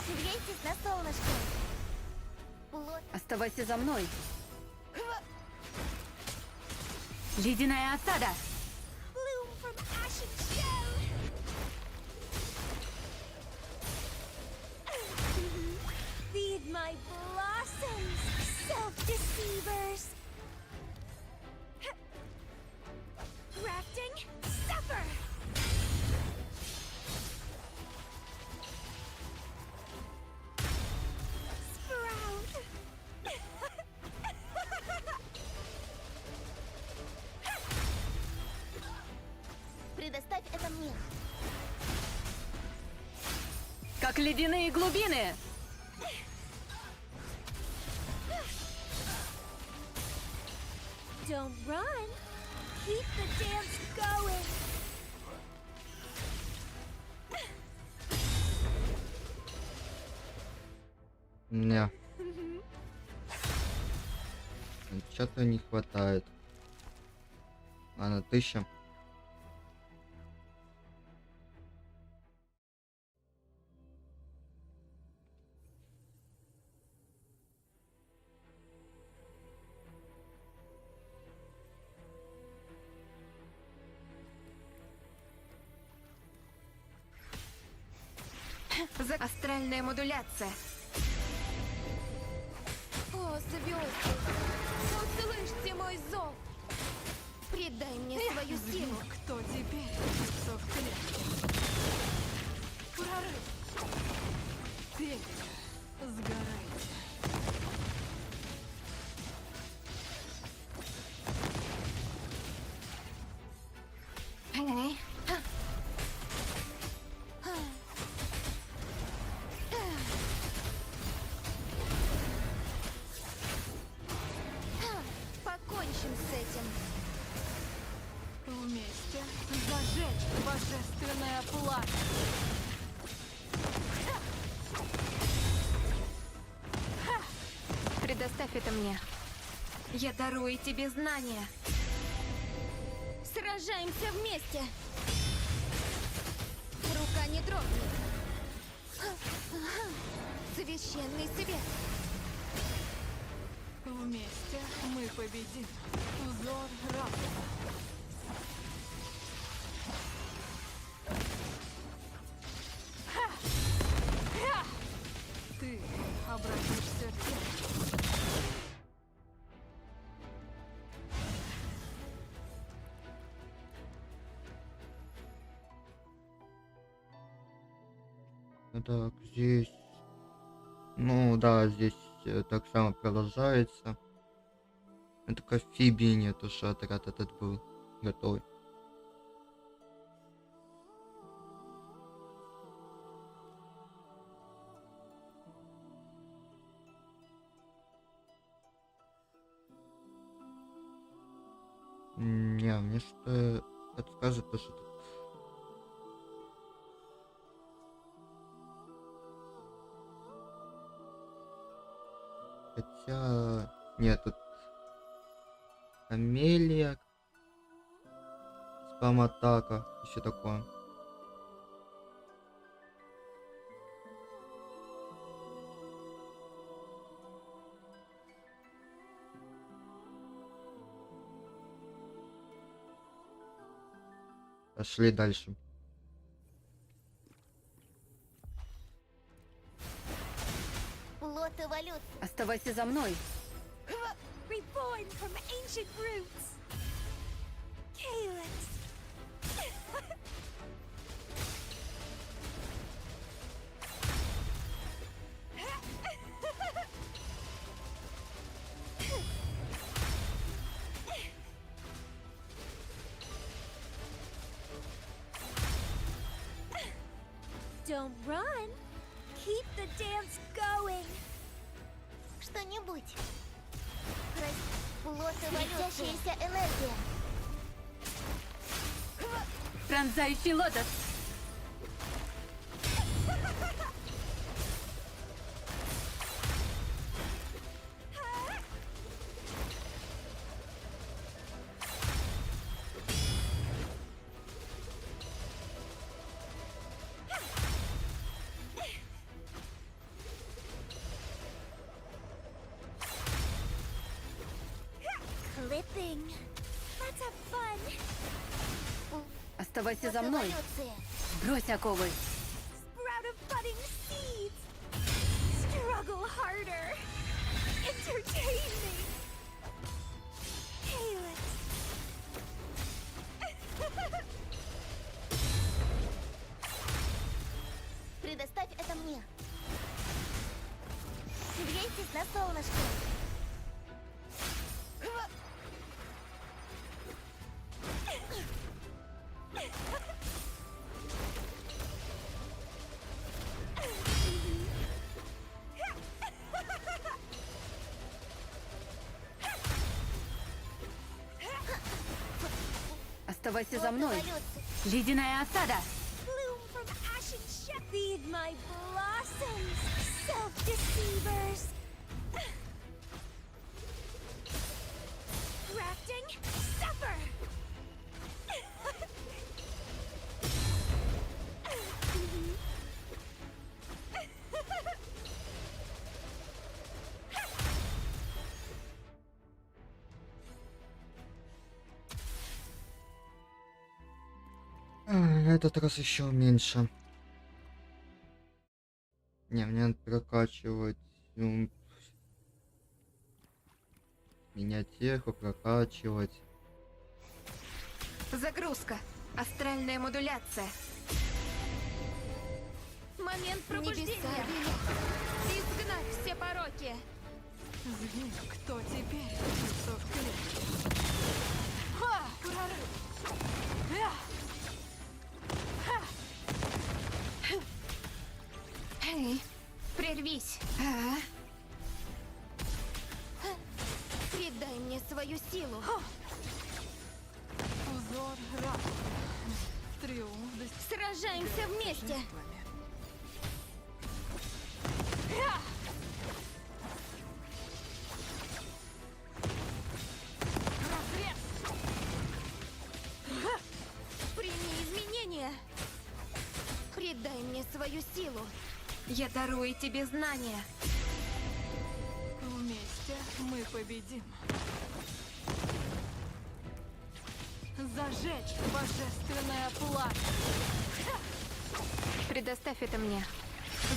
Грейтесь на солнышке. Плод. Оставайся за мной. Ледяная осада. Bloom from ashen shell. Feed my blossoms, self-deceivers. Grafting, suffer. Sprout. Предоставь это мне. Как ледяные глубины. Don't run. Keep the dance going. Не. Что-то не хватает. Ладно, 1000. Астральная модуляция. О, звезды! Услышьте мой зов! Предай мне свою силу! Кто теперь? Кто в клетке? Прорыв! Перья, сгорайте! Покончим с этим! Вместе зажечь божественное пламя! Предоставь это мне. Я дарую тебе знания. Сражаемся вместе! Рука не дрогнет! Священный свет! Вместе мы победим. Взор разума. Ты обратишься в тень. Так, здесь... Ну да, здесь так само продолжается. Это только Фиби нет, уже отряд этот был готовый. Не, мне что подсказывает то, что тут... Хотя... Нет, тут... Амелия... Спам-атака и все такое. Пошли дальше. Плод эволюции. Оставайся за мной. Reborn from ancient roots. Calyx. Don't run. Keep the dance going. Что-нибудь. Плод эволюции. Энергия. Пронзающий лотос. Clipping. Let's have fun. Оставайся за мной. Брось оковы. Sprout of budding seeds. Struggle harder. Entertain me. Calyx. Предоставь это мне. Грейтесь на солнышке. Оставайся за мной. Ледяная осада. Bloom from ashen shep. Feed my blossoms. Self-deceivers. Crafting. Suffer. Этот раз еще меньше. Не, мне надо прокачивать. Менять теху, прокачивать. Загрузка. Астральная модуляция. Момент пробуждения. Изгнать все пороки. Кто теперь? Лицо в клетке. Ха! Прорыв! Эй, прервись. Передай мне свою силу. Узор раб. Триумф. Сражаемся вместе. Прими изменения. Предай мне свою силу. Я дарую тебе знания. Вместе мы победим. Зажечь божественное пламя. Предоставь это мне.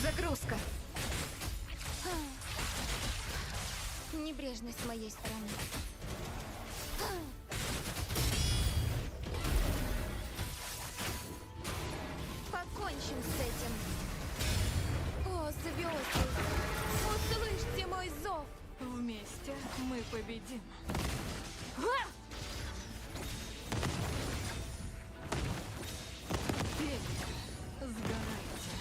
Загрузка. Небрежность с моей стороны. Покончим с этим. О, звезды, услышьте мой зов. Вместе мы победим. Сгорайте.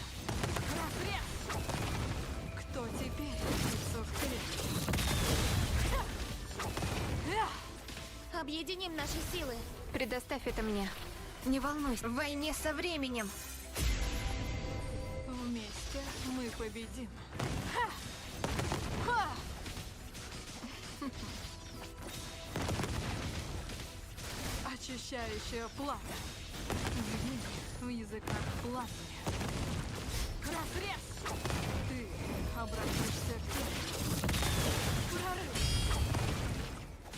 Кто теперь? Лицо в клетке. Объединим наши силы. Предоставь это мне. Не волнуйся, в войне со временем. Вместе мы победим. Ха! Ха! Очищающее пламя. Сгинь в языках пламени. Разрез! Ты обратишься в тень. Прорыв!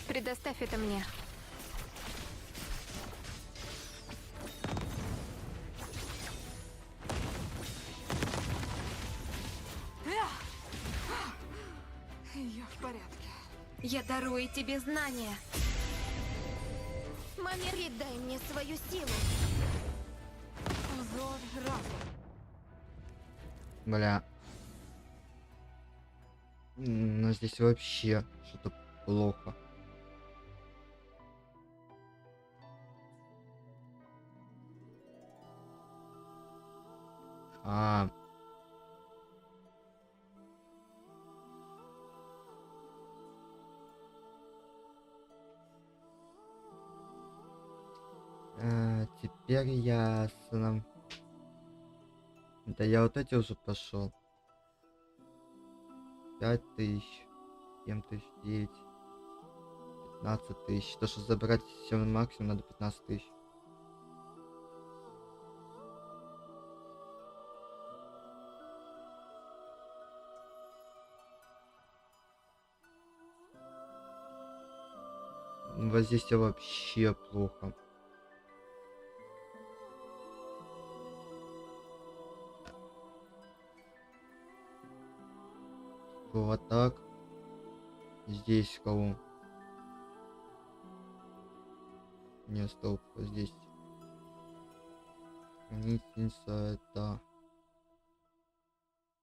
Предоставь это мне. Я в порядке. Я дарую тебе знания. Маме, передай мне свою силу. Узор разума. Бля. Но здесь вообще что-то плохо. Теперь ясно. Да я вот эти уже пошел. 5000, 7000, 9, 15000. То, что забрать все максимум, надо 15000. Воздействие вообще плохо. Вот так. Здесь кого? Не, стоп, здесь. Хранительница, это.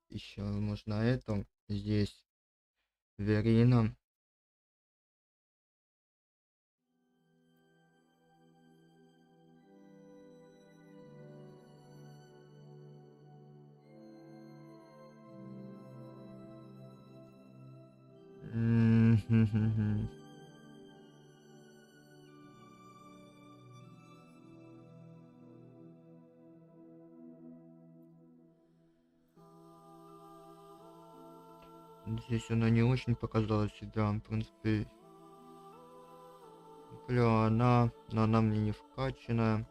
Еще можно это. Здесь. Верина. Здесь она не очень показала себя, в принципе. Бля, но она мне не вкачанная.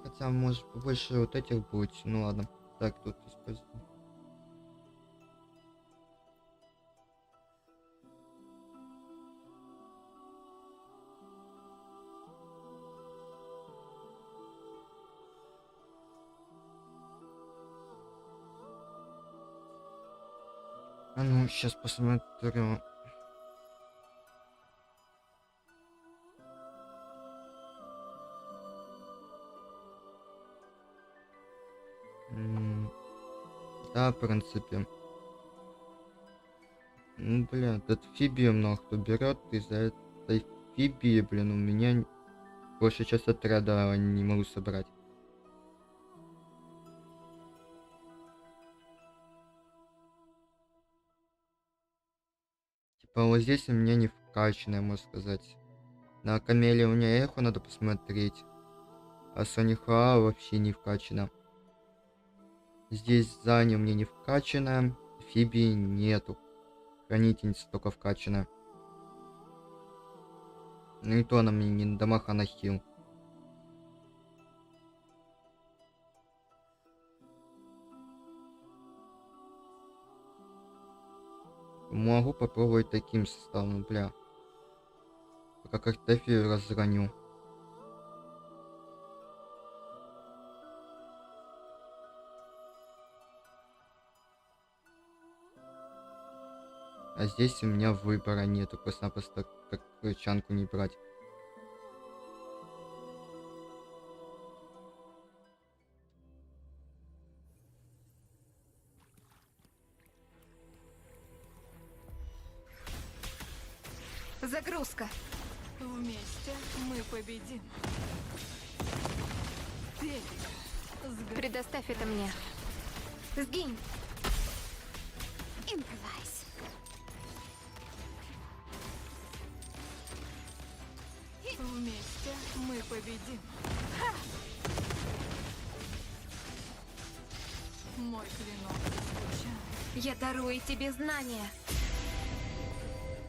Хотя, может, побольше вот этих будет. Ну ладно. Так, тут используем. А ну, сейчас посмотрю. Да, в принципе. Ну, бля, тут фибию много кто берет. Из-за этой фибии, блин, у меня большая часть отряда не могу собрать. Типа вот здесь у меня не вкачанная, можно сказать. На Камеле у меня эхо надо посмотреть. А Сониха вообще не вкачана. Здесь Заня у меня не вкачана. Фибии нету. Хранительница только вкачана. Ну и то она мне не на дамаг, а на хил. Могу попробовать таким составом, бля. Пока картофель разраню. А здесь у меня выбора нету, просто-напросто как крычанку не брать. Загрузка. Вместе мы победим. Предоставь это мне. Сгинь. Improvise. Вместе мы победим. Мой клинок зазвучал. Я дарую тебе знания.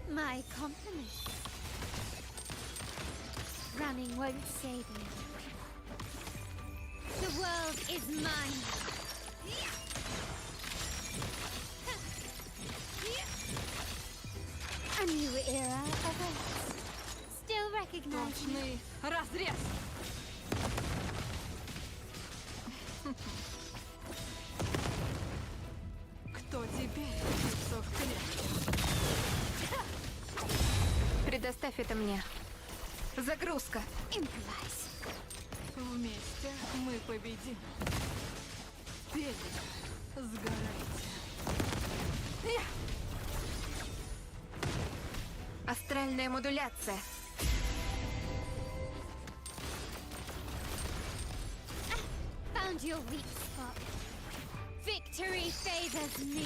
My compliments. Running won't save you. The world is mine. A new era awaits. Still recognize me. Точный разрез. Кто теперь птица в клетке? Предоставь это мне. Загрузка. Improvise. Вместе мы победим. Пепел, сгорайте. Астральная модуляция. Found your weak spot. Victory favors me.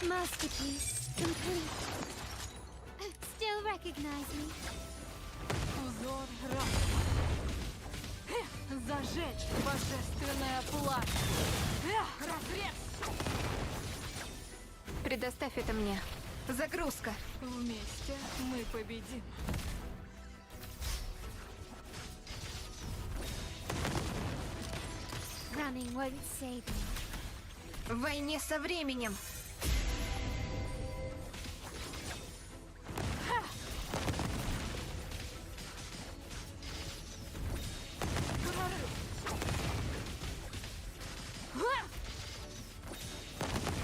Masterpiece complete. Still recognize me. Узор раз. Зажечь божественное пламя. Разрез. Предоставь это мне. Загрузка. Вместе мы победим. Running won't save me. В войне со временем.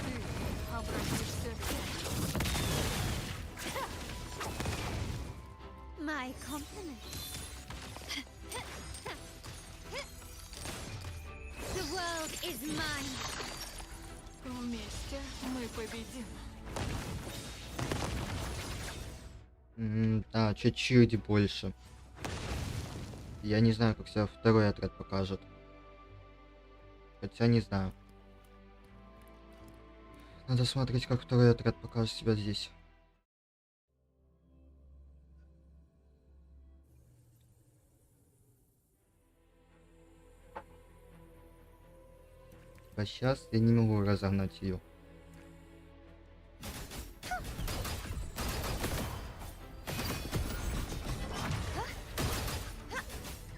Ты обратишься в My compliments. The world is mine. Вместе мы победим. Да, чуть-чуть больше. Я не знаю, как себя второй отряд покажет. Хотя не знаю. Надо смотреть, как второй отряд покажет себя здесь. А сейчас я не могу разогнать ее.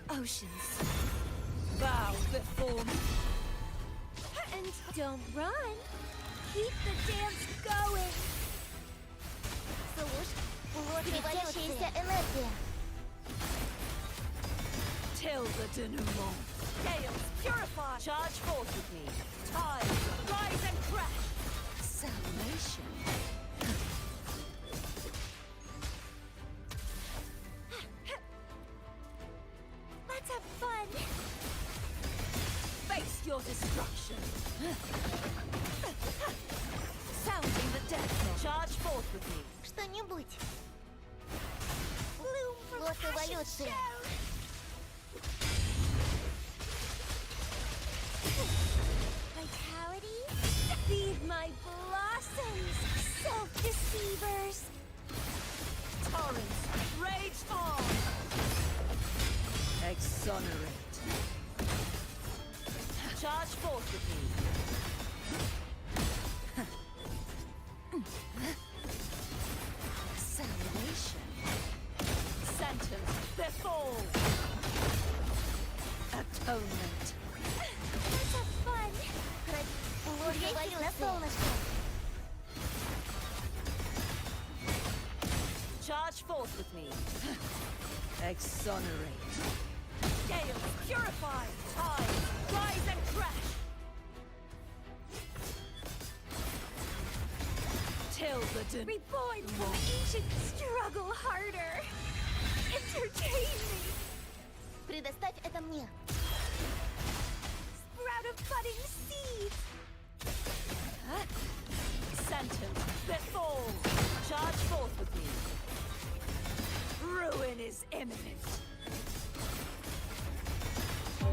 Oceans, bow before me. And don't run. Keep the dance going. Светящаяся энергия. Till the denouement. Gales, purify. Charge forth with me. Tide, rise and crash. Salvation. Let's have fun. Face your destruction. Sounding the death knell. Charge forth with me. Что-нибудь. Bloom from Вот passion эволюция. shell. Vitality? Feed my blossoms, self-deceivers! Torrents, rage on! Exonerate. Charge forth with me. Salvation. Sentence, their fall. Atonement. Let's have fun. Вот эволюция. Charge forth with me. Exonerate. Gales, purify. Tide, rise and crash. Till the reborn from ancient struggle harder. Entertain me. Предоставь это мне. Sprout of budding seeds. Sentence, that fall. Charge forth with me. Ruin is imminent.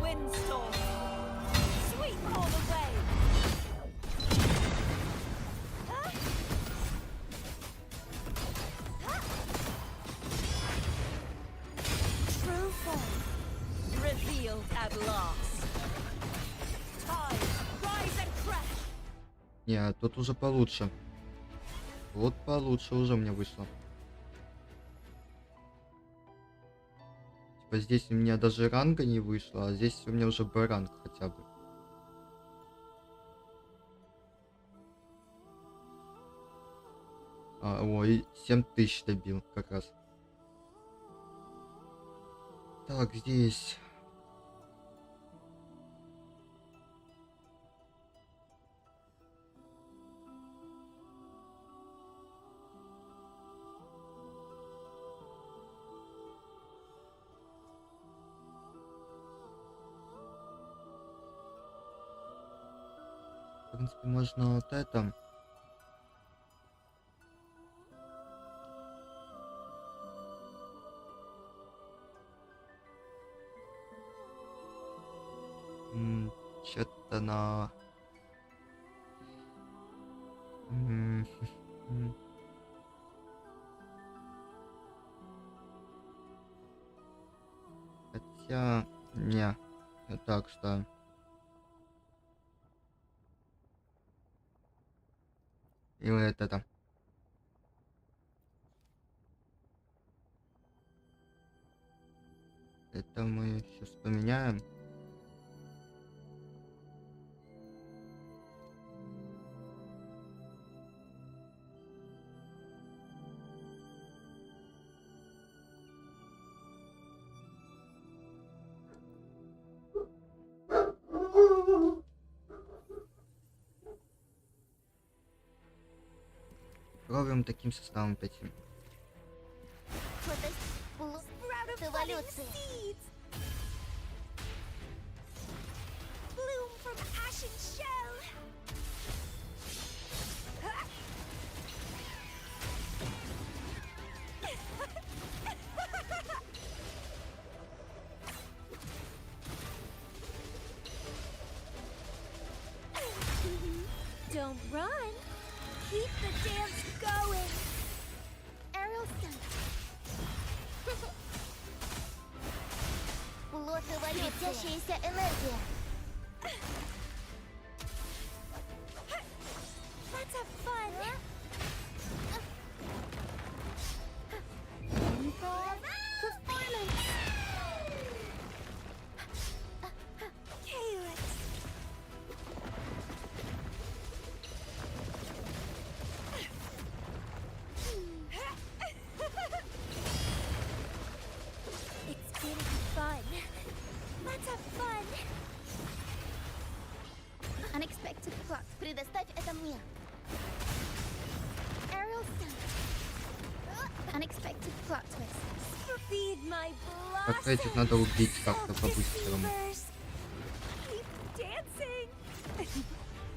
Windstorm. Sweep all the way. form. Revealed at last. Time, rise and crash. Не, тут уже получше. Вот получше уже мне вышло. Типа здесь у меня даже ранга не вышло, а здесь у меня уже Б-ранг хотя бы. Ой, 7000 добил как раз. Так, здесь... В принципе, можно вот это. Что-то на... Хотя... Не. Так что... И вот это. Это мы сейчас поменяем. Пробуем таким составом пойти. Эволюция. Bloom from ashen shell. Don't run. Keep the dance going. Aerial stunt. Плод эволюции. Светящаяся энергия. Let's have fun. Improv performance. Calyx. It's gonna be fun. Let's have fun. Unexpected plot. Предоставь это мне. Aerial stunt. Unexpected plot twist. Feed my blood. Как этих надо убить как-то по-быстрому. Keep dancing.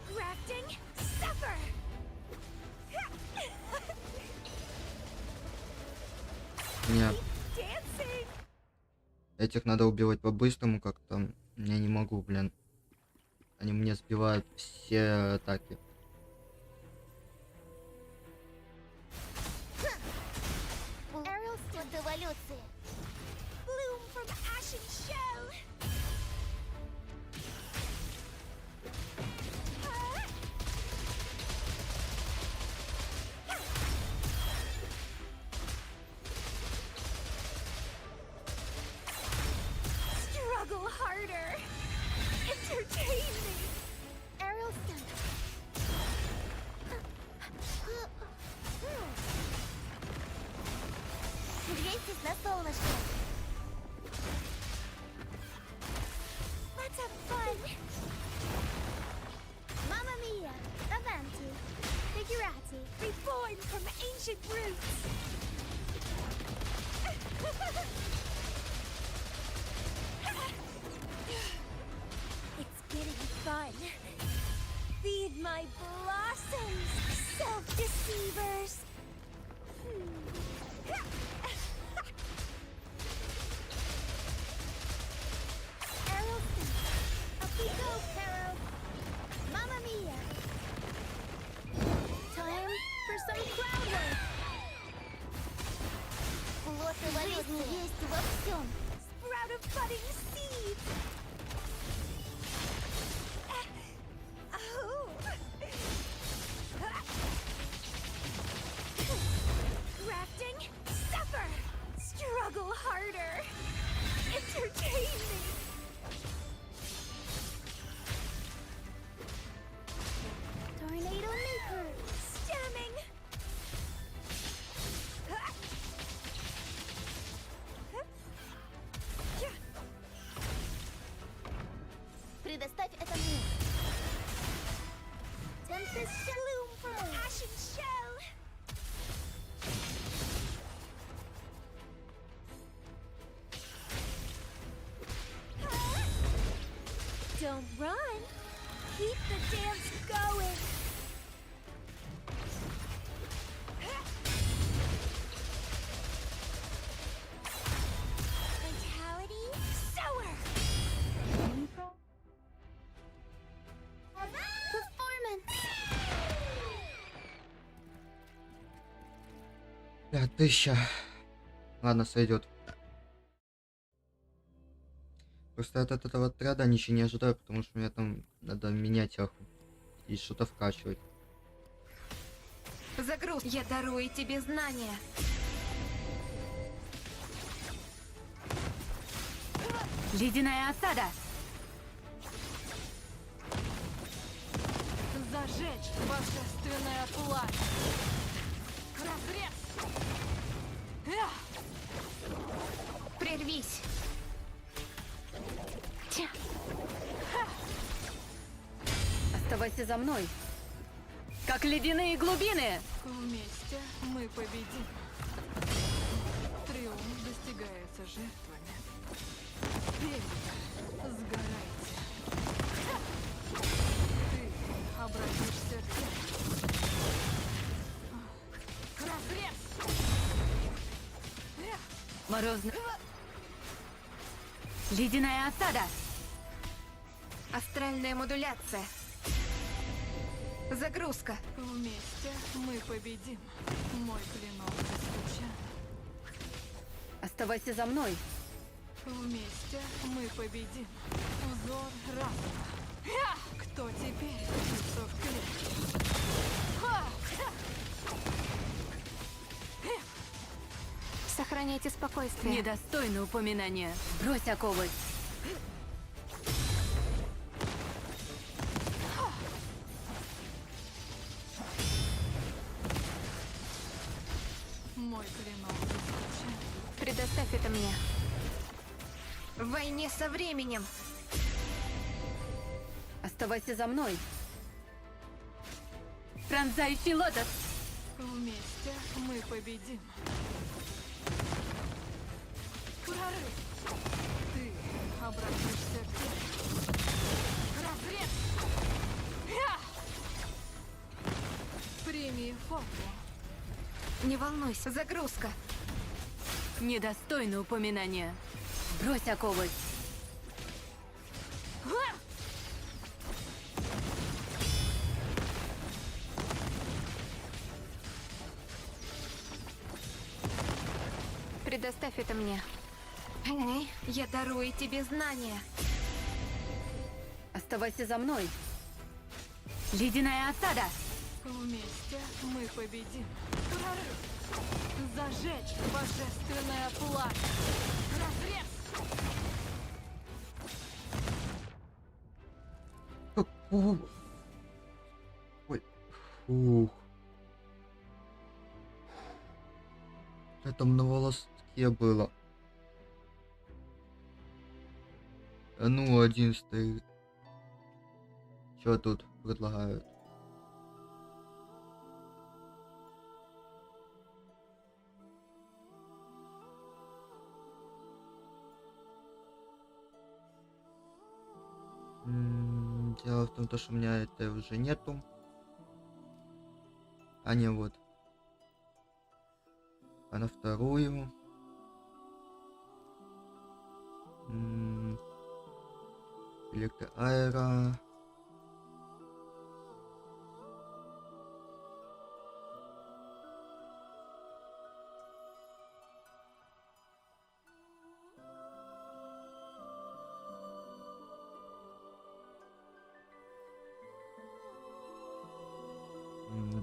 Crafting. Suffer. Нет. Dancing. Этих надо убивать по-быстрому как-то. Я не могу, блин. Они мне сбивают все атаки. Aerial stunt эволюции. Bloom from ashen shell. Struggle harder. Entertain me. Aerial stunt. Грейтесь на солнышке. Let's have fun. Mamma mia. Avanti. Figurati. Reborn from ancient roots. It's getting fun. Feed my blossoms, self-deceivers. Aerial stunt. Up we go, Caro. Mamma mia. Time for some crowd work. Плод эволюции есть во всем. of budding seeds. Oh. Grafting, suffer. Struggle harder. Entertain me. Tornado maker. Stemming. Предоставь это мне. Tempest Bloom from Ashen shell. Don't run. Keep the dance going. Vitality sower. Performance. 5000. Ладно, сойдет. Просто от этого отряда ничего не ожидаю, потому что мне там надо менять аху и что-то вкачивать. Загруз. Я дарую тебе знания. Ледяная осада. Зажечь божественная плоть. Разрез. Прервись. Оставайся за мной. Как ледяные глубины. Вместе мы победим. Триумф достигается жертвами. Пейте, сгорайте. Ты обратишься в тень. Разрез. Морозный. Ледяная осада. Астральная модуляция. Загрузка. Вместе мы победим. Мой клинок засвечен. Оставайся за мной. Вместе мы победим. Взор разума. Кто теперь бьется в клетку? Сохраняйте спокойствие. Недостойно упоминания. Брось оковы. Мой клинок засвечен. Предоставь это мне. В войне со временем. Оставайся за мной. Пронзающий лотос. Вместе мы победим. Прорыв. Ты обратишься в тень. Разрез. Прими форму. Не волнуйся. Загрузка. Недостойно упоминания. Брось оковы. Предоставь это мне. Я дарую тебе знания. Оставайся за мной. Ледяная осада. Вместе мы победим. Прорыв. Зажечь божественная плоть. Разрез. Ой. Фух. Это на волоске было. А ну, 11. Что тут предлагают? Дело в том, что у меня это уже нету. А не вот. А на вторую. Электроаэро.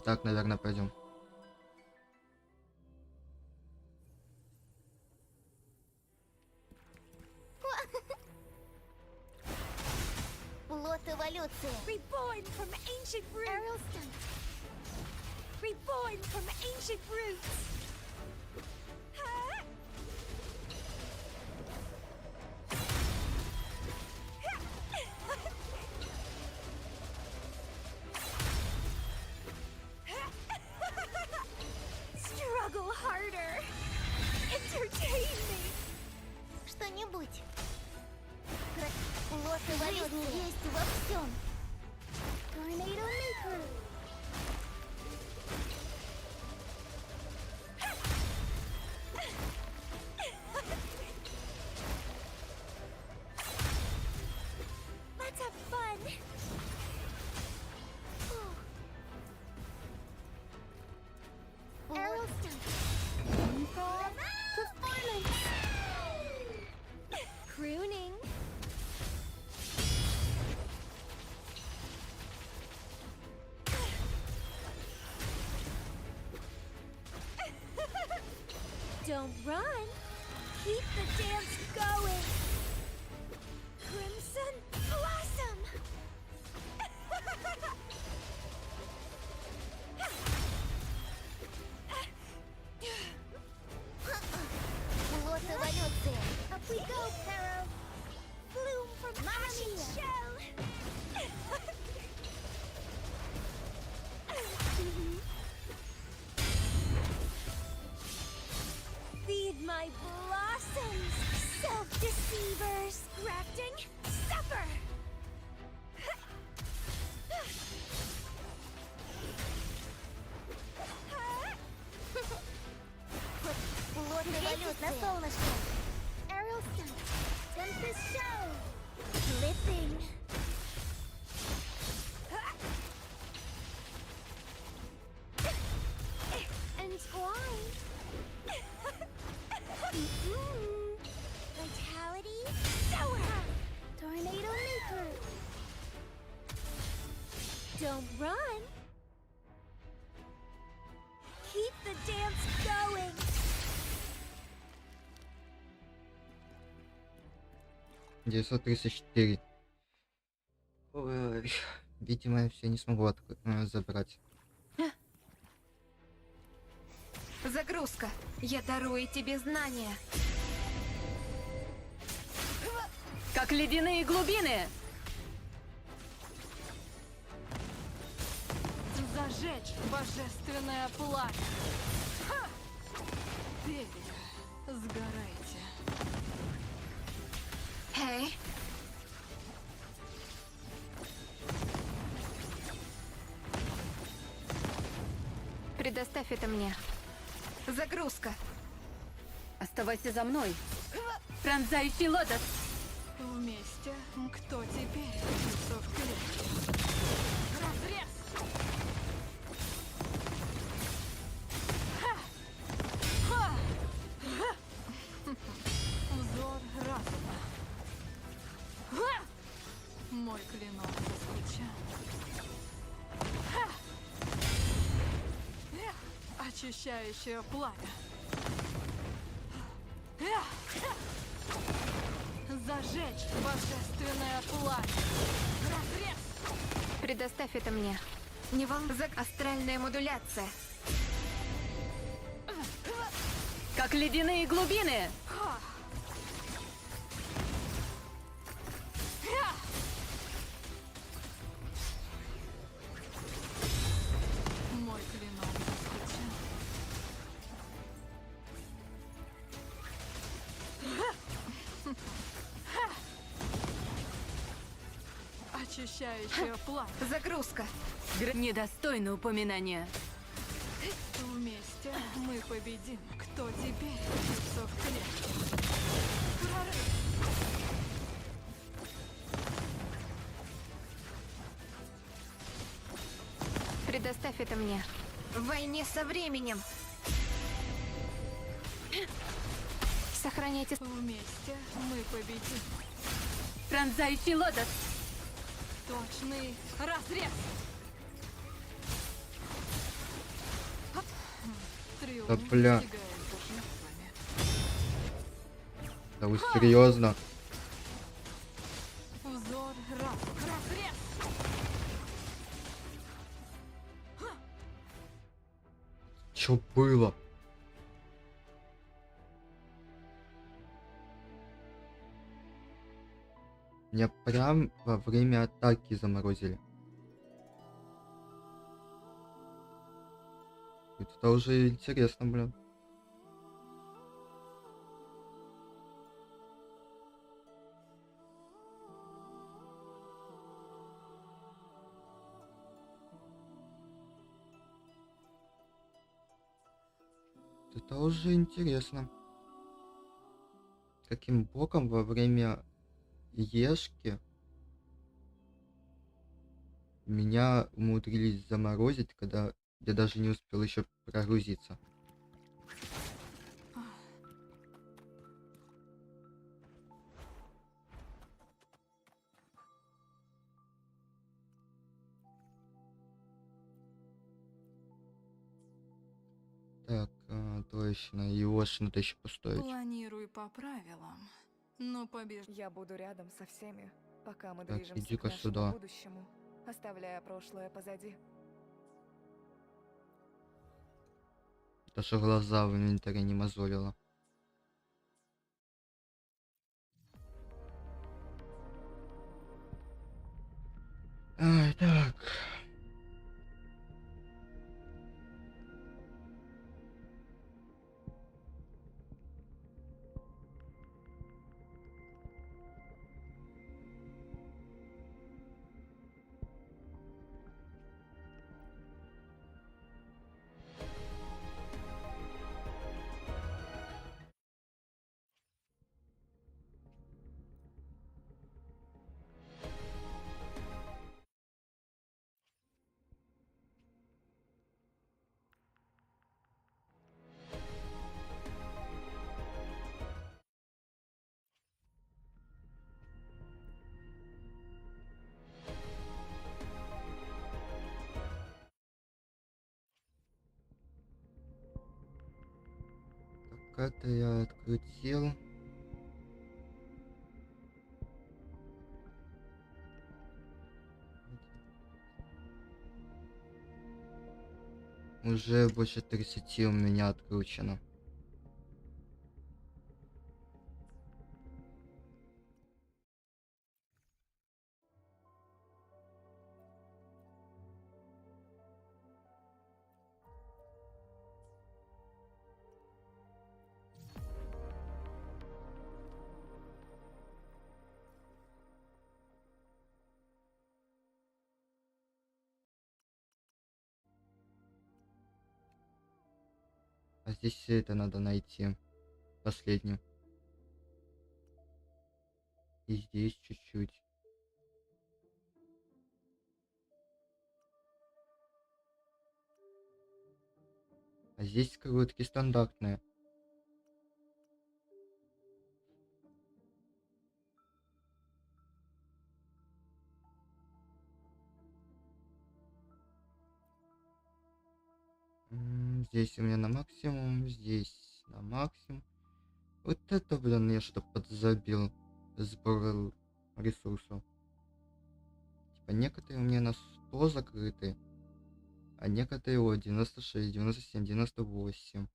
Так, наверное, пойдем. Плод эволюции. Reborn from ancient roots. Reborn from ancient roots. Struggle harder. Entertain me. Что-нибудь. Плод эволюции есть во всем. Tornado Maker. Let's have fun. Arrow Performance. Crooning. Don't run. Keep the dance going. Crimson Blossom. Плод эволюции. Up we go, Pharaoh. Bloom from ashen shell. Feed my blossoms, self-deceivers. Grafting, suffer. Плод эволюции. На солнышке. Arrow Stunt. Tempest Show. Flipping. And grind. Vitality, sour. Tornado Maker. Don't run. Keep the dance going. — 934. Ой, видимо, я все не смогу забрать. Загрузка. Я дарую тебе знания. Как ледяные глубины. Зажечь божественное пламя. Перья, сгорайте. Эй. Предоставь это мне. Загрузка. Оставайся за мной. Пронзающий лотос. Вместе. Кто теперь? Лицо в клетке. Разрез. Взор разума. Мой клинок заскучал. Очищающее пламя. Зажечь божественное пламя. Разрез. Предоставь это мне. Не вам астральная модуляция. Как ледяные глубины. Мой клинок заскучал. Очищающее пламя. Загрузка. Недостойно упоминания. Вместе мы победим. Кто теперь? Лицо в клетке. Прорыв. Предоставь это мне. В войне со временем. Сохраняйте. Вместе мы победим. Пронзающий лотос. Точный разрез. Да бля. Да вы серьезно? Узор разрез. Чё было? Меня прям во время атаки заморозили. Это уже интересно, блин. Это уже интересно. Каким боком во время ешки меня умудрились заморозить, когда я даже не успел еще прогрузиться. Так, точно, Иош надо еще поставить. Планируй по правилам, но побеж... Я буду рядом со всеми, пока мы Так, движемся иди-ка к нашему сюда. будущему, оставляя прошлое позади. Даже глаза в инвентаре не мозолило. Ай, так. Так, это я открутил. Уже больше 30 у меня откручено. А здесь это надо найти. Последнюю. И здесь чуть-чуть. А здесь короткие стандартные. Здесь у меня на максимум, здесь на максимум. Вот это, блин, я что-то подзабил. Сбор ресурсов. Типа некоторые у меня на 100 закрыты, а некоторые вот 96, 97, 98.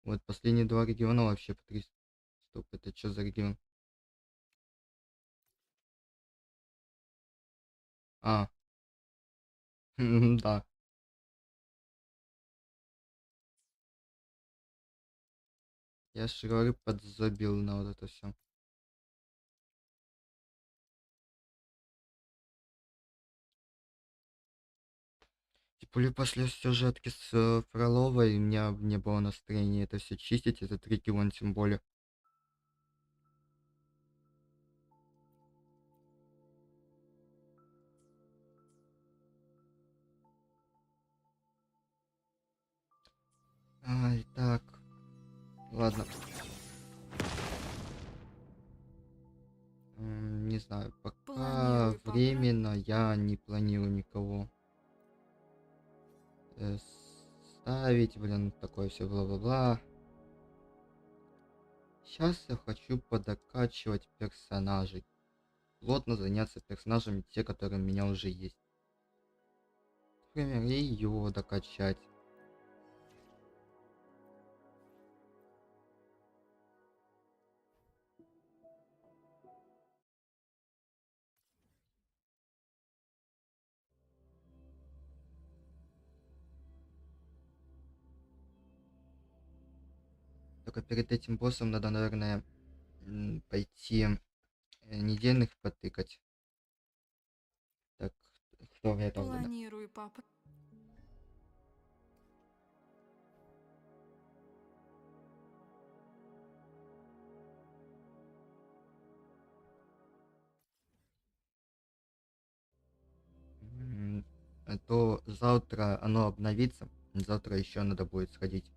Вот последние два региона вообще по 300. Стоп, это что за регион? А. Да. Я же говорю, подзабил на вот это все. Типа ли после сюжетки с Фроловой у меня не было настроения это все чистить, этот регион тем более. Ай, так. Ладно. Не знаю, пока Планирую по временно я не планирую никого ставить. поставить, блин, такое все бла-бла-бла. Сейчас я хочу подокачивать персонажей. Плотно заняться персонажами, те, которые у меня уже есть. Например, ее докачать. Только перед этим боссом надо, наверное, пойти недельных потыкать. Так, кто это? Планирую, папа. А то завтра оно обновится. Завтра еще надо будет сходить.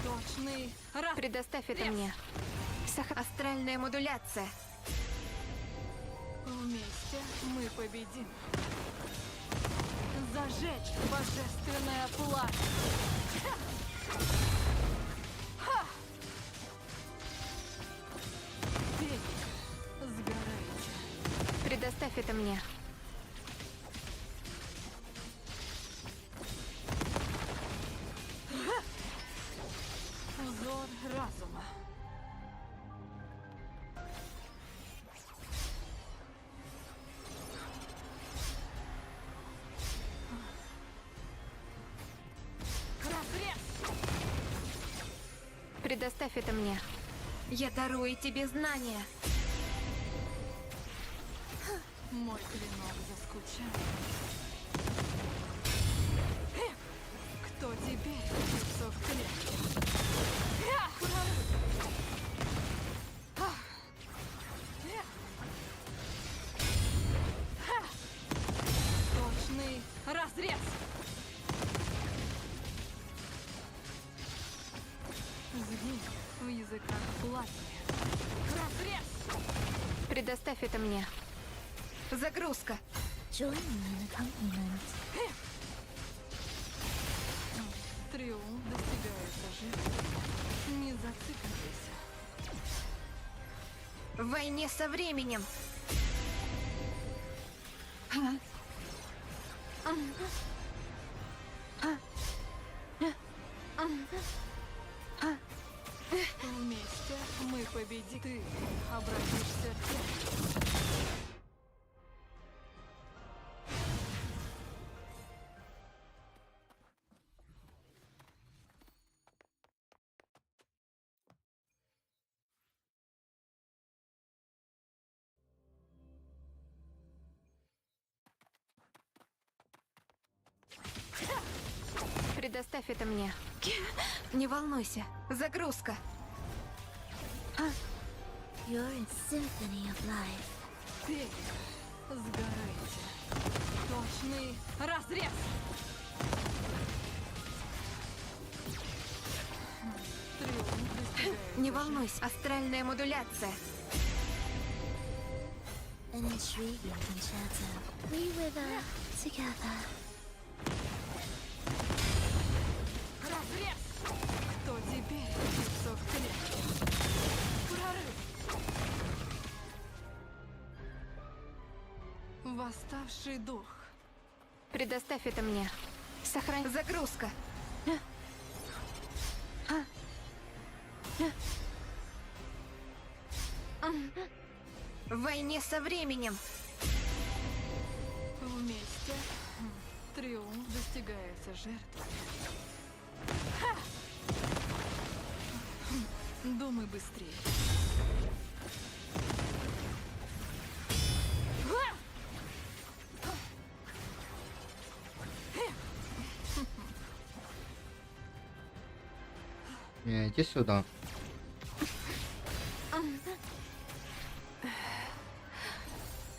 Точный. Предоставь это мне. Астральная модуляция. Вместе мы победим. Зажечь божественное пламя. Сгорайте. Предоставь это мне. Узор разума. Предоставь это мне. Я дарую тебе знания. Мой клинок заскучал. Кто теперь лицо в клетке? Точный разрез. Зги в языках пламени. Разрез. Предоставь это мне. Загрузка. Триумф достигается же. Не зацикливайся. В войне со временем. Вместе мы победим. Ты обратишься в тень. Предоставь это мне. Не волнуйся. Загрузка. You're a symphony of life. Ты сгорайте. Точный разрез. Триумф достигается. Не волнуйся. Астральная модуляция. An intriguing concerto. We wither together. Разрез. Кто теперь лицо в клетке? Прорыв. Восставший дух. Предоставь это мне. Сохрань. Загрузка. В войне со временем. Вместе триумф достигается жертвами. Думай быстрее. Иди сюда.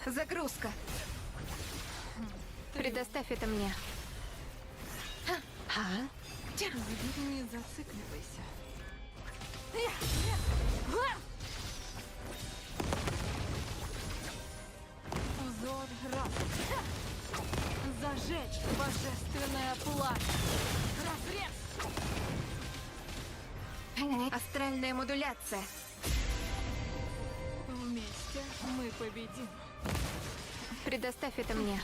Загрузка. Предоставь это мне. Не зацикливайся. Узор разума. Зажечь божественное пламя. Разрез! Астральная модуляция. Вместе мы победим. Предоставь это мне.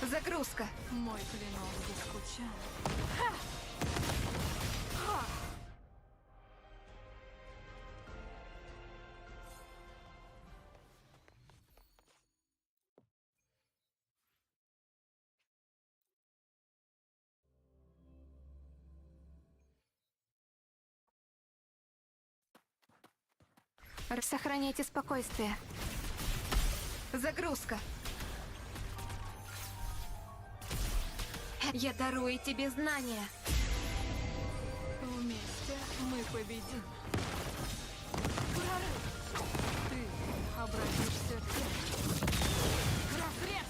Загрузка. Мой клинок заскучал. Сохраняйте спокойствие. Загрузка. Я дарую тебе знания. Вместе мы победим. Прорыв! Ты обратишься в тень. Разрез!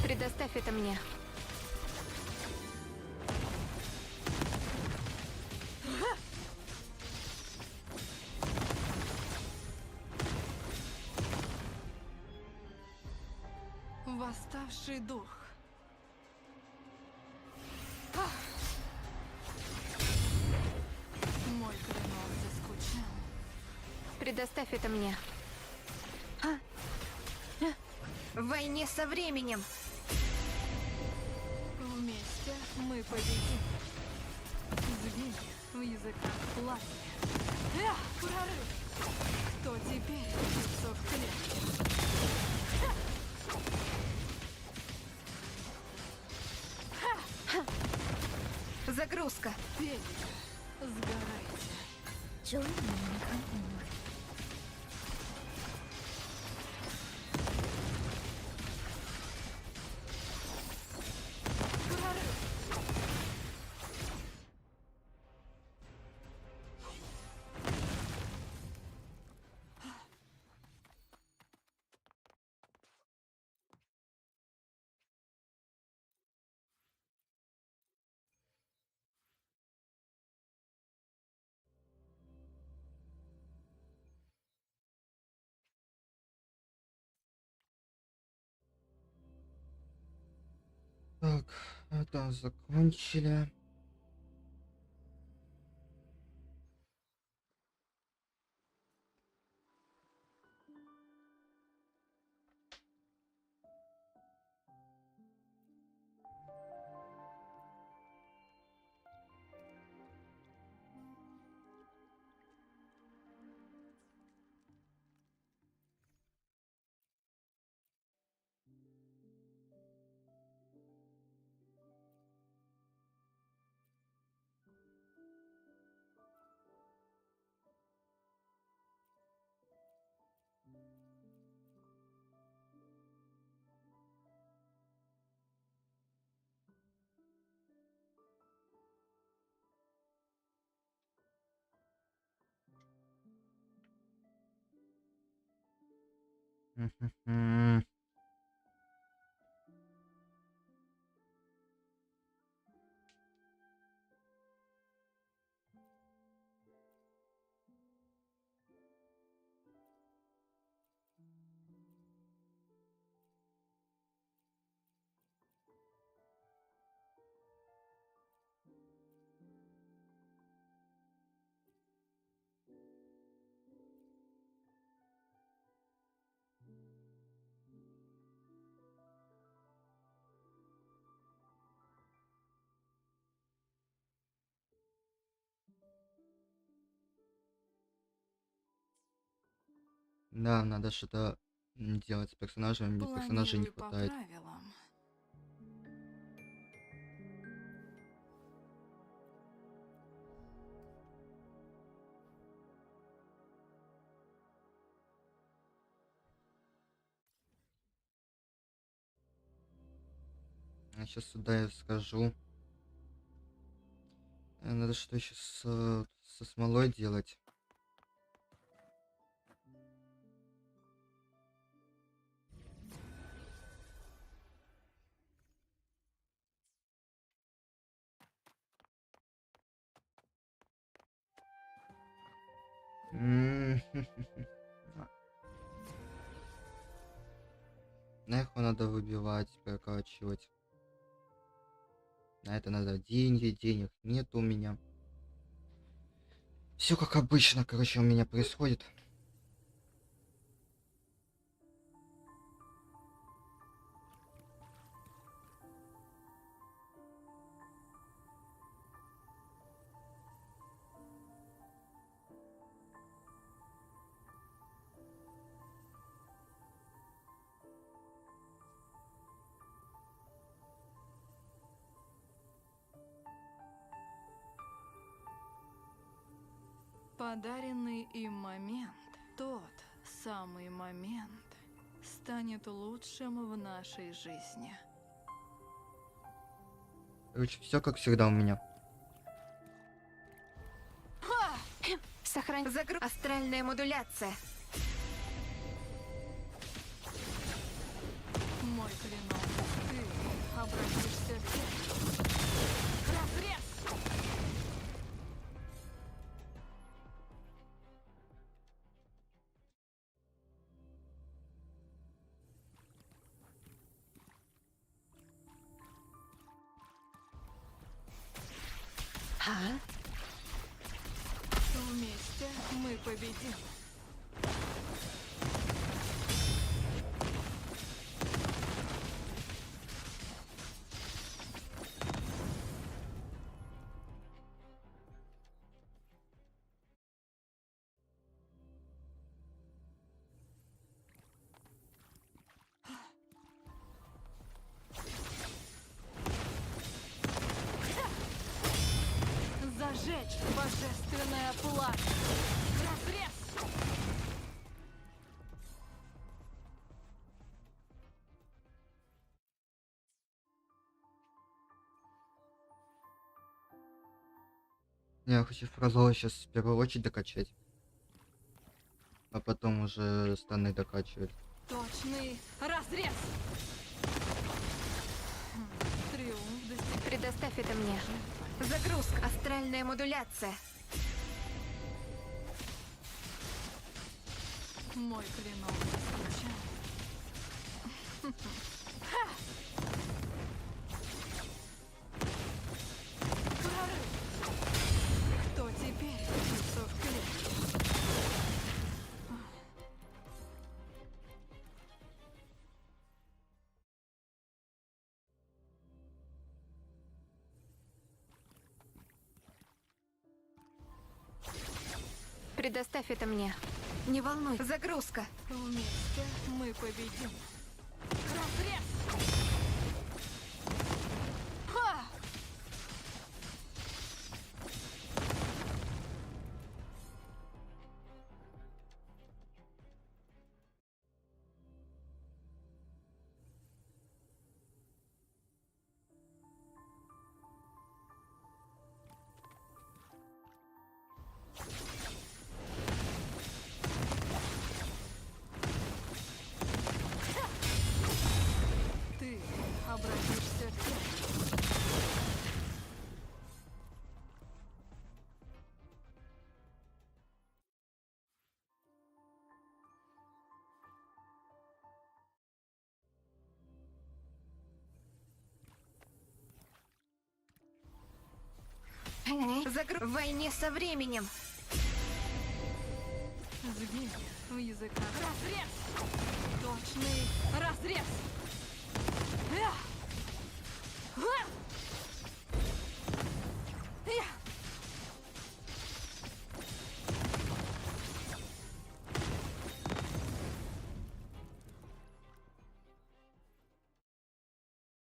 Предоставь это мне. Восставший дух. Мой клинок заскучал. Предоставь это мне. В войне со временем. Вместе мы победим. Звенья в языках пламени. Прорыв! Кто теперь бьется в клетке? Загрузка. Пейте, сгорайте. Join me. Так, это закончили. Мгм. Да, надо что-то делать с персонажами. Мне персонажей не Планирую по хватает. правилам. А сейчас сюда я скажу. Надо что еще со смолой делать. Эхо надо выбивать, прокачивать. На это надо деньги, денег нет у меня. Все как обычно, короче, у меня происходит. Подаренный им момент, тот самый момент, станет лучшим в нашей жизни. Короче, все как всегда у меня. Сохрань астральная модуляция. Мой клинок, ты обратишься в тень. Разрез! А? Вместе мы победим. Зажечь божественное пламя. Разрез! Я хочу фразу сейчас в первую очередь докачать. А потом уже станы докачивать. Точный разрез! Триумф достиг. Предоставь это мне. Загрузка. Астральная модуляция. Мой клинок заскучал. Кто теперь птица в клетке? Предоставь это мне. Не волнуй. Загрузка. Вместе мы победим. Разрез! Ха! Ты обратишься в тень. В войне со временем. Сгинь в языках. Разрез! Точный разрез! Эх! Эх! Эх!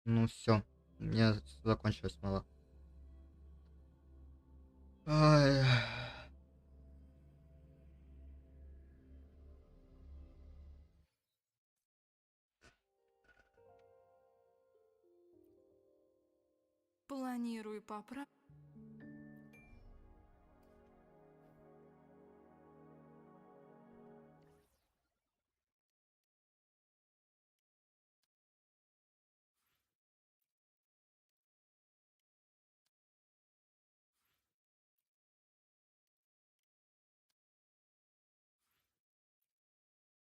Ну все, у меня закончилась смола. Ай. Планирую поправить.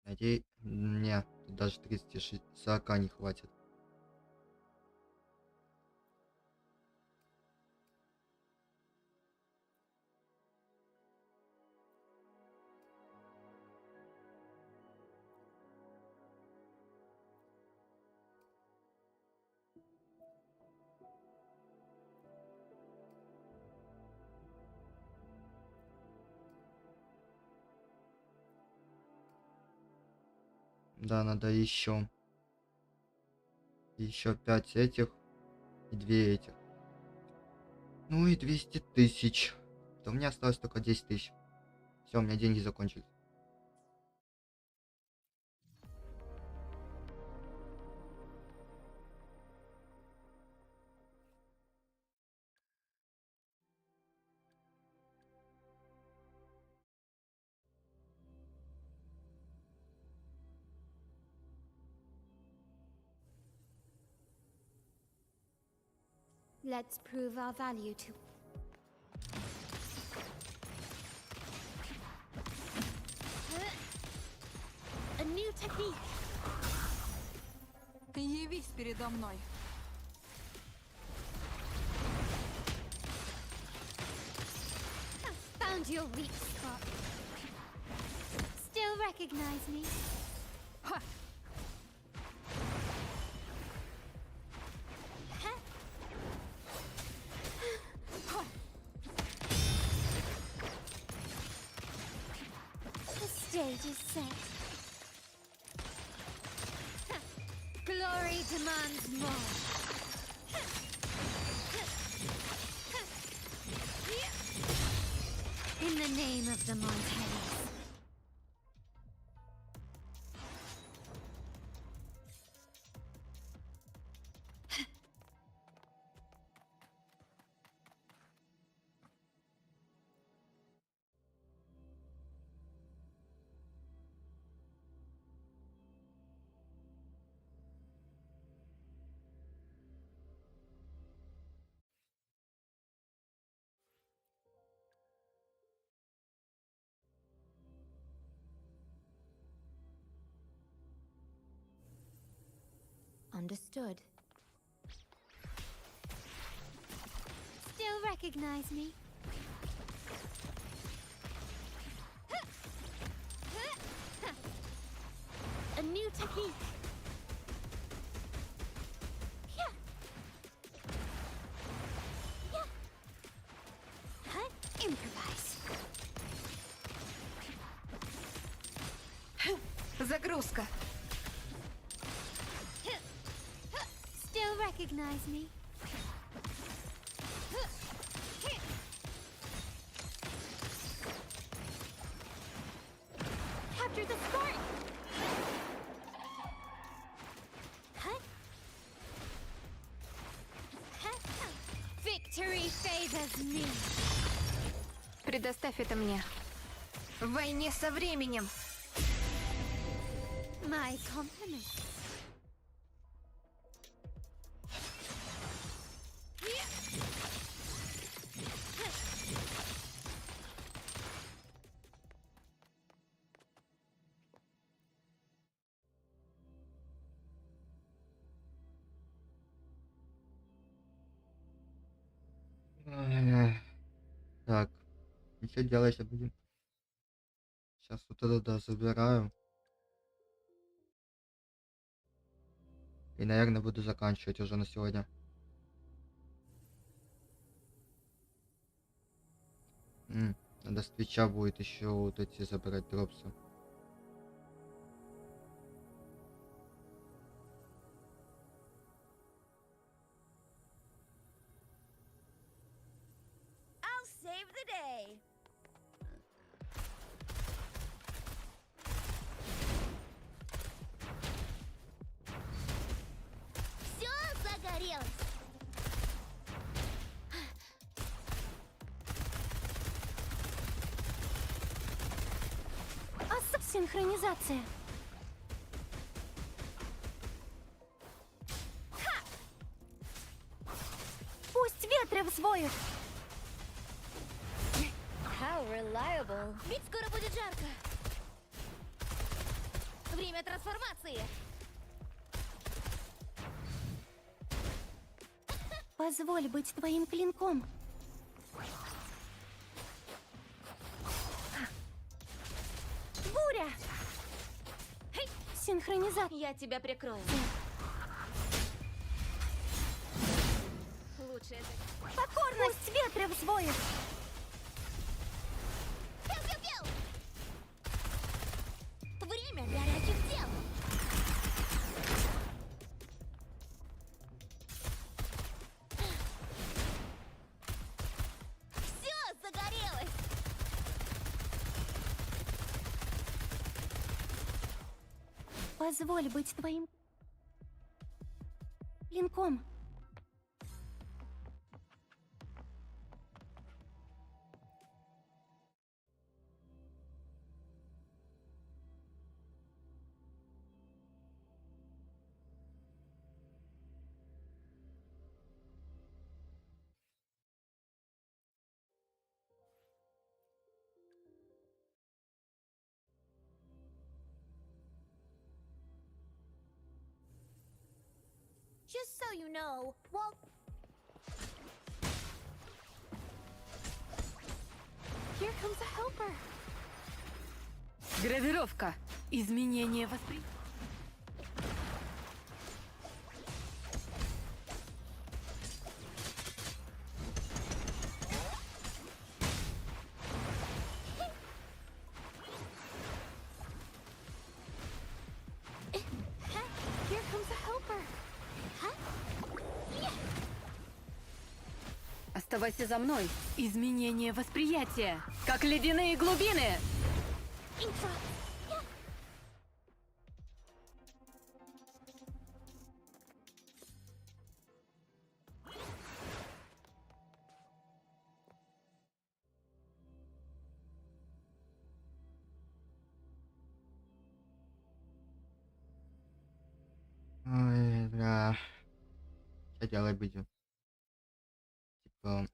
Не, тут даже 30-40 не хватит. Да, надо еще 5 этих и 2 этих. Ну и 200 тысяч. То у меня осталось только 10 тысяч. Все, у меня деньги закончились. Let's prove our value to... A new technique. Явись передо мной. Found your weak spot. Still recognize me? Ha! The stage is set. Glory demands more. In the name of the Montanes. Understood. Still recognize me? A new technique. Improvise. Загрузка. Still recognize me? Capture the spark! Victory favors me. Предоставь это мне. В войне со временем. My compliments. Так, и что делать будем? Сейчас вот это забираю. И, наверное, буду заканчивать уже на сегодня. Надо с Твича будет еще вот эти забирать дропсы. I'll save the day. Все загорелось. Синхронизация. Пусть ветры взвоют. How reliable. Ведь скоро будет жарко. Время трансформации! Позволь быть твоим клинком. Буря! Синхронизация. Я тебя прикрою. Лучше это... Покорность ветра взвоет. Пиу-пиу-пиу! Время горячих дел. Все загорелось. Позволь быть твоим клинком. Just so you know, well... Here comes a helper. Гравировка. Изменение восприятия. Here comes a helper. Оставайся за мной. Изменение восприятия. Как ледяные глубины. Ой, бля. Что делать будем? Типа...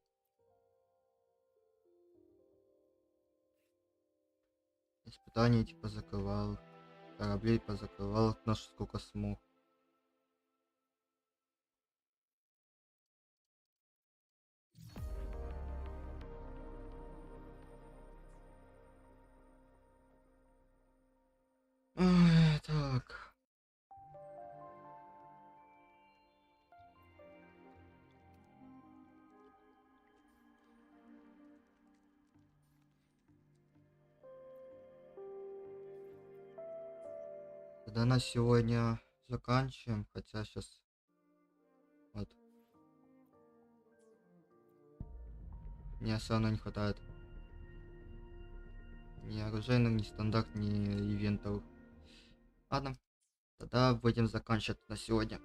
Испытание типа закрывал. Кораблей позакрывал, наш сколько смог. Ой, так. Тогда на сегодня заканчиваем, хотя сейчас вот мне особо не хватает ни оружейных, ни стандарт, ни ивентов. Ладно, тогда будем заканчивать на сегодня.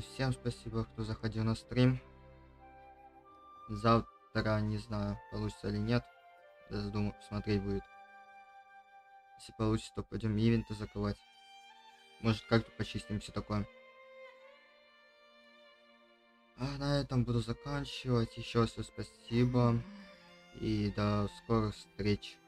Всем спасибо, кто заходил на стрим. Завтра не знаю, получится или нет. Даже думаю, смотреть будет. Если получится, то пойдем ивенты закрывать. Может, как-то почистим все такое. А на этом буду заканчивать. Еще раз спасибо. И до скорых встреч.